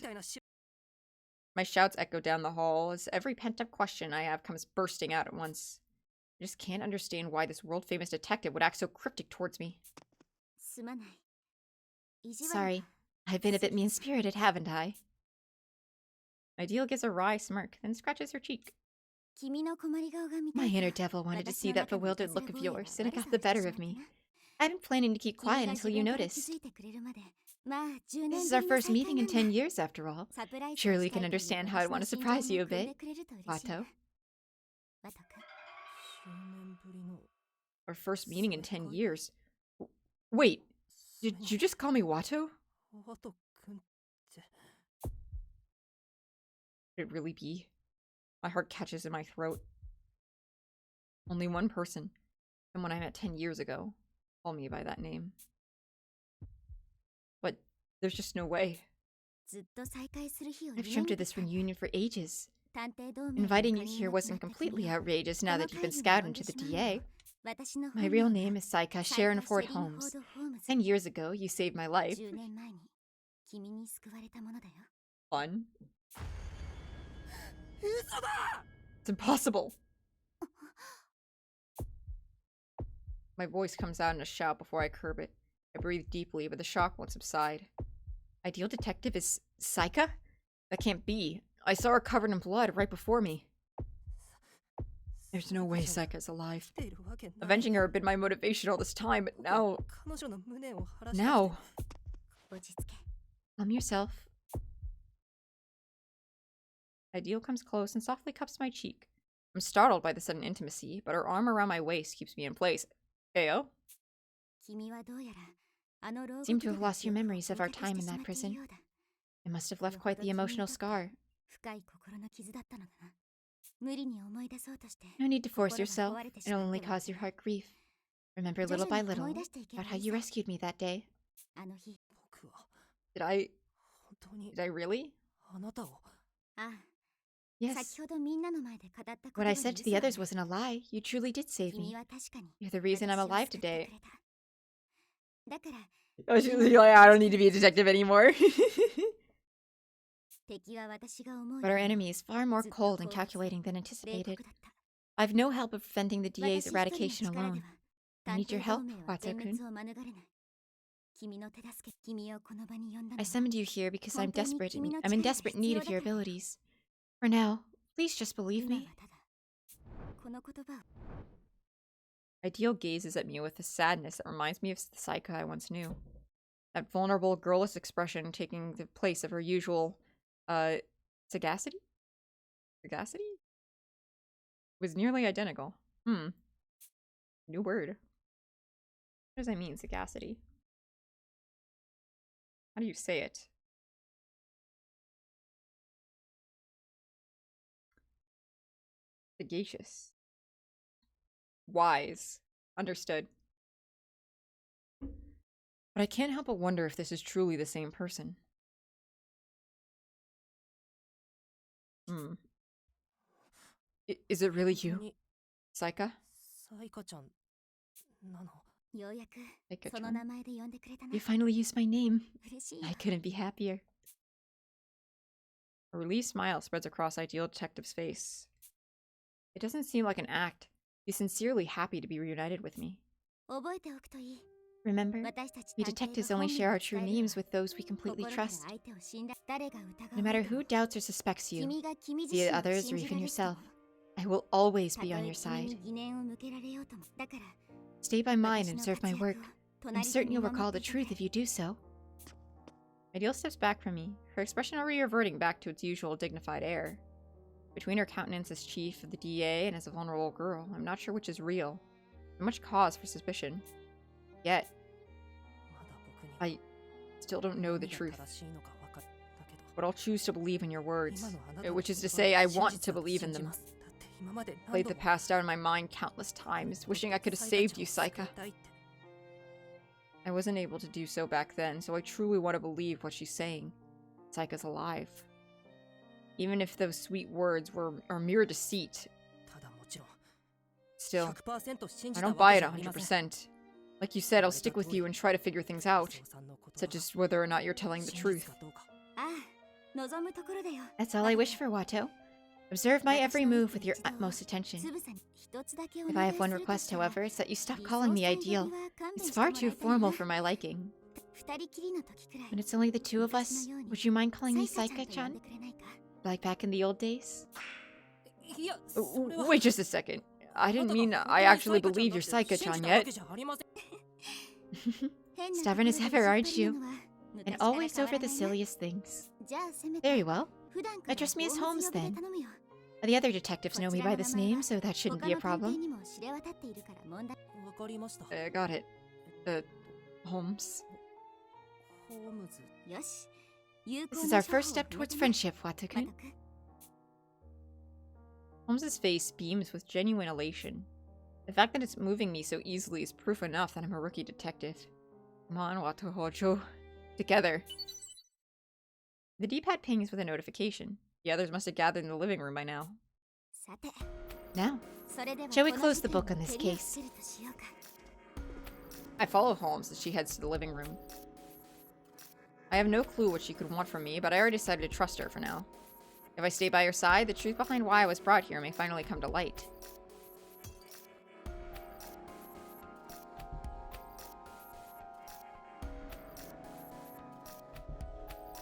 My shouts echo down the hall as every pent-up question I have comes bursting out at once. I just can't understand why this world-famous detective would act so cryptic towards me. Sorry, I've been a bit mean-spirited, haven't I? Ideal gives a wry smirk, then scratches her cheek. My inner devil wanted to see that bewildered look of yours, and it got the better of me. I've been planning to keep quiet until you noticed. This is our first meeting in 10 years, after all. Surely you can understand how I'd want to surprise you a bit, Wato. Our first meeting in 10 years? Wait, did you just call me Wato? Could it really be? My heart catches in my throat. Only one person, someone I met 10 years ago, called me by that name. But there's just no way. I've dreamt of this reunion for ages. Inviting you here wasn't completely outrageous now that you've been scouted into the DA. My real name is Saika Sharon Ford Holmes. 10 years ago, you saved my life. Fun? It's impossible! My voice comes out in a shout before I curb it. I breathe deeply, but the shock won't subside. Ideal Detective is Saika? That can't be. I saw her covered in blood right before me. There's no way Saika's alive. Avenging her had been my motivation all this time, but now... Now... Calm yourself. Ideal comes close and softly cups my cheek. I'm startled by the sudden intimacy, but her arm around my waist keeps me in place. Ayo? Seem to have lost your memories of our time in that prison. It must have left quite the emotional scar. No need to force yourself. It'll only cause your heart grief. Remember little by little about how you rescued me that day. Did I really? Yes. What I said to the others wasn't a lie. You truly did save me. You're the reason I'm alive today. Oh, she's like, I don't need to be a detective anymore. But our enemy is far more cold and calculating than anticipated. I've no help of preventing the DA's eradication alone. I need your help, Wato-kun. I summoned you here because I'm in desperate need of your abilities. For now, please just believe me. Ideal gazes at me with a sadness that reminds me of the Saika I once knew. That vulnerable, girlless expression taking the place of her usual, sagacity? Sagacity? Was nearly identical. New word. What does that mean, sagacity? How do you say it? Sagacious. Wise. Understood. But I can't help but wonder if this is truly the same person. Is it really you, Saika? Saika-chan. You finally used my name. I couldn't be happier. A relieved smile spreads across Ideal Detective's face. It doesn't seem like an act. He's sincerely happy to be reunited with me. Remember, we detectives only share our true names with those we completely trust. No matter who doubts or suspects you, be it others or even yourself, I will always be on your side. Stay by mine and serve my work. I'm certain you'll recall the truth if you do so. Ideal steps back from me, her expression already reverting back to its usual dignified air. Between her countenance as chief of the DA and as a vulnerable girl, I'm not sure which is real. There's much cause for suspicion. Yet, I still don't know the truth. But I'll choose to believe in your words, which is to say, I want to believe in them. Played the past out in my mind countless times, wishing I could have saved you, Saika. I wasn't able to do so back then, so I truly want to believe what she's saying. Saika's alive. Even if those sweet words are mere deceit. Still, I don't buy it 100%. Like you said, I'll stick with you and try to figure things out, such as whether or not you're telling the truth. That's all I wish for, Watto. Observe my every move with your utmost attention. If I have one request, however, it's that you stop calling me Ideal. It's far too formal for my liking. When it's only the two of us, would you mind calling me Saika-chan? Like back in the old days? Wait just a second. I didn't mean I actually believe you're Saika-chan yet. Stubborn as ever, aren't you? And always over the silliest things. Very well. Address me as Holmes, then. The other detectives know me by this name, so that shouldn't be a problem. Got it. Holmes. This is our first step towards friendship, Watto-kun. Holmes's face beams with genuine elation. The fact that it's moving me so easily is proof enough that I'm a rookie detective. Come on, Watto Hojo. Together. The D-pad pings with a notification. The others must have gathered in the living room by now. Now, shall we close the book on this case? I follow Holmes as she heads to the living room. I have no clue what she could want from me, but I already decided to trust her for now. If I stay by her side, the truth behind why I was brought here may finally come to light.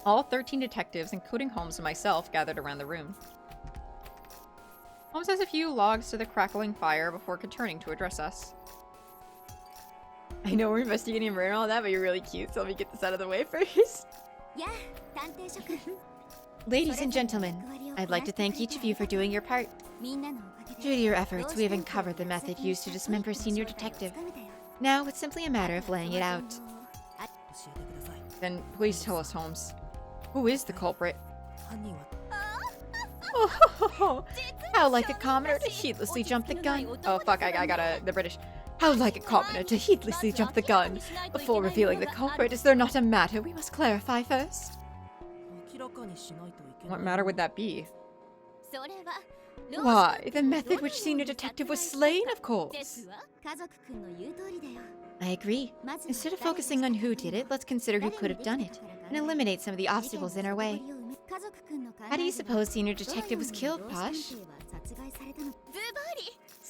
All 13 detectives, including Holmes and myself, gathered around the room. Holmes has a few logs to the crackling fire before returning to address us. I know we're investigating a murder and all that, but you're really cute, so let me get this out of the way first. Ladies and gentlemen, I'd like to thank each of you for doing your part. Due to your efforts, we have uncovered the method used to dismember Senior Detective. Now, it's simply a matter of laying it out. Then please tell us, Holmes. Who is the culprit? Oh, how like a commoner to heedlessly jump the gun. Oh fuck, I got the British. How like a commoner to heedlessly jump the gun. Before revealing the culprit, is there not a matter we must clarify first? What matter would that be? Why, the method which Senior Detective was slain, of course. I agree. Instead of focusing on who did it, let's consider who could have done it, and eliminate some of the obstacles in our way. How do you suppose Senior Detective was killed, Posh?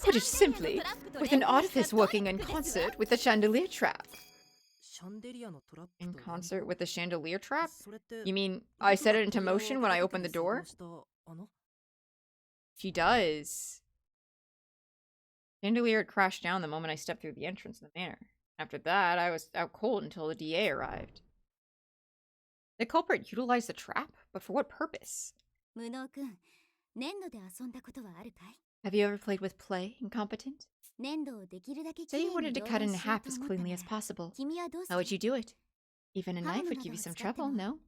Put it simply, with an artifice working in concert with the chandelier trap. In concert with the chandelier trap? You mean I set it into motion when I opened the door? She does. Chandelier had crashed down the moment I stepped through the entrance in the manor. After that, I was out cold until the DA arrived. The culprit utilized the trap? But for what purpose? Have you ever played with play, incompetent? Say you wanted to cut it in half as cleanly as possible. How would you do it? Even a knife would give you some trouble, no?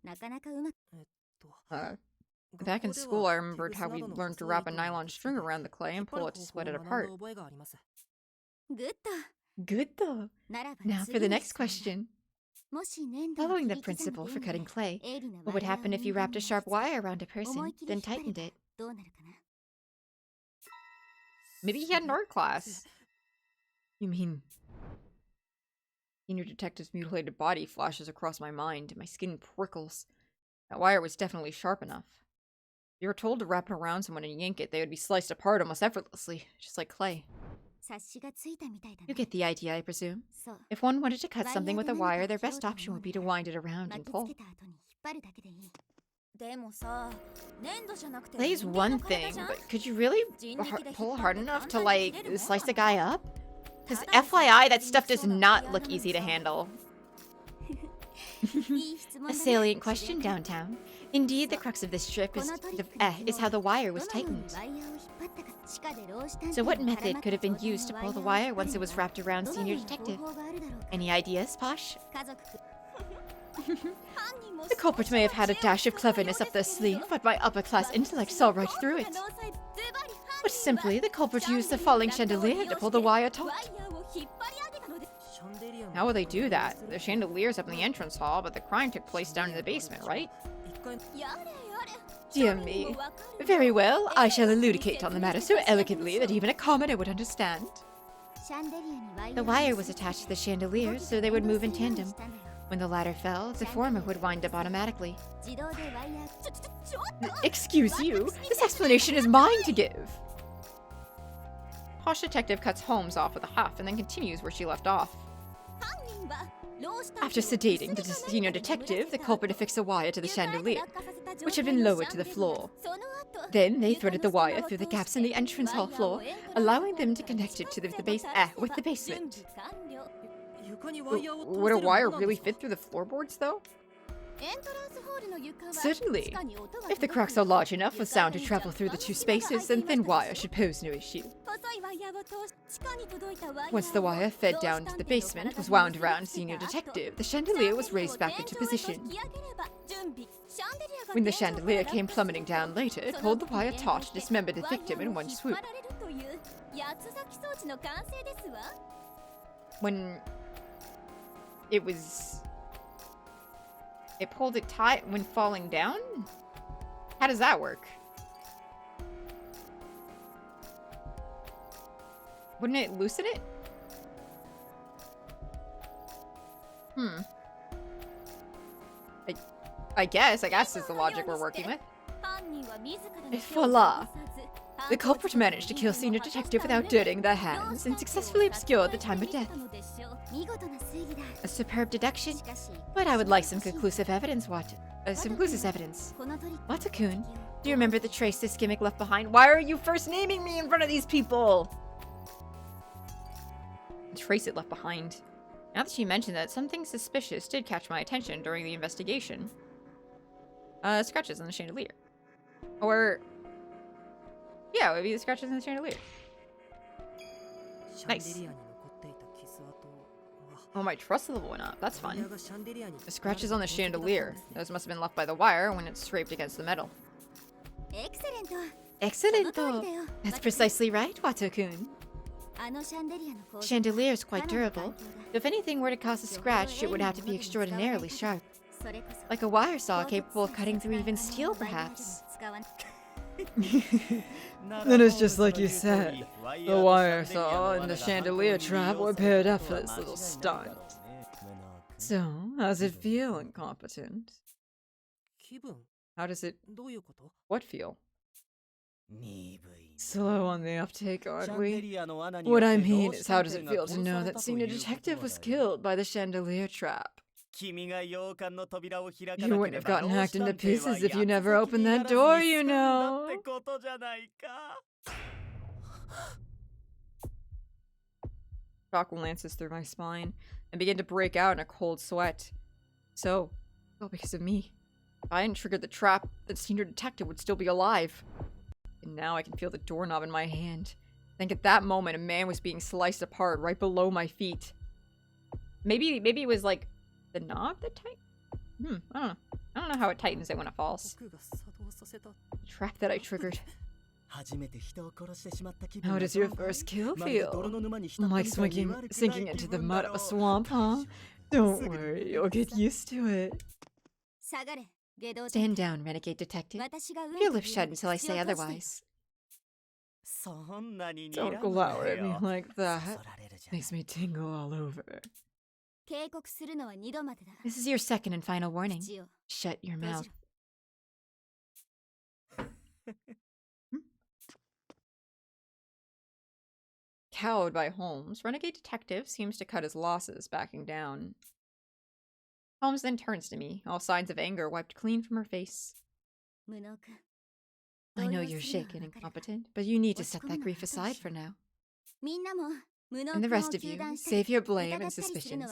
Back in school, I remembered how we learned to wrap a nylon string around the clay and pull it to split it apart. Good though. Now for the next question. Following the principle for cutting clay, what would happen if you wrapped a sharp wire around a person, then tightened it? Maybe he had an art class. You mean... Senior Detective's mutilated body flashes across my mind, and my skin prickles. That wire was definitely sharp enough. If you were told to wrap it around someone and yank it, they would be sliced apart almost effortlessly, just like clay. You get the idea, I presume. If one wanted to cut something with a wire, their best option would be to wind it around and pull. Clay's one thing, but could you really pull hard enough to, like, slice a guy up? Because FYI, that stuff does not look easy to handle. A salient question downtown. Indeed, the crux of this trip is how the wire was tightened. So what method could have been used to pull the wire once it was wrapped around Senior Detective? Any ideas, Posh? The culprit may have had a dash of cleverness up their sleeve, but my upper-class intellect saw right through it. But simply, the culprit used the falling chandelier to pull the wire taut. How will they do that? The chandelier's up in the entrance hall, but the crime took place down in the basement, right? Dear me. Very well, I shall elucidate on the matter so elegantly that even a commoner would understand. The wire was attached to the chandelier, so they would move in tandem. When the latter fell, the former would wind up automatically. Excuse you, this explanation is mine to give. Posh Detective cuts Holmes off with a huff and then continues where she left off. After sedating the Senior Detective, the culprit affixed a wire to the chandelier, which had been lowered to the floor. Then they threaded the wire through the gaps in the entrance hall floor, allowing them to connect it to the basement. Would a wire really fit through the floorboards, though? Certainly. If the cracks are large enough for sound to travel through the two spaces, then thin wire should pose no issue. Once the wire fed down to the basement was wound around Senior Detective, the chandelier was raised back into position. When the chandelier came plummeting down later, it pulled the wire taut and dismembered the victim in one swoop. When it pulled it tight when falling down? How does that work? Wouldn't it loosen it? I guess is the logic we're working with. Voila! The culprit managed to kill Senior Detective without dirtying their hands and successfully obscured the time of death. A superb deduction, but I would like some conclusive evidence, Wata-kun, do you remember the trace this gimmick left behind? Why are you first naming me in front of these people? The trace it left behind. Now that she mentioned that, something suspicious did catch my attention during the investigation. Scratches on the chandelier. Or... yeah, it would be the scratches in the chandelier. Nice. Oh, my trust level went up. That's fun. The scratches on the chandelier. Those must have been left by the wire when it scraped against the metal. Excellento! That's precisely right, Wata-kun. Chandelier is quite durable. If anything were to cause a scratch, it would have to be extraordinarily sharp. Like a wire saw capable of cutting through even steel, perhaps. Then it's just like you said. The wire saw and the chandelier trap were paired up for this little stunt. So, how's it feel, incompetent? How does it... what feel? Slow on the uptake, aren't we? What I mean is, how does it feel to know that Senior Detective was killed by the chandelier trap? You wouldn't have gotten hacked into pieces if you never opened that door, you know. Shock lances through my spine and begin to break out in a cold sweat. So, all because of me. If I hadn't triggered the trap, the Senior Detective would still be alive. And now I can feel the doorknob in my hand. I think at that moment a man was being sliced apart right below my feet. Maybe it was like the knob that tightened? I don't know. I don't know how it tightens it when it falls. The trap that I triggered. How does your first kill feel? Like sinking into the mud of a swamp, huh? Don't worry, you'll get used to it. Stand down, Renegade Detective. Keep your lips shut until I say otherwise. Don't glower at me like that. Makes me tingle all over. This is your second and final warning. Shut your mouth. Cowed by Holmes, Renegade Detective seems to cut his losses, backing down. Holmes then turns to me, all signs of anger wiped clean from her face. I know you're shaken and incompetent, but you need to set that grief aside for now. And the rest of you, save your blame and suspicions.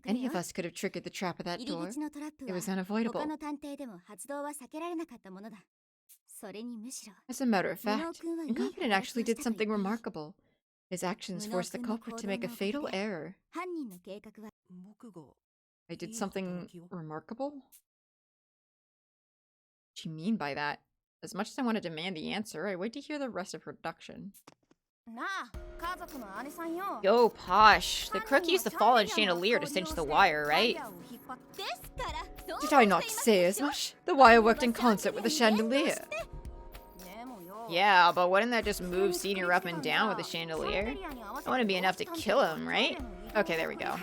Any of us could have triggered the trap of that door. It was unavoidable. As a matter of fact, Incompetent actually did something remarkable. His actions forced the culprit to make a fatal error. I did something remarkable? What do you mean by that? As much as I want to demand the answer, I wait to hear the rest of her deduction. Yo, Posh. The crook used the fallen chandelier to cinch the wire, right? Did I not say as much? The wire worked in concert with the chandelier. Yeah, but wouldn't that just move Senior up and down with the chandelier? That wouldn't be enough to kill him, right? Okay, there we go.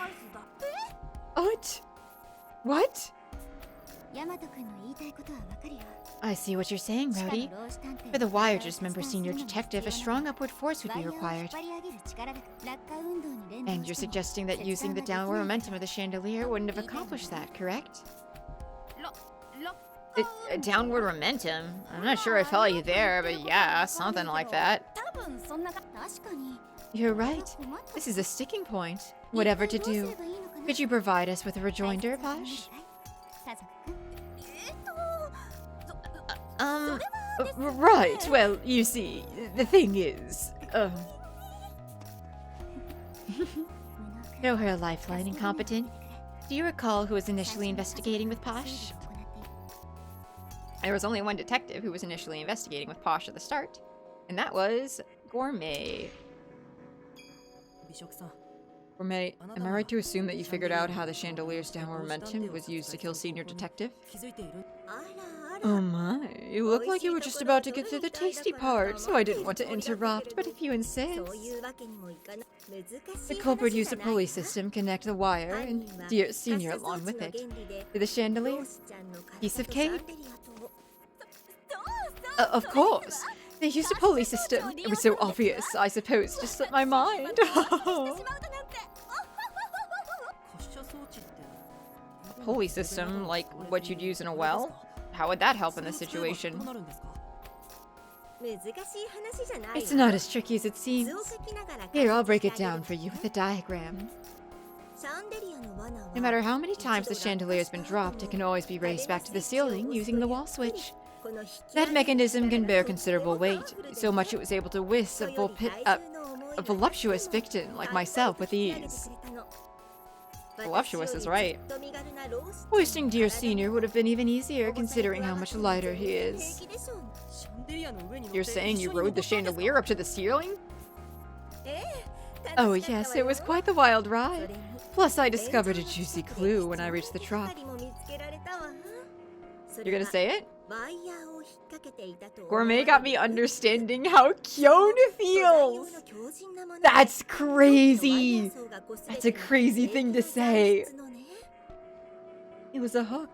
What? What? I see what you're saying, Rowdy. For the wire to dismember Senior Detective, a strong upward force would be required. And you're suggesting that using the downward momentum of the chandelier wouldn't have accomplished that, correct? A downward momentum? I'm not sure I follow you there, but yeah, something like that. You're right. This is a sticking point. Whatever to do. Could you provide us with a rejoinder, Posh? Right. Well, you see, the thing is, Throw her a lifeline, Incompetent. Do you recall who was initially investigating with Posh? There was only one detective who was initially investigating with Posh at the start, and that was Gourmet. Gourmet, am I right to assume that you figured out how the chandelier's downward momentum was used to kill Senior Detective? Oh my, you look like you were just about to get to the tasty part, so I didn't want to interrupt, but if you insist. The culprit used a pulley system to connect the wire, and dear Senior along with it, to the chandelier. Piece of cake? Of course. They used a pulley system. It was so obvious, I suppose, it just slipped my mind. Pulley system, like what you'd use in a well? How would that help in this situation? It's not as tricky as it seems. Here, I'll break it down for you with a diagram. No matter how many times the chandelier has been dropped, it can always be raised back to the ceiling using the wall switch. That mechanism can bear considerable weight, so much it was able to whisk a voluptuous victim like myself with ease. Voluptuous is right. Hoisting dear Senior would have been even easier considering how much lighter he is. You're saying you rode the chandelier up to the ceiling? Oh yes, it was quite the wild ride. Plus I discovered a juicy clue when I reached the truck. You're gonna say it? Gourmet got me understanding how Kyon feels! That's crazy! That's a crazy thing to say. It was a hook.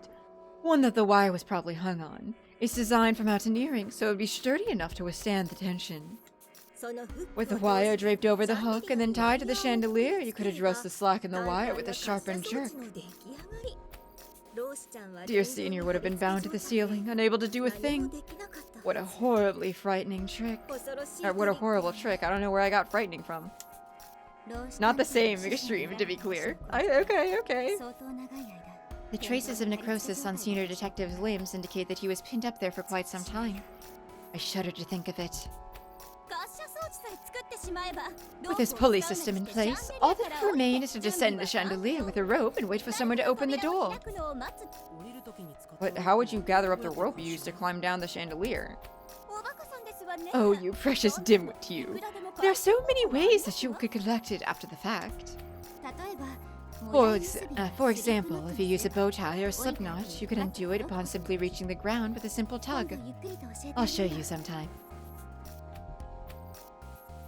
One that the wire was probably hung on. It's designed for mountaineering, so it would be sturdy enough to withstand the tension. With the wire draped over the hook and then tied to the chandelier, you could address the slack in the wire with a sharpened jerk. Dear Senior would have been bound to the ceiling, unable to do a thing. What a horribly frightening trick. What a horrible trick. I don't know where I got frightening from. Not the same extreme, to be clear. Okay. The traces of necrosis on Senior Detective's limbs indicate that he was pinned up there for quite some time. I shudder to think of it. With his pulley system in place, all that would remain is to descend the chandelier with a rope and wait for someone to open the door. But how would you gather up the rope you used to climb down the chandelier? Oh, you precious dimwit, you. There are so many ways that you could collect it after the fact. For example, if you use a bow tie or a slip knot, you can undo it upon simply reaching the ground with a simple tug. I'll show you sometime.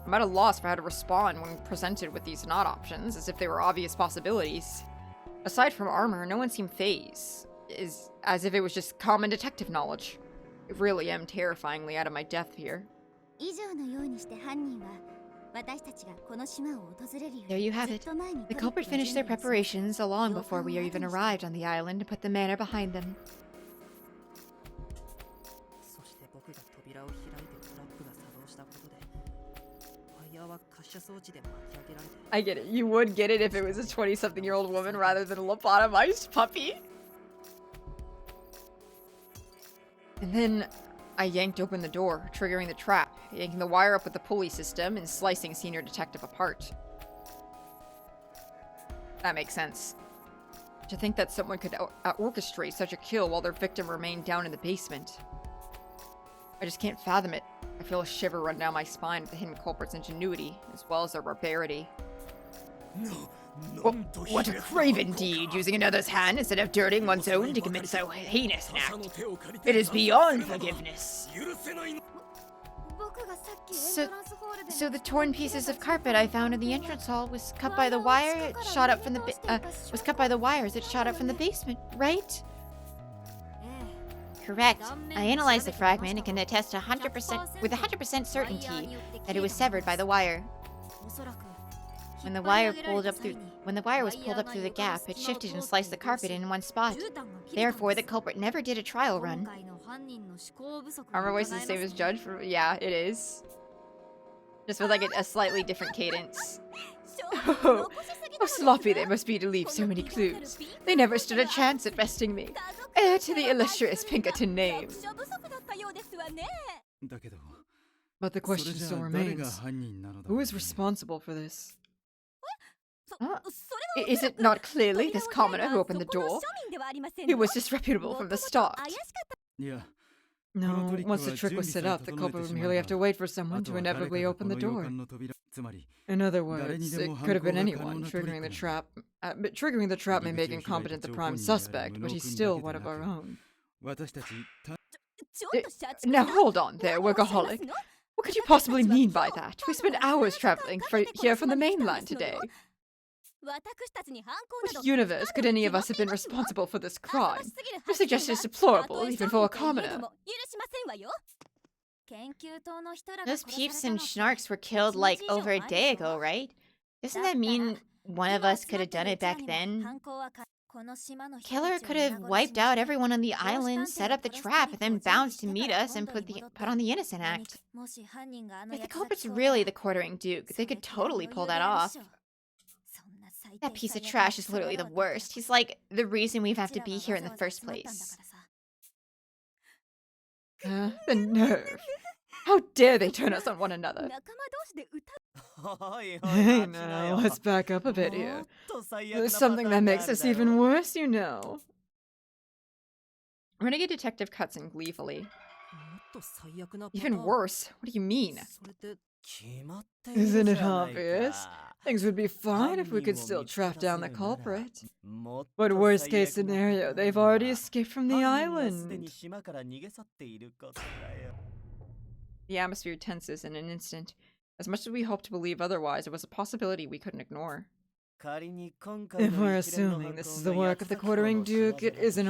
I'm at a loss for how to respond when presented with these knot options, as if they were obvious possibilities. Aside from armor, no one seemed phased, as if it was just common detective knowledge. I really am terrifyingly out of my depth here. There you have it. The culprit finished their preparations long before we even arrived on the island and put the manor behind them. 僕が扉を開いてトラップが作動したことでワイヤーは滑車装置で巻き上げられて I get it. You would get it if it was a 20-something-year-old woman rather than a lobotomized puppy. And then I yanked open the door, triggering the trap, yanking the wire up with the pulley system and slicing Senior Detective apart. That makes sense. To think that someone could orchestrate such a kill while their victim remained down in the basement. I just can't fathom it. I feel a shiver run down my spine at the hidden culprit's ingenuity, as well as their barbarity. What a craven deed, using another's hand instead of dirtying one's own to commit so heinous an act. It is beyond forgiveness. So the torn pieces of carpet I found in the entrance hall was cut by the wire it shot up from the was cut by the wires it shot up from the basement, right? Correct. I analyzed the fragment and can attest 100% with 100% certainty that it was severed by the wire. When the wire was pulled up through the gap, it shifted and sliced the carpet in one spot. Therefore, the culprit never did a trial run. Armor voice is the same as Judge? Yeah, it is. Just with like a slightly different cadence. Oh, how sloppy they must be to leave so many clues. They never stood a chance at besting me. Heir to the illustrious Pinkerton name. But the question still remains. Who is responsible for this? Is it not clearly this commoner who opened the door? He was disreputable from the start. No, once the trick was set up, the culprit would merely have to wait for someone to inevitably open the door. In other words, it could have been anyone. Triggering the trap may make incompetent the prime suspect, but he's still one of our own. Now hold on there, workaholic. What could you possibly mean by that? We spent hours traveling here from the mainland today. What universe could any of us have been responsible for this crime? Your suggestion is deplorable, even for a commoner. Those peeps and schnarks were killed like over a day ago, right? Doesn't that mean one of us could have done it back then? Killer could have wiped out everyone on the island, set up the trap, and then bounced to meet us and put on the innocent act. If the culprit's really the quartering duke, they could totally pull that off. That piece of trash is literally the worst. He's like the reason we have to be here in the first place. The nerve. How dare they turn us on one another? Hey now, let's back up a bit here. There's something that makes this even worse, you know. Renegade Detective cuts in gleefully. Even worse? What do you mean? Isn't it obvious? Things would be fine if we could still track down the culprit. But worst case scenario, they've already escaped from the island. The atmosphere tenses in an instant. As much as we hoped to believe otherwise, it was a possibility we couldn't ignore. If we're assuming this is the work of the quartering duke, isn't it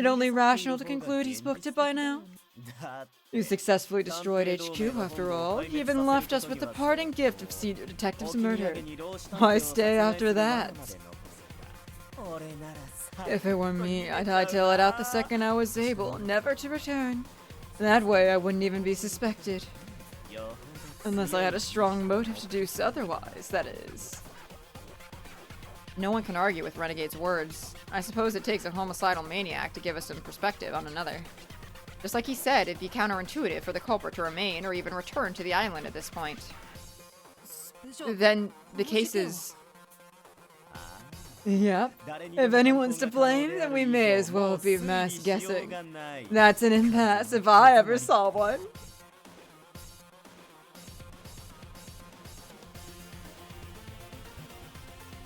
only rational to conclude he's booked it by now? You successfully destroyed HQ after all. He even left us with the parting gift of Senior Detective's murder. Why stay after that? If it were me, I'd hightail it out the second I was able, never to return. That way I wouldn't even be suspected. Unless I had a strong motive to do so otherwise, that is. No one can argue with Renegade's words. I suppose it takes a homicidal maniac to give us some perspective on another. Just like he said, it'd be counterintuitive for the culprit to remain or even return to the island at this point. Then the case is... Yep. If anyone's to blame, then we may as well be mass guessing. That's an impasse if I ever saw one.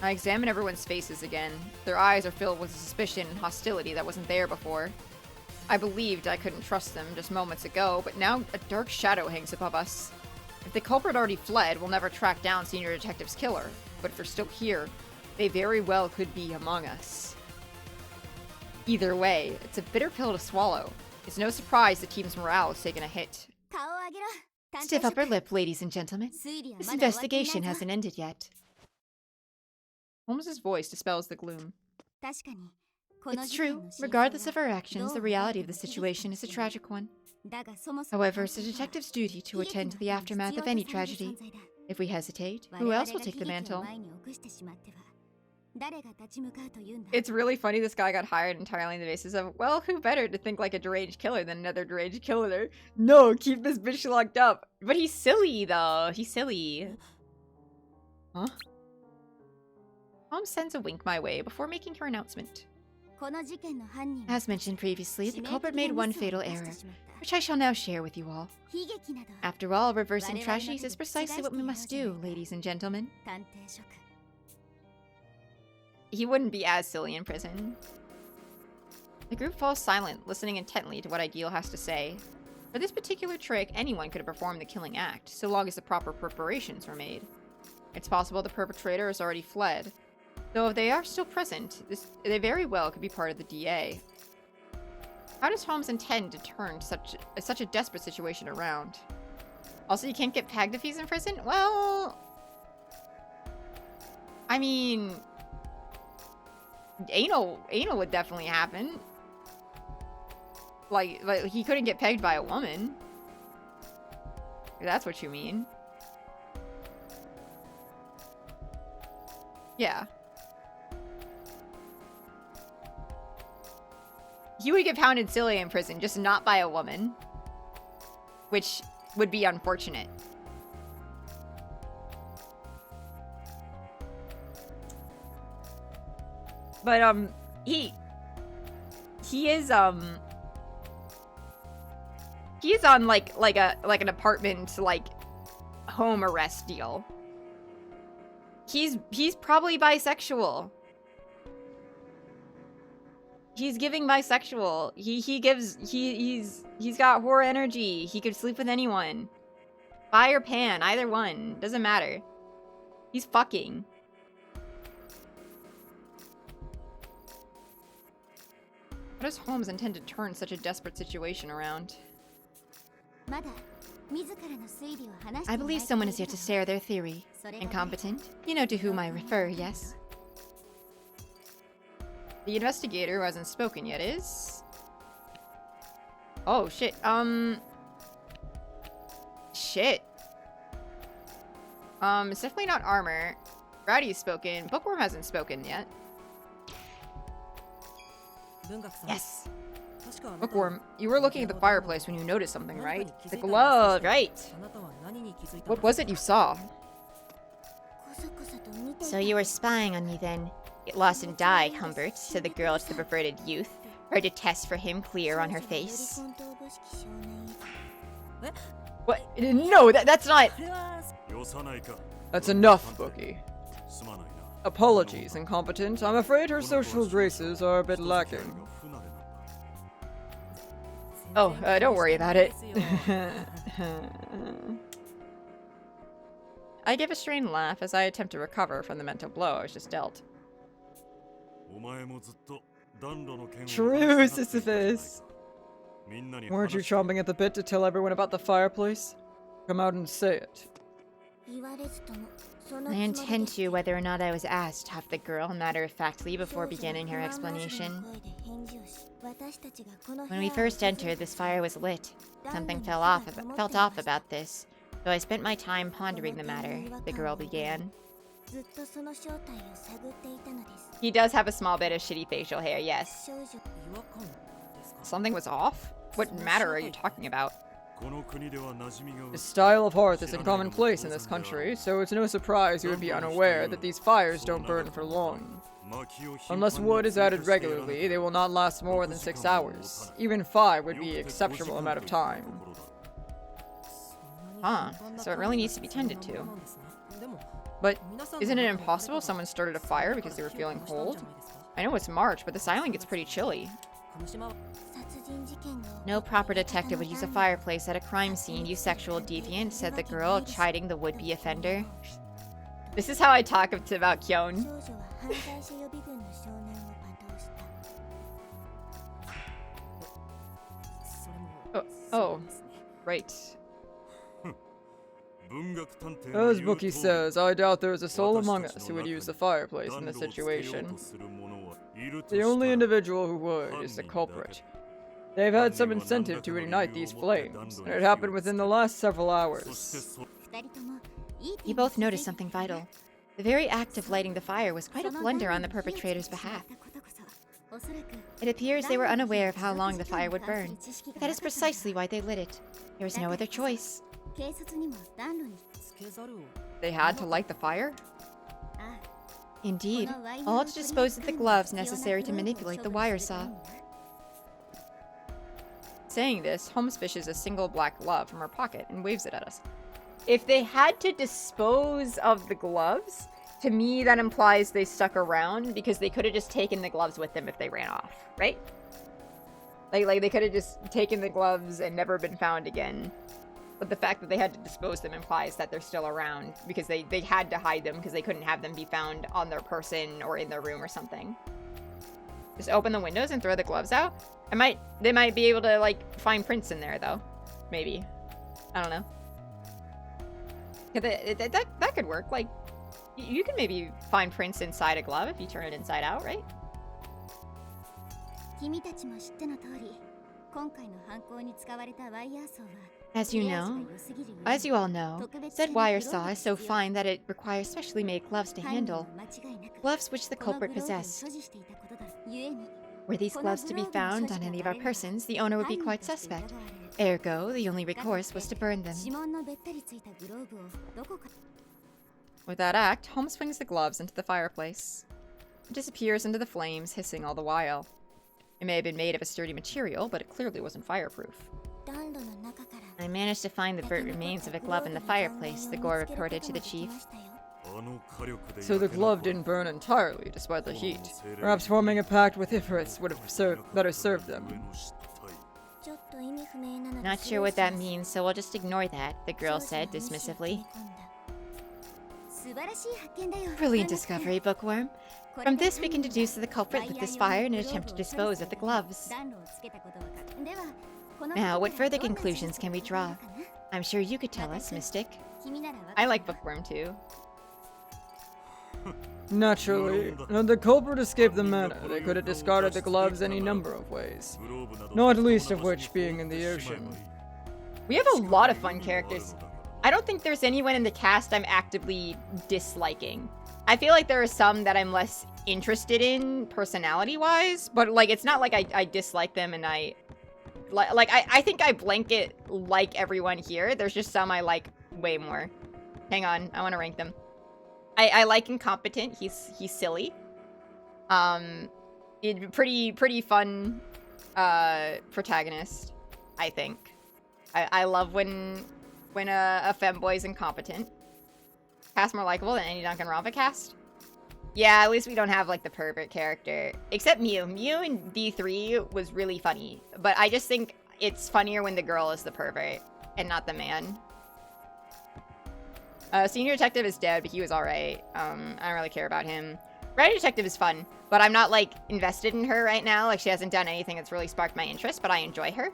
I examine everyone's faces again. Their eyes are filled with suspicion and hostility that wasn't there before. I believed I couldn't trust them just moments ago, but now a dark shadow hangs above us. If the culprit already fled, we'll never track down Senior Detective's killer. But if they're still here, they very well could be among us. Either way, it's a bitter pill to swallow. It's no surprise the team's morale has taken a hit. Stiff upper lip, ladies and gentlemen. This investigation hasn't ended yet. Holmes's voice dispels the gloom. It's true. Regardless of our actions, the reality of the situation is a tragic one. However, it's a detective's duty to attend to the aftermath of any tragedy. If we hesitate, who else will take the mantle? It's really funny this guy got hired entirely on the basis of, well, who better to think like a deranged killer than another deranged killer? No, keep this bitch locked up. But he's silly, though. He's silly. Huh? Mom sends a wink my way before making her announcement. As mentioned previously, the culprit made one fatal error, which I shall now share with you all. After all, reversing tragedies is precisely what we must do, ladies and gentlemen. He wouldn't be as silly in prison. The group falls silent, listening intently to what Aigil has to say. For this particular trick, anyone could have performed the killing act, so long as the proper preparations were made. It's possible the perpetrator has already fled. Though if they are still present, they very well could be part of the DA. How does Holmes intend to turn such a desperate situation around? Also, you can't get pegged if he's in prison? Well... I mean... Anal would definitely happen. Like he couldn't get pegged by a woman. If that's what you mean. Yeah. He would get pounded silly in prison, just not by a woman. Which would be unfortunate. But, he is on, like an apartment, like, home arrest deal. He's probably bisexual. He's giving bisexual. He's got horror energy. He could sleep with anyone. Bi or pan, either one. Doesn't matter. He's fucking. How does Holmes intend to turn such a desperate situation around? I believe someone is yet to share their theory. Incompetent? You know to whom I refer, yes? The investigator who hasn't spoken yet is... Oh, shit. Shit. It's definitely not Armor. Rowdy's spoken. Bookworm hasn't spoken yet. Yes. Bookworm, you were looking at the fireplace when you noticed something, right? The glove, right. What was it you saw? So you were spying on me then. Get lost and die, Humbert, said the girl to the perverted youth, her detest for him clear on her face. What? No, that's not... That's enough, Bookie. Apologies, Incompetent. I'm afraid her social graces are a bit lacking. Oh, don't worry about it. I give a strained laugh as I attempt to recover from the mental blow I was just dealt. True, Sisyphus! Weren't you chomping at the bit to tell everyone about the fireplace? Come out and say it. I intend to, whether or not I was asked, huffed the girl matter-of-factly before beginning her explanation. When we first entered, this fire was lit. Something felt off about this, so I spent my time pondering the matter, the girl began. He does have a small bit of shitty facial hair, yes. Something was off? What matter are you talking about? The style of hearth isn't commonplace in this country, so it's no surprise you would be unaware that these fires don't burn for long. Unless wood is added regularly, they will not last more than 6 hours. Even 5 would be an exceptional amount of time. Huh, so it really needs to be tended to. But isn't it impossible someone started a fire because they were feeling cold? I know it's March, but this island gets pretty chilly. No proper detective would use a fireplace at a crime scene, you sexual deviant, said the girl, chiding the would-be offender. This is how I talk about Kyon. Oh, right. As Bookie says, I doubt there is a soul among us who would use the fireplace in this situation. The only individual who would is the culprit. They've had some incentive to ignite these flames, and it happened within the last several hours. You both noticed something vital. The very act of lighting the fire was quite a blunder on the perpetrator's behalf. It appears they were unaware of how long the fire would burn. That is precisely why they lit it. There was no other choice. They had to light the fire? Indeed, all to dispose of the gloves necessary to manipulate the wire saw. Saying this, Holmes fishes a single black glove from her pocket and waves it at us. If they had to dispose of the gloves, to me that implies they stuck around because they could have just taken the gloves with them if they ran off, right? Like they could have just taken the gloves and never been found again. But the fact that they had to dispose them implies that they're still around because they had to hide them because they couldn't have them be found on their person or in their room or something. Just open the windows and throw the gloves out? They might be able to, like, find prints in there, though. Maybe. I don't know. Yeah, that could work. Like, you can maybe find prints inside a glove if you turn it inside out, right? As you all know, said wire saw is so fine that it requires specially made gloves to handle. Gloves which the culprit possessed. Were these gloves to be found on any of our persons, the owner would be quite suspect. Ergo, the only recourse was to burn them. With that act, Holmes swings the gloves into the fireplace. It disappears into the flames, hissing all the while. It may have been made of a sturdy material, but it clearly wasn't fireproof. I managed to find the burnt remains of a glove in the fireplace, the Gore reported to the chief. So the glove didn't burn entirely, despite the heat. Perhaps forming a pact with Ifrits would have better served them. Not sure what that means, so we'll just ignore that, the girl said dismissively. Brilliant discovery, Bookworm. From this we can deduce that the culprit lit this fire in an attempt to dispose of the gloves. Now, what further conclusions can we draw? I'm sure you could tell us, Mystic. I like Bookworm too. Naturally, had the culprit escaped the manor, they could have discarded the gloves any number of ways. Not least of which being in the ocean. We have a lot of fun characters. I don't think there's anyone in the cast I'm actively disliking. I feel like there are some that I'm less interested in personality-wise, but like it's not like I dislike them and I think I blanket like everyone here. There's just some I like way more. Hang on, I want to rank them. I like Incompetent. He's silly. Pretty fun protagonist, I think. I love when a femboy's incompetent. Cast more likable than any Danganronpa cast. Yeah, at least we don't have like the pervert character. Except Mew. Mew in D3 was really funny. But I just think it's funnier when the girl is the pervert and not the man. Senior Detective is dead, but he was alright. I don't really care about him. Writer Detective is fun, but I'm not, like, invested in her right now. Like, she hasn't done anything that's really sparked my interest, but I enjoy her.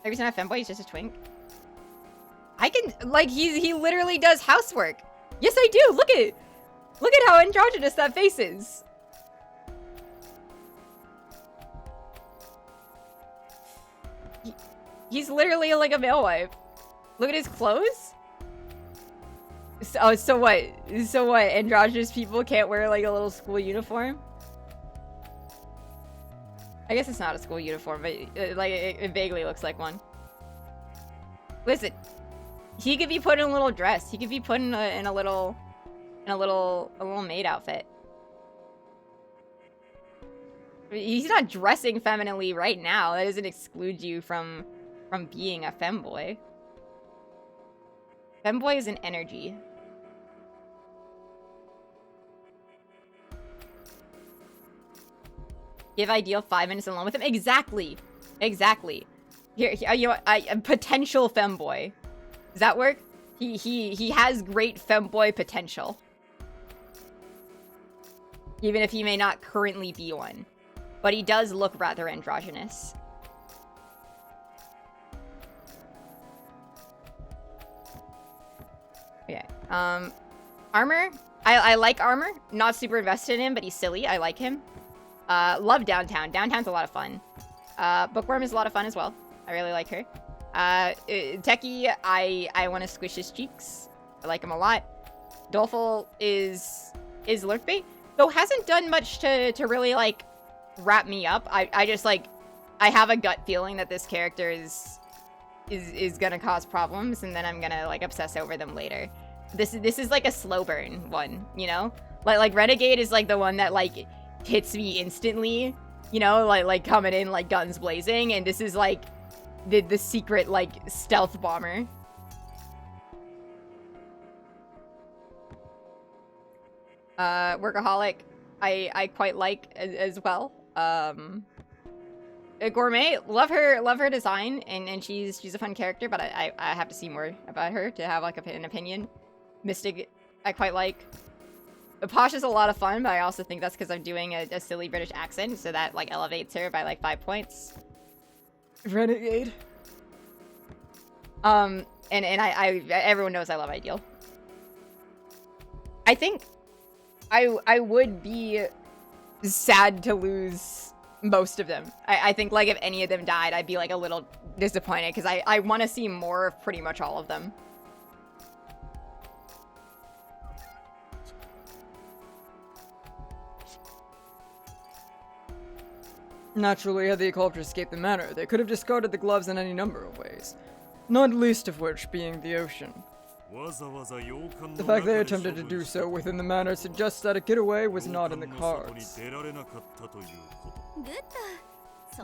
Every time a femboy, he's just a twink. I can, like, he literally does housework. Yes, I do! Look at how androgynous that face is! He's literally, like, a male wife. Look at his clothes. So what? Androgynous people can't wear, like, a little school uniform? I guess it's not a school uniform, but, it vaguely looks like one. Listen. He could be put in a little dress. He could be put in a little maid outfit. He's not dressing femininely right now. That doesn't exclude you from being a femboy. Femboy is an energy. Give Ideal 5 minutes alone with him. Exactly. Here, you know, a potential femboy. Does that work? He has great femboy potential. Even if he may not currently be one. But he does look rather androgynous. Okay. Armor? I like Armor. Not super invested in him, but he's silly. I like him. Love Downtown. Downtown's a lot of fun. Bookworm is a lot of fun as well. I really like her. Techie, I want to squish his cheeks. I like him a lot. Doleful is lurk bait, though hasn't done much to really like wrap me up. I just like I have a gut feeling that this character is gonna cause problems, and then I'm gonna like obsess over them later. This is like a slow burn one, you know? Like Renegade is like the one that like hits me instantly, you know, like coming in like guns blazing, and this is like the secret like stealth bomber. Workaholic, I quite like as well. Gourmet, love her design, and she's a fun character, but I have to see more about her to have like an opinion. Mystic, I quite like. Posh is a lot of fun, but I also think that's because I'm doing a silly British accent, so that like elevates her by like 5 points. Renegade. And I everyone knows I love Ideal. I think I would be sad to lose most of them. I think like if any of them died, I'd be like a little disappointed because I want to see more of pretty much all of them. Naturally, had the culprit escaped the manor, they could have discarded the gloves in any number of ways, not least of which being the ocean. The fact they attempted to do so within the manor suggests that a getaway was not in the cards.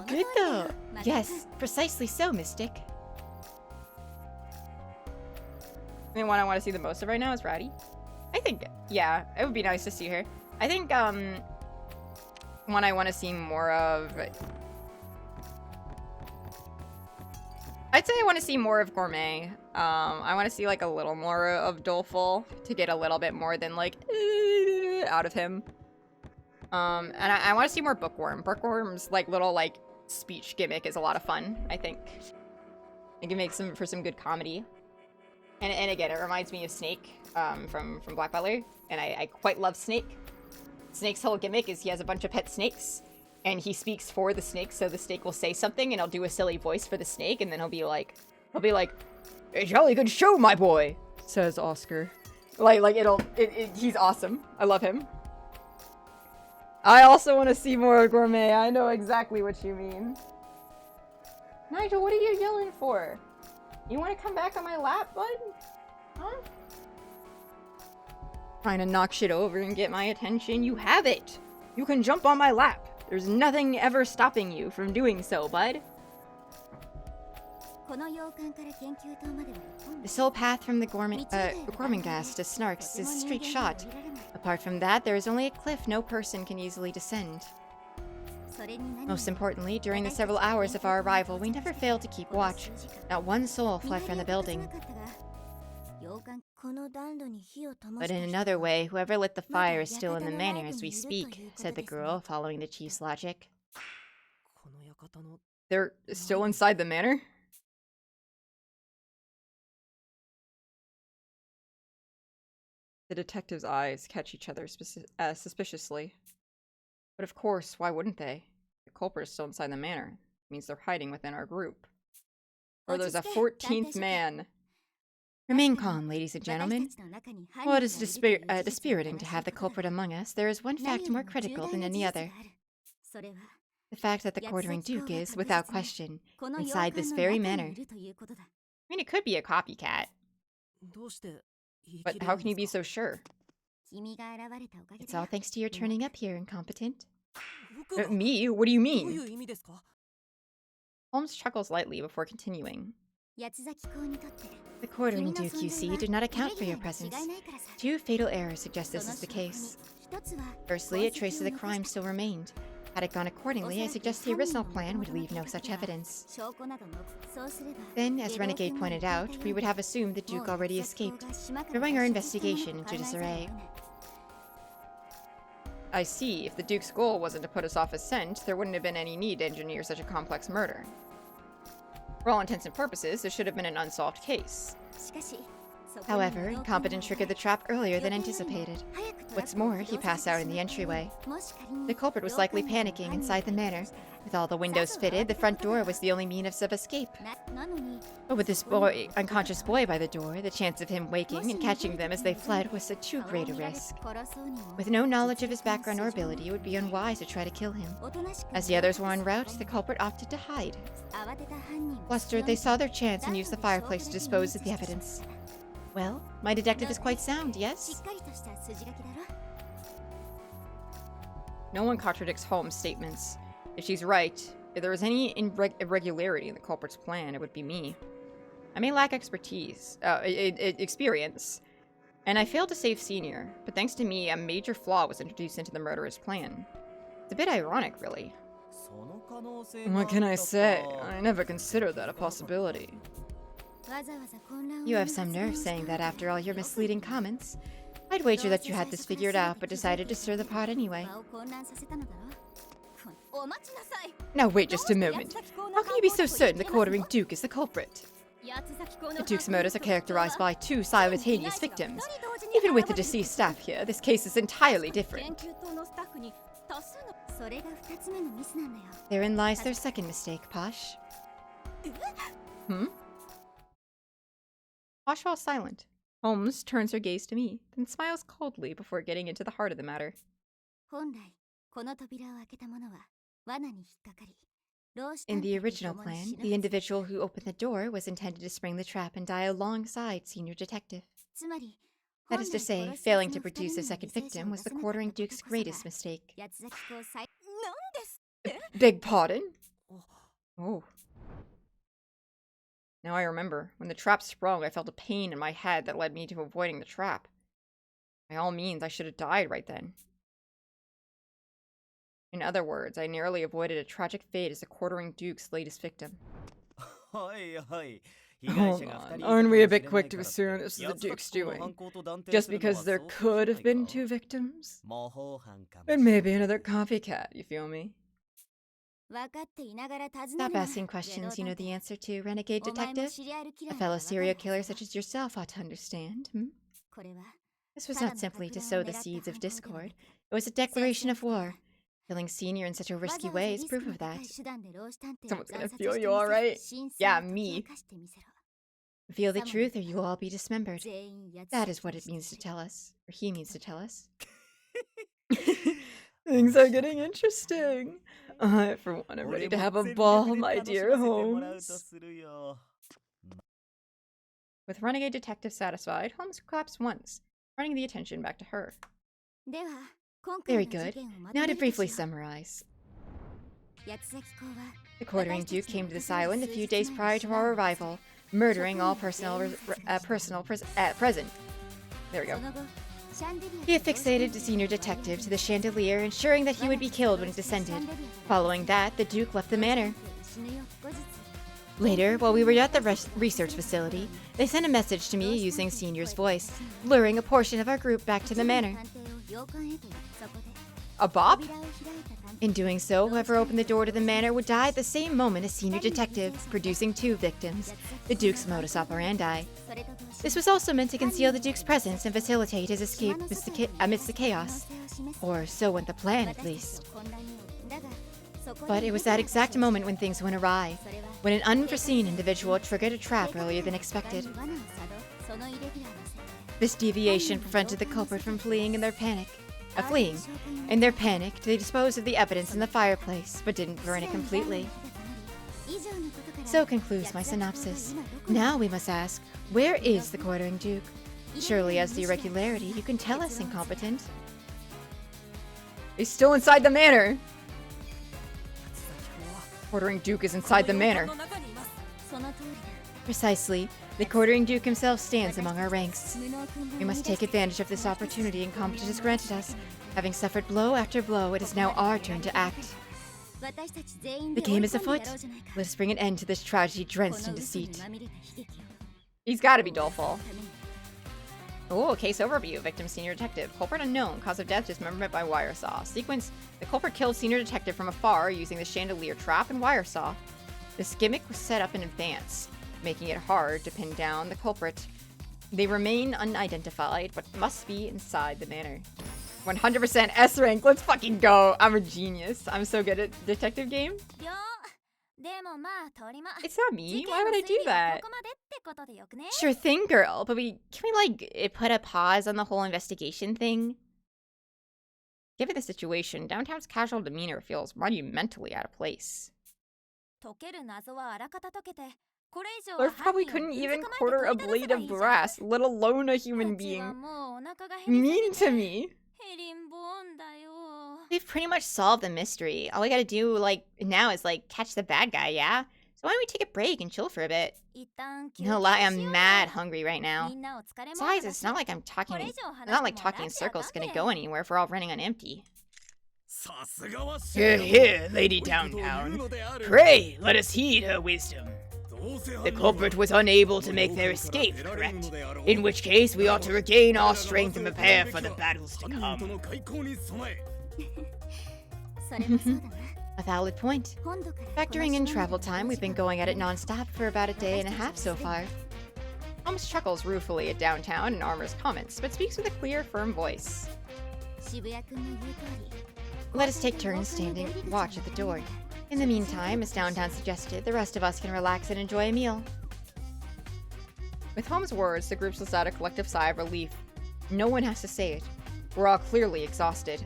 Good though. Yes, precisely so, Mystic. I mean, one I want to see the most of right now is Rowdy. I think, yeah, it would be nice to see her. I think, one I want to see more of... I'd say I want to see more of Gourmet. I want to see, like, a little more of Doleful to get a little bit more than, like, out of him. And I want to see more Bookworm. Bookworm's, like, little, like, speech gimmick is a lot of fun, I think. It can make for some good comedy. And again, it reminds me of Snake from Black Butler, and I quite love Snake. Snake's whole gimmick is he has a bunch of pet snakes, and he speaks for the snake, so the snake will say something, and he'll do a silly voice for the snake, and then he'll be like, "A jolly good show, my boy," says Oscar. He's awesome. I love him. I also want to see more Gourmet. I know exactly what you mean. Nigel, what are you yelling for? You want to come back on my lap, bud? Huh? Trying to knock shit over and get my attention? You have it! You can jump on my lap. There's nothing ever stopping you from doing so, bud. The sole path from the Gormenghast to Snarks is a straight shot. Apart from that, there is only a cliff no person can easily descend. Most importantly, during the several hours of our arrival, we never failed to keep watch. Not one soul fled from the building. But in another way, whoever lit the fire is still in the manor as we speak, said the girl, following the chief's logic. They're still inside the manor? The detective's eyes catch each other suspiciously. But of course, why wouldn't they? The culprit is still inside the manor. It means they're hiding within our group. Or there's a 14th man. Remain calm, ladies and gentlemen. While it is dispiriting to have the culprit among us, there is one fact more critical than any other. The fact that the quartering duke is, without question, inside this very manor. I mean, it could be a copycat. But how can you be so sure? It's all thanks to your turning up here, incompetent. Me? What do you mean? Holmes chuckles lightly before continuing. The quartering duke, you see, did not account for your presence. 2 fatal errors suggest this is the case. Firstly, a trace of the crime still remained. Had it gone accordingly, I suggest the original plan would leave no such evidence. Then, as Renegade pointed out, we would have assumed the Duke already escaped, throwing our investigation into disarray. I see. If the Duke's goal wasn't to put us off a scent, there wouldn't have been any need to engineer such a complex murder. For all intents and purposes, this should have been an unsolved case. However, incompetent triggered the trap earlier than anticipated. What's more, he passed out in the entryway. The culprit was likely panicking inside the manor. With all the windows fitted, the front door was the only means of escape. But with this unconscious boy by the door, the chance of him waking and catching them as they fled was a too great a risk. With no knowledge of his background or ability, it would be unwise to try to kill him. As the others were en route, the culprit opted to hide. Flustered, they saw their chance and used the fireplace to dispose of the evidence. Well, my detective is quite sound, yes? No one contradicts Holmes' statements. If she's right, if there was any irregularity in the culprit's plan, it would be me. I may lack experience, and I failed to save Senior, but thanks to me, a major flaw was introduced into the murderer's plan. It's a bit ironic, really. What can I say? I never considered that a possibility. You have some nerve saying that after all your misleading comments. I'd wager that you had this figured out, but decided to stir the pot anyway. Now wait just a moment. How can you be so certain the quartering Duke is the culprit? The Duke's murders are characterized by 2 simultaneous victims. Even with the deceased staff here, this case is entirely different. Therein lies their second mistake, Posh. Posh falls silent. Holmes turns her gaze to me, then smiles coldly before getting into the heart of the matter. In the original plan, the individual who opened the door was intended to spring the trap and die alongside Senior Detective. That is to say, failing to produce a second victim was the quartering Duke's greatest mistake. Beg pardon? Oh. Now I remember. When the trap sprung, I felt a pain in my head that led me to avoiding the trap. By all means, I should have died right then. In other words, I narrowly avoided a tragic fate as the quartering Duke's latest victim. Hold on, aren't we a bit quick to assume this is the Duke's doing? Just because there could have been 2 victims? It may be another copycat, you feel me? Stop asking questions you know the answer to, Renegade Detective. A fellow serial killer such as yourself ought to understand, This was not simply to sow the seeds of discord. It was a declaration of war. Killing Senior in such a risky way is proof of that. Someone's gonna feel you alright? Yeah, me. Reveal the truth or you will all be dismembered. That is what it means to tell us. Or he means to tell us. Things are getting interesting. I, for one, am ready to have a ball, my dear Holmes. With Renegade Detective satisfied, Holmes claps once, running the attention back to her. Very good. Now to briefly summarize. The quartering Duke came to this island a few days prior to our arrival, murdering all present. There we go. He affixated the Senior Detective to the chandelier, ensuring that he would be killed when it descended. Following that, the Duke left the manor. Later, while we were at the research facility, they sent a message to me using Senior's voice, luring a portion of our group back to the manor. A bop? In doing so, whoever opened the door to the manor would die at the same moment as Senior Detective, producing 2 victims, the Duke's modus operandi. This was also meant to conceal the Duke's presence and facilitate his escape amidst the chaos. Or so went the plan, at least. But it was that exact moment when things went awry, when an unforeseen individual triggered a trap earlier than expected. This deviation prevented the culprit from fleeing in their panic. In their panic, they disposed of the evidence in the fireplace, but didn't burn it completely. So concludes my synopsis. Now we must ask, where is the quartering Duke? Surely as the irregularity, you can tell us, incompetent. He's still inside the manor! Quartering Duke is inside the manor. Precisely. The quartering Duke himself stands among our ranks. We must take advantage of this opportunity incompetent has granted us. Having suffered blow after blow, it is now our turn to act. The game is afoot. Let us bring an end to this tragedy drenched in deceit. He's gotta be Doleful. Oh, case overview. Victim Senior Detective. Culprit unknown. Cause of death dismemberment by wire saw. Sequence. The culprit killed Senior Detective from afar using the chandelier trap and wire saw. This gimmick was set up in advance, making it hard to pin down the culprit. They remain unidentified, but must be inside the manor. 100% S rank. Let's fucking go. I'm a genius. I'm so good at detective game. It's not me. Why would I do that? Sure thing, girl. But can we like put a pause on the whole investigation thing? Given the situation, downtown's casual demeanor feels monumentally out of place. Lord probably couldn't even quarter a blade of grass, let alone a human being. Mean to me. We've pretty much solved the mystery. All we gotta do, like, now is, like, catch the bad guy, yeah? So why don't we take a break and chill for a bit? No lie, I'm mad hungry right now. Besides, it's not like talking in circles is gonna go anywhere if we're all running on empty. Here, here, Lady Downtown. Pray, let us heed her wisdom. The culprit was unable to make their escape, correct? In which case, we ought to regain our strength and prepare for the battles to come. A valid point. Factoring in travel time, we've been going at it non-stop for about a day and a half so far. Holmes chuckles ruefully at Downtown and Armor's comments, but speaks with a clear, firm voice. Let us take turns standing watch at the door. In the meantime, as Downtown suggested, the rest of us can relax and enjoy a meal. With Holmes' words, the group lets out a collective sigh of relief. No one has to say it. We're all clearly exhausted.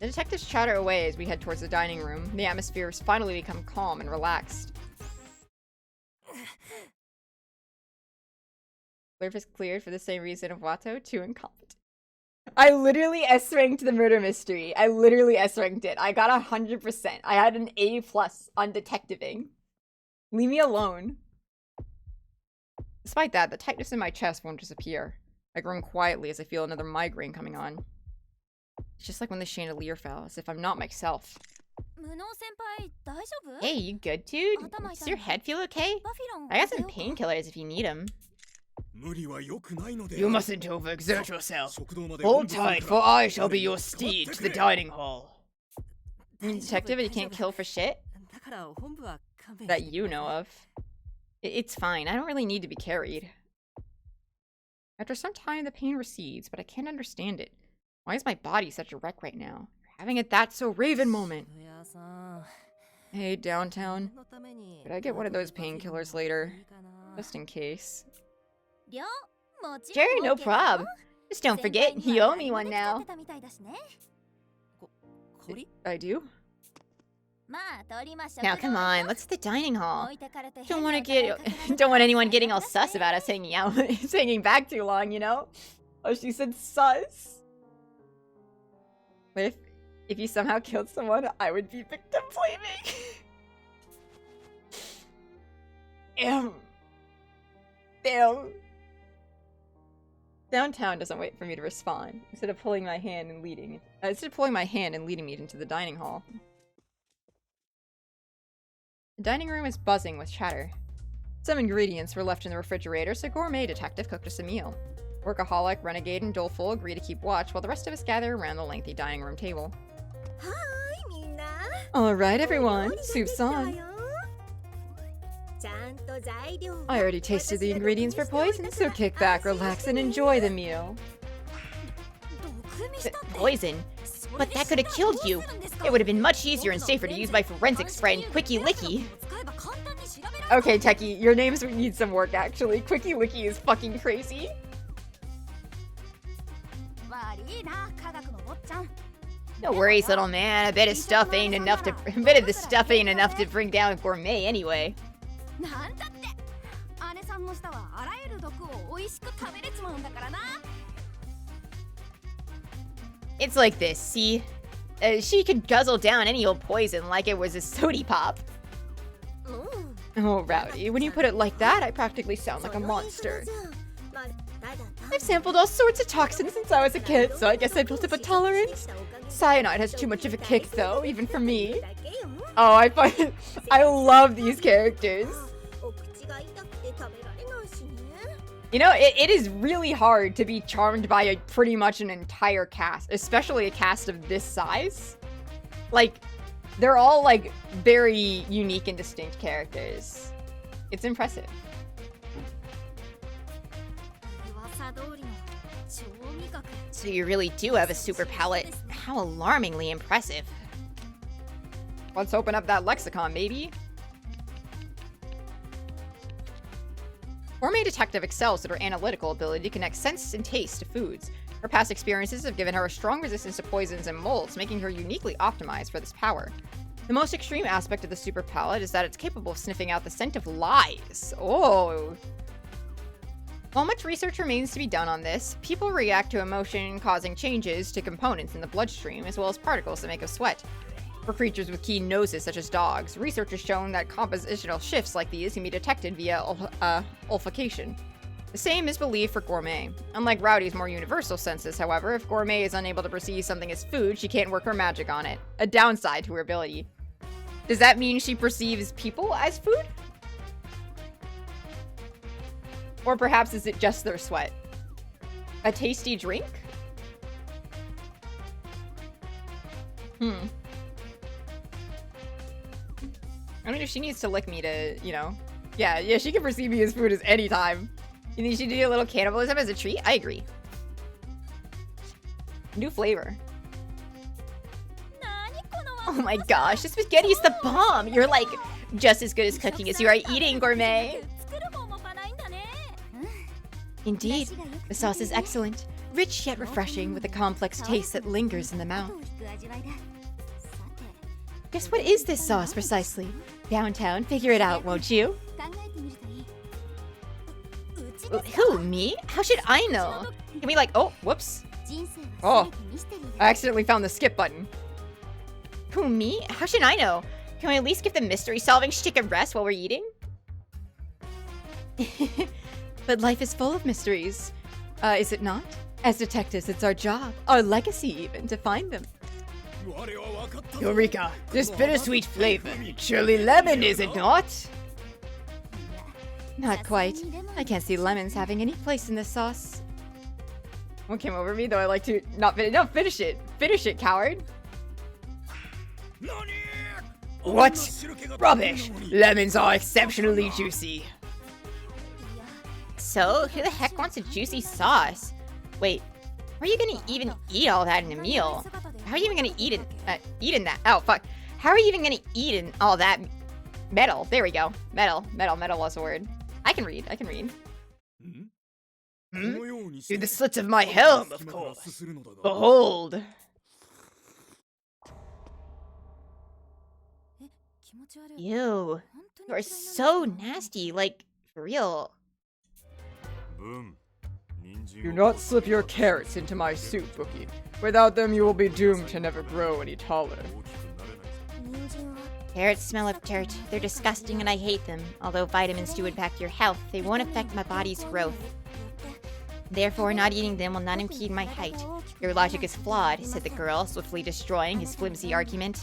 The detectives chatter away as we head towards the dining room. The atmosphere has finally become calm and relaxed. Liv is cleared for the same reason of Watto, too incompetent. I literally S-ranked the murder mystery. I literally S-ranked it. I got 100%. I had an A+ on detectiving. Leave me alone. Despite that, the tightness in my chest won't disappear. I groan quietly as I feel another migraine coming on. It's just like when the chandelier fell, as if I'm not myself. Hey, you good, dude? Does your head feel okay? I got some painkillers if you need them. You mustn't overexert yourself. Hold tight, for I shall be your steed to the dining hall. You mean detective and you can't kill for shit? That you know of. It's fine. I don't really need to be carried. After some time, the pain recedes, but I can't understand it. Why is my body such a wreck right now? Having it that so Raven moment. Hey, Downtown. Could I get one of those painkillers later? Just in case. Sure, no prob. Just don't forget, you owe me one now. I do? Now come on, let's hit the dining hall. Don't want anyone getting all sus about us hanging back too long, you know? Oh, she said sus. If you somehow killed someone, I would be victim blaming. Damn. Downtown doesn't wait for me to respond. Instead of pulling my hand and leading me into the dining hall. The dining room is buzzing with chatter. Some ingredients were left in the refrigerator, so Gourmet Detective cooked us a meal. Workaholic, Renegade, and Doleful agree to keep watch while the rest of us gather around the lengthy dining room table. Alright everyone, soup's on. I already tasted the ingredients for poison, so kick back, relax, and enjoy the meal. Poison? But that could have killed you. It would have been much easier and safer to use my forensics friend, Quickie Licky. Okay, Techie, your names need some work, actually. Quickie Licky is fucking crazy. No worries, little man. A bit of this stuff ain't enough to bring down Gourmet anyway. It's like this, see? She could guzzle down any old poison like it was a sody pop. Oh, Rowdy, when you put it like that, I practically sound like a monster. I've sampled all sorts of toxins since I was a kid, so I guess I built up a tolerance. Cyanide has too much of a kick, though, even for me. Oh, I love these characters. You know, it is really hard to be charmed by pretty much an entire cast, especially a cast of this size. Like, they're all, like, very unique and distinct characters. It's impressive. So you really do have a super palate. How alarmingly impressive. Let's open up that lexicon, maybe. Gourmet detective excels at her analytical ability to connect sense and taste to foods. Her past experiences have given her a strong resistance to poisons and molds, making her uniquely optimized for this power. The most extreme aspect of the super palate is that it's capable of sniffing out the scent of lies. Oh. While much research remains to be done on this, people react to emotion causing changes to components in the bloodstream, as well as particles that make us sweat. For creatures with keen noses such as dogs, research has shown that compositional shifts like these can be detected via olfaction. The same is believed for Gourmet. Unlike Rowdy's more universal senses, however, if Gourmet is unable to perceive something as food, she can't work her magic on it. A downside to her ability. Does that mean she perceives people as food? Or perhaps is it just their sweat? A tasty drink? I mean, if she needs to lick me to, you know. Yeah, she can perceive me as food as any time. You think she do a little cannibalism as a treat? I agree. New flavor. Oh my gosh, this spaghetti's the bomb! You're like just as good as cooking as you are eating, Gourmet. Indeed, the sauce is excellent, rich yet refreshing with a complex taste that lingers in the mouth. Guess what is this sauce precisely? Downtown, figure it out, won't you? Who, me? How should I know? Can we like, oh, whoops. Oh, I accidentally found the skip button. Who, me? How should I know? Can we at least give the mystery solving shtick a rest while we're eating? But life is full of mysteries. Is it not? As detectives, it's our job, our legacy even, to find them. Eureka! This bittersweet flavor. Surely lemon, is it not? Not quite. I can't see lemons having any place in this sauce. What came over me, though I like to not finish. No, finish it. Finish it, coward. What? Rubbish! Lemons are exceptionally juicy. So, who the heck wants a juicy sauce? Wait, how are you gonna even eat all that in a meal? How are you even gonna eat in that? Oh, fuck. How are you even gonna eat in all that metal? There we go. Metal was a word. I can read. Through the slits of my helm, of course. Behold. Ew. You are so nasty, like, for real. Do not slip your carrots into my soup, Bookie. Without them, you will be doomed to never grow any taller. Carrots smell of dirt. They're disgusting and I hate them. Although vitamins do impact your health, they won't affect my body's growth. Therefore, not eating them will not impede my height. Your logic is flawed, said the girl, swiftly destroying his flimsy argument.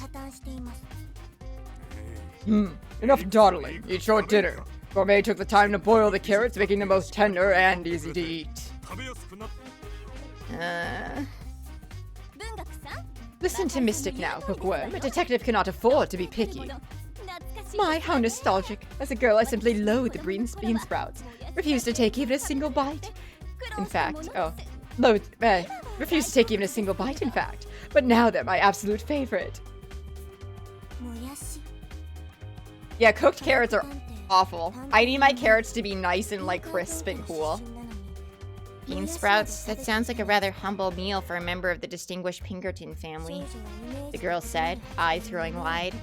Enough dawdling. Eat your dinner. Gourmet took the time to boil the carrots, making them both tender and easy to eat. Listen to Mystic now, Bookworm. A detective cannot afford to be picky. My, how nostalgic. As a girl, I simply loathe the bean sprouts. Refuse to take even a single bite. In fact, refuse to take even a single bite, in fact. But now they're my absolute favorite. Yeah, cooked carrots are awful. I need my carrots to be nice and like crisp and cool. Bean sprouts? That sounds like a rather humble meal for a member of the distinguished Pinkerton family, the girl said, eyes growing wide.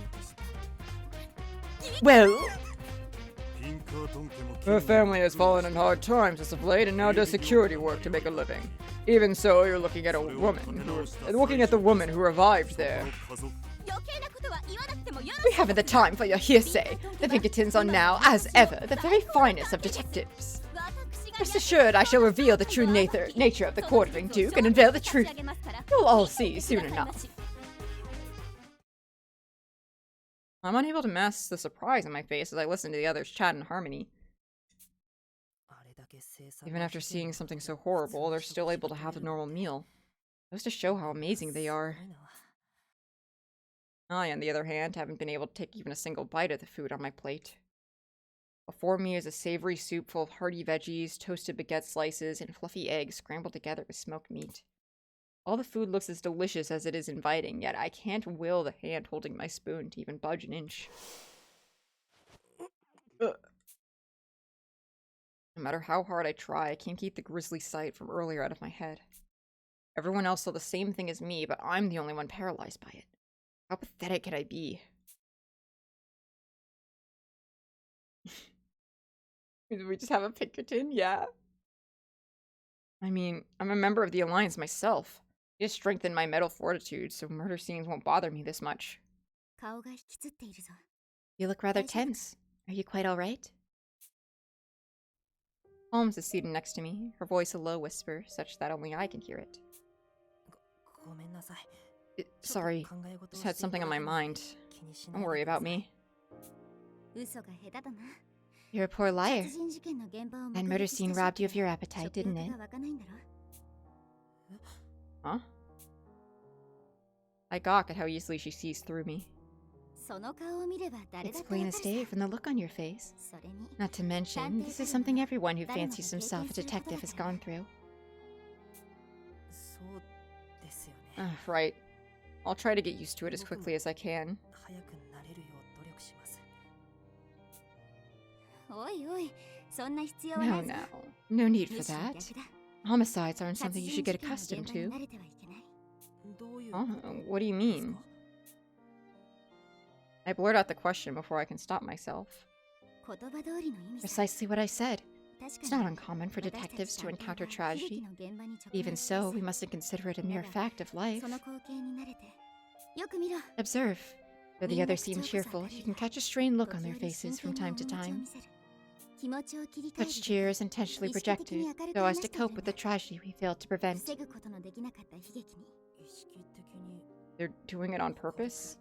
Well, Her family has fallen in hard times as of late and now does security work to make a living. Even so, you're looking at the woman who revived there. We haven't the time for your hearsay. The Pinkertons are now, as ever, the very finest of detectives. Rest assured, I shall reveal the true nature of the quartering Duke and unveil the truth. You'll all see soon enough. I'm unable to mask the surprise on my face as I listen to the others chat in harmony. Even after seeing something so horrible, they're still able to have a normal meal. It goes to show how amazing they are. I, on the other hand, haven't been able to take even a single bite of the food on my plate. Before me is a savory soup full of hearty veggies, toasted baguette slices, and fluffy eggs scrambled together with smoked meat. All the food looks as delicious as it is inviting, yet I can't will the hand holding my spoon to even budge an inch. Ugh. No matter how hard I try, I can't keep the grisly sight from earlier out of my head. Everyone else saw the same thing as me, but I'm the only one paralyzed by it. How pathetic could I be? Do we just have a Pinkerton? Yeah. I mean, I'm a member of the Alliance myself. It has strengthened my mental fortitude, so murder scenes won't bother me this much. You look rather tense. Are you quite alright? Holmes is seated next to me, her voice a low whisper, such that only I can hear it. Sorry, just had something on my mind. Don't worry about me. You're a poor liar. That murder scene robbed you of your appetite, didn't it? Huh? I gawk at how easily she sees through me. It's plain as day from the look on your face. Not to mention, this is something everyone who fancies himself a detective has gone through. Right. I'll try to get used to it as quickly as I can. No need for that. Homicides aren't something you should get accustomed to. Huh? What do you mean? I blurt out the question before I can stop myself. Precisely what I said. It's not uncommon for detectives to encounter tragedy. Even so, we mustn't consider it a mere fact of life. Observe. Though the others seem cheerful, you can catch a strained look on their faces from time to time. Such cheer is intentionally projected, so as to cope with the tragedy we failed to prevent. They're doing it on purpose?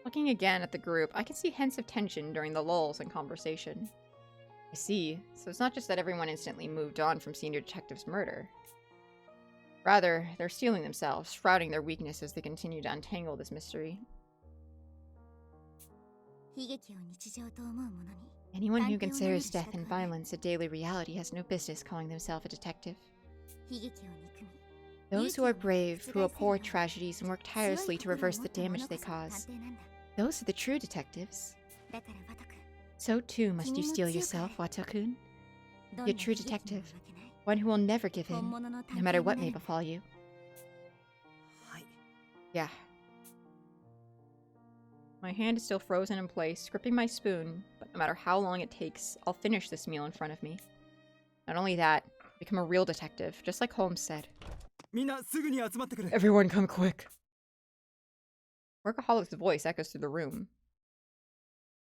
Looking again at the group, I can see hints of tension during the lulls in conversation. I see, so it's not just that everyone instantly moved on from Senior Detective's murder. Rather, they're steeling themselves, shrouding their weakness as they continue to untangle this mystery. Anyone who considers death and violence a daily reality has no business calling themselves a detective. Those who are brave, who abhor tragedies and work tirelessly to reverse the damage they cause, those are the true detectives. So too must you steel yourself, Watokun. Be a true detective, one who will never give in, no matter what may befall you. Yeah. My hand is still frozen in place, gripping my spoon, but no matter how long it takes, I'll finish this meal in front of me. Not only that, become a real detective, just like Holmes said. Everyone come quick. Workaholic's voice echoes through the room.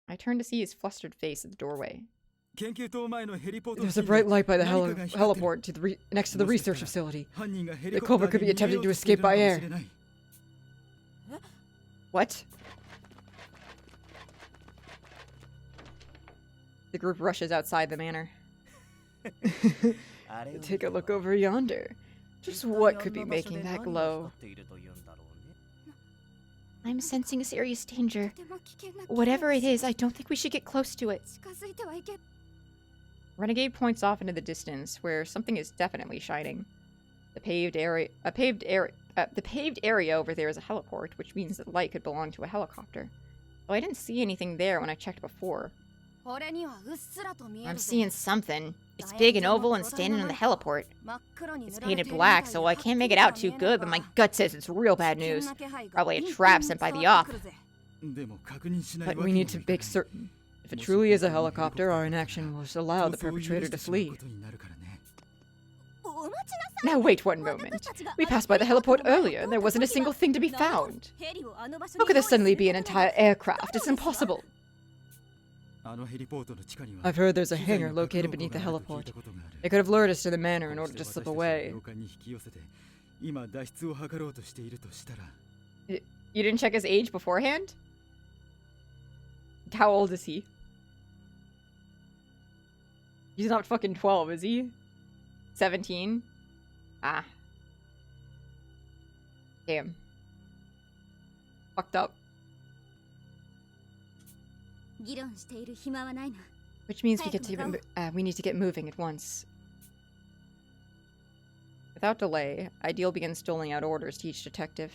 I turn to see his flustered face at the doorway. There's a bright light by the heliport next to the research facility. The culprit could be attempting to escape by air. What? The group rushes outside the manor. Take a look over yonder. Just what could be making that glow? I'm sensing a serious danger. Whatever it is, I don't think we should get close to it. Renegade points off into the distance, where something is definitely shining. The paved area over there is a heliport, which means that the light could belong to a helicopter. Though I didn't see anything there when I checked before. I'm seeing something. It's big and oval and standing on the heliport. It's painted black, so I can't make it out too good, but my gut says it's real bad news. Probably a trap sent by the op. But we need to make certain. If it truly is a helicopter, our inaction will allow the perpetrator to flee. Now wait one moment. We passed by the heliport earlier, and there wasn't a single thing to be found. How could there suddenly be an entire aircraft? It's impossible. I've heard there's a hangar located beneath the heliport. They could have lured us to the manor in order to slip away. You didn't check his age beforehand? How old is he? He's not fucking 12, is he? 17? Ah. Damn. Fucked up. Which means we need to get moving at once. Without delay, Ideal begins doling out orders to each detective.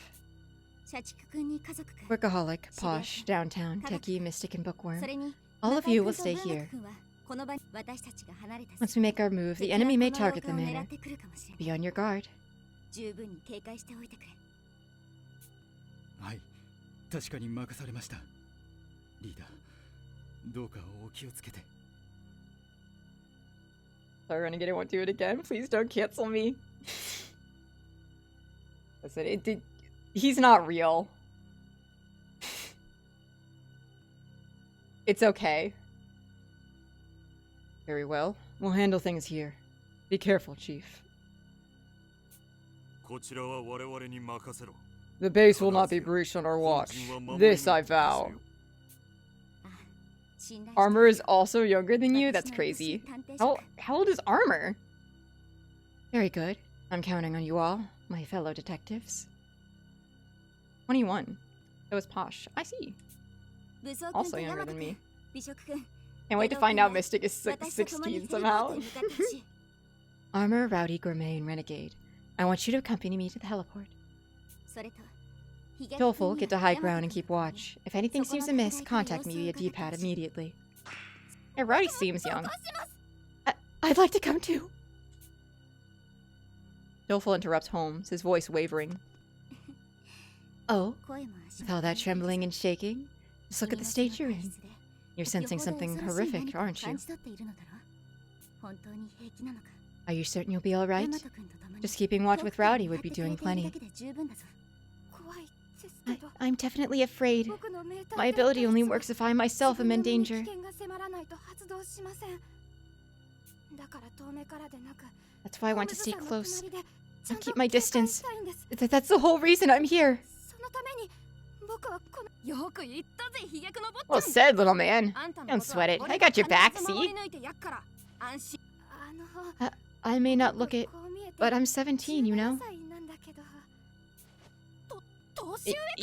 Workaholic, Posh, Downtown, Techie, Mystic, and Bookworm. All of you will stay here. Once we make our move, the enemy may target the manor. Be on your guard. はい、確かに任されました。リーダー、どうかお気をつけて。Sorry, Renegade, I won't do it again. Please don't cancel me. Listen, he's not real. It's okay. Very well. We'll handle things here. Be careful, Chief. The base will not be breached on our watch. This I vow. Armor is also younger than you? That's crazy. How old is Armor? Very good. I'm counting on you all, my fellow detectives. 21. That was Posh. I see. Also younger than me. Can't wait to find out Mystic is 16 somehow. Armor, Rowdy, Gourmet, and Renegade. I want you to accompany me to the heliport. Doleful, get to high ground and keep watch. If anything seems amiss, contact me via D-pad immediately. Hey, Rowdy seems young. I'd like to come too. Doleful interrupts Holmes, his voice wavering. Oh, with all that trembling and shaking, just look at the state you're in. You're sensing something horrific, aren't you? Are you certain you'll be all right? Just keeping watch with Rowdy would be doing plenty. I'm definitely afraid. My ability only works if I myself am in danger. That's why I want to stay close and keep my distance. That's the whole reason I'm here. Well said, little man. Don't sweat it. I got your back, see? I may not look it, but I'm 17, you know?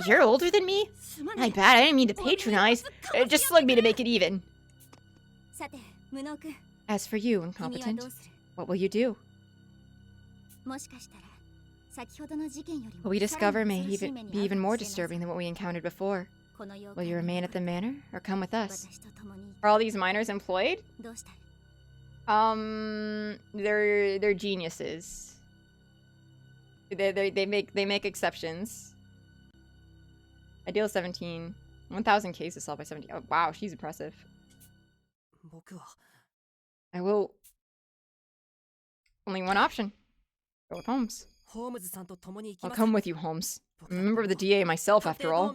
You're older than me? My bad, I didn't mean to patronize. Just slug me to make it even. As for you, incompetent, what will you do? What we discover may be even more disturbing than what we encountered before. Will you remain at the manor, or come with us? Are all these miners employed? They're geniuses. They make exceptions. Ideal 17. 1,000 cases solved by 17. Oh, wow, she's impressive. I will... Only one option. Go with Holmes. I'll come with you, Holmes. I'm a member of the DA myself, after all.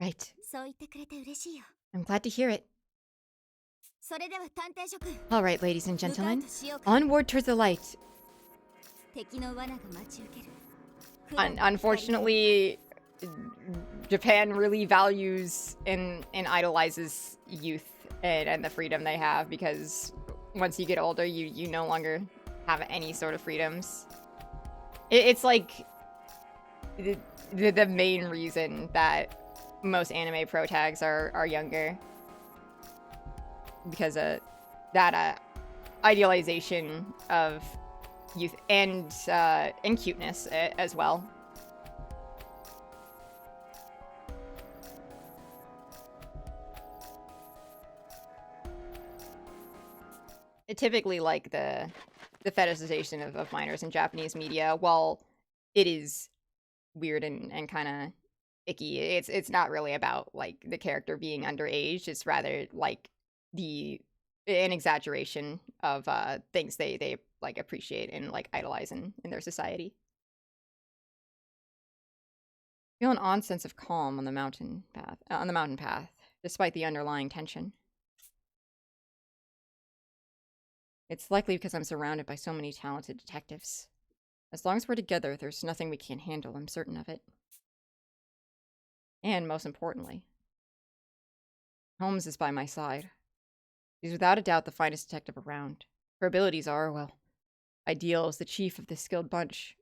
Right. I'm glad to hear it. All right, ladies and gentlemen. Onward towards the light. Unfortunately, Japan really values and idolizes youth and the freedom they have, because once you get older, you no longer have any sort of freedoms. It's like the main reason that most anime protags are younger, because of that idealization of youth and cuteness as well. Typically, like the fetishization of minors in Japanese media, while it is weird and kind of icky, it's not really about like the character being underage. It's rather like an exaggeration of things they like appreciate and like idolize in their society. Feel an odd sense of calm on the mountain path, despite the underlying tension. It's likely because I'm surrounded by so many talented detectives. As long as we're together, there's nothing we can't handle, I'm certain of it. And most importantly, Holmes is by my side. She's without a doubt the finest detective around. Her abilities are, well, ideal as the chief of this skilled bunch.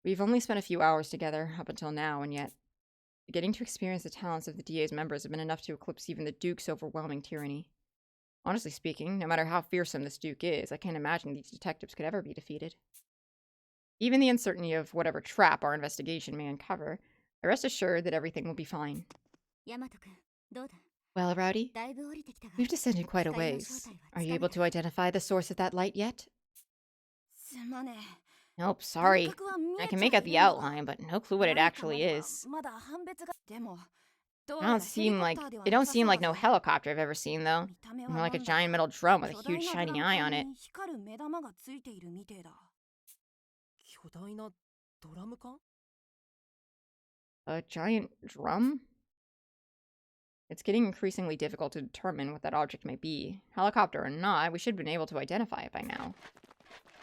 We've only spent a few hours together up until now, and yet getting to experience the talents of the DA's members have been enough to eclipse even the Duke's overwhelming tyranny. Honestly speaking, no matter how fearsome this Duke is, I can't imagine these detectives could ever be defeated. Even the uncertainty of whatever trap our investigation may uncover, I rest assured that everything will be fine. Well, Rowdy, we've descended quite a ways. Are you able to identify the source of that light yet? Nope, sorry. I can make out the outline, but no clue what it actually is. It don't seem like no helicopter I've ever seen, though. More like a giant metal drum with a huge shiny eye on it. A giant drum? It's getting increasingly difficult to determine what that object may be. Helicopter or not, we should have been able to identify it by now.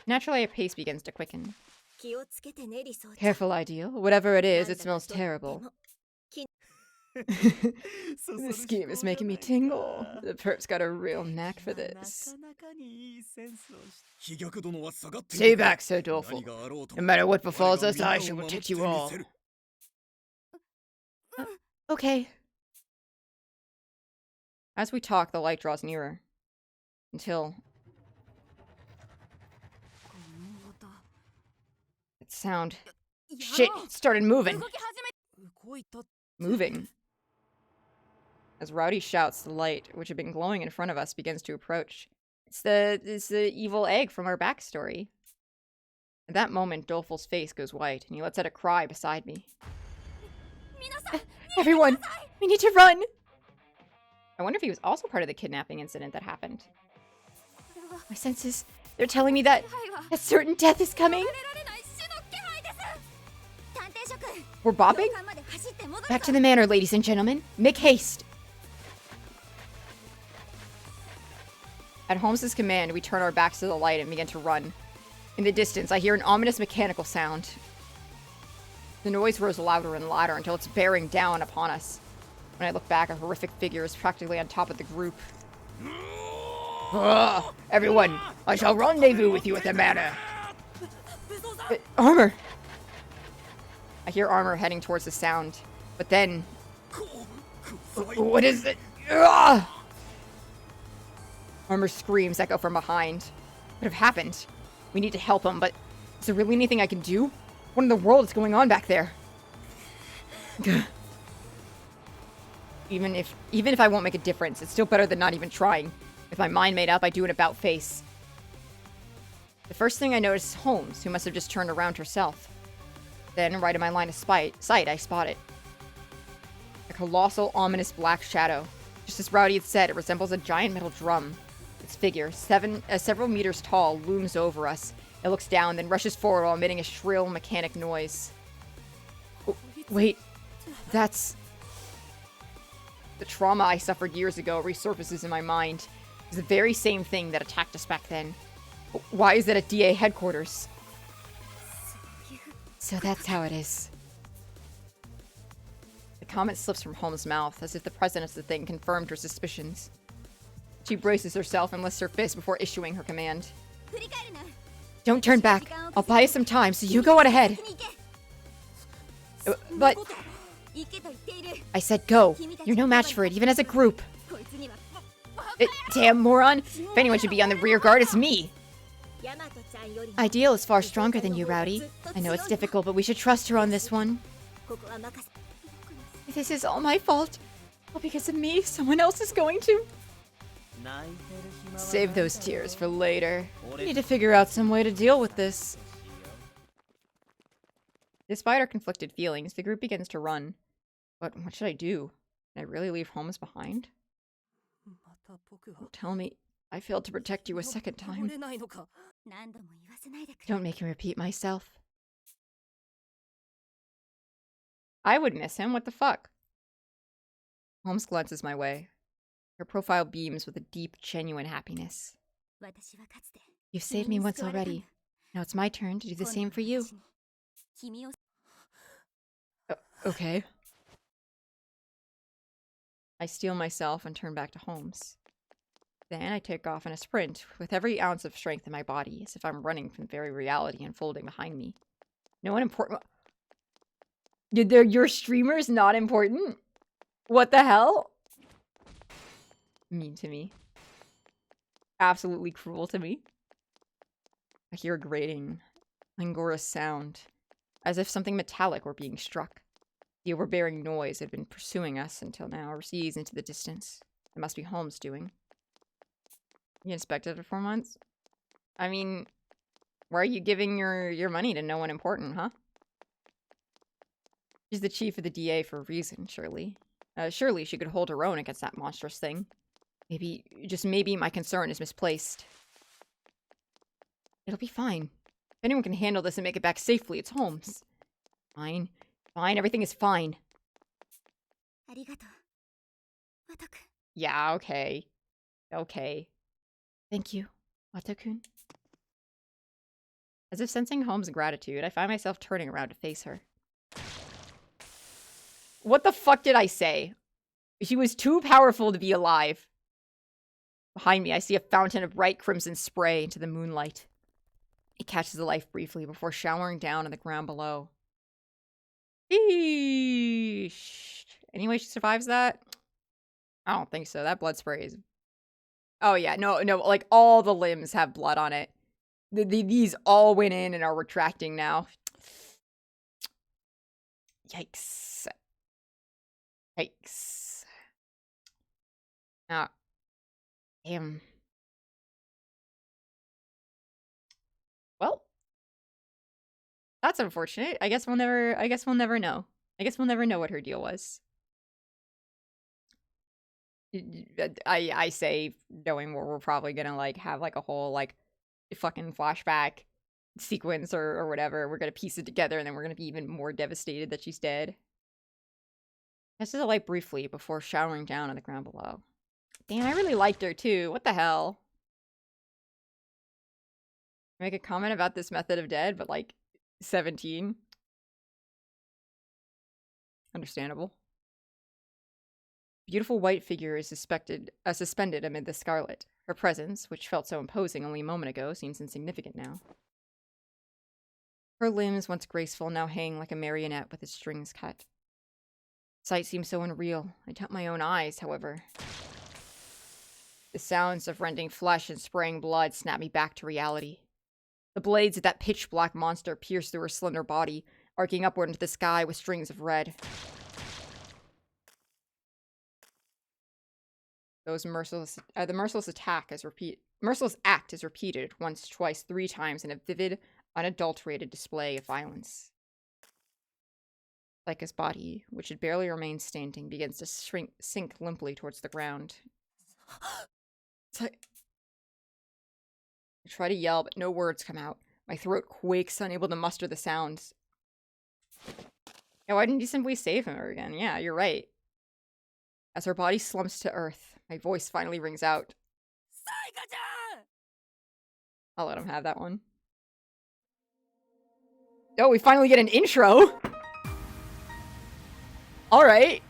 Naturally, our pace begins to quicken. Careful, Ideal. Whatever it is, it smells terrible. This scheme is making me tingle. The perp's got a real knack for this. Stay back, Sir Doleful. No matter what befalls us, I shall protect you all. Okay. As we talk, the light draws nearer. Until... that sound... Shit, it started moving. Moving. As Rowdy shouts, the light, which had been glowing in front of us, begins to approach. It's the evil egg from our backstory. At that moment, Doleful's face goes white, and he lets out a cry beside me. Everyone! We need to run! I wonder if he was also part of the kidnapping incident that happened. My senses, they're telling me that certain death is coming. We're bobbing? Back to the manor, ladies and gentlemen. Make haste! At Holmes's command, we turn our backs to the light and begin to run. In the distance, I hear an ominous mechanical sound. The noise grows louder and louder until it's bearing down upon us. When I look back, a horrific figure is practically on top of the group. Everyone, I shall rendezvous with you at the manor. Armor! I hear Armor heading towards the sound, but then... What is it? Armor's screams echo from behind. What have happened? We need to help him, but is there really anything I can do? What in the world is going on back there? Even if I won't make a difference, it's still better than not even trying. With my mind made up, I do an about face. The first thing I notice is Holmes, who must have just turned around herself. Then, right in my line of sight, I spot it. A colossal, ominous black shadow. Just as Rowdy had said, it resembles a giant metal drum. Its figure, several meters tall, looms over us. It looks down, then rushes forward while emitting a shrill, mechanic noise. Oh, wait, that's... The trauma I suffered years ago resurfaces in my mind. It's the very same thing that attacked us back then. Why is it at DA headquarters? So that's how it is. The comment slips from Holmes' mouth, as if the presence of the thing confirmed her suspicions. She braces herself and lifts her fist before issuing her command. Don't turn back. I'll buy you some time, so you go on ahead. But... I said go. You're no match for it, even as a group. Damn moron. If anyone should be on the rear guard, it's me. Ideal is far stronger than you, Rowdy. I know it's difficult, but we should trust her on this one. This is all my fault. All because of me, someone else is going to... Save those tears for later. We need to figure out some way to deal with this. Despite our conflicted feelings, the group begins to run. But what should I do? Can I really leave Holmes behind? Don't tell me I failed to protect you a second time. Don't make me repeat myself. I would miss him, what the fuck? Holmes glances my way. Her profile beams with a deep, genuine happiness. You've saved me once already. Now it's my turn to do the same for you. Okay. I steel myself and turn back to Holmes. Then I take off in a sprint, with every ounce of strength in my body, as if I'm running from the very reality unfolding behind me. No one important. Your streamer's not important? What the hell? Mean to me. Absolutely cruel to me. I hear a grating, languorous sound, as if something metallic were being struck. The overbearing noise had been pursuing us until now recedes into the distance. It must be Holmes' doing. You inspected it for 4 months? I mean, why are you giving your money to no one important, huh? She's the chief of the DA for a reason, surely. Surely she could hold her own against that monstrous thing. Maybe, just maybe, my concern is misplaced. It'll be fine. If anyone can handle this and make it back safely, it's Holmes. Fine. Fine, everything is fine. Yeah, okay. Okay. Thank you, Wata-kun. As if sensing Holmes' gratitude, I find myself turning around to face her. What the fuck did I say? She was too powerful to be alive. Behind me, I see a fountain of bright crimson spray into the moonlight. It catches the life briefly before showering down on the ground below. Eesh. Anyway, she survives that? I don't think so. That blood spray is... Oh yeah, no, like all the limbs have blood on it. These all went in and are retracting now. Yikes. Yikes. Ah. Damn. Well. That's unfortunate. I guess we'll never know. I guess we'll never know what her deal was. I say, knowing we're probably gonna, like, have, like, a whole, like, fucking flashback sequence or whatever. We're gonna piece it together and then we're gonna be even more devastated that she's dead. This is a light briefly before showering down on the ground below. Damn, I really liked her too. What the hell? Make a comment about this method of death, but like 17. Understandable. Beautiful white figure is suspended amid the scarlet. Her presence, which felt so imposing only a moment ago, seems insignificant now. Her limbs, once graceful, now hang like a marionette with its strings cut. Sight seems so unreal. I doubt my own eyes, however. The sounds of rending flesh and spraying blood snap me back to reality. The blades of that pitch-black monster pierce through her slender body, arcing upward into the sky with strings of red. The merciless act is repeated once, twice, 3 times in a vivid, unadulterated display of violence. Like his body, which had barely remained standing, begins to sink limply towards the ground. I try to yell, but no words come out. My throat quakes, unable to muster the sounds. Yeah, why didn't you simply save him again? Yeah, you're right. As her body slumps to earth, my voice finally rings out. I'll let him have that one. Oh, we finally get an intro! Alright.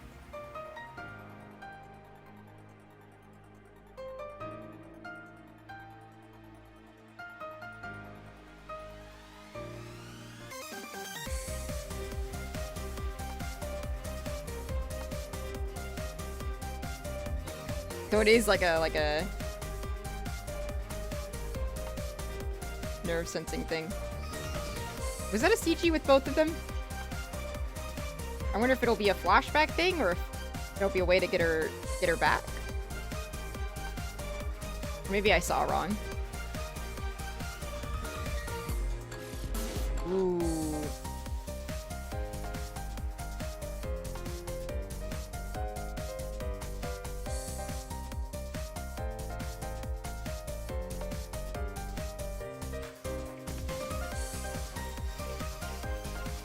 So it is like a nerve sensing thing. Was that a CG with both of them? I wonder if it'll be a flashback thing or if there'll be a way to get her back. Maybe I saw wrong. Ooh.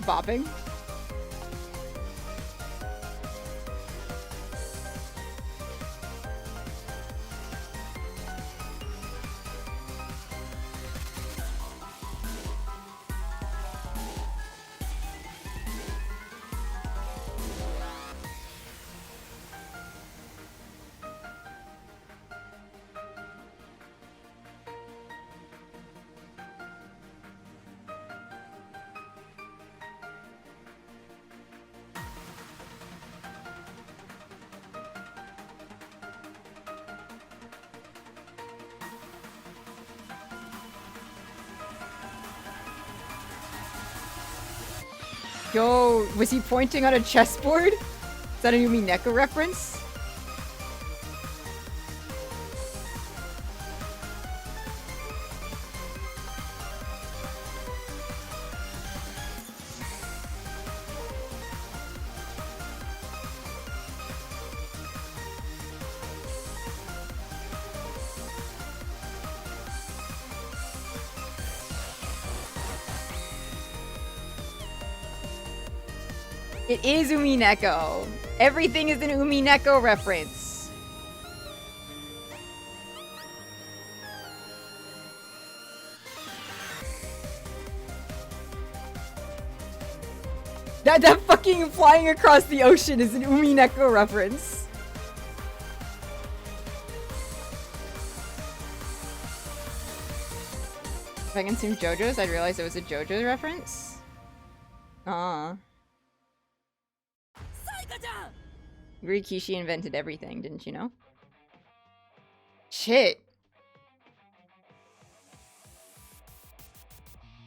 Bopping. Yo, was he pointing on a chessboard? Is that a Yumi Neko reference? It is Umineko. Everything is an Umineko reference. That fucking flying across the ocean is an Umineko reference. If I consumed JoJo's, I'd realize it was a JoJo's reference. Rikishi invented everything, didn't you know? Shit.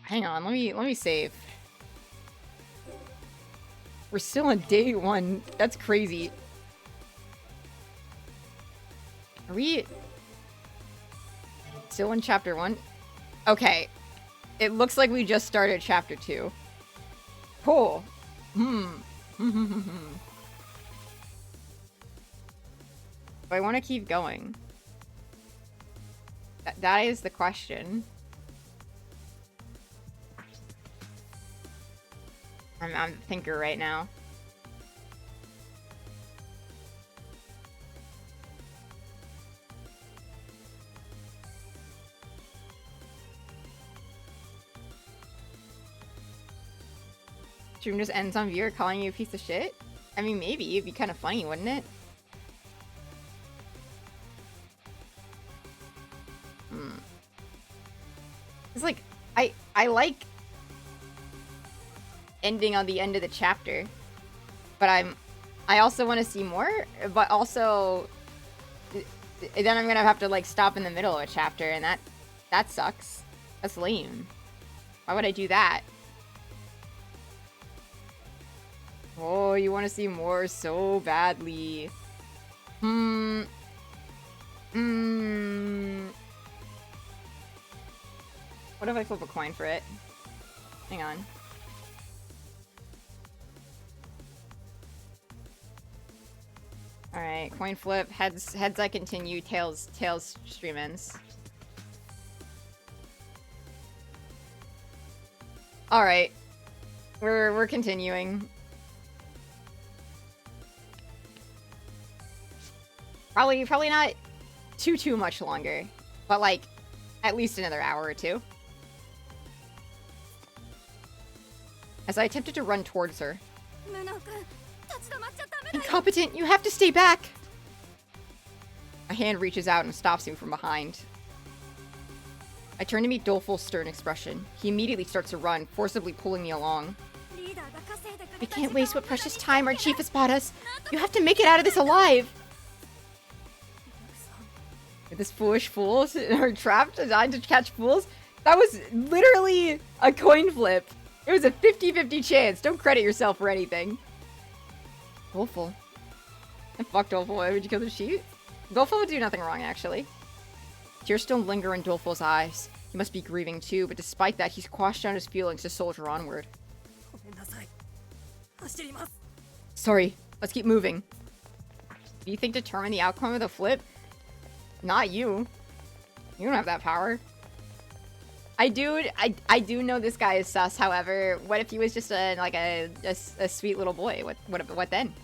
Hang on, let me save. We're still on day 1. That's crazy. Are we still in chapter 1? Okay. It looks like we just started chapter 2. Cool. Do I want to keep going? That is the question. I'm a thinker right now. Stream just ends on viewer calling you a piece of shit? I mean, maybe. It'd be kind of funny, wouldn't it? It's like, I like ending on the end of the chapter, but I also want to see more, but also then I'm gonna have to like stop in the middle of a chapter, and that sucks. That's lame. Why would I do that? Oh, you want to see more so badly. What if I flip a coin for it? Hang on. Alright, coin flip. Heads I continue, tails stream ends. Alright. We're continuing. Probably not too much longer. But like at least another hour or two. As I attempted to run towards her. Incompetent, you have to stay back! A hand reaches out and stops him from behind. I turn to meet Doleful's stern expression. He immediately starts to run, forcibly pulling me along. We can't waste what precious time our chief has bought us. You have to make it out of this alive! This foolish fools are trapped, designed to catch fools? That was literally a coin flip. It was a 50-50 chance. Don't credit yourself for anything. Doleful. And fuck Doleful. Why would you kill the sheep? Doleful would do nothing wrong, actually. Tears still linger in Doleful's eyes. He must be grieving too, but despite that, he's quashed down his feelings to soldier onward. Sorry. Let's keep moving. Do you think determine the outcome of the flip? Not you. You don't have that power. I do know this guy is sus. However, what if he was just a sweet little boy? What then?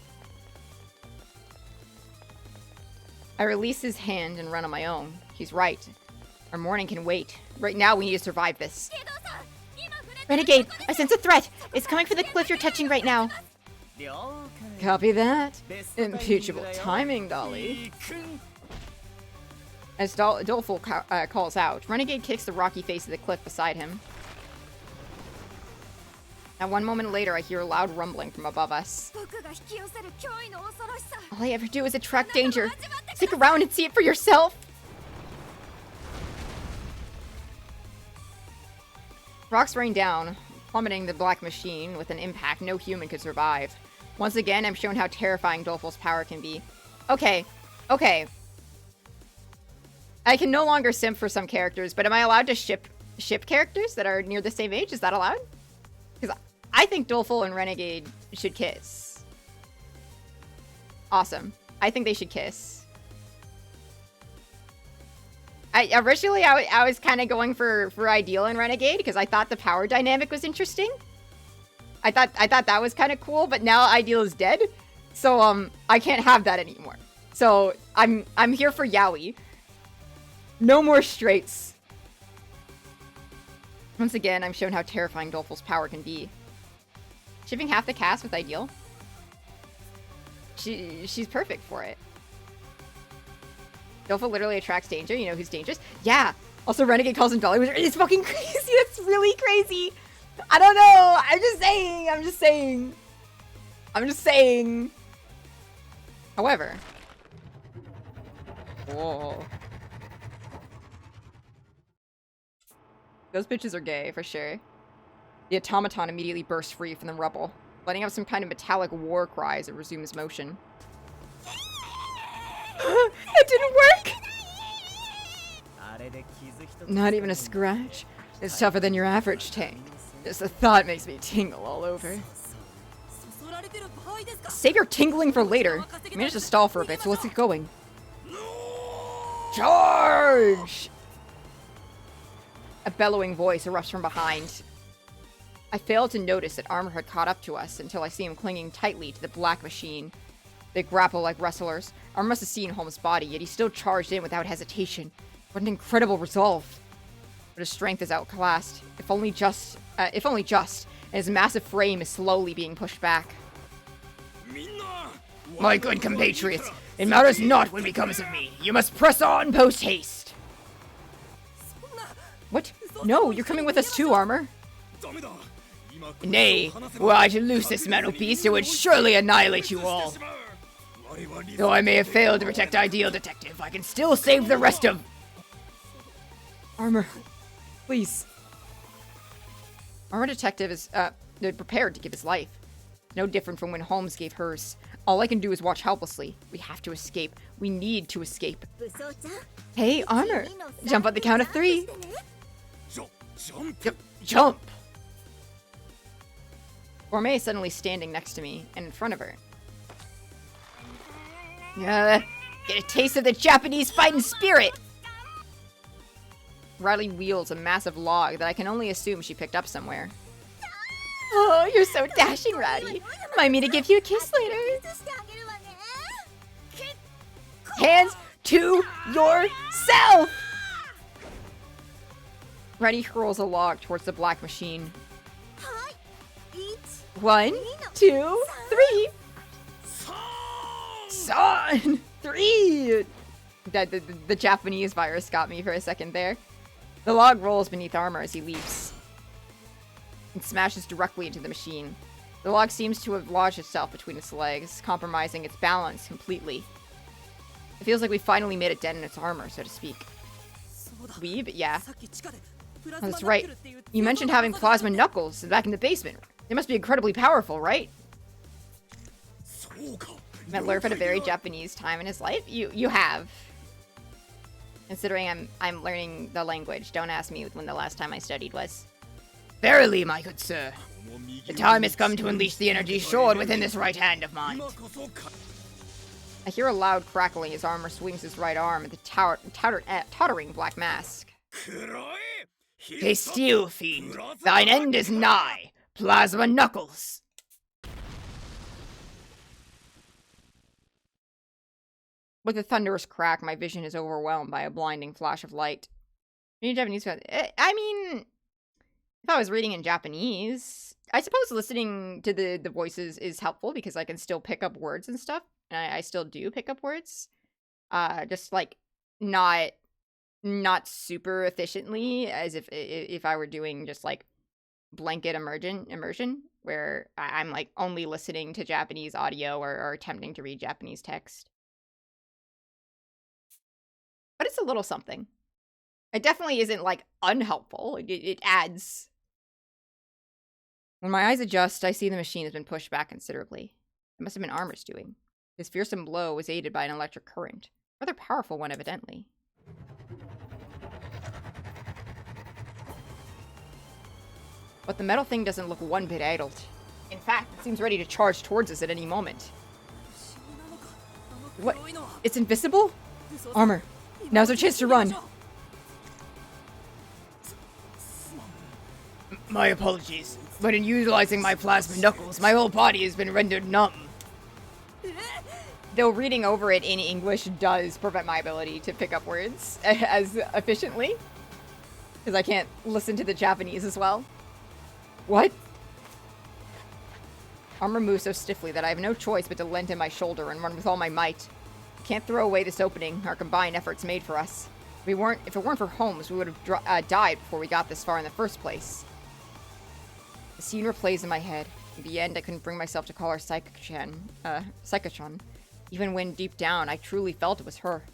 I release his hand and run on my own. He's right. Our morning can wait. Right now, we need to survive this. Renegade, I sense a threat. It's coming for the cliff you're touching right now. Copy that. Impeachable timing, Dolly. As Doleful calls out, Renegade kicks the rocky face of the cliff beside him. Now, one moment later, I hear a loud rumbling from above us. All I ever do is attract danger. Stick around and see it for yourself! Rocks rain down. Plummeting the black machine with an impact no human could survive. Once again, I'm shown how terrifying Dolphol's power can be. Okay, okay. I can no longer simp for some characters, but am I allowed to ship characters that are near the same age? Is that allowed? Because I think Dolphol and Renegade should kiss. Awesome. I think they should kiss. Originally, I was kind of going for Ideal and Renegade because I thought the power dynamic was interesting. I thought that was kind of cool, but now Ideal is dead, so I can't have that anymore. So I'm here for Yaoi. No more straights. Once again, I'm shown how terrifying Dolphol's power can be. Shipping half the cast with Ideal. She's perfect for it. Dolphol literally attracts danger. You know who's dangerous? Yeah. Also, Renegade calls him Dolly Wizard. It's fucking crazy. That's really crazy. I don't know. I'm just saying. However. Whoa. Those bitches are gay, for sure. The automaton immediately bursts free from the rubble, letting out some kind of metallic war cry as it resumes motion. It didn't work! Not even a scratch. It's tougher than your average tank. Just the thought makes me tingle all over. Save your tingling for later. You managed to stall for a bit, so let's get going. Charge! A bellowing voice erupts from behind. I failed to notice that Armor had caught up to us until I see him clinging tightly to the black machine. They grapple like wrestlers. Armor must have seen Holmes' body, yet he still charged in without hesitation. What an incredible resolve. But his strength is outclassed. If only just, and his massive frame is slowly being pushed back. My good compatriots, it matters not what becomes of me. You must press on post-haste. What? No, you're coming with us too, Armor. Nay, were I to loose this metal beast, it would surely annihilate you all. Though I may have failed to protect Ideal Detective, I can still save the rest of... Armor, please. Armor Detective is, prepared to give his life. No different from when Holmes gave hers. All I can do is watch helplessly. We have to escape. We need to escape. Hey, Armor, jump on the count of 3. Jump! Gourmet is suddenly standing next to me and in front of her. Get a taste of the Japanese fighting spirit! Riley wields a massive log that I can only assume she picked up somewhere. Oh, you're so dashing, Ratty. Mind me to give you a kiss later? Hands to yourself! Ratty hurls a log towards the black machine. 1, 2, 3. Son! 3! The Japanese virus got me for a second there. The log rolls beneath Armor as he leaps. It smashes directly into the machine. The log seems to have lodged itself between its legs, compromising its balance completely. It feels like we finally made a dent in its armor, so to speak. Weeb? Yeah. Oh, that's right. You mentioned having plasma knuckles back in the basement. They must be incredibly powerful, right? Met Lerf at a very Japanese time in his life? You have. Considering I'm learning the language, don't ask me when the last time I studied was. Verily, my good sir. The time has come to unleash the energy stored within this right hand of mine. I hear a loud crackling as Armor swings his right arm at the tottering black mask. Hey, steel fiend, thine end is nigh. Plasma knuckles. With a thunderous crack, my vision is overwhelmed by a blinding flash of light. Reading Japanese, I mean, if I was reading in Japanese, I suppose listening to the voices is helpful because I can still pick up words and stuff. And I still do pick up words. Just like not super efficiently as if I were doing just like blanket immersion where I'm like only listening to Japanese audio or attempting to read Japanese text. But it's a little something. It definitely isn't like unhelpful. It adds When my eyes adjust, I see the machine has been pushed back considerably. It must have been Armor's doing. His fearsome blow was aided by an electric current. Rather powerful one, evidently. But the metal thing doesn't look one bit addled. In fact, it seems ready to charge towards us at any moment. What? It's invisible? Armor, now's our chance to run. My apologies, but in utilizing my plasma knuckles, my whole body has been rendered numb. Though reading over it in English does prevent my ability to pick up words as efficiently. Because I can't listen to the Japanese as well. What? Armor moves so stiffly that I have no choice but to lend him my shoulder and run with all my might. Can't throw away this opening our combined efforts made for us. If it weren't for Holmes, we would have died before we got this far in the first place. The scene replays in my head. In the end, I couldn't bring myself to call her Psychotron, even when deep down I truly felt it was her.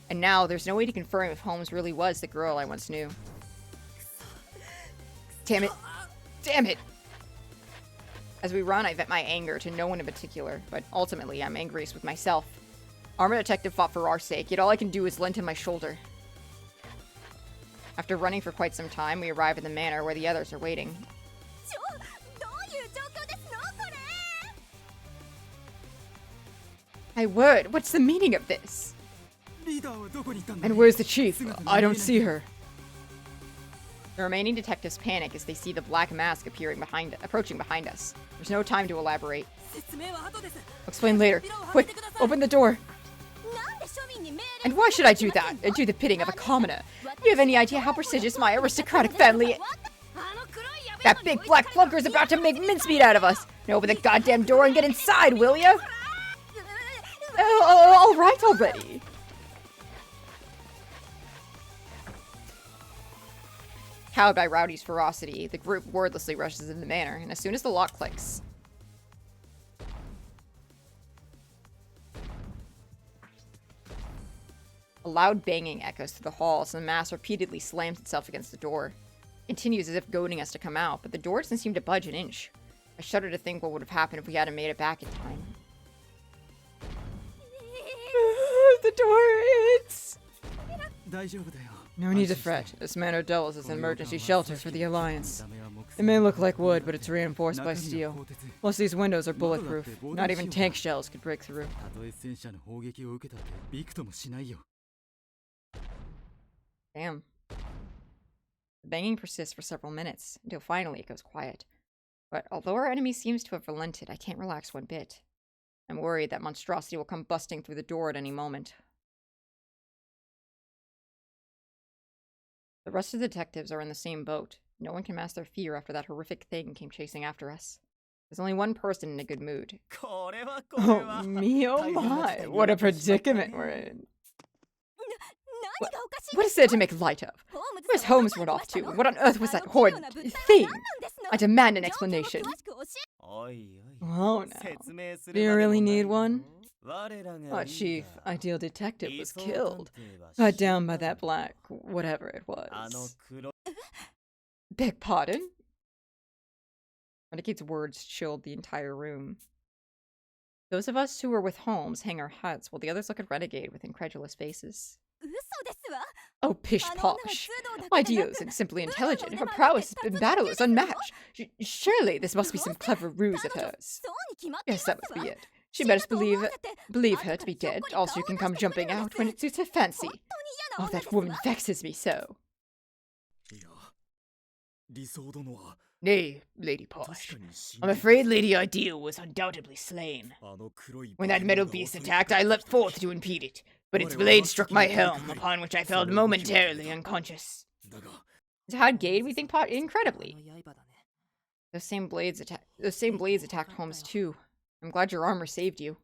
And now there's no way to confirm if Holmes really was the girl I once knew. Damn it. Damn it! As we run, I vent my anger to no one in particular, but ultimately I'm angriest with myself. Armor Detective fought for our sake, yet all I can do is lend him my shoulder. After running for quite some time, we arrive at the manor where the others are waiting. My word, what's the meaning of this? And where's the chief? I don't see her. The remaining detectives panic as they see the black mask approaching behind us. There's no time to elaborate. Explain later. Quick, open the door. And why should I do that? And do the bidding of a commoner? Do you have any idea how prestigious my aristocratic family is? That big black flunker's about to make mincemeat out of us. Now open the goddamn door and get inside, will ya? All right already. Cowed by Rowdy's ferocity, the group wordlessly rushes in the manor, and as soon as the lock clicks, a loud banging echoes through the halls, and the mask repeatedly slams itself against the door. It continues as if goading us to come out, but the door doesn't seem to budge an inch. I shudder to think what would have happened if we hadn't made it back in time. The door, it's... No need to fret. This manor doubles as an emergency shelter for the Alliance. It may look like wood, but it's reinforced by steel. Plus, these windows are bulletproof. Not even tank shells could break through. Damn. The banging persists for several minutes, until finally it goes quiet. But although our enemy seems to have relented, I can't relax one bit. I'm worried that monstrosity will come busting through the door at any moment. The rest of the detectives are in the same boat. No one can mask their fear after that horrific thing came chasing after us. There's only one person in a good mood. Oh me, oh my, what a predicament we're in. What is there to make light of? Where's Holmes run off to? What on earth was that horrid thing? I demand an explanation. Oh no. Do you really need one? Our chief, ideal detective, was killed. Cut down by that black, whatever it was. Beg pardon? Renegade's words chilled the entire room. Those of us who were with Holmes hang our heads, while the others look at Renegade with incredulous faces. Oh, pish-posh. Ideal isn't simply intelligent. Her prowess in battle is unmatched. Surely this must be some clever ruse of hers. Yes, that must be it. She made us believe her to be dead, also you can come jumping out when it suits her fancy. Oh, that woman vexes me so. Nay, Lady Posh. I'm afraid Lady Ideal was undoubtedly slain. When that metal beast attacked, I leapt forth to impede it, but its blade struck my helm, upon which I fell momentarily unconscious. To how Gade we think incredibly. Those same blades attacked Holmes too. I'm glad your armor saved you.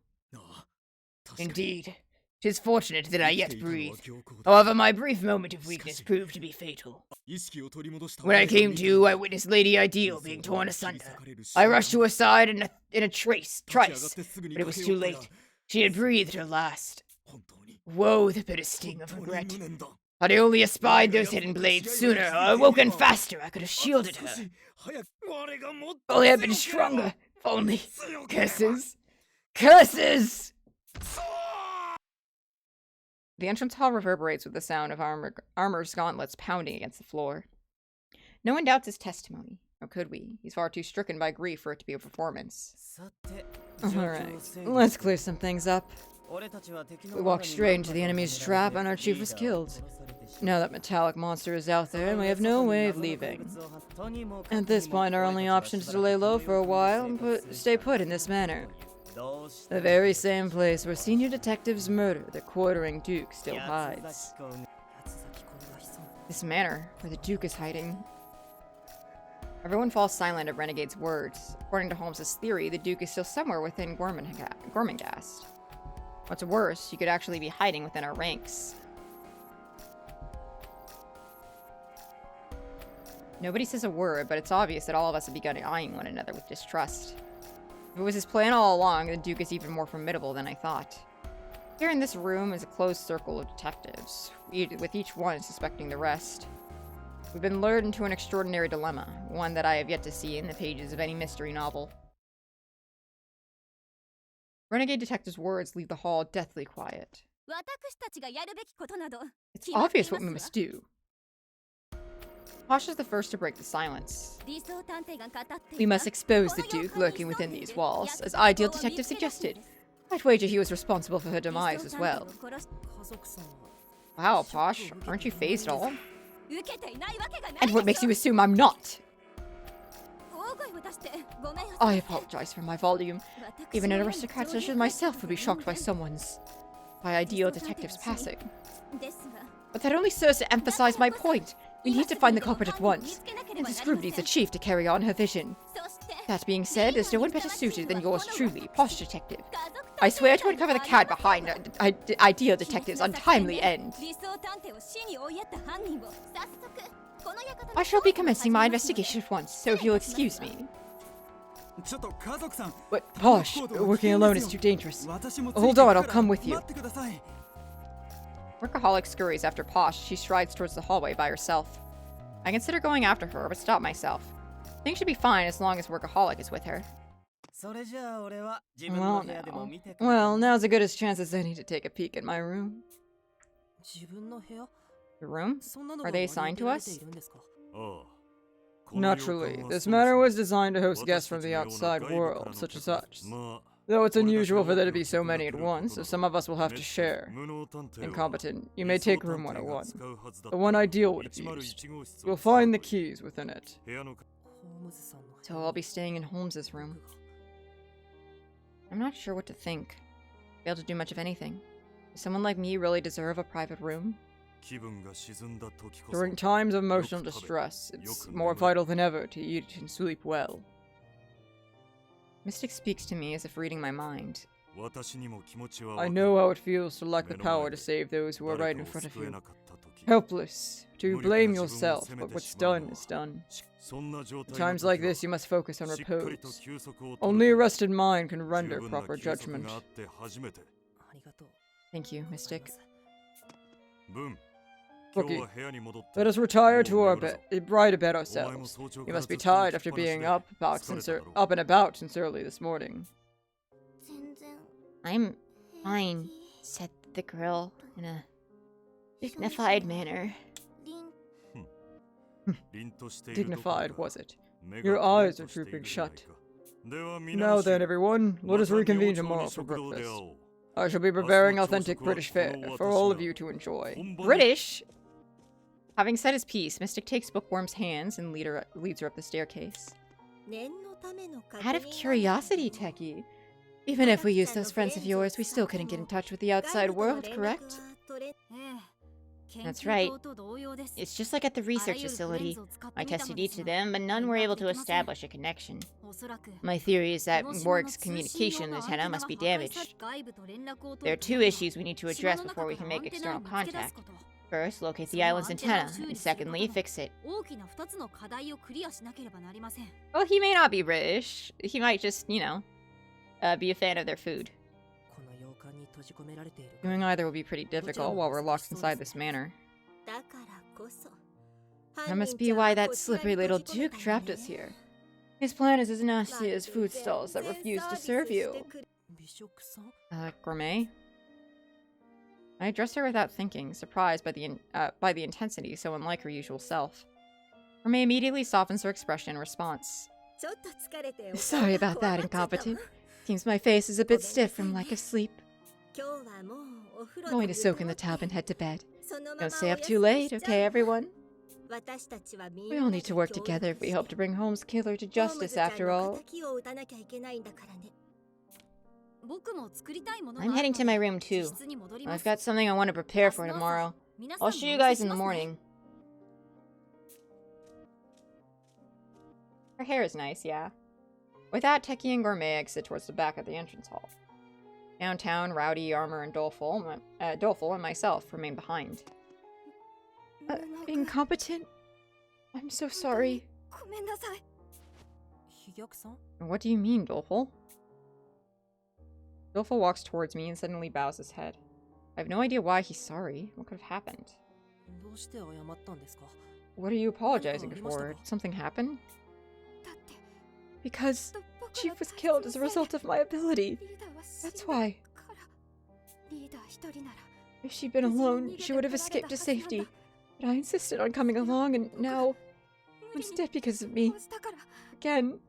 Indeed. 'Tis fortunate that I yet breathe. However, my brief moment of weakness proved to be fatal. When I came to, I witnessed Lady Ideal being torn asunder. I rushed to her side in a trice, but it was too late. She had breathed her last. Woe, the bitter sting of regret. Had I only espied those hidden blades sooner, or awoken faster, I could have shielded her. If only I'd been stronger. If only. Curses. Curses! The entrance hall reverberates with the sound of armor's gauntlets pounding against the floor. No one doubts his testimony. How could we? He's far too stricken by grief for it to be a performance. Alright, let's clear some things up. We walked straight into the enemy's trap and our chief was killed. Now that metallic monster is out there and we have no way of leaving. At this point, our only option is to lay low for a while and stay put in this manor. The very same place where senior detectives murder the quartering Duke still hides. This manor, where the Duke is hiding. Everyone falls silent at Renegade's words. According to Holmes's theory, the Duke is still somewhere within Gormenghast. What's worse, he could actually be hiding within our ranks. Nobody says a word, but it's obvious that all of us have begun eyeing one another with distrust. If it was his plan all along, the Duke is even more formidable than I thought. Here in this room is a closed circle of detectives, with each one suspecting the rest. We've been lured into an extraordinary dilemma, one that I have yet to see in the pages of any mystery novel. Renegade Detective's words leave the hall deathly quiet. It's obvious what we must do. Posh is the first to break the silence. We must expose the Duke lurking within these walls, as Ideal Detective suggested. I'd wager he was responsible for her demise as well. Wow, Posh, aren't you phased at all? And what makes you assume I'm not? I apologize for my volume. Even an aristocrat such as myself would be shocked by Ideal Detective's passing. But that only serves to emphasize my point. We need to find the culprit at once, and this group needs a chief to carry on her vision. That being said, there's no one better suited than yours truly, Posh Detective. I swear to uncover the cat behind Ideal Detective's untimely end. I shall be commencing my investigation at once, so if you'll excuse me. But Posh, working alone is too dangerous. Hold on, I'll come with you. Workaholic scurries after Posh. She strides towards the hallway by herself. I consider going after her, but stop myself. Things should be fine as long as Workaholic is with her. Well, now's as good a chance as any to take a peek at my room. Your room? Are they assigned to us? Naturally, this manor was designed to host guests from the outside world, such as us. Though it's unusual for there to be so many at once, so some of us will have to share. Incompetent, you may take room 101. The one Ideal would have used. You'll find the keys within it. So I'll be staying in Holmes's room. I'm not sure what to think. Fail to do much of anything. Does someone like me really deserve a private room? During times of emotional distress, it's more vital than ever to eat and sleep well. Mystic speaks to me as if reading my mind. I know how it feels to lack the power to save those who are right in front of you. Helpless, to blame yourself, but what's done is done. At times like this, you must focus on repose. Only a rested mind can render proper judgment. Thank you, Mystic. Rookie, let us retire to our bed, right about ourselves. You must be tired after being up and about since early this morning. I'm fine, said the girl in a dignified manner. Dignified, was it? Your eyes are drooping shut. Now then, everyone, let us reconvene tomorrow for breakfast. I shall be preparing authentic British fare for all of you to enjoy. British? Having said his piece, Mystic takes Bookworm's hands and leads her up the staircase. Out of curiosity, Techie, even if we used those friends of yours, we still couldn't get in touch with the outside world, correct? That's right. It's just like at the research facility. I tested each of them, but none were able to establish a connection. My theory is that Morgue's communication antenna must be damaged. There are two issues we need to address before we can make external contact. First, locate the island's antenna, and secondly, fix it. Well, he may not be British. He might just, be a fan of their food. Doing either will be pretty difficult while we're locked inside this manor. That must be why that slippery little duke trapped us here. His plan is as nasty as food stalls that refuse to serve you. Gourmet? I addressed her without thinking, surprised by the intensity so unlike her usual self. Gourmet immediately softens her expression in response. Sorry about that, incompetent. Seems my face is a bit stiff from lack of sleep. Going to soak in the tub and head to bed. Don't stay up too late, okay, everyone? We all need to work together if we hope to bring Holmes' killer to justice, after all. I'm heading to my room too. I've got something I want to prepare for tomorrow. I'll see you guys in the morning. Her hair is nice, yeah. With that, Techie and Gourmet exit towards the back of the entrance hall. Downtown, Rowdy, Armor, and Doleful and myself remain behind. Incompetent? I'm so sorry. What do you mean, Doleful? Doleful walks towards me and suddenly bows his head. I have no idea why he's sorry. What could have happened? What are you apologizing for? Did something happen? Because Chief was killed as a result of my ability. That's why. If she'd been alone, she would have escaped to safety. But I insisted on coming along, and now one's dead because of me. Again.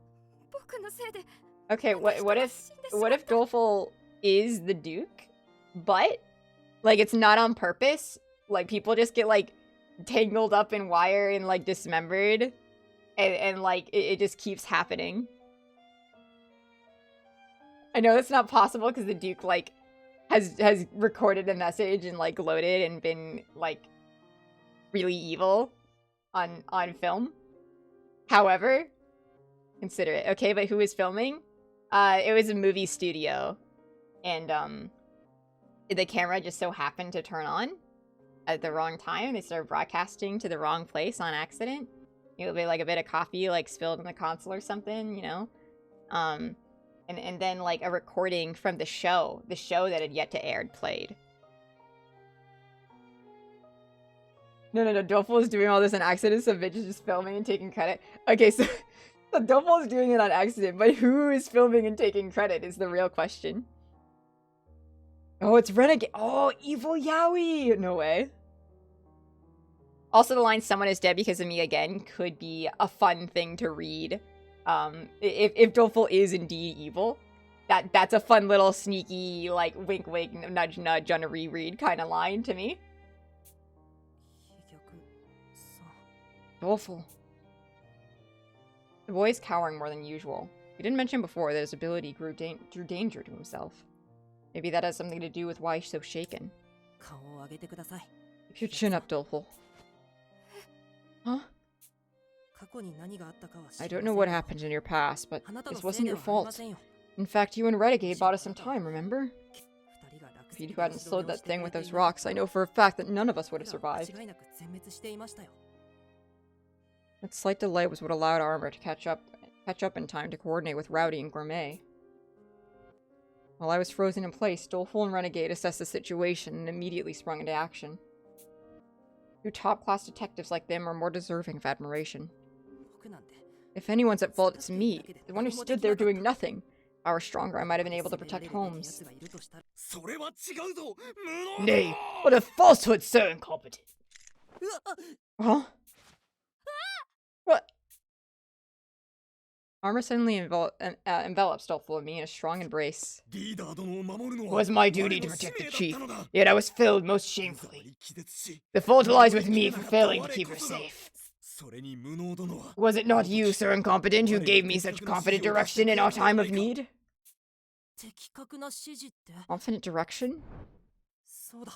Okay, what if Doleful is the Duke, but like it's not on purpose? Like people just get like tangled up in wire and like dismembered, and like it just keeps happening. I know that's not possible because the Duke like has recorded a message and like loaded and been like really evil on film. However, consider it. Okay, but who was filming? It was a movie studio, and the camera just so happened to turn on at the wrong time. They started broadcasting to the wrong place on accident. It would be like a bit of coffee like spilled in the console or something, you know. And then like a recording from the show that had yet to air played. No, Doleful is doing all this on accident, so bitch is just filming and taking credit. Okay, so Doleful is doing it on accident, but who is filming and taking credit is the real question. Oh, it's Renegade. Oh, evil Yowie! No way. Also, the line "someone is dead because of me again" could be a fun thing to read. If Doleful is indeed evil, that's a fun little sneaky, like, wink wink, nudge nudge on a reread kind of line to me. Doleful. The boy is cowering more than usual. He didn't mention before that his ability drew danger to himself. Maybe that has something to do with why he's so shaken. Keep your chin up, Doleful. Huh? I don't know what happened in your past, but this wasn't your fault. In fact, you and Renegade bought us some time, remember? If you hadn't slowed that thing with those rocks, I know for a fact that none of us would have survived. That slight delay was what allowed Armor to catch up in time to coordinate with Rowdy and Gourmet. While I was frozen in place, Doleful and Renegade assessed the situation and immediately sprung into action. Two top-class detectives like them are more deserving of admiration. If anyone's at fault, it's me, the one who stood there doing nothing. If I were stronger, I might have been able to protect Holmes. Nay, what a falsehood, sir, incompetent! Huh? What? Armor suddenly envelops Doleful and me in a strong embrace. It was my duty to protect the chief, yet I was failed most shamefully. The fault lies with me for failing to keep her safe. Was it not you, sir incompetent, who gave me such confident direction in our time of need? Confident direction? Oh,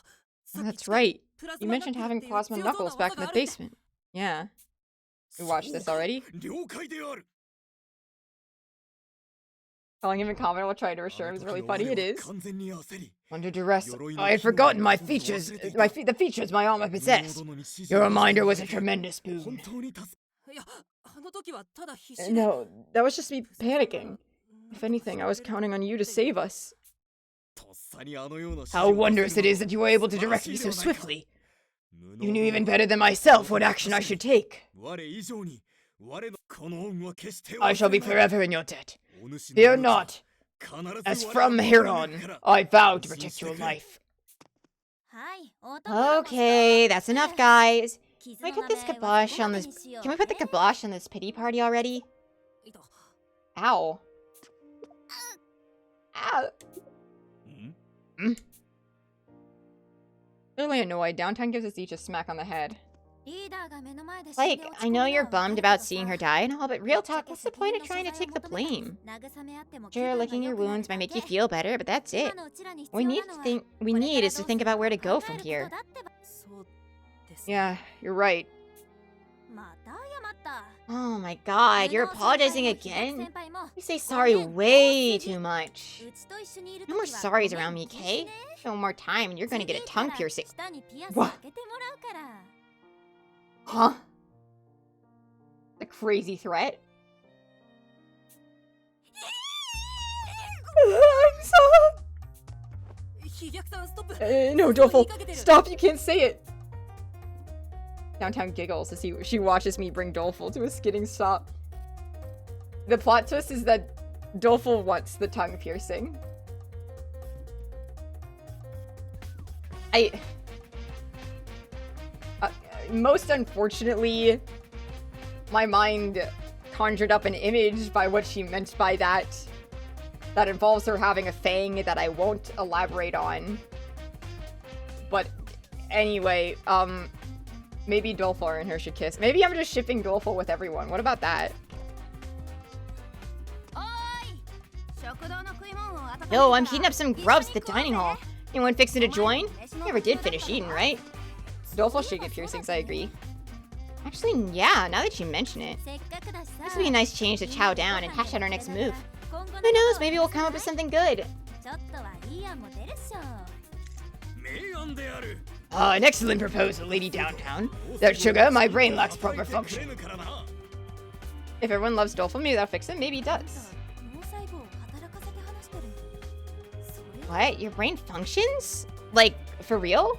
that's right. You mentioned having plasma knuckles back in the basement. Yeah. We watched this already. Calling him incompetent while trying to reassure him is really funny. It is. Under duress, I had forgotten my features, the features my armor possessed. Your reminder was a tremendous boon. No, that was just me panicking. If anything, I was counting on you to save us. How wondrous it is that you were able to direct me so swiftly. You knew even better than myself what action I should take. I shall be forever in your debt. Fear not. As from here on, I vow to protect your life. Okay, that's enough, guys. Can we put this kibosh on this? Can we put the kibosh on this pity party already? Ow. Ow. Really annoyed. Downtown gives us each a smack on the head. Like, I know you're bummed about seeing her die and all, but real talk, what's the point of trying to take the blame? Sure, licking your wounds might make you feel better, but that's it. What we need is to think about where to go from here. Yeah, you're right. Oh my god, you're apologizing again? You say sorry way too much. No more sorries around me, Kay. No more time and you're gonna get a tongue piercing. What? Huh? A crazy threat? I'm so... no, Doleful, stop, you can't say it! Downtown giggles as she watches me bring Doleful to a skidding stop. The plot twist is that Doleful wants the tongue piercing. Most unfortunately, my mind conjured up an image by what she meant by that involves her having a fang that I won't elaborate on. But anyway, maybe Doleful and her should kiss. Maybe I'm just shipping Doleful with everyone. What about that? Yo, I'm heating up some grubs at the dining hall. Anyone fixing to join? You never did finish eating, right? Doleful should get piercings, I agree. Actually, yeah, now that you mention it. This would be a nice change to chow down and hash out our next move. Who knows, maybe we'll come up with something good. An excellent proposal, Lady Downtown. Without sugar, my brain lacks proper function. If everyone loves Doleful, maybe that'll fix it. Maybe it does. What? Your brain functions? Like, for real?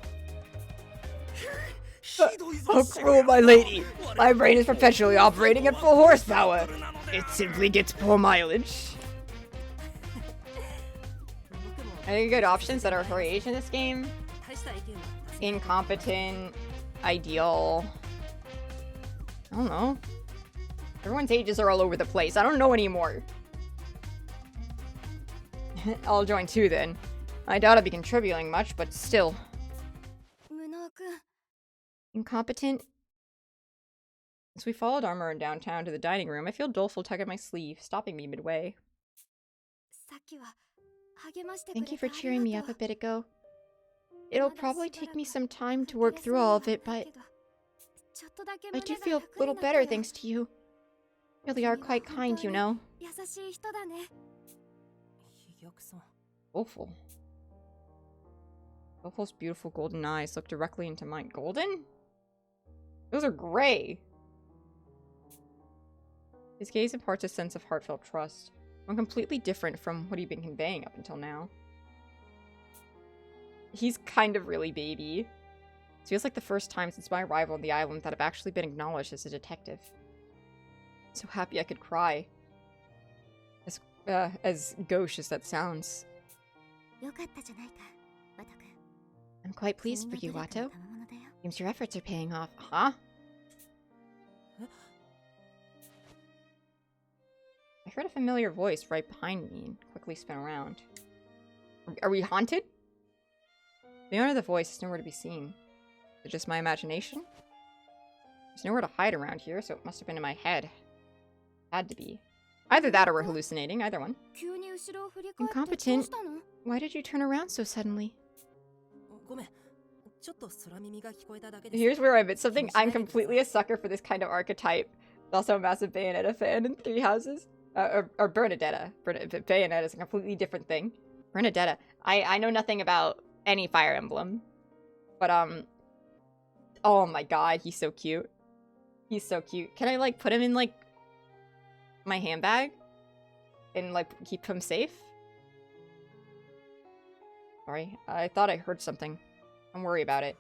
How cruel, my lady! My brain is perpetually operating at full horsepower. It simply gets poor mileage. I think good options that are her age in this game. Incompetent, ideal. I don't know. Everyone's ages are all over the place. I don't know anymore. I'll join too then. I doubt I'll be contributing much, but still. Incompetent? As we followed Armor downtown to the dining room, I feel Doleful tug at my sleeve, stopping me midway. Thank you for cheering me up a bit ago. It'll probably take me some time to work through all of it, but I do feel a little better thanks to you. You really are quite kind, you know. Doleful. Doleful's beautiful golden eyes look directly into mine. Golden? Those are gray. His gaze imparts a sense of heartfelt trust. One completely different from what he'd been conveying up until now. He's kind of really baby. It feels like the first time since my arrival on the island that I've actually been acknowledged as a detective. So happy I could cry. As gauche as that sounds. I'm quite pleased for you, Watto. Seems your efforts are paying off. Huh? I heard a familiar voice right behind me and quickly spun around. Are we haunted? Beyond the voice is nowhere to be seen. Is it just my imagination? There's nowhere to hide around here, so it must have been in my head. Had to be. Either that or we're hallucinating, either one. Incompetent. Why did you turn around so suddenly? Here's where I admit something. I'm completely a sucker for this kind of archetype. Also a massive Bayonetta fan in Three Houses. Or Bernadetta. Bayonetta is a completely different thing. Bernadetta. I know nothing about any Fire Emblem. But, oh my god, he's so cute. He's so cute. Can I, like, put him in, like, my handbag? And, like, keep him safe? Sorry, I thought I heard something. Don't worry about it.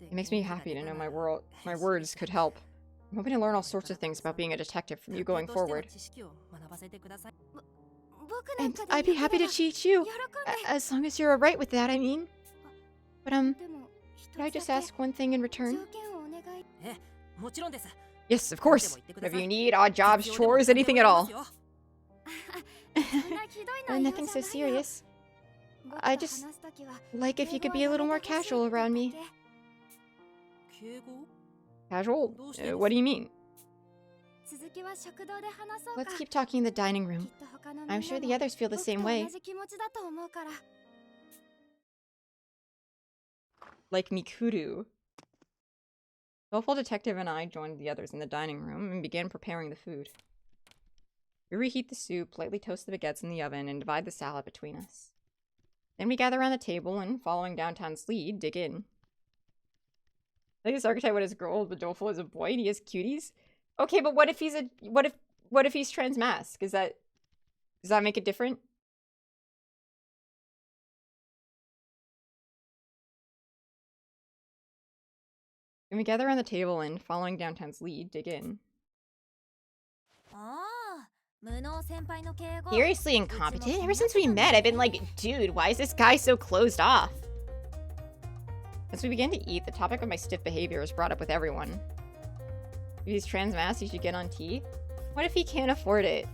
It makes me happy to know my words could help. I'm hoping to learn all sorts of things about being a detective from you going forward. And I'd be happy to teach you, as long as you're alright with that, I mean. But, could I just ask one thing in return? Yes, of course. Whatever you need, odd jobs, chores, anything at all. Nothing so serious. I just like if you could be a little more casual around me. Casual? What do you mean? Let's keep talking in the dining room. I'm sure the others feel the same way. Like Mikuru. Doleful Detective and I joined the others in the dining room and began preparing the food. We reheat the soup, lightly toast the baguettes in the oven, and divide the salad between us. Then we gather around the table and, following Downtown's lead, dig in. Like this archetype what is a girl, but Doleful is a boy and he has cuties? Okay, but what if he's what if he's transmask? Does that make it different? And we gather around the table and, following Downtown's lead, dig in. Seriously incompetent? Ever since we met, I've been like, dude, why is this guy so closed off? As we began to eat, the topic of my stiff behavior was brought up with everyone. If he's transmask, he should get on tea? What if he can't afford it?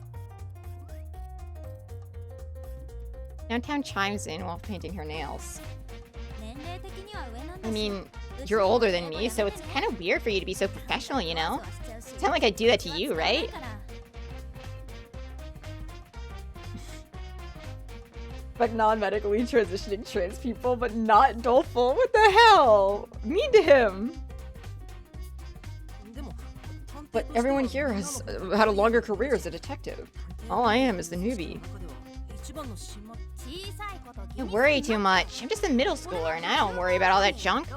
Downtown chimes in while painting her nails. I mean, you're older than me, so it's kind of weird for you to be so professional, you know? It's not like I'd do that to you, right? But non-medically transitioning trans people, but not Doleful. What the hell? Mean to him. But everyone here has had a longer career as a detective. All I am is the newbie. You worry too much. I'm just a middle schooler and I don't worry about all that junk.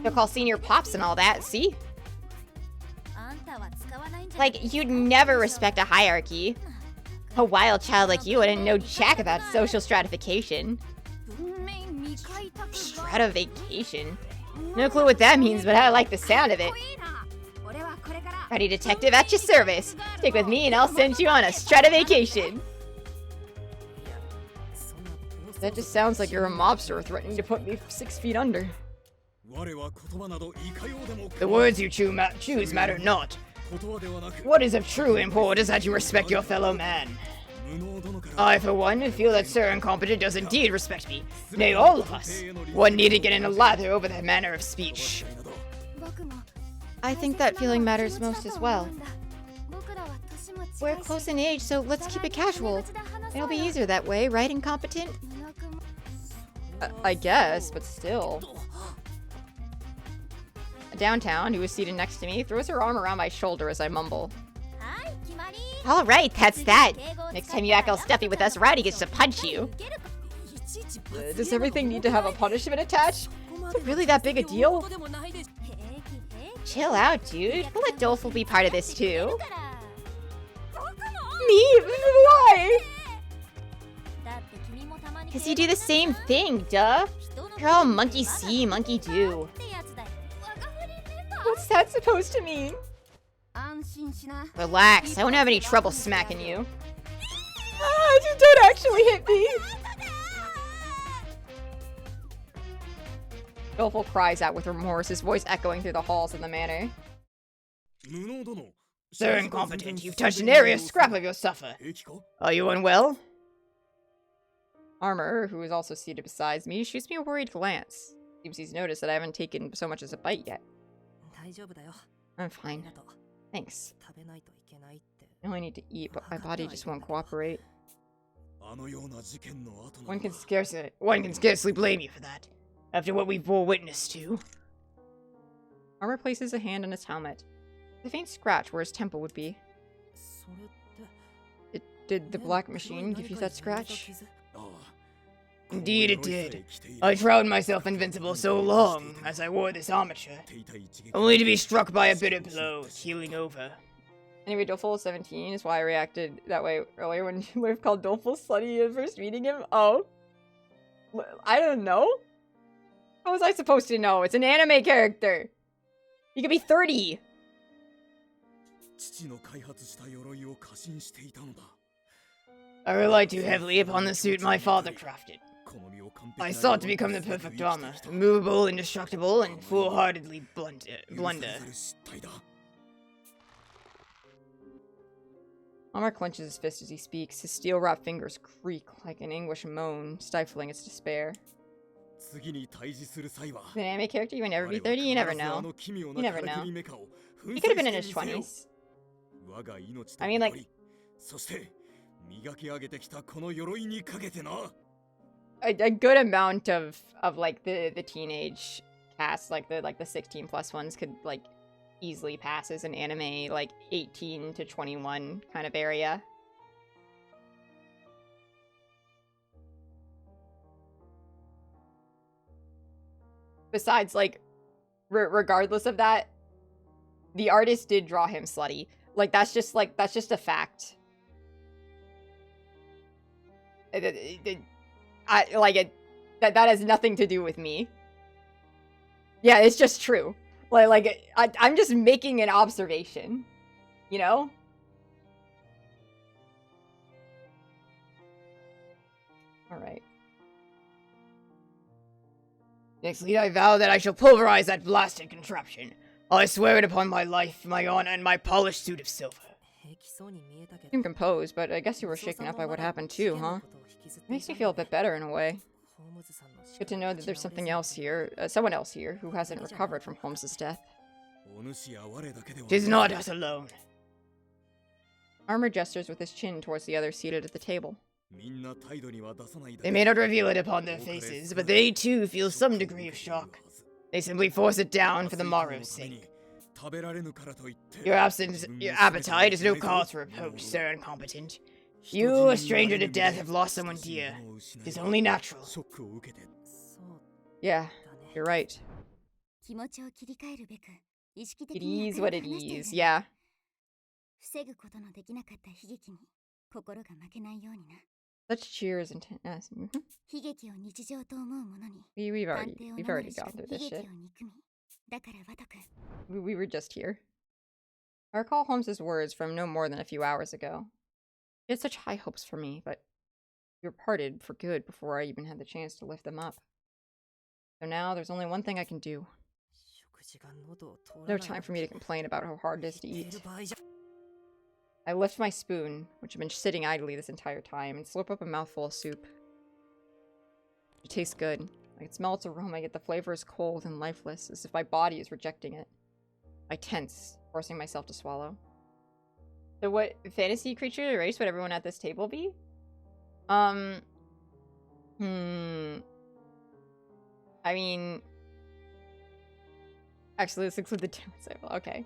You'll call senior pops and all that, see? Like, you'd never respect a hierarchy. A wild child like you wouldn't know jack about social stratification. Stratification? No clue what that means, but I like the sound of it. Ready, detective, at your service. Stick with me and I'll send you on a stratification. That just sounds like you're a mobster threatening to put me 6 feet under. The words you choose matter not. What is of true import is that you respect your fellow man. I, for one, feel that Sir Incompetent does indeed respect me. Nay, all of us. One need to get in a lather over their manner of speech. I think that feeling matters most as well. We're close in age, so let's keep it casual. It'll be easier that way, right, Incompetent? I guess, but still. Downtown, who is seated next to me, throws her arm around my shoulder as I mumble. Alright, that's that. Next time you act all stuffy with us, Rowdy gets to punch you. Does everything need to have a punishment attached? Is it really that big a deal? Chill out, dude. We'll let Doleful be part of this too. Me? Why? Cause you do the same thing, duh. You're all monkey see, monkey do. What's that supposed to mean? Relax, I won't have any trouble smacking you. Just don't actually hit me. Doleful cries out with remorse, his voice echoing through the halls of the manor. Sir Incompetent, you've touched an area scrap of your suffer. Are you unwell? Armor, who is also seated beside me, shoots me a worried glance. Seems he's noticed that I haven't taken so much as a bite yet. I'm fine. Thanks. I only need to eat, but my body just won't cooperate. One can scarcely blame you for that, after what we bore witness to. Armor places a hand on his helmet. The faint scratch where his temple would be. Did the black machine give you that scratch? Indeed it did. I troused myself invincible so long as I wore this armature, only to be struck by a bitter blow, healing over. Anyway, Doleful 17 is why I reacted that way earlier when you would have called Doleful slutty at first meeting him. Oh. I don't know. How was I supposed to know? It's an anime character. You could be 30. I relied too heavily upon the suit my father crafted. I sought to become the perfect armor, immovable, indestructible, and foolhardily blunder. Amar clenches his fist as he speaks. His steel-wrapped fingers creak like an anguished moan, stifling its despair. An anime character, you would never be 30, you never know. You never know. He could have been in his 20s. I mean, like... A good amount of like the teenage cast, like the 16 plus ones could like easily pass as an anime like 18 to 21 kind of area. Besides, like, regardless of that, the artist did draw him slutty. Like, that's just a fact. That has nothing to do with me. Yeah, it's just true. I'm just making an observation, you know? Alright. Nextly, I vow that I shall pulverize that blasted contraption. I swear it upon my life, my honor, and my polished suit of silver. I'm composed, but I guess you were shaken up by what happened too, huh? Makes me feel a bit better in a way. Good to know that there's something else here, someone else here, who hasn't recovered from Holmes's death. 'Tis not us alone. Armor gestures with his chin towards the others seated at the table. They may not reveal it upon their faces, but they too feel some degree of shock. They simply force it down for the morrow's sake. Your appetite is no cause for reproach, sir incompetent. You, a stranger to death, have lost someone dear. It is only natural. Yeah, you're right. It is what it is, yeah. Such cheers and We've already gone through this shit. We were just here. I recall Holmes's words from no more than a few hours ago. He had such high hopes for me, but we were parted for good before I even had the chance to lift them up. So now there's only one thing I can do. No time for me to complain about how hard it is to eat. I lift my spoon, which had been sitting idly this entire time, and slurp up a mouthful of soup. It tastes good. I can smell its aroma, yet the flavor is cold and lifeless, as if my body is rejecting it. I tense, forcing myself to swallow. So what fantasy creature or race would everyone at this table be? I mean... Actually, let's include the table. Okay.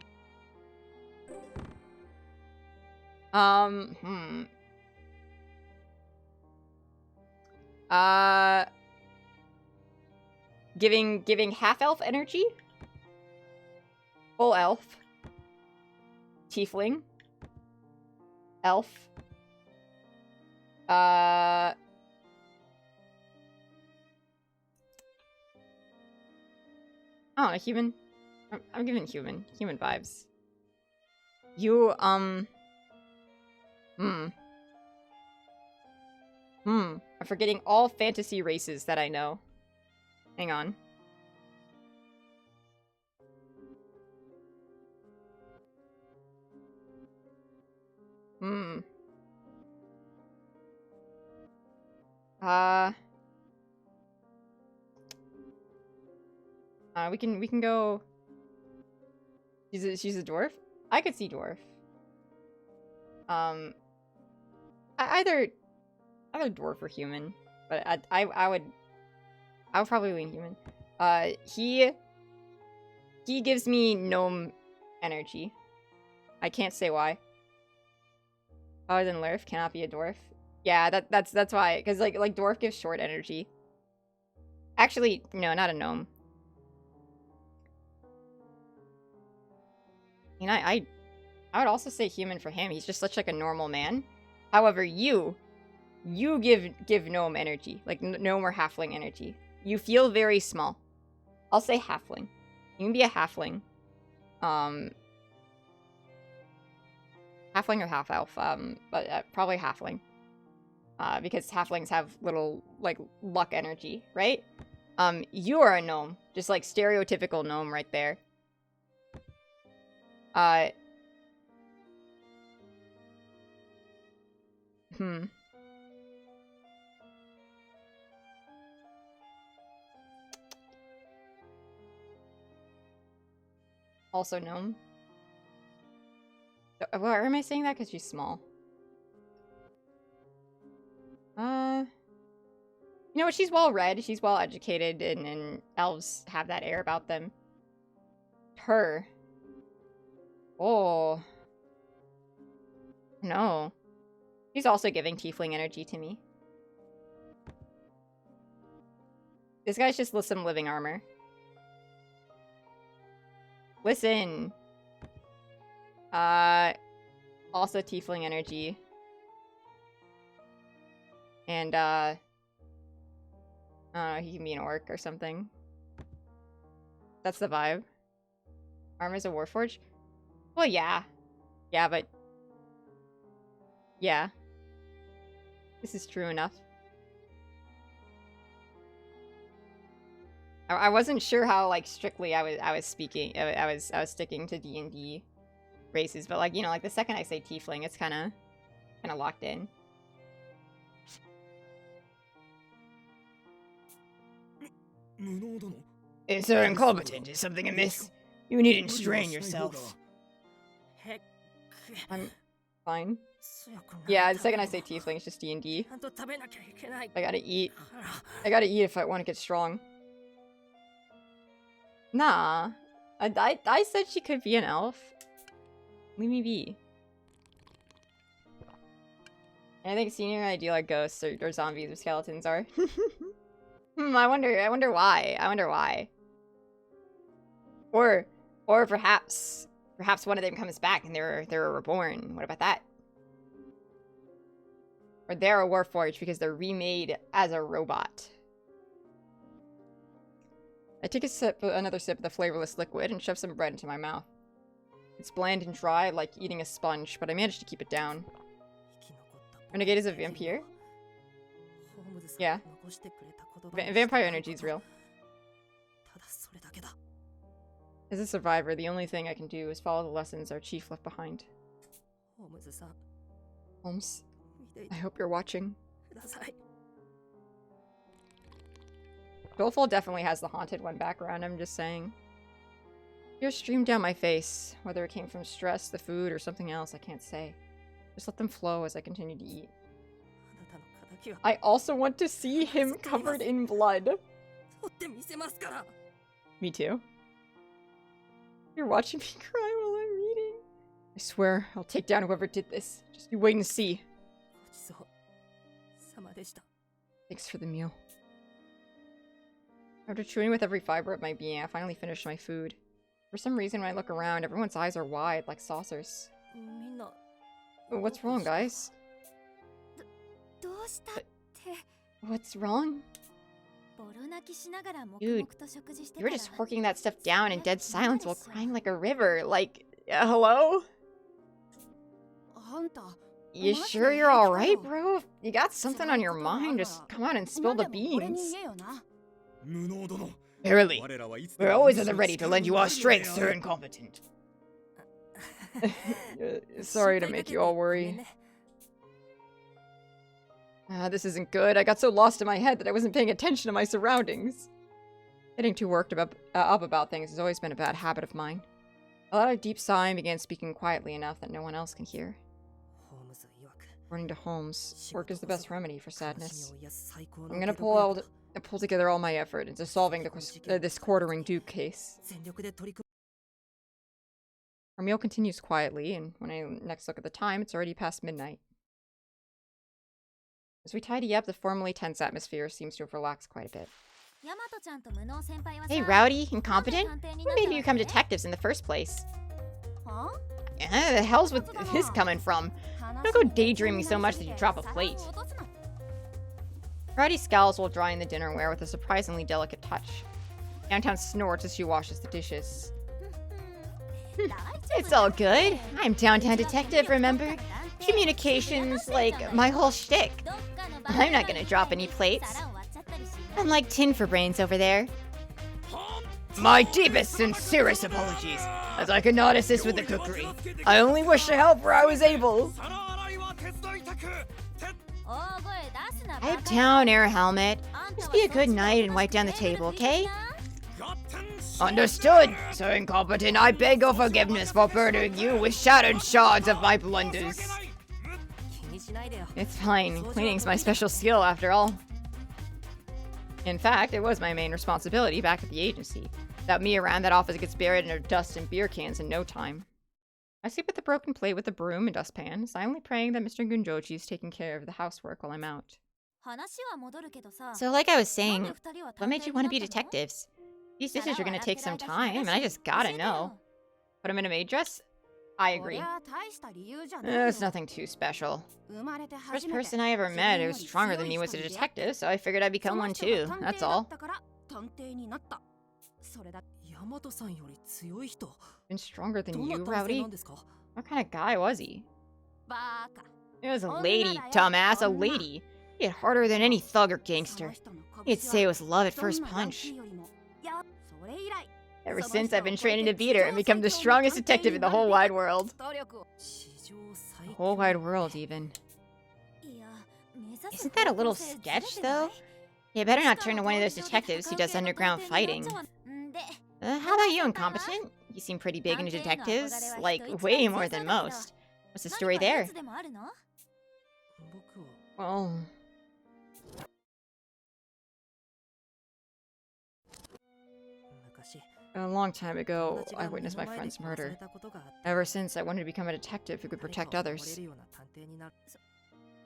Giving half-elf energy? Full elf. Tiefling. Elf. I don't know, human. I'm giving human vibes. You, I'm forgetting all fantasy races that I know. Hang on. We can go. She's a dwarf? I could see dwarf. Either dwarf or human, but I would probably lean human. He gives me gnome energy. I can't say why. Other than Lurf, cannot be a dwarf. Yeah, that's why, because like dwarf gives short energy. Actually, no, not a gnome. I mean, I would also say human for him. He's just such like a normal man. However, you give gnome energy, like gnome or halfling energy. You feel very small. I'll say halfling. You can be a halfling. Halfling or half elf, but probably halfling. Because halflings have little, like, luck energy, right? You are a gnome. Just, like, stereotypical gnome right there. Also gnome. Why am I saying that? Because she's small. You know what? She's well read. She's well educated, and elves have that air about them. Her. Oh. No. She's also giving tiefling energy to me. This guy's just some living armor. Listen. Also tiefling energy. And, he can be an orc or something. That's the vibe. Armor's a warforge? Well, yeah. Yeah, but... yeah. This is true enough. I wasn't sure how, like, strictly I was speaking. I was sticking to D&D races, but, like, you know, like, the second I say tiefling, it's kind of locked in. Sir Incompetent, is something amiss? You needn't strain yourself. I'm fine. Yeah, the second I say tiefling, it's just D&D. I gotta eat. I gotta eat if I want to get strong. Nah. I said she could be an elf. Leave me be. And I think senior ideal are ghosts or zombies or skeletons are. I wonder why. I wonder why. Or perhaps one of them comes back and they're reborn. What about that? Or they're a warforged because they're remade as a robot. I take another sip of the flavorless liquid and shove some bread into my mouth. It's bland and dry, like eating a sponge, but I managed to keep it down. Renegade is a vampire? Yeah. Vampire energy is real. As a survivor, the only thing I can do is follow the lessons our chief left behind. Holmes, I hope you're watching. Doleful definitely has the haunted one background, I'm just saying. Tears streamed down my face. Whether it came from stress, the food, or something else, I can't say. Just let them flow as I continue to eat. I also want to see him covered in blood. Me too. You're watching me cry while I'm eating. I swear, I'll take down whoever did this. Just you wait and see. Thanks for the meal. After chewing with every fiber of my being, I finally finished my food. For some reason, when I look around, everyone's eyes are wide, like saucers. What's wrong, guys? What's wrong? Dude, you were just horking that stuff down in dead silence while crying like a river. Like, hello? You sure you're alright, bro? If you got something on your mind, just come out and spill the beans. Verily, we're always at the ready to lend you our strength, Sir Incompetent. Sorry to make you all worry. This isn't good. I got so lost in my head that I wasn't paying attention to my surroundings. Getting too worked up about things has always been a bad habit of mine. I let out a deep sigh and began speaking quietly enough that no one else can hear. According to Holmes, work is the best remedy for sadness. I'm gonna pull together all my effort into solving this quartering Duke case. Our meal continues quietly, and when I next look at the time, it's already past midnight. As we tidy up, the formerly tense atmosphere seems to have relaxed quite a bit. Hey, Rowdy, Incompetent? Who made you become detectives in the first place? The hell's with this coming from? Don't go daydreaming so much that you drop a plate. Rowdy scowls while drying the dinnerware with a surprisingly delicate touch. Downtown snorts as she washes the dishes. It's all good. I'm downtown detective, remember? Communications, like, my whole shtick. I'm not gonna drop any plates. I'm like tin for brains over there. My deepest, sincerest apologies, as I could not assist with the cookery. I only wish to help where I was able. Pipe down, air helmet. Just be a good knight and wipe down the table, okay? Understood, Sir Incompetent. I beg your forgiveness for burdening you with shattered shards of my blunders. It's fine. Cleaning's my special skill, after all. In fact, it was my main responsibility back at the agency. Without me around, that office gets buried under dust and beer cans in no time. I sweep at the broken plate with a broom and dustpan, silently praying that Mr. Gunjochi is taking care of the housework while I'm out. So like I was saying, what made you want to be detectives? These dishes are gonna take some time, and I just gotta know. Put him in a maid dress? I agree. It's nothing too special. The first person I ever met who was stronger than me was a detective, so I figured I'd become one too, that's all. Been stronger than you, Rowdy? What kind of guy was he? It was a lady, dumbass, a lady. He hit harder than any thug or gangster. He'd say it was love at first punch. Ever since, I've been training to beat her and become the strongest detective in the whole wide world. The whole wide world, even. Isn't that a little sketch, though? You better not turn to one of those detectives who does underground fighting. How about you, Incompetent? You seem pretty big into detectives, like, way more than most. What's the story there? Well... A long time ago, I witnessed my friend's murder. Ever since, I wanted to become a detective who could protect others.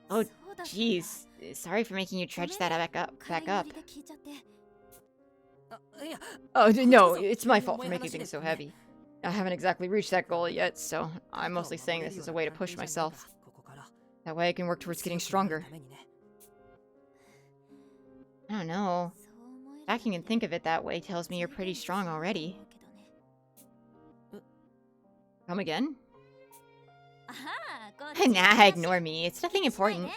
Oh, jeez. Sorry for making you trudge that back up. Oh, no, it's my fault for making things so heavy. I haven't exactly reached that goal yet, so I'm mostly saying this as a way to push myself. That way I can work towards getting stronger. I don't know. The fact you can think of it that way tells me you're pretty strong already. Come again? Nah, ignore me. It's nothing important.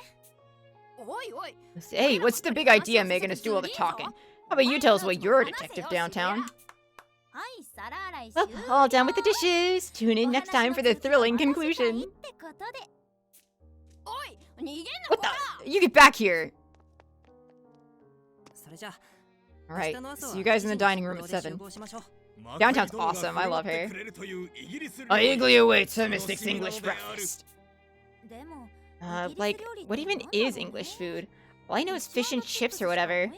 Hey, what's the big idea making us do all the talking? How about you tell us why you're a detective downtown? Well, all done with the dishes. Tune in next time for the thrilling conclusion. What the? You get back here! Alright, see you guys in the dining room at 7. Downtown's awesome, I love her. Eagerly awaits her mystic's English breakfast. Like, what even is English food? All I know is fish and chips or whatever.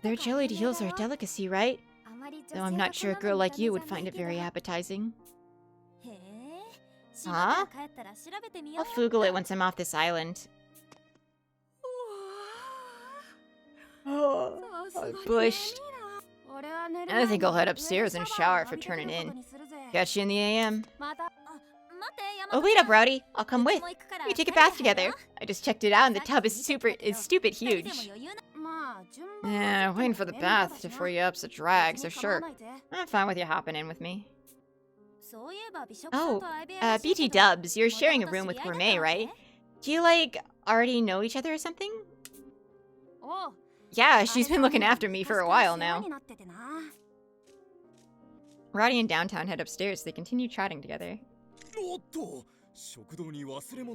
Their jellied eels are a delicacy, right? Though I'm not sure a girl like you would find it very appetizing. Huh? I'll Google it once I'm off this island. Oh, I'm bushed. I think I'll head upstairs and shower for turning in. Catch you in the AM. Oh, wait up, Rowdy. I'll come with. We take a bath together. I just checked it out and the tub is stupid huge. Yeah, waiting for the bath to free up so drag, so sure. I'm fine with you hopping in with me. Oh, BT Dubs, you're sharing a room with Gourmet, right? Do you, like, already know each other or something? Yeah, she's been looking after me for a while now. Rowdy and Downtown head upstairs. They continue chatting together.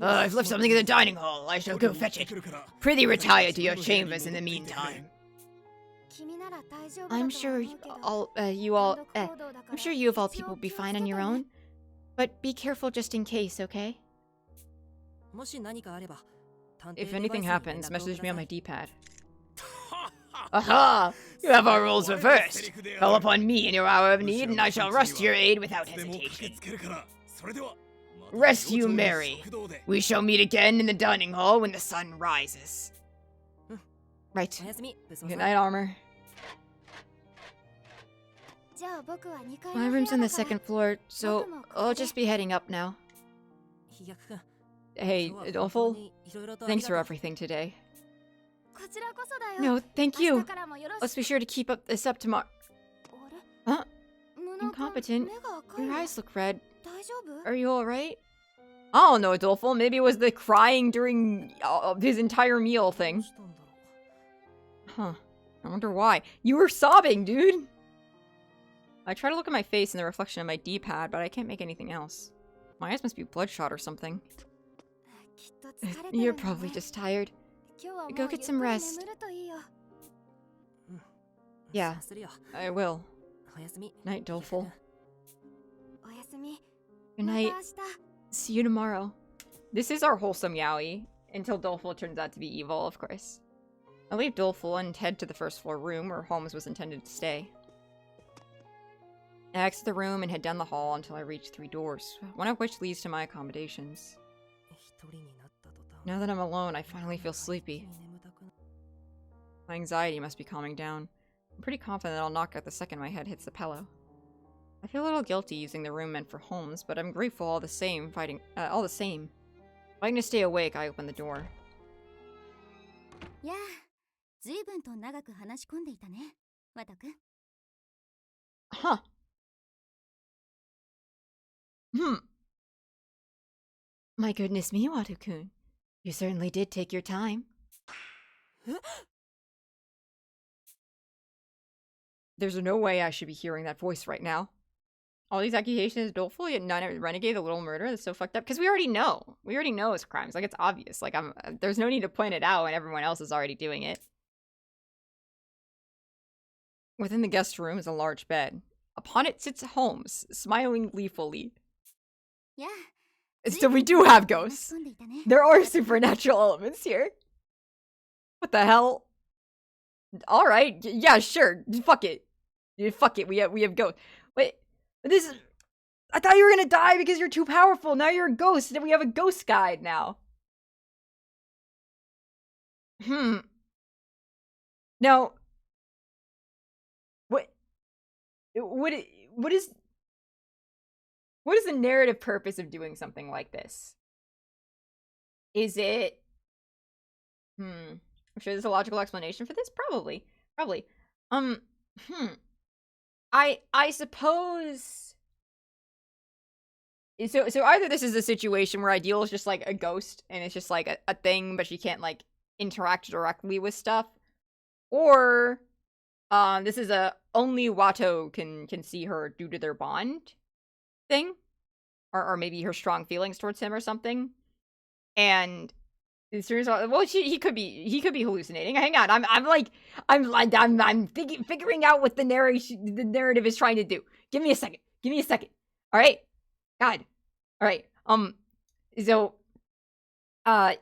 I've left something in the dining hall. I shall go fetch it. Prithee retire to your chambers in the meantime. I'm sure you of all people will be fine on your own. But be careful just in case, okay? If anything happens, message me on my D-pad. Aha! You have our roles reversed. Call upon me in your hour of need, and I shall rush to your aid without hesitation. Rest you merry. We shall meet again in the dining hall when the sun rises. Right. Good night, Armor. My room's on the 2nd floor, so I'll just be heading up now. Hey, Adolfo, thanks for everything today. No, thank you. Let's be sure to keep up this up tomorrow. Huh? Incompetent? Your eyes look red. Are you alright? I don't know, Doleful. Maybe it was the crying during his entire meal thing. Huh. I wonder why. You were sobbing, dude! I try to look at my face in the reflection of my D-pad, but I can't make anything else. My eyes must be bloodshot or something. You're probably just tired. Go get some rest. Yeah, I will. Night, Doleful. Good night. See you tomorrow. This is our wholesome yaoi, until Doleful turns out to be evil, of course. I leave Doleful and head to the first floor room where Holmes was intended to stay. I exit the room and head down the hall until I reach 3 doors, one of which leads to my accommodations. Now that I'm alone, I finally feel sleepy. My anxiety must be calming down. I'm pretty confident that I'll knock out the second my head hits the pillow. I feel a little guilty using the room meant for Holmes, but I'm grateful all the same. Fighting to stay awake, I open the door. Yeah, 随分と長く話し込んでいたね、ワト君。 Huh. My goodness me, Watu-kun. You certainly did take your time. There's no way I should be hearing that voice right now. All these accusations, Doleful, yet none of Renegade, the little murderer, that's so fucked up. Because we already know. We already know his crimes. Like, it's obvious. Like, there's no need to point it out when everyone else is already doing it. Within the guest room is a large bed. Upon it sits Holmes, smiling gleefully. Yeah. So we do have ghosts. There are supernatural elements here. What the hell? Alright, yeah, sure. Fuck it. Fuck it, we have ghosts. Wait, this is... I thought you were gonna die because you're too powerful. Now you're a ghost, and we have a ghost guide now. Now... What is the narrative purpose of doing something like this? Is it... I'm sure there's a logical explanation for this. Probably. I suppose... So either this is a situation where Ideal is just, like, a ghost, and it's just, like, a thing, but she can't, like, interact directly with stuff. Or... this is only Watto can see her due to their bond thing, or maybe her strong feelings towards him or something. And well, he could be hallucinating. Hang on, I'm figuring out what the narrative is trying to do. Give me a second. All right, God. All right. So,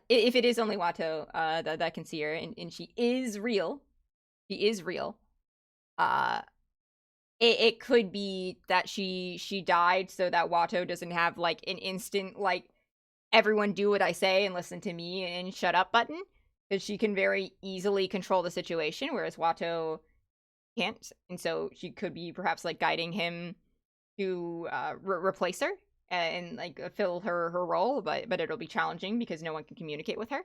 if it is only Watto that can see her, and she is real. It could be that she died so that Watto doesn't have, like, an instant, like, everyone do what I say and listen to me and shut up button. Because she can very easily control the situation, whereas Watto can't. And so she could be perhaps, like, guiding him to replace her and like, fill her role, but it'll be challenging because no one can communicate with her.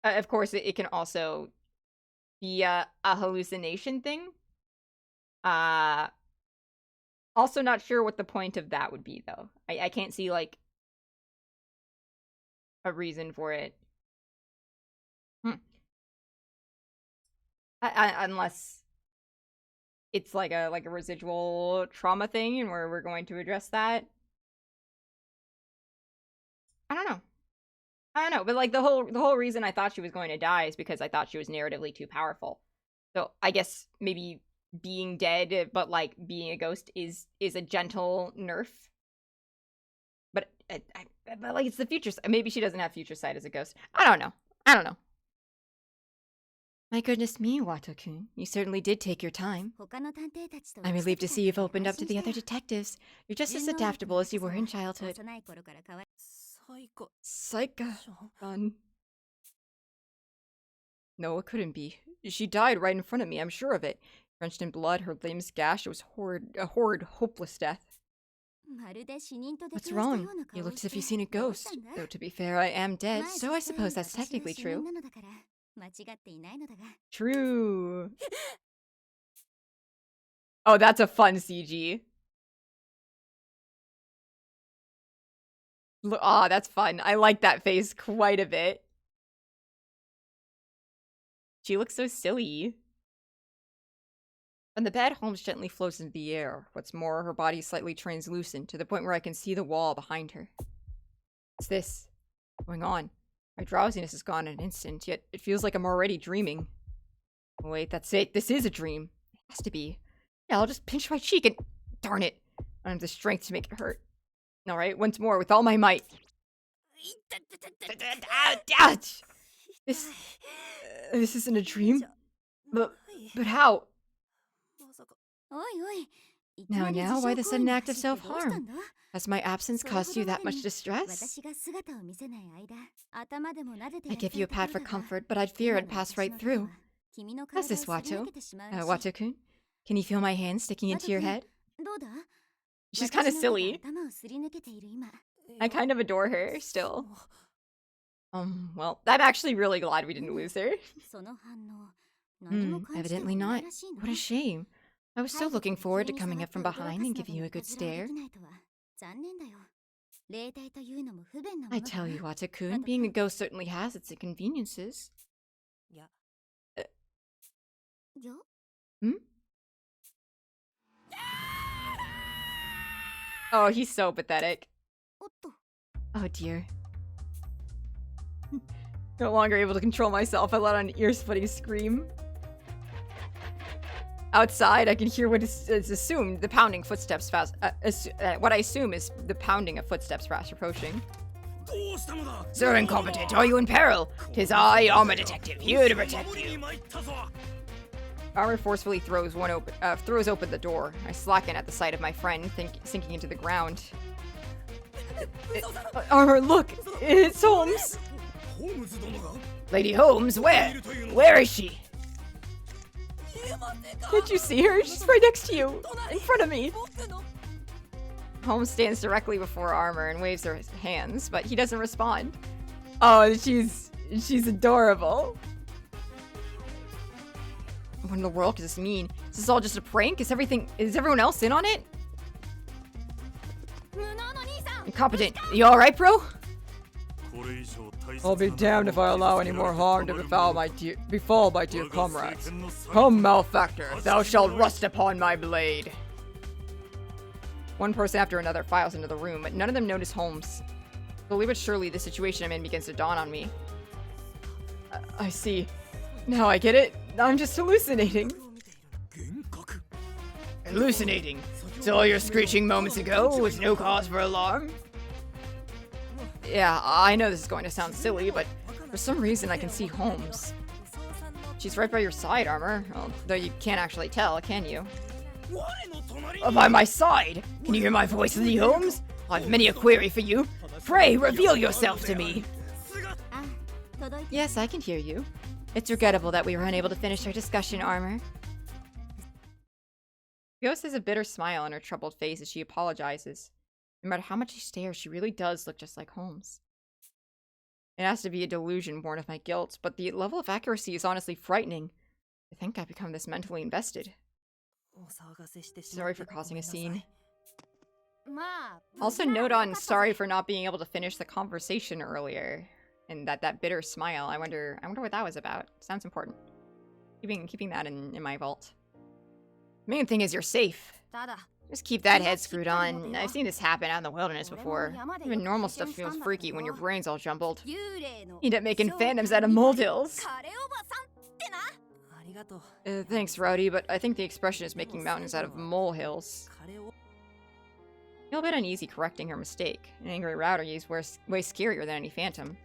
Of course, it can also be a hallucination thing. Also not sure what the point of that would be, though. I can't see, like, a reason for it. Unless it's like a residual trauma thing, and we're going to address that. I don't know, but, like, the whole reason I thought she was going to die is because I thought she was narratively too powerful. So I guess maybe being dead, but, like, being a ghost is a gentle nerf. But like, it's the future. Maybe she doesn't have future sight as a ghost. I don't know. My goodness me, Watto-kun. You certainly did take your time. I'm relieved to see you've opened up to the other detectives. You're just as adaptable as you were in childhood. Saika-san. No, it couldn't be. She died right in front of me, I'm sure of it. Drenched in blood, her limbs gashed. It was a horrid, hopeless death. What's wrong? You look as if you've seen a ghost. Though to be fair, I am dead, so I suppose that's technically true. True. Oh, that's a fun CG. Ah, that's fun. I like that face quite a bit. She looks so silly. On the bed, Holmes gently floats into the air. What's more, her body is slightly translucent, to the point where I can see the wall behind her. What's this? What's going on? My drowsiness is gone in an instant, yet it feels like I'm already dreaming. Oh, wait, that's it. This is a dream. It has to be. Yeah, I'll just pinch my cheek and... Darn it. I don't have the strength to make it hurt. Alright, once more, with all my might. This isn't a dream. But how? Now, why the sudden act of self-harm? Has my absence caused you that much distress? I'd give you a pat for comfort, but I'd fear it'd pass right through. How's this, Wato? Wato-kun? Can you feel my hand sticking into your head? She's kind of silly. I kind of adore her, still. Well, I'm actually really glad we didn't lose her. Evidently not. What a shame. I was so looking forward to coming up from behind and giving you a good stare. I tell you, Wato-kun, being a ghost certainly has its inconveniences. Oh, he's so pathetic. Oh dear. No longer able to control myself, I let out an ear-splitting scream. Outside, I can hear what is assumed the pounding footsteps fast. What I assume is the pounding of footsteps fast approaching. Sir Incompetent, are you in peril? 'Tis I, Armor Detective, here to protect you. Armor forcefully throws open the door. I slacken at the sight of my friend, sinking into the ground. Armor, look! It's Holmes! Lady Holmes, where? Where is she? Did you see her? She's right next to you! In front of me! Holmes stands directly before Armor and waves her hands, but he doesn't respond. Oh, she's adorable. What in the world does this mean? Is this all just a prank? Is everyone else in on it? Incompetent, you alright, bro? I'll be damned if I allow any more harm to befall my dear comrades. Come, malefactor, Thou shalt rust upon my blade. One person after another files into the room, but none of them notice Holmes. Slowly but surely, the situation I'm in begins to dawn on me. I see. Now I get it. I'm just hallucinating. Hallucinating? So all your screeching moments ago was no cause for alarm? Yeah, I know this is going to sound silly, but for some reason I can see Holmes. She's right by your side, Armor. Well, though you can't actually tell, can you? By my side? Can you hear my voice, Lady Holmes? I've many a query for you. Pray, reveal yourself to me. Yes, I can hear you. It's regrettable that we were unable to finish our discussion, Armor. Ghost has a bitter smile on her troubled face as she apologizes. No matter how much she stares, she really does look just like Holmes. It has to be a delusion born of my guilt, but the level of accuracy is honestly frightening. I think I've become this mentally invested. Sorry for causing a scene. Also note on sorry for not being able to finish the conversation earlier. And that bitter smile, I wonder what that was about. Sounds important. Keeping that in my vault. Main thing is you're safe. Just keep that head screwed on. I've seen this happen out in the wilderness before. Even normal stuff feels freaky when your brain's all jumbled. You end up making phantoms out of molehills. Thanks, Rowdy, but I think the expression is making mountains out of molehills. I feel a bit uneasy correcting her mistake. An angry Rowdy is way scarier than any phantom.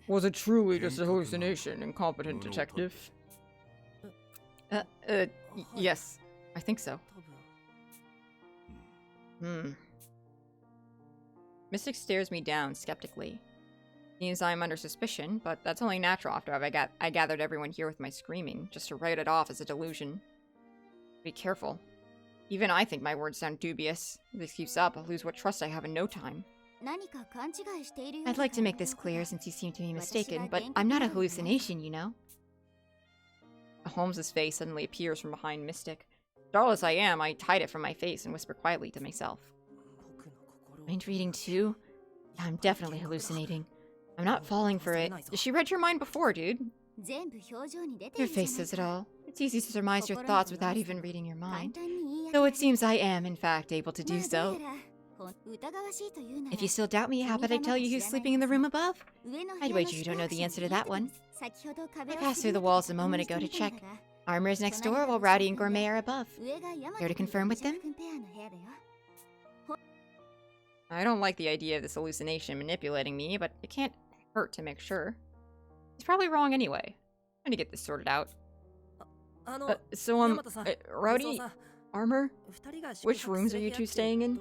Was it truly just a hallucination, incompetent detective? Yes. I think so. Mystic stares me down skeptically. Seems I'm under suspicion, but that's only natural after I gathered everyone here with my screaming, just to write it off as a delusion. Be careful. Even I think my words sound dubious. If this keeps up, I'll lose what trust I have in no time. I'd like to make this clear since you seem to be mistaken, but I'm not a hallucination, you know? Holmes's face suddenly appears from behind Mystic. Dull as I am, I hide it from my face and whisper quietly to myself. Mind reading too? Yeah, I'm definitely hallucinating. I'm not falling for it. She read your mind before, dude. Your face says it all. It's easy to surmise your thoughts without even reading your mind. Though it seems I am, in fact, able to do so. If you still doubt me, how about I tell you who's sleeping in the room above? I'd wager you don't know the answer to that one. I passed through the walls a moment ago to check. Armor is next door while Rowdy and Gourmet are above. Care to confirm with them? I don't like the idea of this hallucination manipulating me, but it can't hurt to make sure. He's probably wrong anyway. I'm gonna get this sorted out. Rowdy? Armor? Which rooms are you two staying in?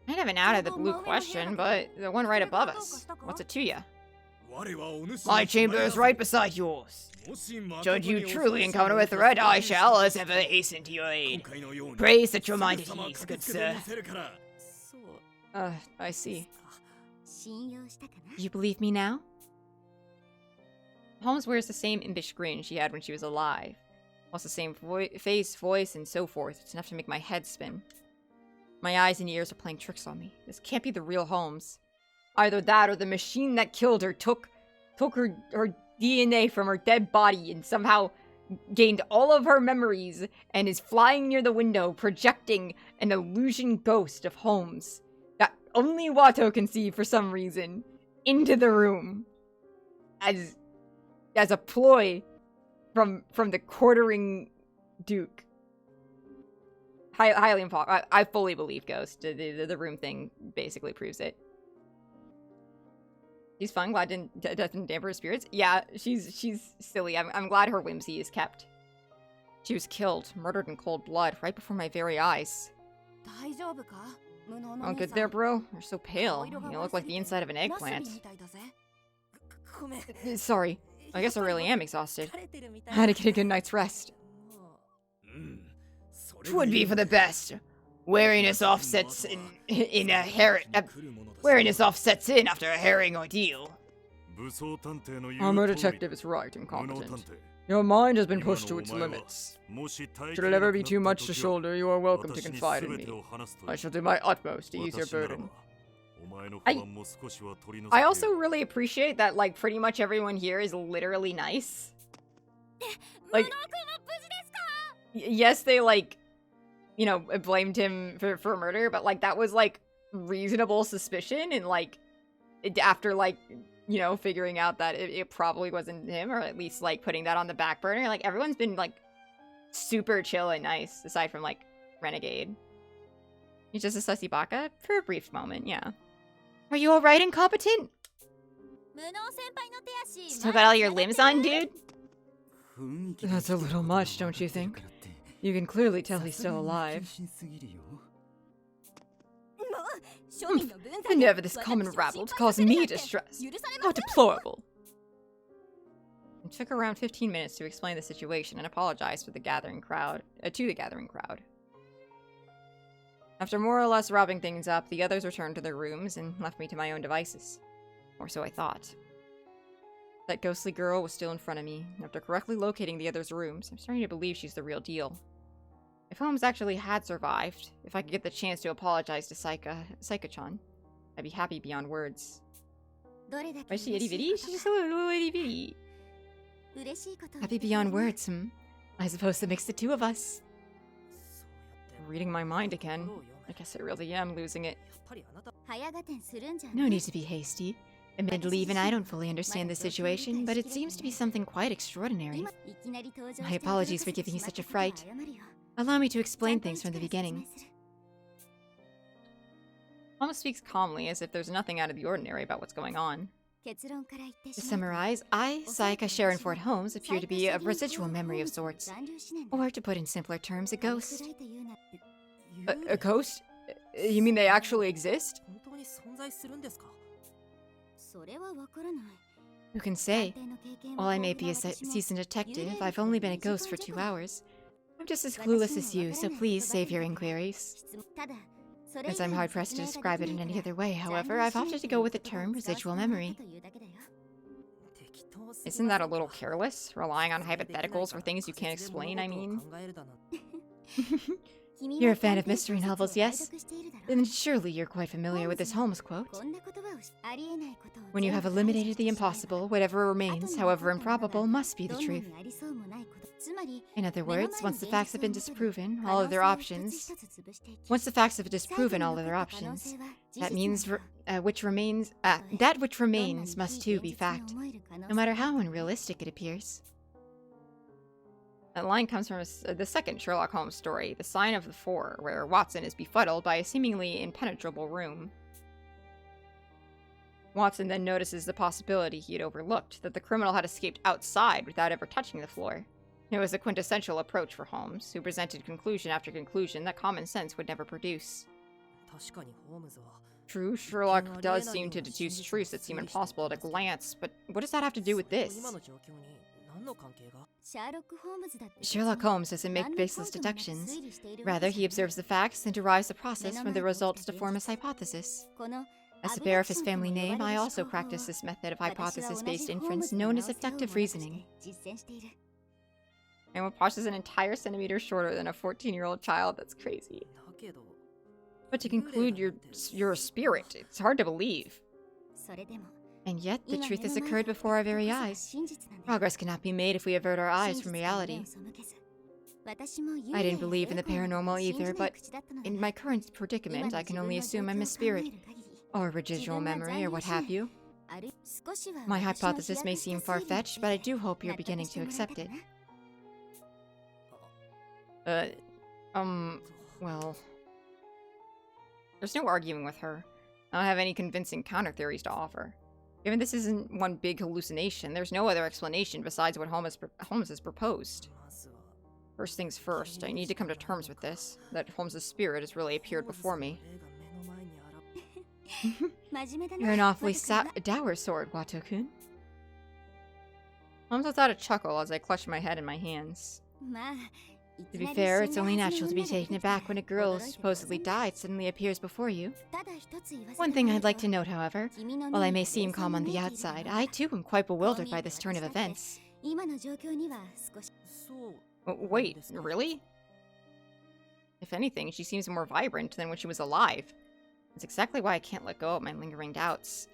I haven't added the blue question, but the one right above us. What's it to you? My chamber is right beside yours. Should you truly encounter a threat, I shall, as ever, hasten to your aid. Pray set your mind at ease, good sir. I see. You believe me now? Holmes wears the same impish grin she had when she was alive. Plus the same face, voice, and so forth. It's enough to make my head spin. My eyes and ears are playing tricks on me. This can't be the real Holmes. Either that or the machine that killed her took her DNA from her dead body and somehow gained all of her memories and is flying near the window, projecting an illusion ghost of Holmes that only Watto can see for some reason into the room as a ploy from the quartering Duke. Highly impossible. I fully believe Ghost. The room thing basically proves it. She's fun. Glad doesn't damper her spirits. Yeah, she's silly. I'm glad her whimsy is kept. She was killed, murdered in cold blood, right before my very eyes. Oh, good there, bro. You're so pale. You look like the inside of an eggplant. Sorry. I guess I really am exhausted. I had to get a good night's rest. 'Twould be for the best. Wariness offsets in after a harrowing ordeal. Armor detective is right, incompetent. Your mind has been pushed to its limits. Should it ever be too much to shoulder, you are welcome to confide in me. I shall do my utmost to ease your burden. I also really appreciate that, like, pretty much everyone here is literally nice. Like, yes, they, like, you know, blamed him for murder, but, like, that was, like, reasonable suspicion, and, like, after, like, you know, figuring out that it probably wasn't him, or at least, like, putting that on the back burner, like, everyone's been, like, super chill and nice, aside from, like, Renegade. He's just a sussy baka for a brief moment, yeah. Are you alright, incompetent? Still got all your limbs on, dude? That's a little much, don't you think? You can clearly tell he's still alive. And never this common rabble to cause me distress. How deplorable. It took around 15 minutes to explain the situation and apologize for the gathering crowd, to the gathering crowd. After more or less wrapping things up, the others returned to their rooms and left me to my own devices. Or so I thought. That ghostly girl was still in front of me. After correctly locating the others' rooms, I'm starting to believe she's the real deal. If Holmes actually had survived, if I could get the chance to apologize to Saika-chan, I'd be happy beyond words. Why is she itty-bitty? She's just a little itty-bitty. Happy beyond words, I suppose that makes the two of us. Reading my mind again. I guess I really am losing it. No need to be hasty. Admittedly, even I don't fully understand the situation, but it seems to be something quite extraordinary. My apologies for giving you such a fright. Allow me to explain things from the beginning. Holmes speaks calmly, as if there's nothing out of the ordinary about what's going on. To summarize, I, Sayaka Sharonford Holmes, appear to be a residual memory of sorts. Or, to put in simpler terms, a ghost. A ghost? You mean they actually exist? Who can say? While I may be a seasoned detective, I've only been a ghost for 2 hours. I'm just as clueless as you, so please save your inquiries. As I'm hard-pressed to describe it in any other way, however, I've opted to go with the term residual memory. Isn't that a little careless? Relying on hypotheticals for things you can't explain, I mean? You're a fan of mystery novels, yes? Then surely you're quite familiar with this Holmes quote. When you have eliminated the impossible, whatever remains, however improbable, must be the truth. In other words, once the facts have been disproven, all other options... Once the facts have disproven all other options, that means that which remains must too be fact, no matter how unrealistic it appears. That line comes from the second Sherlock Holmes story, The Sign of the Four, where Watson is befuddled by a seemingly impenetrable room. Watson then notices the possibility he had overlooked, that the criminal had escaped outside without ever touching the floor. It was a quintessential approach for Holmes, who presented conclusion after conclusion that common sense would never produce. True, Sherlock does seem to deduce truths that seem impossible at a glance, but what does that have to do with this? Sherlock Holmes doesn't make baseless deductions. Rather, he observes the facts and derives the process from the results to form his hypothesis. As the bearer of his family name, I also practice this method of hypothesis-based inference known as abductive reasoning. And Wapash is an entire centimeter shorter than a 14-year-old child. That's crazy. But to conclude you're a spirit, it's hard to believe. And yet, the truth has occurred before our very eyes. Progress cannot be made if we avert our eyes from reality. I didn't believe in the paranormal either, but in my current predicament, I can only assume I'm a spirit, or residual memory, or what have you. My hypothesis may seem far-fetched, but I do hope you're beginning to accept it. Well... There's no arguing with her. I don't have any convincing counter-theories to offer. Given this isn't one big hallucination, there's no other explanation besides what Holmes has proposed. First things first, I need to come to terms with this, that Holmes' spirit has really appeared before me. You're an awfully dour sort, Wato-kun. Holmes lets out a chuckle as I clutch my head in my hands. To be fair, it's only natural to be taken aback when a girl who supposedly died suddenly appears before you. One thing I'd like to note, however, while I may seem calm on the outside, I too am quite bewildered by this turn of events. Wait, really? If anything, she seems more vibrant than when she was alive. That's exactly why I can't let go of my lingering doubts.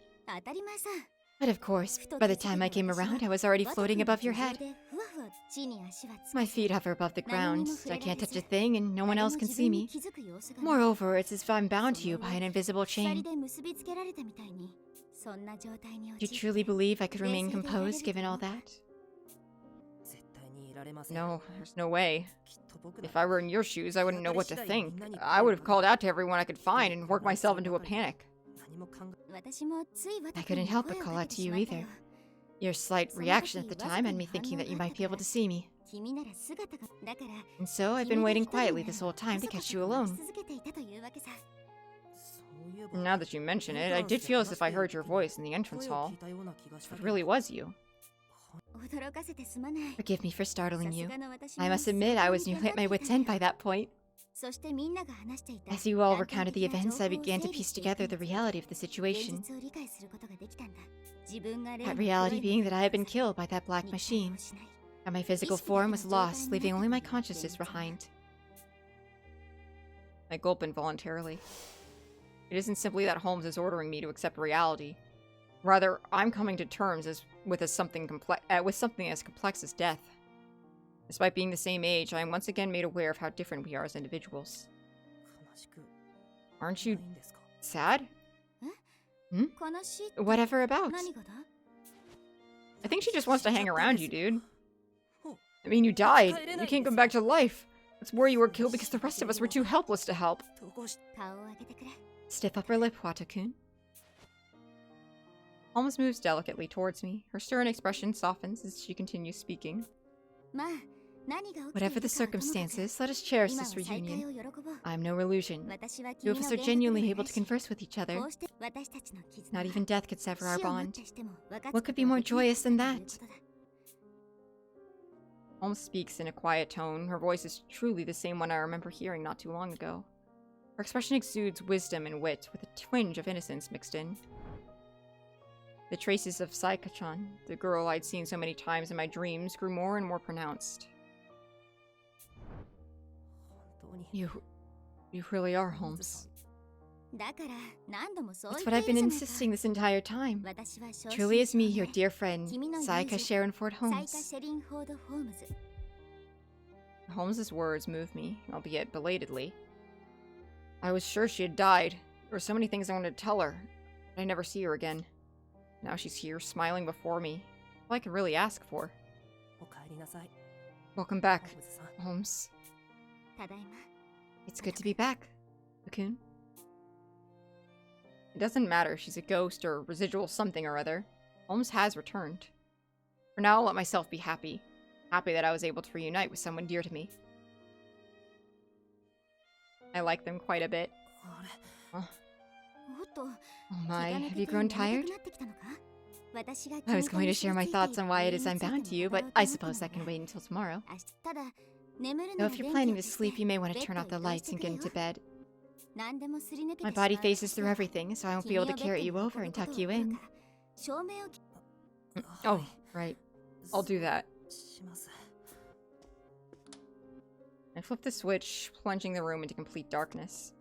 But of course, by the time I came around, I was already floating above your head. My feet hover above the ground. I can't touch a thing, and no one else can see me. Moreover, it's as if I'm bound to you by an invisible chain. Do you truly believe I could remain composed given all that? No, there's no way. If I were in your shoes, I wouldn't know what to think. I would have called out to everyone I could find and worked myself into a panic. I couldn't help but call out to you either. Your slight reaction at the time had me thinking that you might be able to see me. And so I've been waiting quietly this whole time to catch you alone. Now that you mention it, I did feel as if I heard your voice in the entrance hall. It really was you. Forgive me for startling you. I must admit I was nearly at my wit's end by that point. As you all recounted the events, I began to piece together the reality of the situation. That reality being that I had been killed by that black machine, and my physical form was lost, leaving only my consciousness behind. I gulp involuntarily. It isn't simply that Holmes is ordering me to accept reality. Rather, I'm coming to terms with something as complex as death. Despite being the same age, I am once again made aware of how different we are as individuals. Aren't you sad? Whatever about? I think she just wants to hang around you, dude. I mean, you died. You can't come back to life. It's where you were killed because the rest of us were too helpless to help. Stiff upper lip, Wato-kun. Holmes moves delicately towards me. Her stern expression softens as she continues speaking. Whatever the circumstances, let us cherish this reunion. I am no illusion. Two of us are genuinely able to converse with each other. Not even death could sever our bond. What could be more joyous than that? Holmes speaks in a quiet tone. Her voice is truly the same one I remember hearing not too long ago. Her expression exudes wisdom and wit, with a twinge of innocence mixed in. The traces of Saika-chan, the girl I'd seen so many times in my dreams, grew more and more pronounced. You really are Holmes. That's what I've been insisting this entire time. Truly is me, your dear friend, Saika Sharonford Holmes. Holmes's words moved me, albeit belatedly. I was sure she had died. There were so many things I wanted to tell her, but I never see her again. Now she's here, smiling before me. All I could really ask for. Welcome back, Holmes. It's good to be back, Bakun. It doesn't matter if she's a ghost or residual something or other. Holmes has returned. For now, I'll let myself be happy. Happy that I was able to reunite with someone dear to me. I like them quite a bit. Oh my, have you grown tired? I was going to share my thoughts on why it is I'm bound to you, but I suppose that can wait until tomorrow. Though if you're planning to sleep, you may want to turn off the lights and get into bed. My body phases through everything, so I won't be able to carry you over and tuck you in. Oh, right. I'll do that. I flip the switch, plunging the room into complete darkness.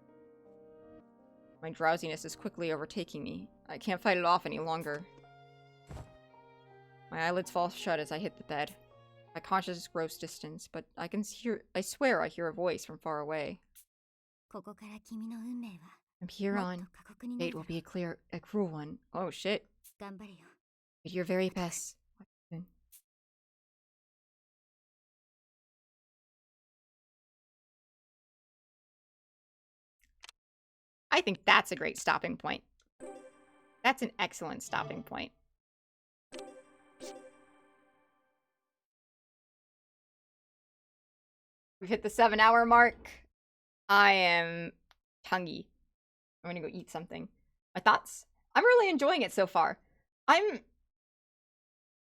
My drowsiness is quickly overtaking me. I can't fight it off any longer. My eyelids fall shut as I hit the bed. My consciousness grows distance, but I swear I hear a voice from far away. From here on, fate will be a cruel one. Oh shit. But your very best. I think that's a great stopping point. That's an excellent stopping point. We've hit the 7-hour mark. I am tonguey. I'm gonna go eat something. My thoughts? I'm really enjoying it so far. I'm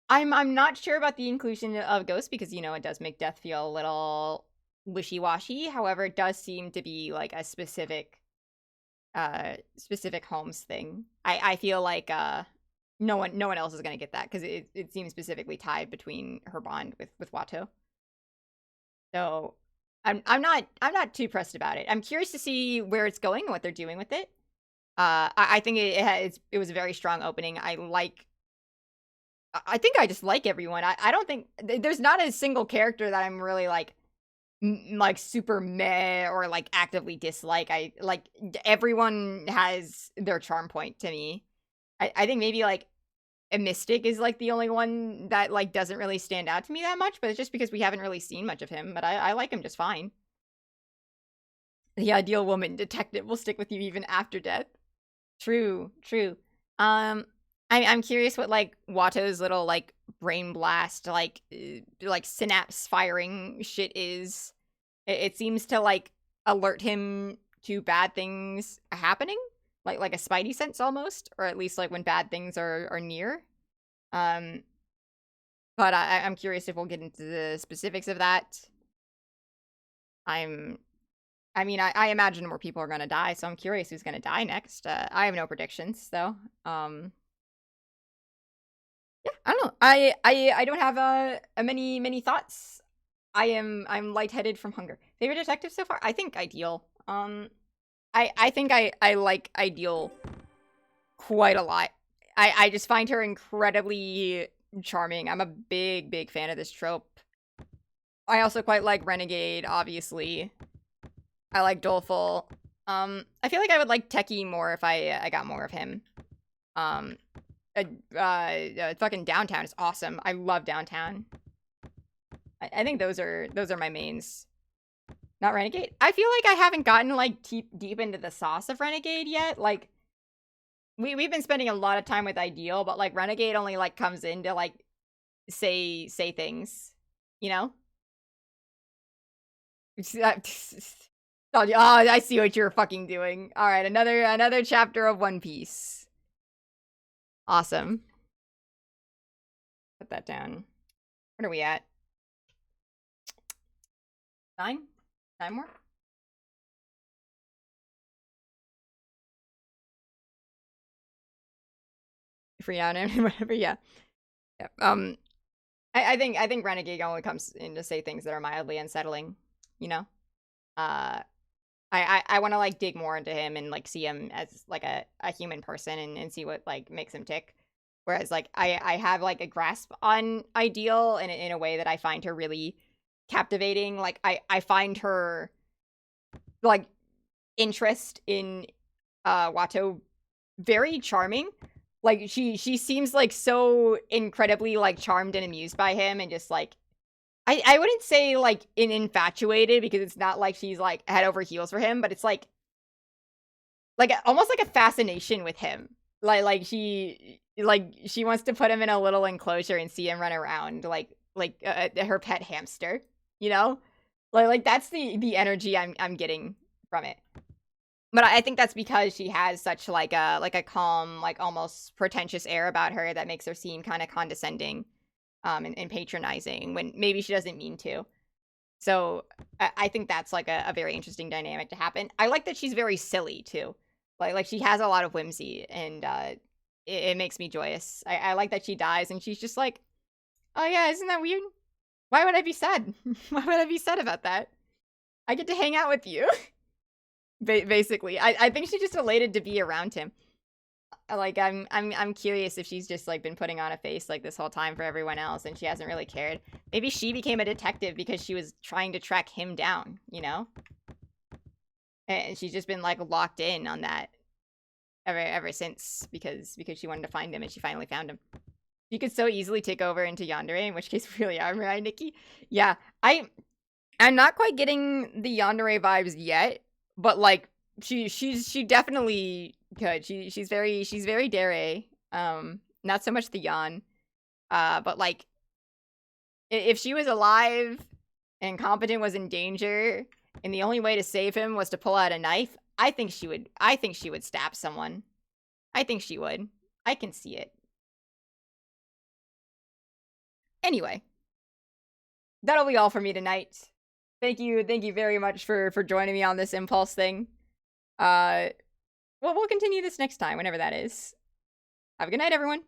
not sure about the inclusion of Ghost because, you know, it does make death feel a little wishy-washy. However, it does seem to be like a specific Holmes thing. I feel like no one else is gonna get that because it seems specifically tied between her bond with Watto. So I'm not too pressed about it. I'm curious to see where it's going and what they're doing with it. I think it was a very strong opening. I think I just like everyone. I don't think there's not a single character that I'm really like super meh or like actively dislike. I like everyone has their charm point to me. I think maybe like a Mystic is like the only one that like doesn't really stand out to me that much, but it's just because we haven't really seen much of him. But I like him just fine. The ideal woman detective will stick with you even after death. True. I'm curious what like Watto's little like brain blast like synapse firing shit is. It seems to like alert him to bad things happening, like a spidey sense almost, or at least like when bad things are near. But I'm curious if we'll get into the specifics of that. I imagine more people are gonna die, so I'm curious who's gonna die next. I have no predictions though. Yeah, I don't know. I don't have many thoughts. I'm lightheaded from hunger. Favorite detective so far? I think Ideal. I think I like Ideal quite a lot. I just find her incredibly charming. I'm a big fan of this trope. I also quite like Renegade, obviously. I like Doleful. I feel like I would like Techie more if I got more of him. Fucking Downtown is awesome. I love Downtown. I think those are my mains. Not Renegade. I feel like I haven't gotten like deep into the sauce of Renegade yet. Like we've been spending a lot of time with Ideal, but like Renegade only like comes in to like say things, you know? Oh, I see what you're fucking doing. All right, another chapter of One Piece. Awesome. Put that down. What are we at? 9 more. Free out and whatever. Yeah. I think Renegade only comes in to say things that are mildly unsettling. You know. I want to like dig more into him and like see him as like a human person and see what like makes him tick. Whereas like I have like a grasp on Ideal in a way that I find her really captivating. Like I find her like interest in Watto very charming. Like she seems like so incredibly like charmed and amused by him and just like I wouldn't say like infatuated because it's not like she's like head over heels for him, but it's like almost like a fascination with him. Like she wants to put him in a little enclosure and see him run around like her pet hamster, you know? Like that's the energy I'm getting from it. But I think that's because she has such like a calm, like almost pretentious air about her that makes her seem kind of condescending and patronizing when maybe she doesn't mean to. So I think that's like a very interesting dynamic to happen. I like that she's very silly too. Like she has a lot of whimsy and it makes me joyous. I like that she dies and she's just like, oh yeah, isn't that weird? Why would I be sad? Why would I be sad about that? I get to hang out with you. Basically, I think she's just elated to be around him. Like I'm curious if she's just like been putting on a face like this whole time for everyone else and she hasn't really cared. Maybe she became a detective because she was trying to track him down, you know? And she's just been like locked in on that ever since because she wanted to find him and she finally found him. You could so easily take over into Yandere, in which case we really are, right, Nikki? Yeah, I'm not quite getting the Yandere vibes yet, but like she definitely could. She's very dare. Not so much the Yan. But like if she was alive and Competent was in danger and the only way to save him was to pull out a knife, I think she would stab someone. I think she would. I can see it. Anyway, that'll be all for me tonight. Thank you very much for joining me on this impulse thing. Well, we'll continue this next time, whenever that is. Have a good night, everyone.